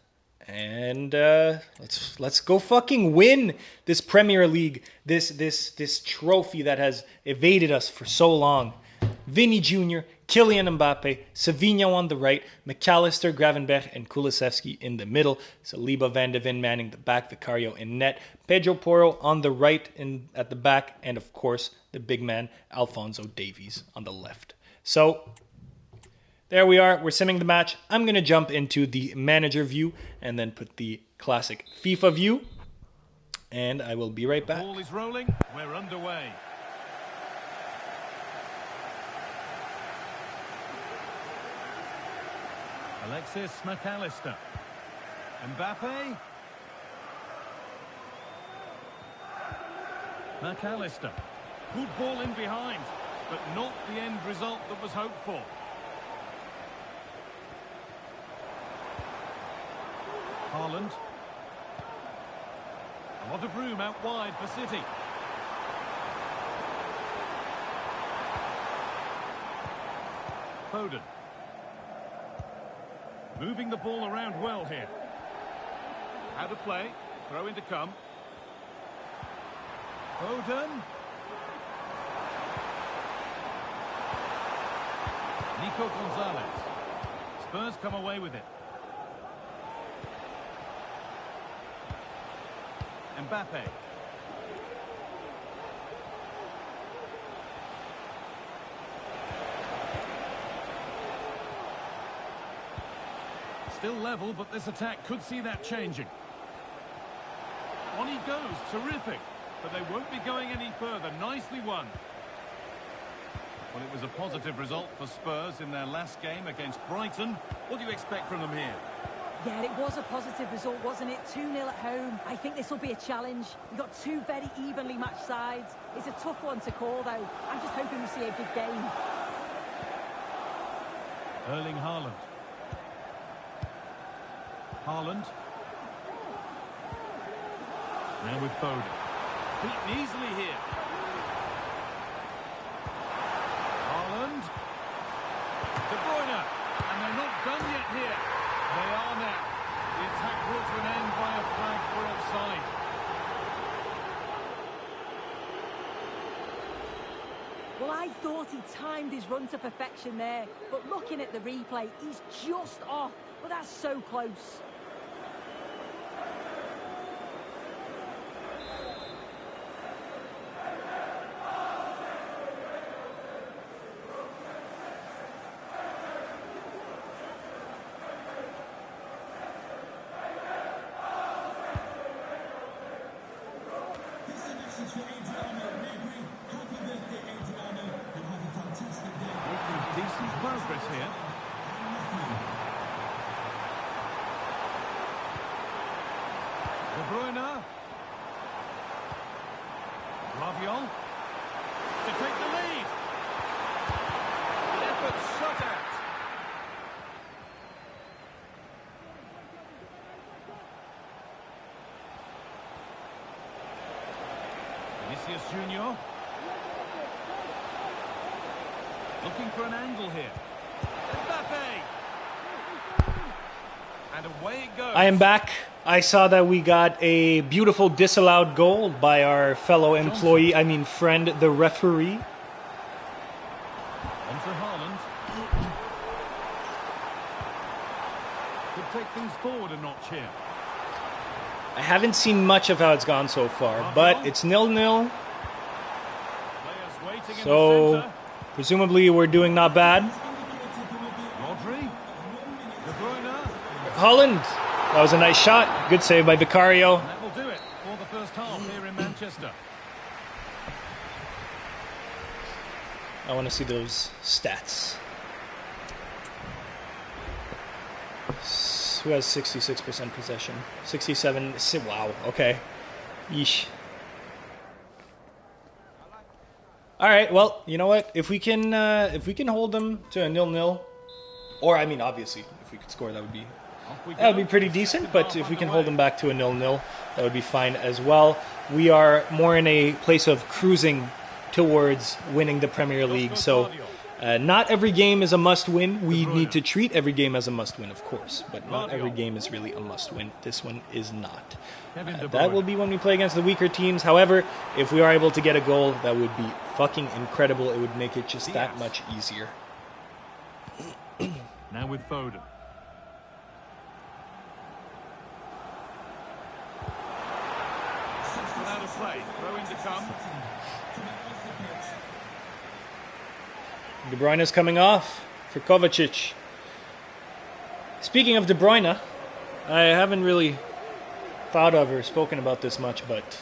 A: And let's go fucking win this Premier League, this trophy that has evaded us for so long. Vinny Jr., Kylian Mbappe, Savinho on the right, McAllister, Gravenberch, and Kulusevski in the middle, Saliba, Van de Ven manning the back, Vicario in net, Pedro Porro on the right at the back, and of course, the big man, Alphonso Davies on the left. So, there we are. We're simming the match. I'm going to jump into the manager view and then put the classic FIFA view. And I will be right back.
B: The ball is rolling. We're underway. Alexis McAllister. Mbappe. McAllister. Good ball in behind, but not the end result that was hoped for. Haaland. A lot of room out wide for City. Foden. Moving the ball around well here. How to play. Throw in to come. Foden. Nico Gonzalez. Spurs come away with it. Mbappe. Still level, but this attack could see that changing. On he goes, terrific. But they won't be going any further. Nicely won. Well, it was a positive result for Spurs in their last game against Brighton. What do you expect from them here?
E: Yeah, it was a positive result, wasn't it? 2-0 at home. I think this will be a challenge. We've got two very evenly matched sides. It's a tough one to call, though. I'm just hoping we see a big game.
B: Erling Haaland. Haaland. Now with Foden. Beaten easily here. Haaland. De Bruyne. And they're not done yet here. They are now. The attack brought to an end by a flag for offside.
E: Well, I thought he timed his run to perfection there, but looking at the replay, he's just off. But that's so close.
B: Decent progress here. De Bruyne. Raviol. To take the lead. Effort shot at. Vinicius Junior. Looking for an angle here. Mbappe. And away it goes.
A: I am back. I saw that we got a beautiful disallowed goal by our fellow employee, friend, the referee.
B: On for Haaland. Could take things forward a notch here.
A: I haven't seen much of how it's gone so far, but it's 0-0.
B: Players waiting in the
A: So,
B: centre.
A: presumably we're doing not bad.
B: Rodri. De Bruyne.
A: Holland. That was a nice shot. Good save by Vicario.
B: And that will do it for the first half here in Manchester.
A: I want to see those stats. Who has 66% possession? 67. Wow. Okay. Yeesh. All right. Well, you know what? If we can hold them to a 0-0, or obviously, if we could score, that would be pretty decent. But if we can hold them back to a 0-0, that would be fine as well. We are more in a place of cruising towards winning the Premier League. So not every game is a must-win. We need to treat every game as a must-win, of course. But not every game is really a must-win. This one is not. That will be when we play against the weaker teams. However, if we are able to get a goal, that would be fucking incredible. It would make it just that much easier.
B: Now with Foden. Out of play. Throw in to come.
A: De Bruyne is coming off for Kovacic. Speaking of De Bruyne, I haven't really thought of or spoken about this much, but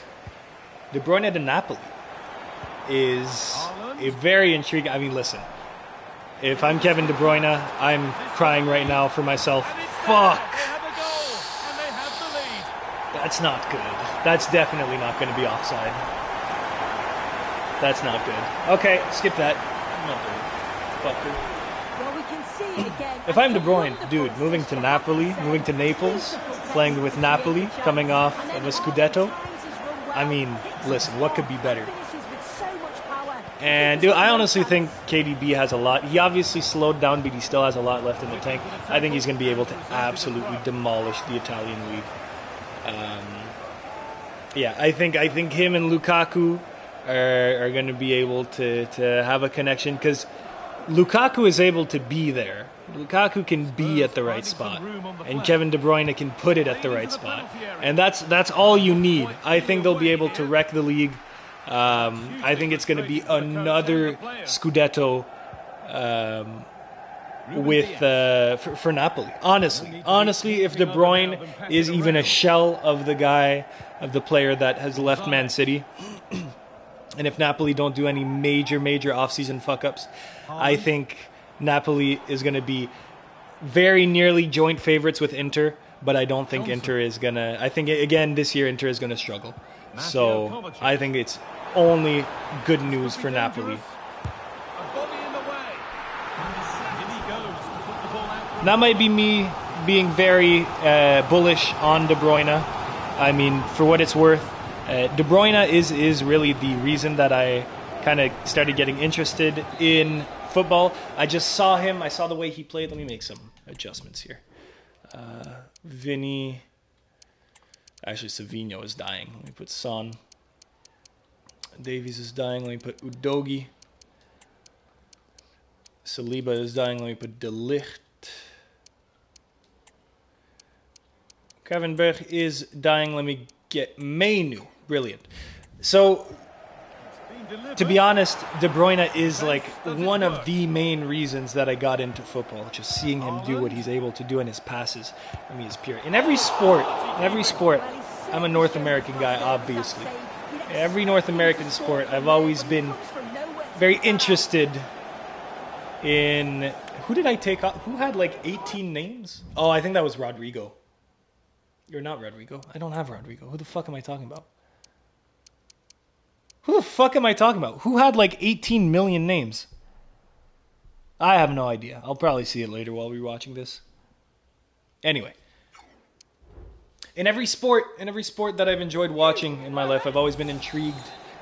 A: De Bruyne to Napoli is a very intriguing. I mean, listen, if I'm Kevin De Bruyne, I'm crying right now for myself. Fuck! That's not good. That's definitely not going to be offside. That's not good. Okay, skip that. Not good. Fucker.
E: Well, we can see it again.
A: If I'm De Bruyne, dude, moving to Napoli, moving to Naples, playing with Napoli, coming off of a Scudetto, I mean, listen, what could be better? And dude, I honestly think KDB has a lot. He obviously slowed down, but he still has a lot left in the tank. I think he's going to be able to absolutely demolish the Italian league. Yeah, I think him and Lukaku are going to be able to have a connection because Lukaku is able to be there. Lukaku can be at the right spot, and Kevin De Bruyne can put it at the right spot, and that's all you need. I think they'll be able to wreck the league. I think it's going to be another Scudetto for Napoli. Honestly, if De Bruyne is even a shell of the player that has left Man City, and if Napoli don't do any major off-season fuck-ups, I think Napoli is going to be very nearly joint favorites with Inter, but I don't think Inter is going to... I think, again, this year Inter is going to struggle. So I think it's only good news for Napoli. That might be me being very bullish on De Bruyne. I mean, for what it's worth, De Bruyne is really the reason that I kind of started getting interested in football. I just saw him. I saw the way he played. Let me make some adjustments here. Vinny. Actually, Savinho is dying. Let me put Son. Davies is dying. Let me put Udogi. Saliba is dying. Let me put De Ligt. Gravenberch is dying. Let me get Mainu. Brilliant. So, to be honest, De Bruyne is like one of the main reasons that I got into football. Just seeing him do what he's able to do in his passes. I mean, is pure. In every sport, I'm a North American guy, obviously. Every North American sport, I've always been very interested in... Who did I take off? Who had like 18 names? Oh, I think that was Rodrigo. You're not Rodrigo. I don't have Rodrigo. Who the fuck am I talking about? Who the fuck am I talking about? Who had like 18 million names? I have no idea. I'll probably see it later while we're watching this. Anyway. In every sport that I've enjoyed watching in my life, I've always been intrigued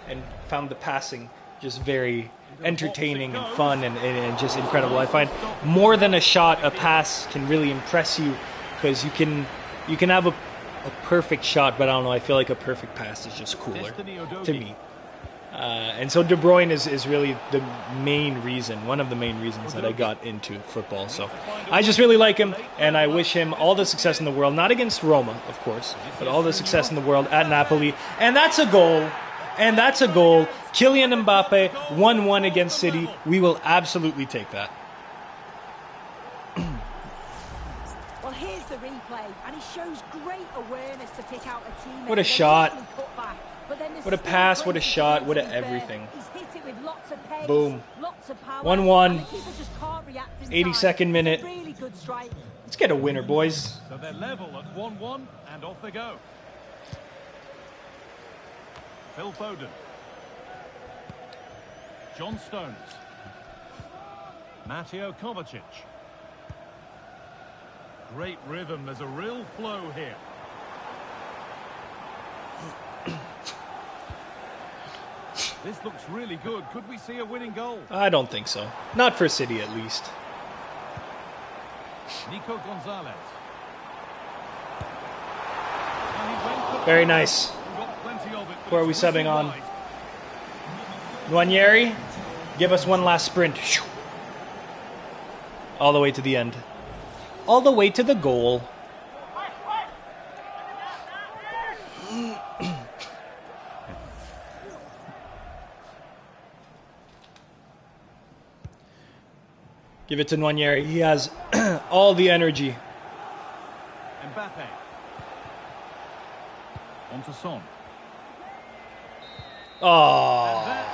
A: and found the passing just very entertaining and fun and just incredible. I find more than a shot, a pass can really impress you because you can have a perfect shot, but I don't know, I feel like a perfect pass is just cooler to me. And so De Bruyne is really the main reason, one of the main reasons that I got into football. So I just really like him, and I wish him all the success in the world, not against Roma, of course, but all the success in the world at Napoli. And that's a goal. Kylian Mbappe, 1-1 against City. We will absolutely take that.
E: Well, here's the replay, and he shows great awareness to pick out a teammate.
A: What a shot. What a pass, what a shot, what a everything. Boom. 1-1. 82nd minute. Let's get a winner, boys.
B: So they're level at 1-1 and off they go. Phil Foden. John Stones. Mateo Kovacic. Great rhythm. There's a real flow here. This looks really good. Could we see a winning goal?
A: I don't think so. Not for City, at least.
B: Nico Gonzalez.
A: Very nice. Who are we subbing on? Nwaneri, give us one last sprint. All the way to the end. all the way to the goal. Give it to Nwaneri. He has all the energy.
B: Mbappe. On to Son.
A: Oh,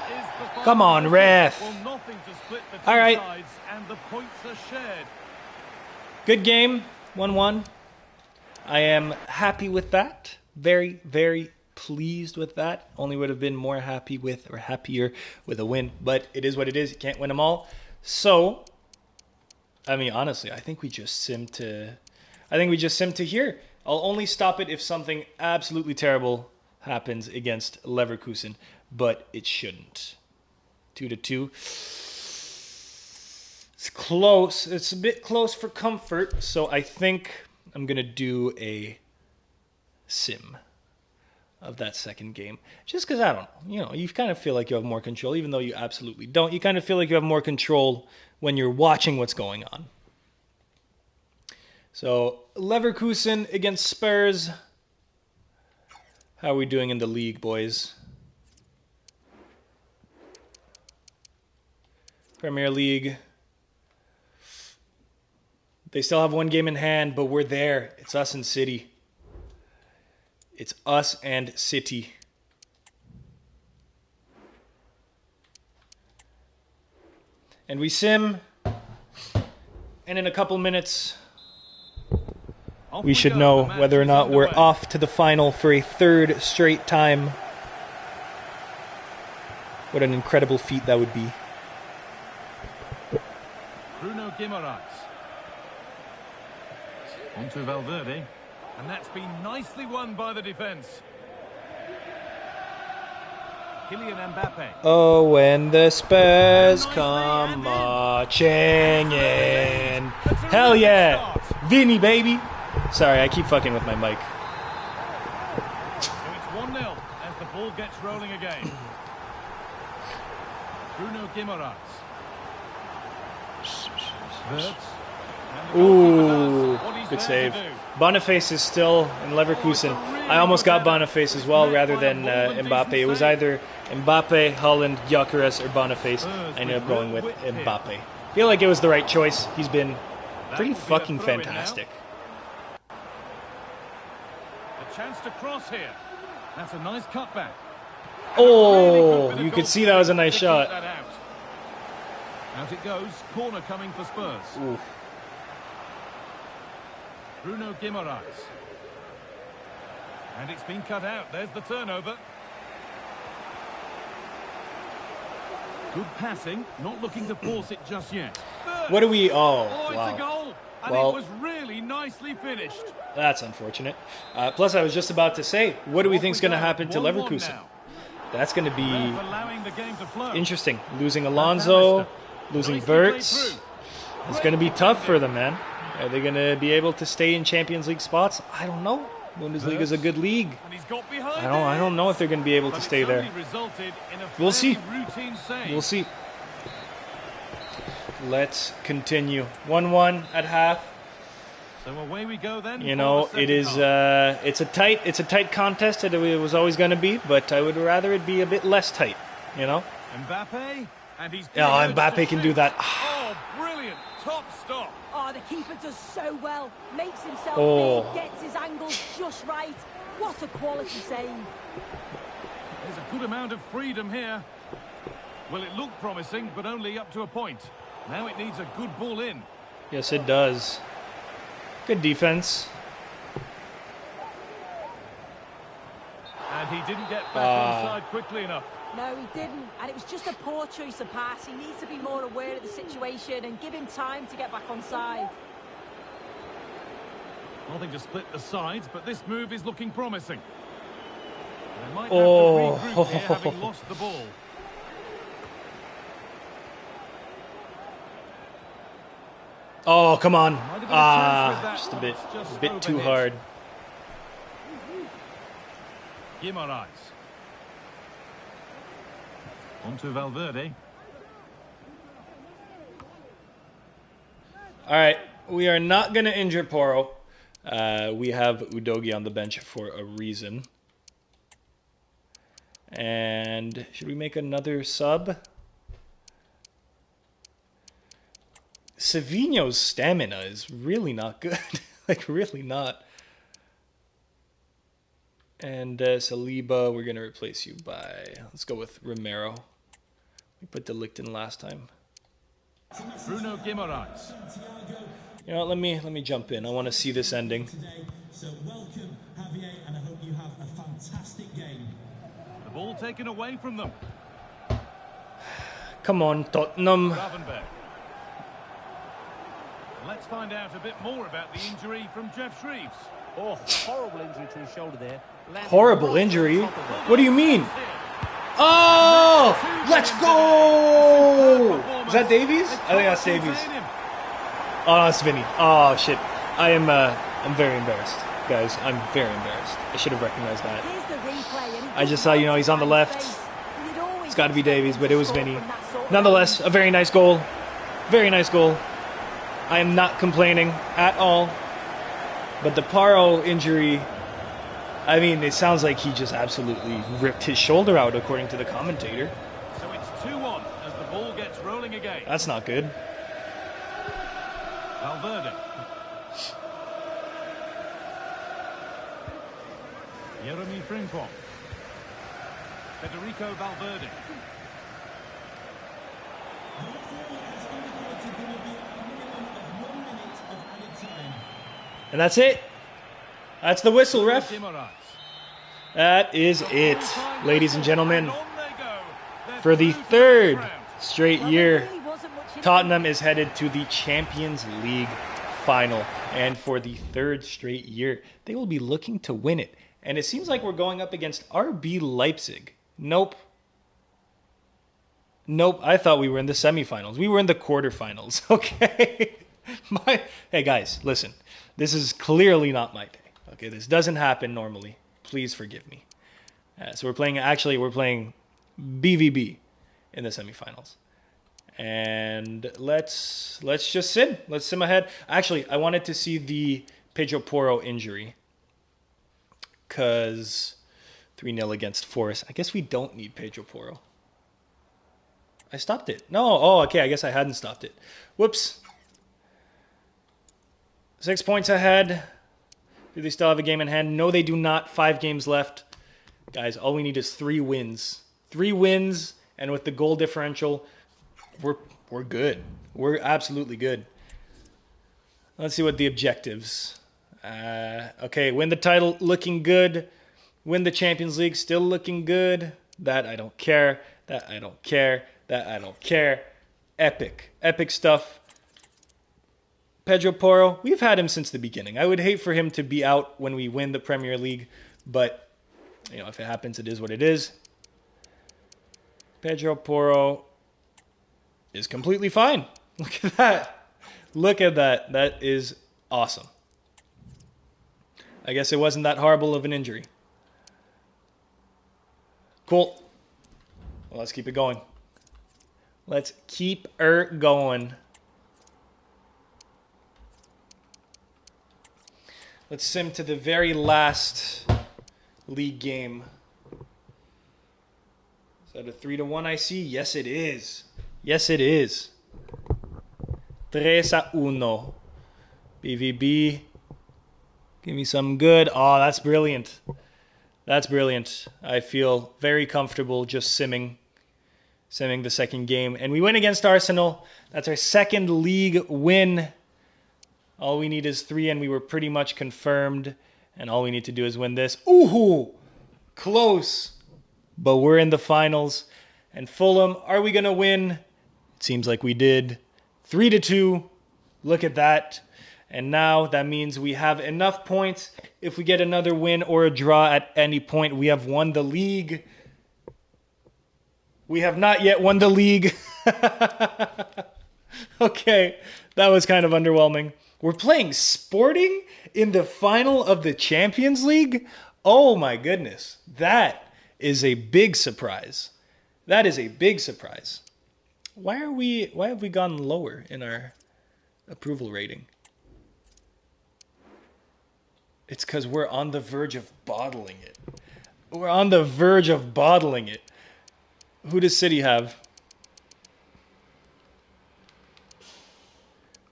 A: come on, ref.
B: Well, nothing to split the two
A: All right.
B: sides, and the points are shared.
A: Good game, 1-1. I am happy with that. Very, very pleased with that. Only would have been more happy with, or happier with a win. But it is what it is. You can't win them all. So, I mean, honestly, I think we just simmed to here. I'll only stop it if something absolutely terrible happens against Leverkusen, but it shouldn't. 2-2. It's close. It's a bit close for comfort, so I think I'm going to do a sim of that second game. Just because, I don't know, you kind of feel like you have more control, even though you absolutely don't. You kind of feel like you have more control when you're watching what's going on. So, Leverkusen against Spurs. How are we doing in the league, boys? Premier League. They still have one game in hand, but we're there. It's us and City. It's us and City. And we sim. And in a couple minutes, we should know whether or not we're off to the final for a third straight time. What an incredible feat that would be.
B: Bruno Guimaraes. On to Valverde. And that's been nicely won by the defence. Kylian Mbappe.
A: Oh, when the Spurs come marching in. Hell yeah. Vinny, baby. Sorry, I keep fucking with my mic.
B: So it's 1-0 as the ball gets rolling again. Bruno Guimaraes.
A: Ooh, good save. Boniface is still in Leverkusen. I almost got Boniface as well rather than Mbappe. It was either Mbappe, Holland, Gyökeres, or Boniface. I ended up going with Mbappe. I feel like it was the right choice. He's been pretty fucking fantastic.
B: A chance to cross here. That's a nice cutback.
A: Oh, you could see that was a nice shot.
B: Out it goes. Corner coming for Spurs.
A: Ooh.
B: Bruno Guimaraes. And it's been cut out. There's the turnover. Good passing. Not looking to force it just yet.
A: What do we... Oh,
B: it's
A: wow.
B: a goal. And
A: Well,
B: it was really nicely finished.
A: That's unfortunate. Plus, I was just about to say, what do we think is going to happen to Leverkusen? That's going to be
B: allowing the game to flow.
A: interesting. Losing Alonso, losing Wirtz. It's going to be tough for them, man. Are they going to be able to stay in Champions League spots? I don't know. Bundesliga is a good league.
B: And he's got behind
A: I don't know if they're going to be able to stay there. We'll see. We'll see. Let's continue. 1-1 at half.
B: So away we go then.
A: You know, it is it's a tight contest that it was always going to be, but I would rather it be a bit less tight, you know?
B: Mbappe, and he's
A: Mbappe can do that.
B: Oh, brilliant. Top stop.
E: Oh, the keeper does so well. Makes himself
A: Oh.
E: big, gets his angles just right. What a quality save.
B: There's a good amount of freedom here. Well, it looked promising, but only up to a point. Now it needs a good ball in.
A: Yes, it does. Good defense.
B: And he didn't get back onside quickly enough.
E: No, he didn't. And it was just a poor choice of pass. He needs to be more aware of the situation and give him time to get back onside.
B: Nothing to split the sides, but this move is looking promising. They might have
A: Oh.
B: to regroup here, having lost the ball.
A: Oh, come on.
B: Might have been a chance with that.
A: Just
B: Just
A: a bit too
B: overhit.
A: hard.
B: Guimaraes. On to Valverde.
A: All right, We are not going to injure Poro. We have Udogi on the bench for a reason. And should we make another sub? Savinho's stamina is really not good. Like, really not. And Saliba, we're going to replace you by... Let's go with Romero. We put De Ligt in last time.
B: Bruno Guimaraes.
A: You know what, let me jump in. I want to see this ending.
G: So welcome, Javier, and I hope you have a fantastic game.
B: The ball taken away from them.
A: Come on, Tottenham.
B: Gravenberg. Let's find out a bit more about the injury from Jeff Shreves.
C: Oh, horrible injury to his shoulder there.
A: Horrible injury? What do you mean? Oh! Let's go! Is that Davies? I think that's Davies. Oh, it's Vinny. Oh, shit. I'm very embarrassed, guys. I'm very embarrassed. I should have recognized that. I just saw, he's on the left. It's got to be Davies, but it was Vinny. Nonetheless, a very nice goal. Very nice goal. I am not complaining at all. But the Paro injury, I mean, it sounds like he just absolutely ripped his shoulder out, according to the commentator.
B: So it's 2-1 as the ball gets rolling again.
A: That's not good.
B: Valverde. Jeremy Frimpong. Federico Valverde.
A: And that's it. That's the whistle, ref. That is it, ladies and gentlemen. For the third straight year, Tottenham is headed to the Champions League final. And for the third straight year, they will be looking to win it. And it seems like we're going up against RB Leipzig. Nope. Nope, I thought we were in the semifinals. We were in the quarterfinals, okay? Hey, guys, listen. This is clearly not my day. Okay, this doesn't happen normally. Please forgive me. So we're playing BVB in the semifinals. And let's just sim. Let's sim ahead. Actually, I wanted to see the Pedro Porro injury. Because 3-0 against Forest. I guess we don't need Pedro Porro. I stopped it. No. Oh, okay. I guess I hadn't stopped it. Whoops. 6 points ahead. Do they still have a game in hand? No, they do not. 5 games left. Guys, all we need is 3 wins. 3 wins, and with the goal differential, we're good. We're absolutely good. Let's see what the objectives. Okay, win the title, looking good. Win the Champions League, still looking good. That I don't care. That I don't care. That I don't care. Epic. Epic stuff. Pedro Porro, we've had him since the beginning. I would hate for him to be out when we win the Premier League, but if it happens, it is what it is. Pedro Porro is completely fine. Look at that. Look at that. That is awesome. I guess it wasn't that horrible of an injury. Cool. Well, let's keep it going. Let's keep her going. Let's sim to the very last league game. Is that a 3-1 I see? Yes, it is. Yes, it is. 3-1. BVB. Give me some good. Oh, that's brilliant. That's brilliant. I feel very comfortable just simming the second game. And we win against Arsenal. That's our second league win. All we need is 3, and we were pretty much confirmed. And all we need to do is win this. Ooh, close. But we're in the finals. And Fulham, are we going to win? It seems like we did. 3-2. Look at that. And now that means we have enough points. If we get another win or a draw at any point, we have won the league. We have not yet won the league. Okay, that was kind of underwhelming. We're playing Sporting in the final of the Champions League? Oh my goodness. That is a big surprise. That is a big surprise. Why have we gone lower in our approval rating? It's because we're on the verge of bottling it. We're on the verge of bottling it. Who does City have?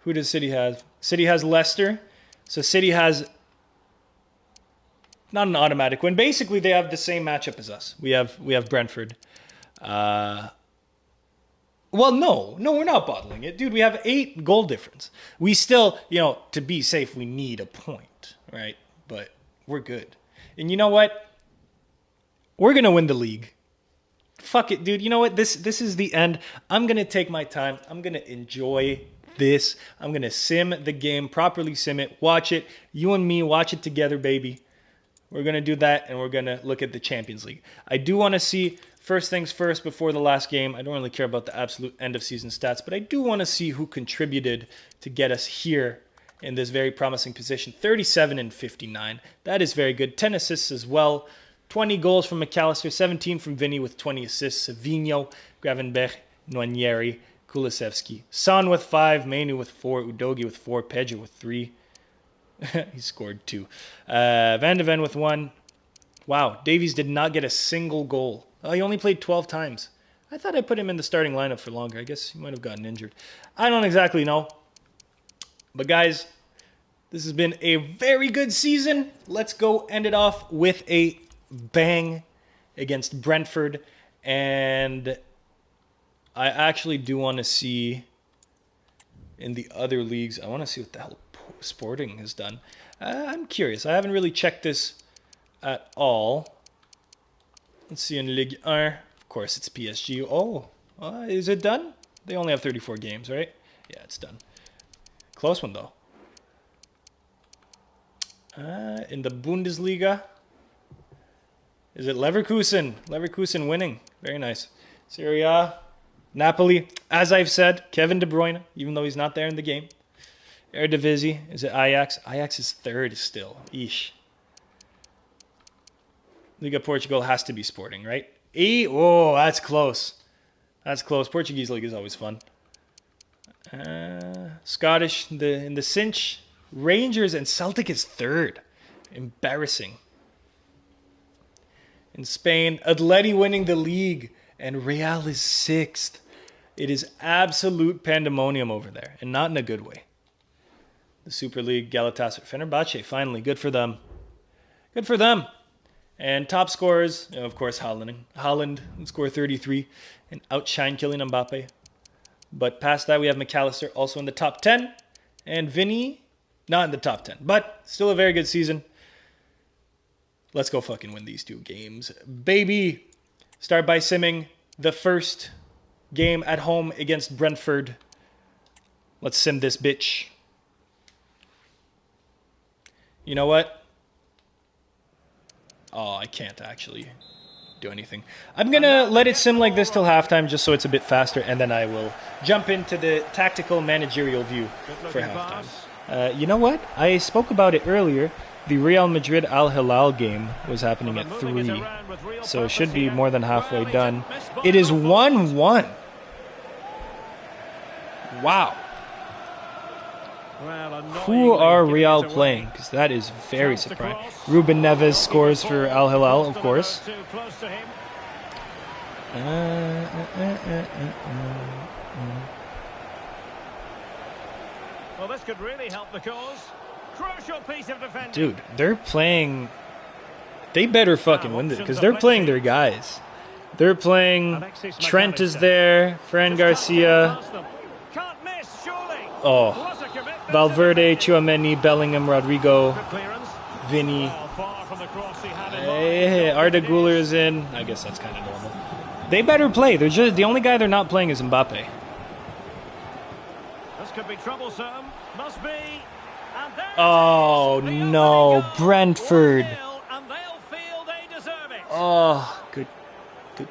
A: Who does City have? City has Leicester. So City has not an automatic win. Basically, they have the same matchup as us. We have Brentford. Well, no, we're not bottling it. Dude, we have 8 goal difference. We still, to be safe, we need a point, right? But we're good. And you know what? We're going to win the league. Fuck it, dude. You know what? This is the end. I'm going to take my time. I'm going to enjoy this. I'm going to sim the game, properly sim it, watch it. You and me, watch it together, baby. We're going to do that, and we're going to look at the Champions League. I do want to see, first things first, before the last game, I don't really care about the absolute end-of-season stats, but I do want to see who contributed to get us here in this very promising position. 37 and 59. That is very good. 10 assists as well. 20 goals from McAllister, 17 from Vinny with 20 assists. Savigno, Gravenberch, Nwaneri, Kulusevski. Son with 5, Mainu with 4, Udogi with 4, Pedro with 3. He scored 2. Van de Ven with 1. Wow, Davies did not get a single goal. Oh, he only played 12 times. I thought I put him in the starting lineup for longer. I guess he might have gotten injured. I don't exactly know. But guys, this has been a very good season. Let's go end it off with a bang against Brentford. And I actually do want to see in the other leagues. I want to see what the hell Sporting has done. I'm curious. I haven't really checked this at all. Let's see in Ligue 1. Of course, it's PSG. Oh, is it done? They only have 34 games, right? Yeah, it's done. Close one, though. In the Bundesliga, is it Leverkusen? Leverkusen winning. Very nice. Serie A, Napoli. As I've said, Kevin De Bruyne, even though he's not there in the game. Eredivisie, is it Ajax? Ajax is 3rd still. Eesh. Liga Portugal has to be Sporting, right? Oh, that's close. That's close. Portuguese league is always fun. Scottish, in the cinch, Rangers and Celtic is 3rd. Embarrassing. In Spain, Atleti winning the league and Real is 6th. It is absolute pandemonium over there, and not in a good way. The Super League, Galatasaray, Fenerbahce, finally, good for them. Good for them. And top scorers, of course, Haaland. Haaland would score 33 and outshine Kylian Mbappe. But past that, we have McAllister also in the top 10. And Vinny, not in the top 10. But still a very good season. Let's go fucking win these 2 games. Baby! Start by simming the first game at home against Brentford. Let's sim this bitch. You know what? Oh, I can't actually do anything. I'm going to let it sim like this till halftime just so it's a bit faster, and then I will jump into the tactical managerial view for halftime. You know what? I spoke about it earlier. The Real Madrid Al Hilal game was happening at 3, so it should be more than halfway done. It is 1-1. Wow. Who are Real playing? Because that is very surprising. Ruben Neves scores for Al Hilal, of course.
F: Well, this could really help the cause. Crucial piece of defending.
A: Dude, they're playing. They better fucking win this because they're playing their guys. They're playing. Trent is there. Fran Garcia.
F: Can't miss, surely.
A: Oh. Valverde, Tchouaméni, Bellingham, Rodrigo, Vinny. Hey, Arda Güler is in. I guess that's kind of normal. They better play. They're just the only guy they're not playing is Mbappe.
F: This could be troublesome. Must be.
A: Oh no, Brentford. Oh, good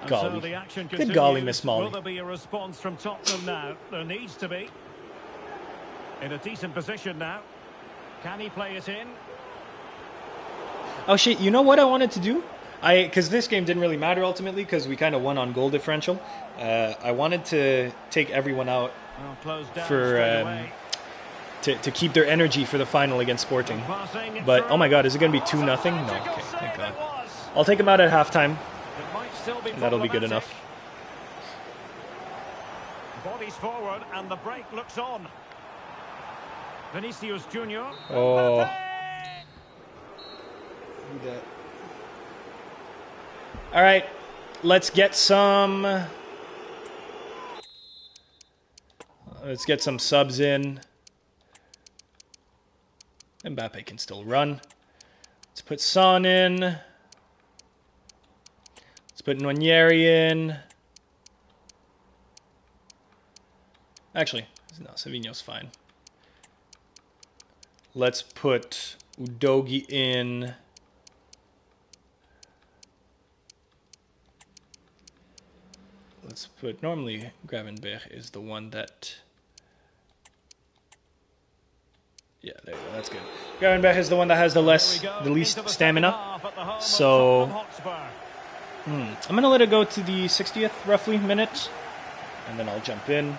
A: golly. Good golly, Miss Molly.
F: Will there be a response from Tottenham now? There needs to be. In a decent position now. Can he play it in?
A: Oh shit, you know what I wanted to do? Because this game didn't really matter ultimately because we kind of won on goal differential. I wanted to take everyone out for to keep their energy for the final against Sporting. But, oh my god, is it going to be 2-0? No, okay, thank god. I'll take them out at halftime. And that'll be good enough.
F: Bodies forward and the break looks on. Vinicius Junior.
A: Oh. All right, let's get some subs in. Mbappe can still run. Let's put Son in. Let's put Nwaneri in. Actually, no, Savinho's fine. Let's put Udogie in. Let's put, normally Gravenberch is the one that, yeah, there you go, that's good. Gravenberch is the one that has the least stamina. So, I'm going to let it go to the 60th, roughly, minute. And then I'll jump in.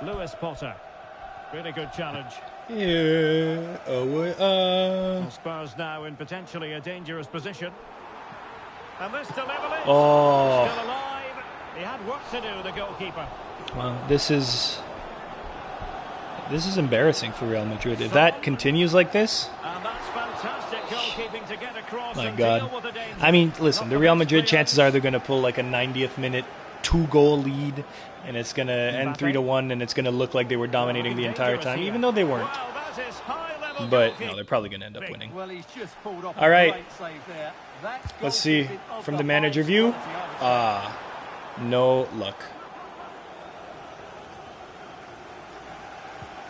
F: Lewis Potter. Really good challenge.
A: Yeah.
F: Well, Spurs now in potentially a dangerous position. And this delivery still alive. He had work to do, the goalkeeper.
A: Well, this is embarrassing for Real Madrid. If that continues like this,
F: and that's fantastic goalkeeping to get across.
A: My God. I mean, listen, the Real Madrid chances are they're going to pull like a 90th minute 2-goal lead, and it's going to end 3-1, and it's going to look like they were dominating the entire time, even though they weren't. But no, they're probably going to end up winning. All right. Let's see. From the manager view, no luck.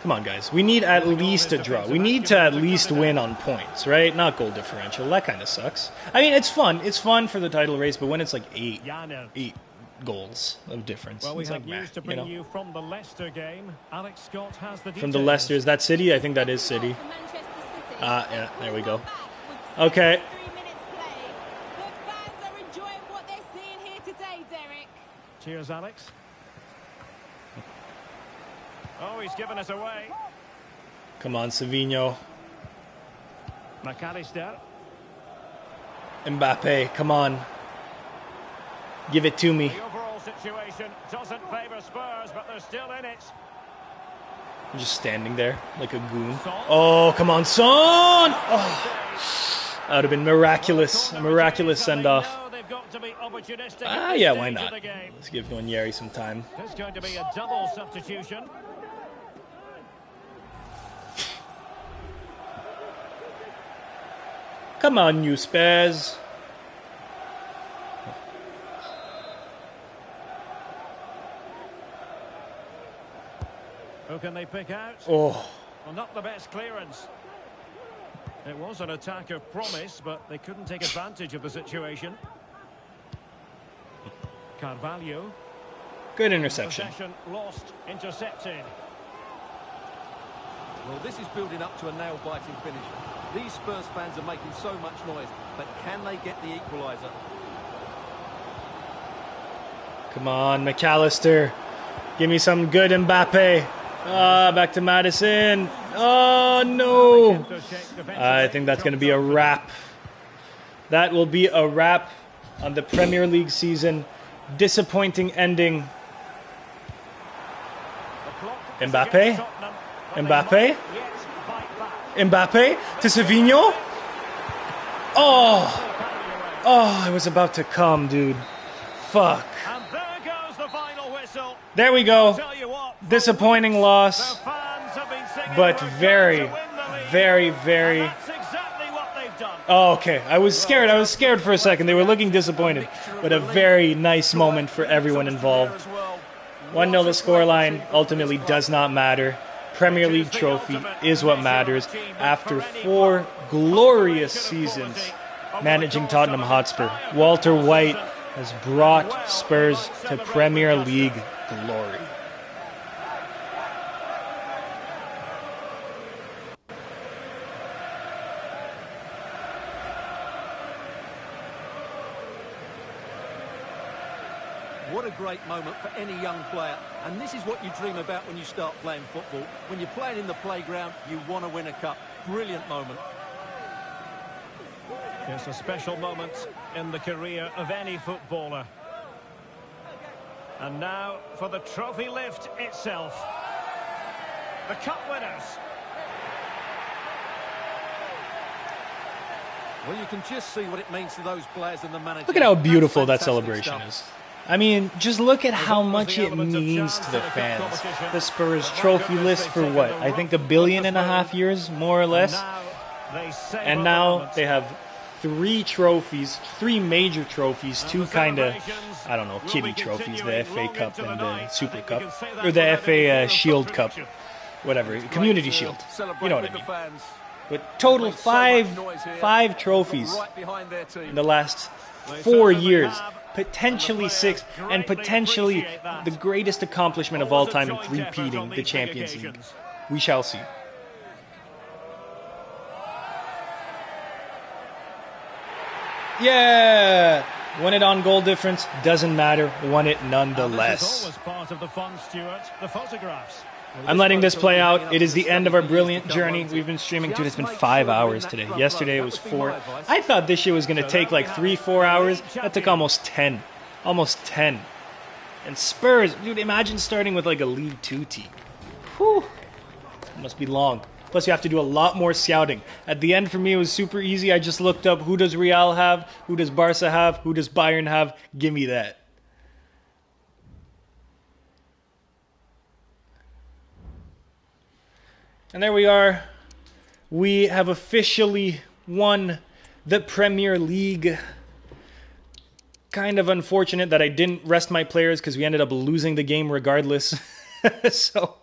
A: Come on, guys. We need at least a draw. We need to at least win on points, right? Not goal differential. That kind of sucks. I mean, it's fun. It's fun for the title race, but when it's like eight goals of difference,
F: well, we
A: it's
F: have
A: like,
F: news to bring you from the Leicester game. Alex Scott has the details.
A: From the Leicester, is that City? I think that is City. Yeah, there we go. Okay.
F: Cheers, Alex. Oh, he's given us away.
A: Come on, Savinho.
F: McAllister.
A: Mbappe, come on. Give it to me.
F: The overall situation doesn't favour Spurs, but they're still in it.
A: I'm just standing there like a goon. Oh, come on, Son! Oh, that would have been miraculous. A miraculous send-off. Yeah, why not? Let's give Nwaneri some time.
F: There's going to be a double substitution.
A: Come on, you Spurs.
F: Who can they pick out?
A: Oh.
F: Well, not the best clearance. It was an attack of promise, but they couldn't take advantage of the situation. Carvalho.
A: Good interception.
F: Possession lost, intercepted.
C: Well, this is building up to a nail-biting finish. These Spurs fans are making so much noise, but can they get the equaliser?
A: Come on, McAllister. Give me some good Mbappe. Back to Madison. Oh, no. I think that's going to be a wrap. That will be a wrap on the Premier League season. Disappointing ending. Mbappe. Mbappe. Mbappe to Savinho. Oh, I was about to come, dude. Fuck.
F: And there goes the final whistle.
A: There we go. Disappointing loss, but very, very, very.
F: That's exactly what they've done.
A: Oh, okay. I was scared. I was scared for a second. They were looking disappointed, but a very nice moment for everyone involved. 1-0 the scoreline ultimately does not matter. Premier League trophy is what matters after 4 glorious seasons managing Tottenham Hotspur. Walter White has brought Spurs to Premier League glory.
C: What a great moment for any young player. And this is what you dream about when you start playing football. When you're playing in the playground, you want to win a cup. Brilliant moment.
F: It's a special moment in the career of any footballer. And now for the trophy lift itself. The cup winners.
C: Well, you can just see what it means to those players and the manager.
A: Look at how beautiful that
C: That's
A: celebration
C: fantastic
A: is.
C: stuff.
A: I mean, just look at how much it means to the fans. The Spurs trophy list for what? I think $1.5 billion years, more or less. And now they have 3 trophies, 3 major trophies, 2 kind of, I don't know, kiddie trophies, the FA Cup and the Super Cup, or the FA Shield Cup, whatever, Community Shield, you know what I mean. But total 5 trophies in the last 4 years, potentially 6, and potentially the greatest accomplishment of all time in three-peating the Champions League. We shall see. Yeah! Won it on goal difference, doesn't matter, won it nonetheless. I'm letting this play out. It is the end of our brilliant journey. We've been streaming, dude, it's been 5 hours today. Yesterday it was 4. I thought this shit was going to take like 3-4 hours. That took almost 10. Almost 10. And Spurs, dude, imagine starting with like a League 2 team. Whew. It must be long. Plus, you have to do a lot more scouting. At the end, for me, it was super easy. I just looked up who does Real have, who does Barca have, who does Bayern have. Give me that. And there we are. We have officially won the Premier League. Kind of unfortunate that I didn't rest my players because we ended up losing the game regardless. So,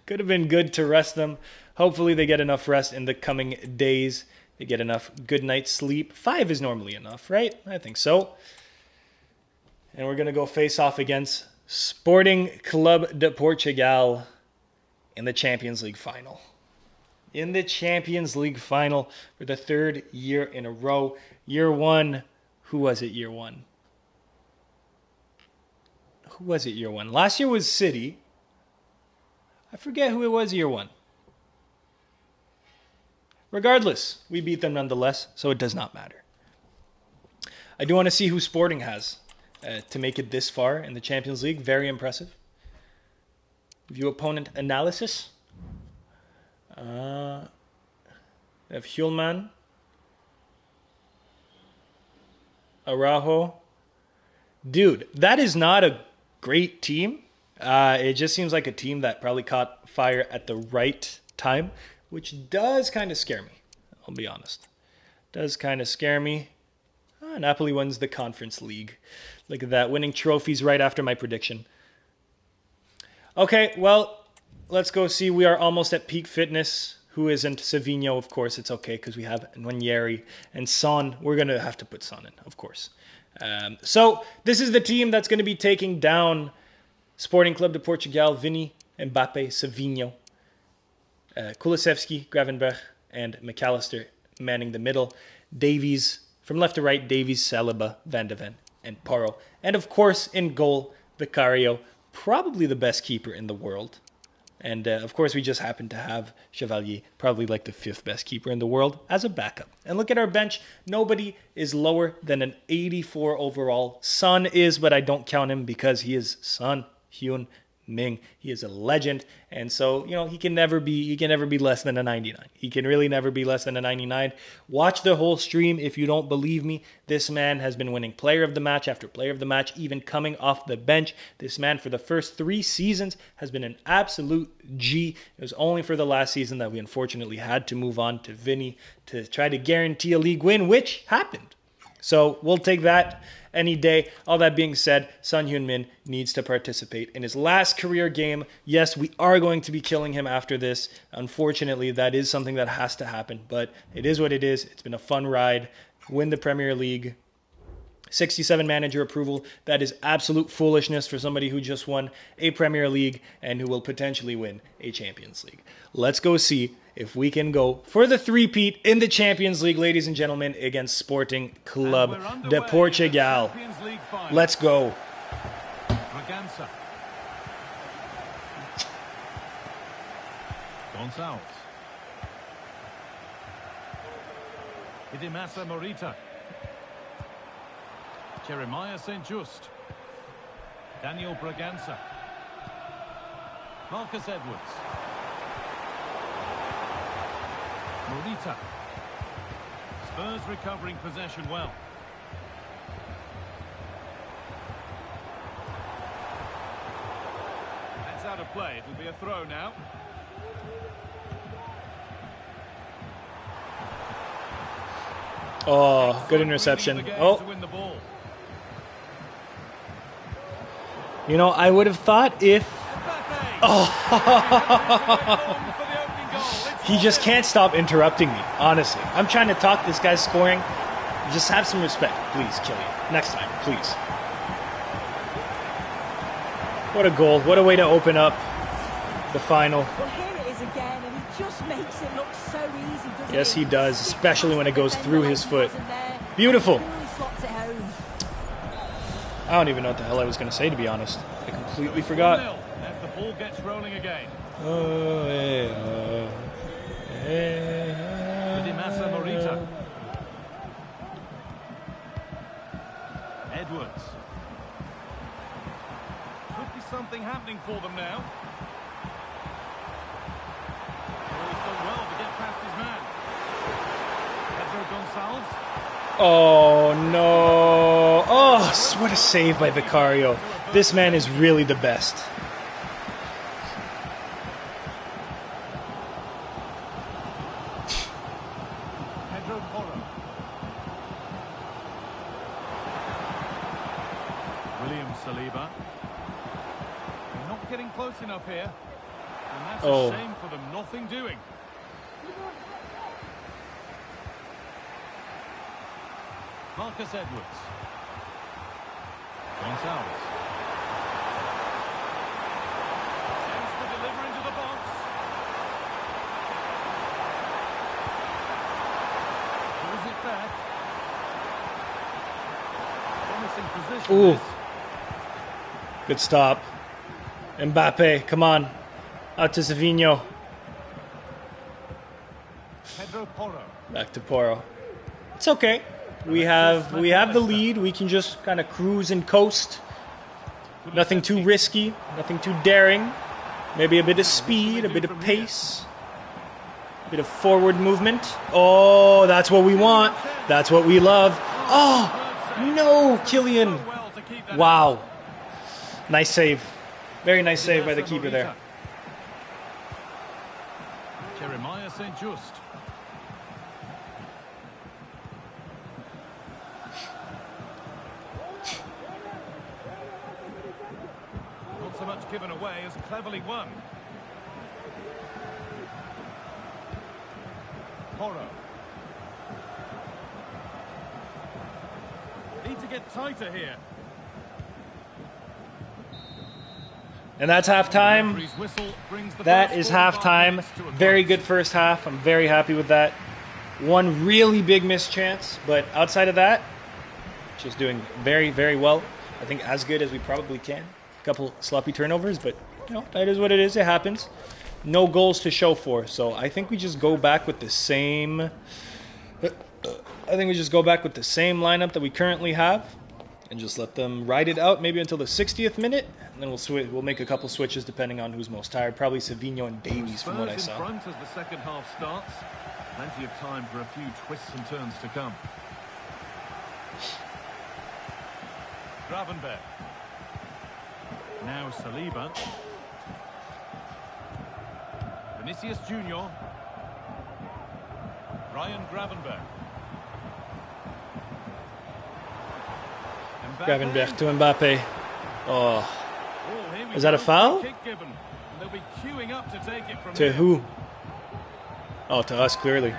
A: could have been good to rest them. Hopefully they get enough rest in the coming days. They get enough good night's sleep. 5 is normally enough, right? I think so. And we're going to go face off against Sporting Club de Portugal in the Champions League final. In the Champions League final for the 3rd year in a row. Year 1, who was it year 1? Who was it year 1? Last year was City. I forget who it was year 1. Regardless, we beat them nonetheless, so it does not matter. I do want to see who Sporting has to make it this far in the Champions League. Very impressive. View opponent analysis. They have Hjulman, Araujo. Dude, that is not a great team. It just seems like a team that probably caught fire at the right time, which does kind of scare me. I'll be honest. Does kind of scare me. Napoli wins the Conference League. Look at that, winning trophies right after my prediction. Okay, well, let's go see. We are almost at peak fitness. Who isn't? Savinho, of course. It's okay because we have Nwaneri and Son. We're going to have to put Son in, of course. So this is the team that's going to be taking down Sporting Club de Portugal, Vini, Mbappe, Savinho, Kulusevski, Gravenberch, and McAllister manning the middle. Davies, from left to right, Davies, Saliba, Van de Ven, and Porro. And of course, in goal, Vicario, probably the best keeper in the world. And of course, we just happen to have Chevalier, probably like the 5th best keeper in the world, as a backup. And look at our bench. Nobody is lower than an 84 overall. Son is, but I don't count him because he is Son Heung-min. He is a legend. And so, you know, he can never be less than a 99. He can really never be less than a 99. Watch the whole stream if you don't believe me. This man has been winning player of the match after player of the match, even coming off the bench. This man for the first 3 seasons has been an absolute G. It was only for the last season that we unfortunately had to move on to Vinny to try to guarantee a league win, which happened. So we'll take that any day. All that being said, Son Heung-min needs to participate in his last career game. Yes, we are going to be killing him after this. Unfortunately, that is something that has to happen, but it is what it is. It's been a fun ride. Win the Premier League. 67 manager approval. That is absolute foolishness for somebody who just won a Premier League and who will potentially win a Champions League. Let's go see if we can go for the three-peat in the Champions League, ladies and gentlemen, against Sporting Club de Portugal. Let's go.
B: Gonçalves. Idimasa Morita. Jeremiah St. Just. Daniel Braganza. Marcus Edwards. Morita. Spurs recovering possession well. That's out of play. It'll be a throw now.
A: Oh, good interception. Oh. You know, I would have thought if... Oh. He just can't stop interrupting me, honestly. I'm trying to talk this guy's scoring. Just have some respect, please, Killian. Next time, please. What a goal. What a way to open up the final.
E: Well, here it is again, and he just makes it look so easy, doesn't
A: Yes,
E: he?
A: he does, especially when it goes through his foot. Beautiful. I don't even know what the hell I was going to say, to be honest. I completely forgot.
B: As the ball gets rolling again. Idimasa Morita. Edwards. Could be something happening for them now. Oh, he's done well to get past his man. Pedro Gonçalves.
A: Oh, no. Oh, what a save by Vicario. This man is really the best.
B: Pedro Porro. William Saliba. They're not getting close enough here. And that's a shame for them. Nothing doing. Marcus Edwards. Gonçalves. Chance to deliver into the box. Pulls it back. Promising position.
A: Ooh. Good stop. Mbappe, come on. Out to Savinho.
B: Pedro Porro.
A: Back to Porro. It's okay. We have the lead. We can just kind of cruise and coast. Nothing too risky, nothing too daring. Maybe a bit of speed, a bit of pace, a bit of forward movement. Oh, that's what we want. That's what we love. Oh, no, Killian. Wow. Nice save. Very nice save by the keeper there.
B: Jeremiah St. Just. Not so much given away as cleverly won. Porro. Need to get tighter here.
A: And that's halftime. That is halftime. Very good first half. I'm very happy with that. One really big missed chance, but outside of that, just doing very, very well. I think as good as we probably can. A couple sloppy turnovers, but you know, that is what it is. It happens. No goals to show for, so I think we just go back with the same. I think we just go back with the same lineup that we currently have, and just let them ride it out maybe until the 60th minute, and then we'll make a couple switches depending on who's most tired. Probably Savinho and Davies from what I saw.
B: In front as the second half starts. Plenty of time for a few twists and turns to come. Gravenberg. Now Saliba. Vinicius Junior. Ryan Gravenberg.
A: Gravenberg to Mbappe. Oh. Is that a foul? To who? Oh, to us, clearly.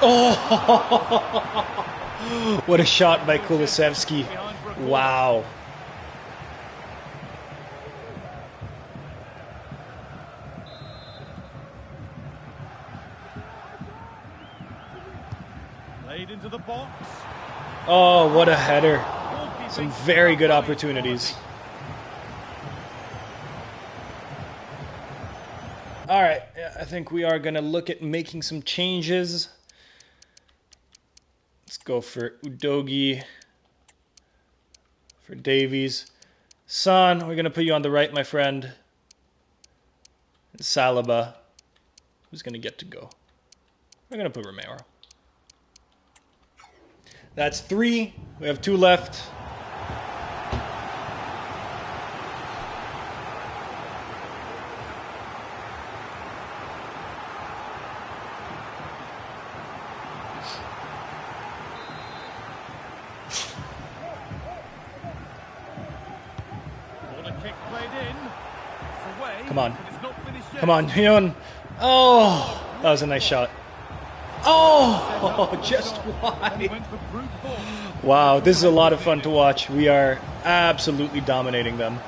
A: Oh! What a shot by Kulusevski. Wow.
B: Played into the box.
A: Oh, what a header. Some very good opportunities. All right, I think we are going to look at making some changes. Let's go for Udogie, for Davies. Son, we're going to put you on the right, my friend. And Saliba, who's going to get to go. We're going to put Romero. That's 3. We have 2 left. Come on. Come on, Hyun. Oh, that was a nice shot. Oh, just wide. Wow, this is a lot of fun to watch. We are absolutely dominating them.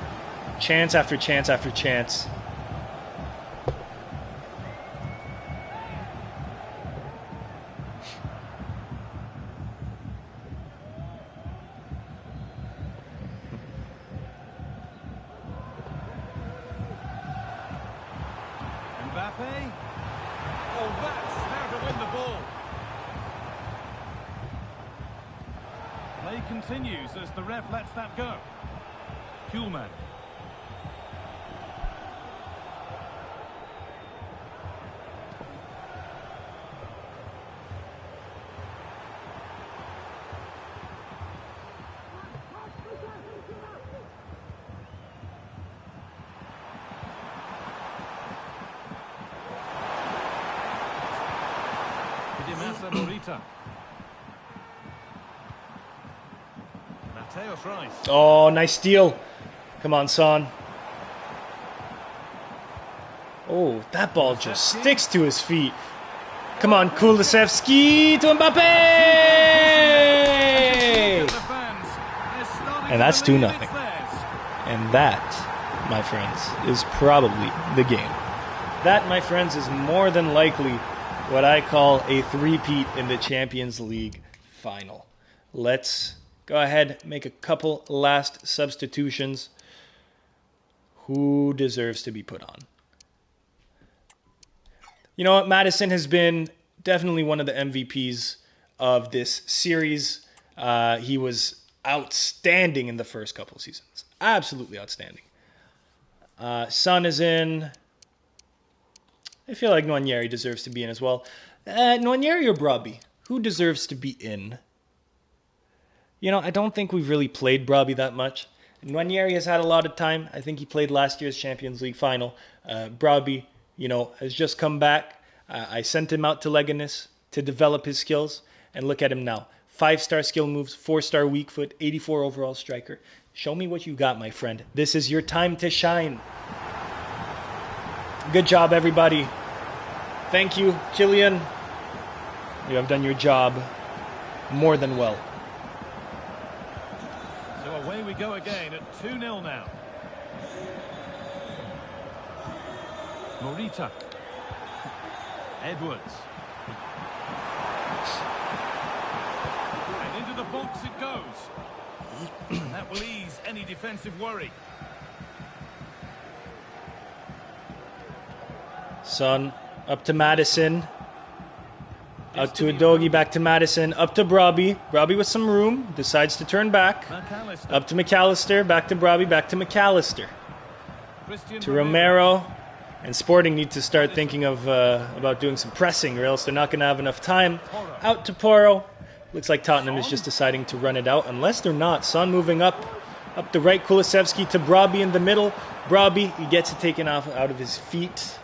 A: Chance after chance after chance.
B: Continues as the ref lets that go. Kuhlman. Morita.
A: Oh, nice steal. Come on, Son. Oh, that ball just sticks to his feet. Come on, Kulusevski to Mbappe! And that's 2-0. And that, my friends, is probably the game. That, my friends, is more than likely what I call a three-peat in the Champions League final. Let's go ahead, make a couple last substitutions. Who deserves to be put on? You know what? Maddison has been definitely one of the MVPs of this series. He was outstanding in the first couple seasons. Absolutely outstanding. Son is in. I feel like Nwaneri deserves to be in as well. Nwaneri or Brobbey? Who deserves to be in? You know, I don't think we've really played Brobbey that much. Nwaneri has had a lot of time. I think he played last year's Champions League final. Brobbey, you know, has just come back. I sent him out to Leganes to develop his skills. And look at him now. 5-star skill moves, 4-star weak foot, 84 overall striker. Show me what you got, my friend. This is your time to shine. Good job, everybody. Thank you, Kylian. You have done your job more than well.
B: So away we go again at 2-0 now. Morita. Edwards. And into the box it goes. And that will ease any defensive worry.
A: Son, up to Maddison. Out to Udogie, back to Maddison. Up to Brobbey. Brobbey with some room. Decides to turn back. Up to McAllister. Back to Brobbey. Back to McAllister. To Romero. And Sporting need to start thinking of about doing some pressing, or else they're not going to have enough time. Out to Porro. Looks like Tottenham is just deciding to run it out. Unless they're not. Son moving up. Up the right. Kulusevski to Brobbey in the middle. Brobbey, he gets it taken off out of his feet.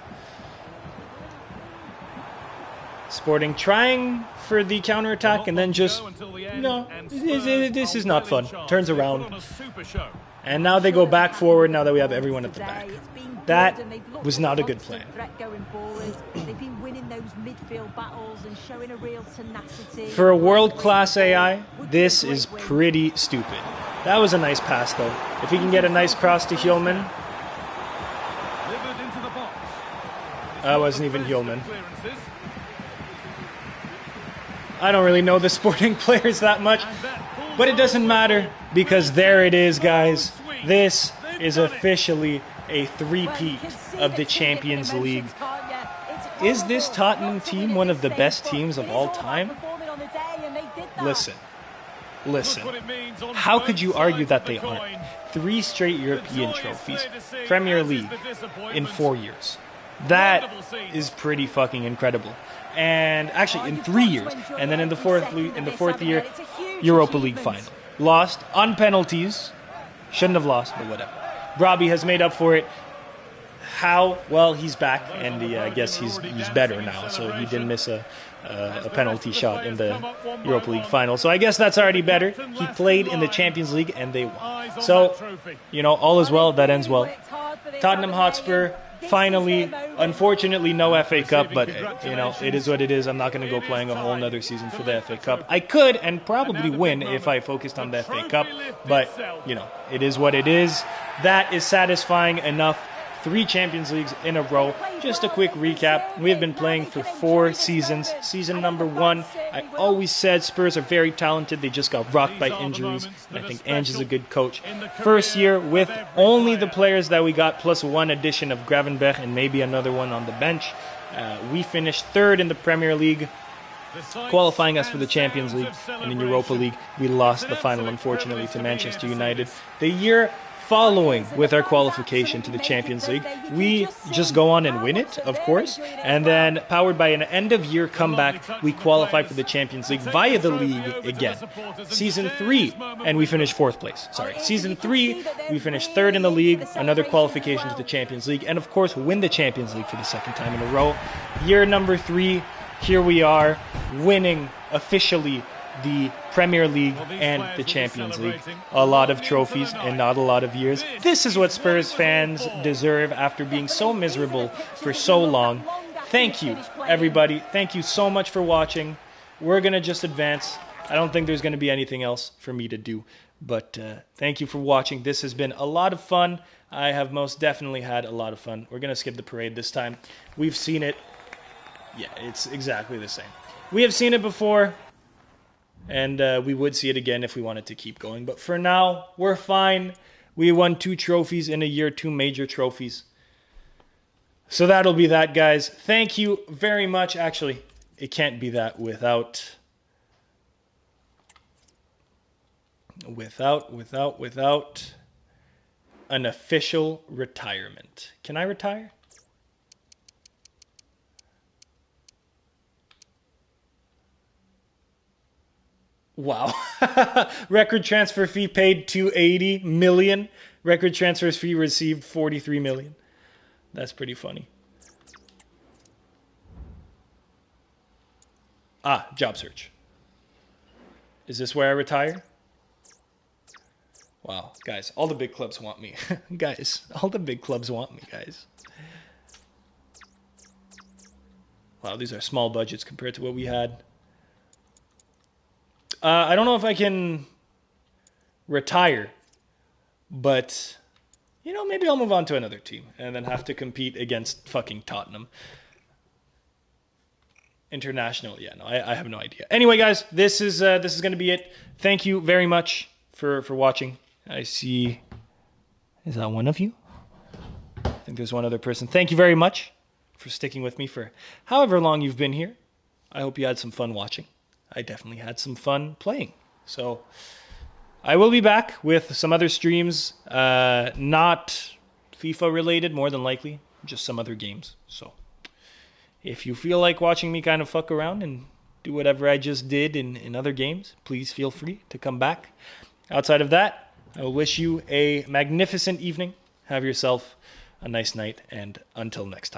A: Sporting trying for the counterattack and then just, no, this is not fun. Turns around. And now they go back forward now that we have everyone at the back. That was not a good plan. For a world-class AI, this is pretty stupid. That was a nice pass, though. If he can get a nice cross to Hjulman. That wasn't even Hjulman. I don't really know the Sporting players that much, but it doesn't matter because there it is, guys. This is officially a three-peat of the Champions League. Is this Tottenham team one of the best teams of all time? Listen. How could you argue that they aren't? 3 straight European trophies, Premier League in 4 years. That is pretty fucking incredible. And actually, in 3 years, and then in the fourth year, Europa League final. Lost on penalties. Shouldn't have lost, but whatever. Robbie has made up for it. How? Well, he's back, and I guess he's better now. So he didn't miss a penalty shot in the Europa League final. So I guess that's already better. He played in the Champions League, and they won. So, all is well. That ends well. Tottenham Hotspur, finally, unfortunately, no FA Cup, but, it is what it is. I'm not going to go playing a whole nother season for the FA Cup. I could and probably win if I focused on the FA Cup, but, it is what it is. That is satisfying enough. 3 Champions Leagues in a row. Just a quick recap. We have been playing for 4 seasons. Season number 1, I always said Spurs are very talented. They just got rocked by injuries. And I think Ange is a good coach. First year with only the players that we got, plus 1 addition of Gravenberch and maybe another one on the bench. We finished 3rd in the Premier League, qualifying us for the Champions League. And in Europa League, we lost the final, unfortunately, to Manchester United. The year following with our qualification to the Champions League, we just go on and win it, of course, and then powered by an end-of-year comeback, we qualify for the Champions League via the league again. Season 3, and we finished 4th place. Season 3, we finished 3rd in the league, another qualification to the Champions League, and of course win the Champions League for the 2nd time in a row. Year number 3, here we are, winning officially the Premier League and the Champions League. A lot of trophies and not a lot of years. This is what Spurs fans deserve after being so miserable for so long. Thank you, everybody. Thank you so much for watching. We're going to just advance. I don't think there's going to be anything else for me to do. But thank you for watching. This has been a lot of fun. I have most definitely had a lot of fun. We're going to skip the parade this time. We've seen it. Yeah, it's exactly the same. We have seen it before. And we would see it again if we wanted to keep going. But for now, we're fine. We won 2 trophies in a year, 2 major trophies. So that'll be that, guys. Thank you very much. Actually, it can't be that without an official retirement. Can I retire? Wow. Record transfer fee paid $280 million. Record transfer fee received $43 million. That's pretty funny. Job search. Is this where I retire? Wow, guys, all the big clubs want me. Guys, all the big clubs want me, guys. Wow, these are small budgets compared to what we had. I don't know if I can retire, but, maybe I'll move on to another team and then have to compete against fucking Tottenham. International, yeah, no, I have no idea. Anyway, guys, this is going to be it. Thank you very much for watching. I see, is that one of you? I think there's one other person. Thank you very much for sticking with me for however long you've been here. I hope you had some fun watching. I definitely had some fun playing. So I will be back with some other streams, not FIFA related, more than likely, just some other games. So if you feel like watching me kind of fuck around and do whatever I just did in other games, please feel free to come back. Outside of that, I will wish you a magnificent evening. Have yourself a nice night, and until next time.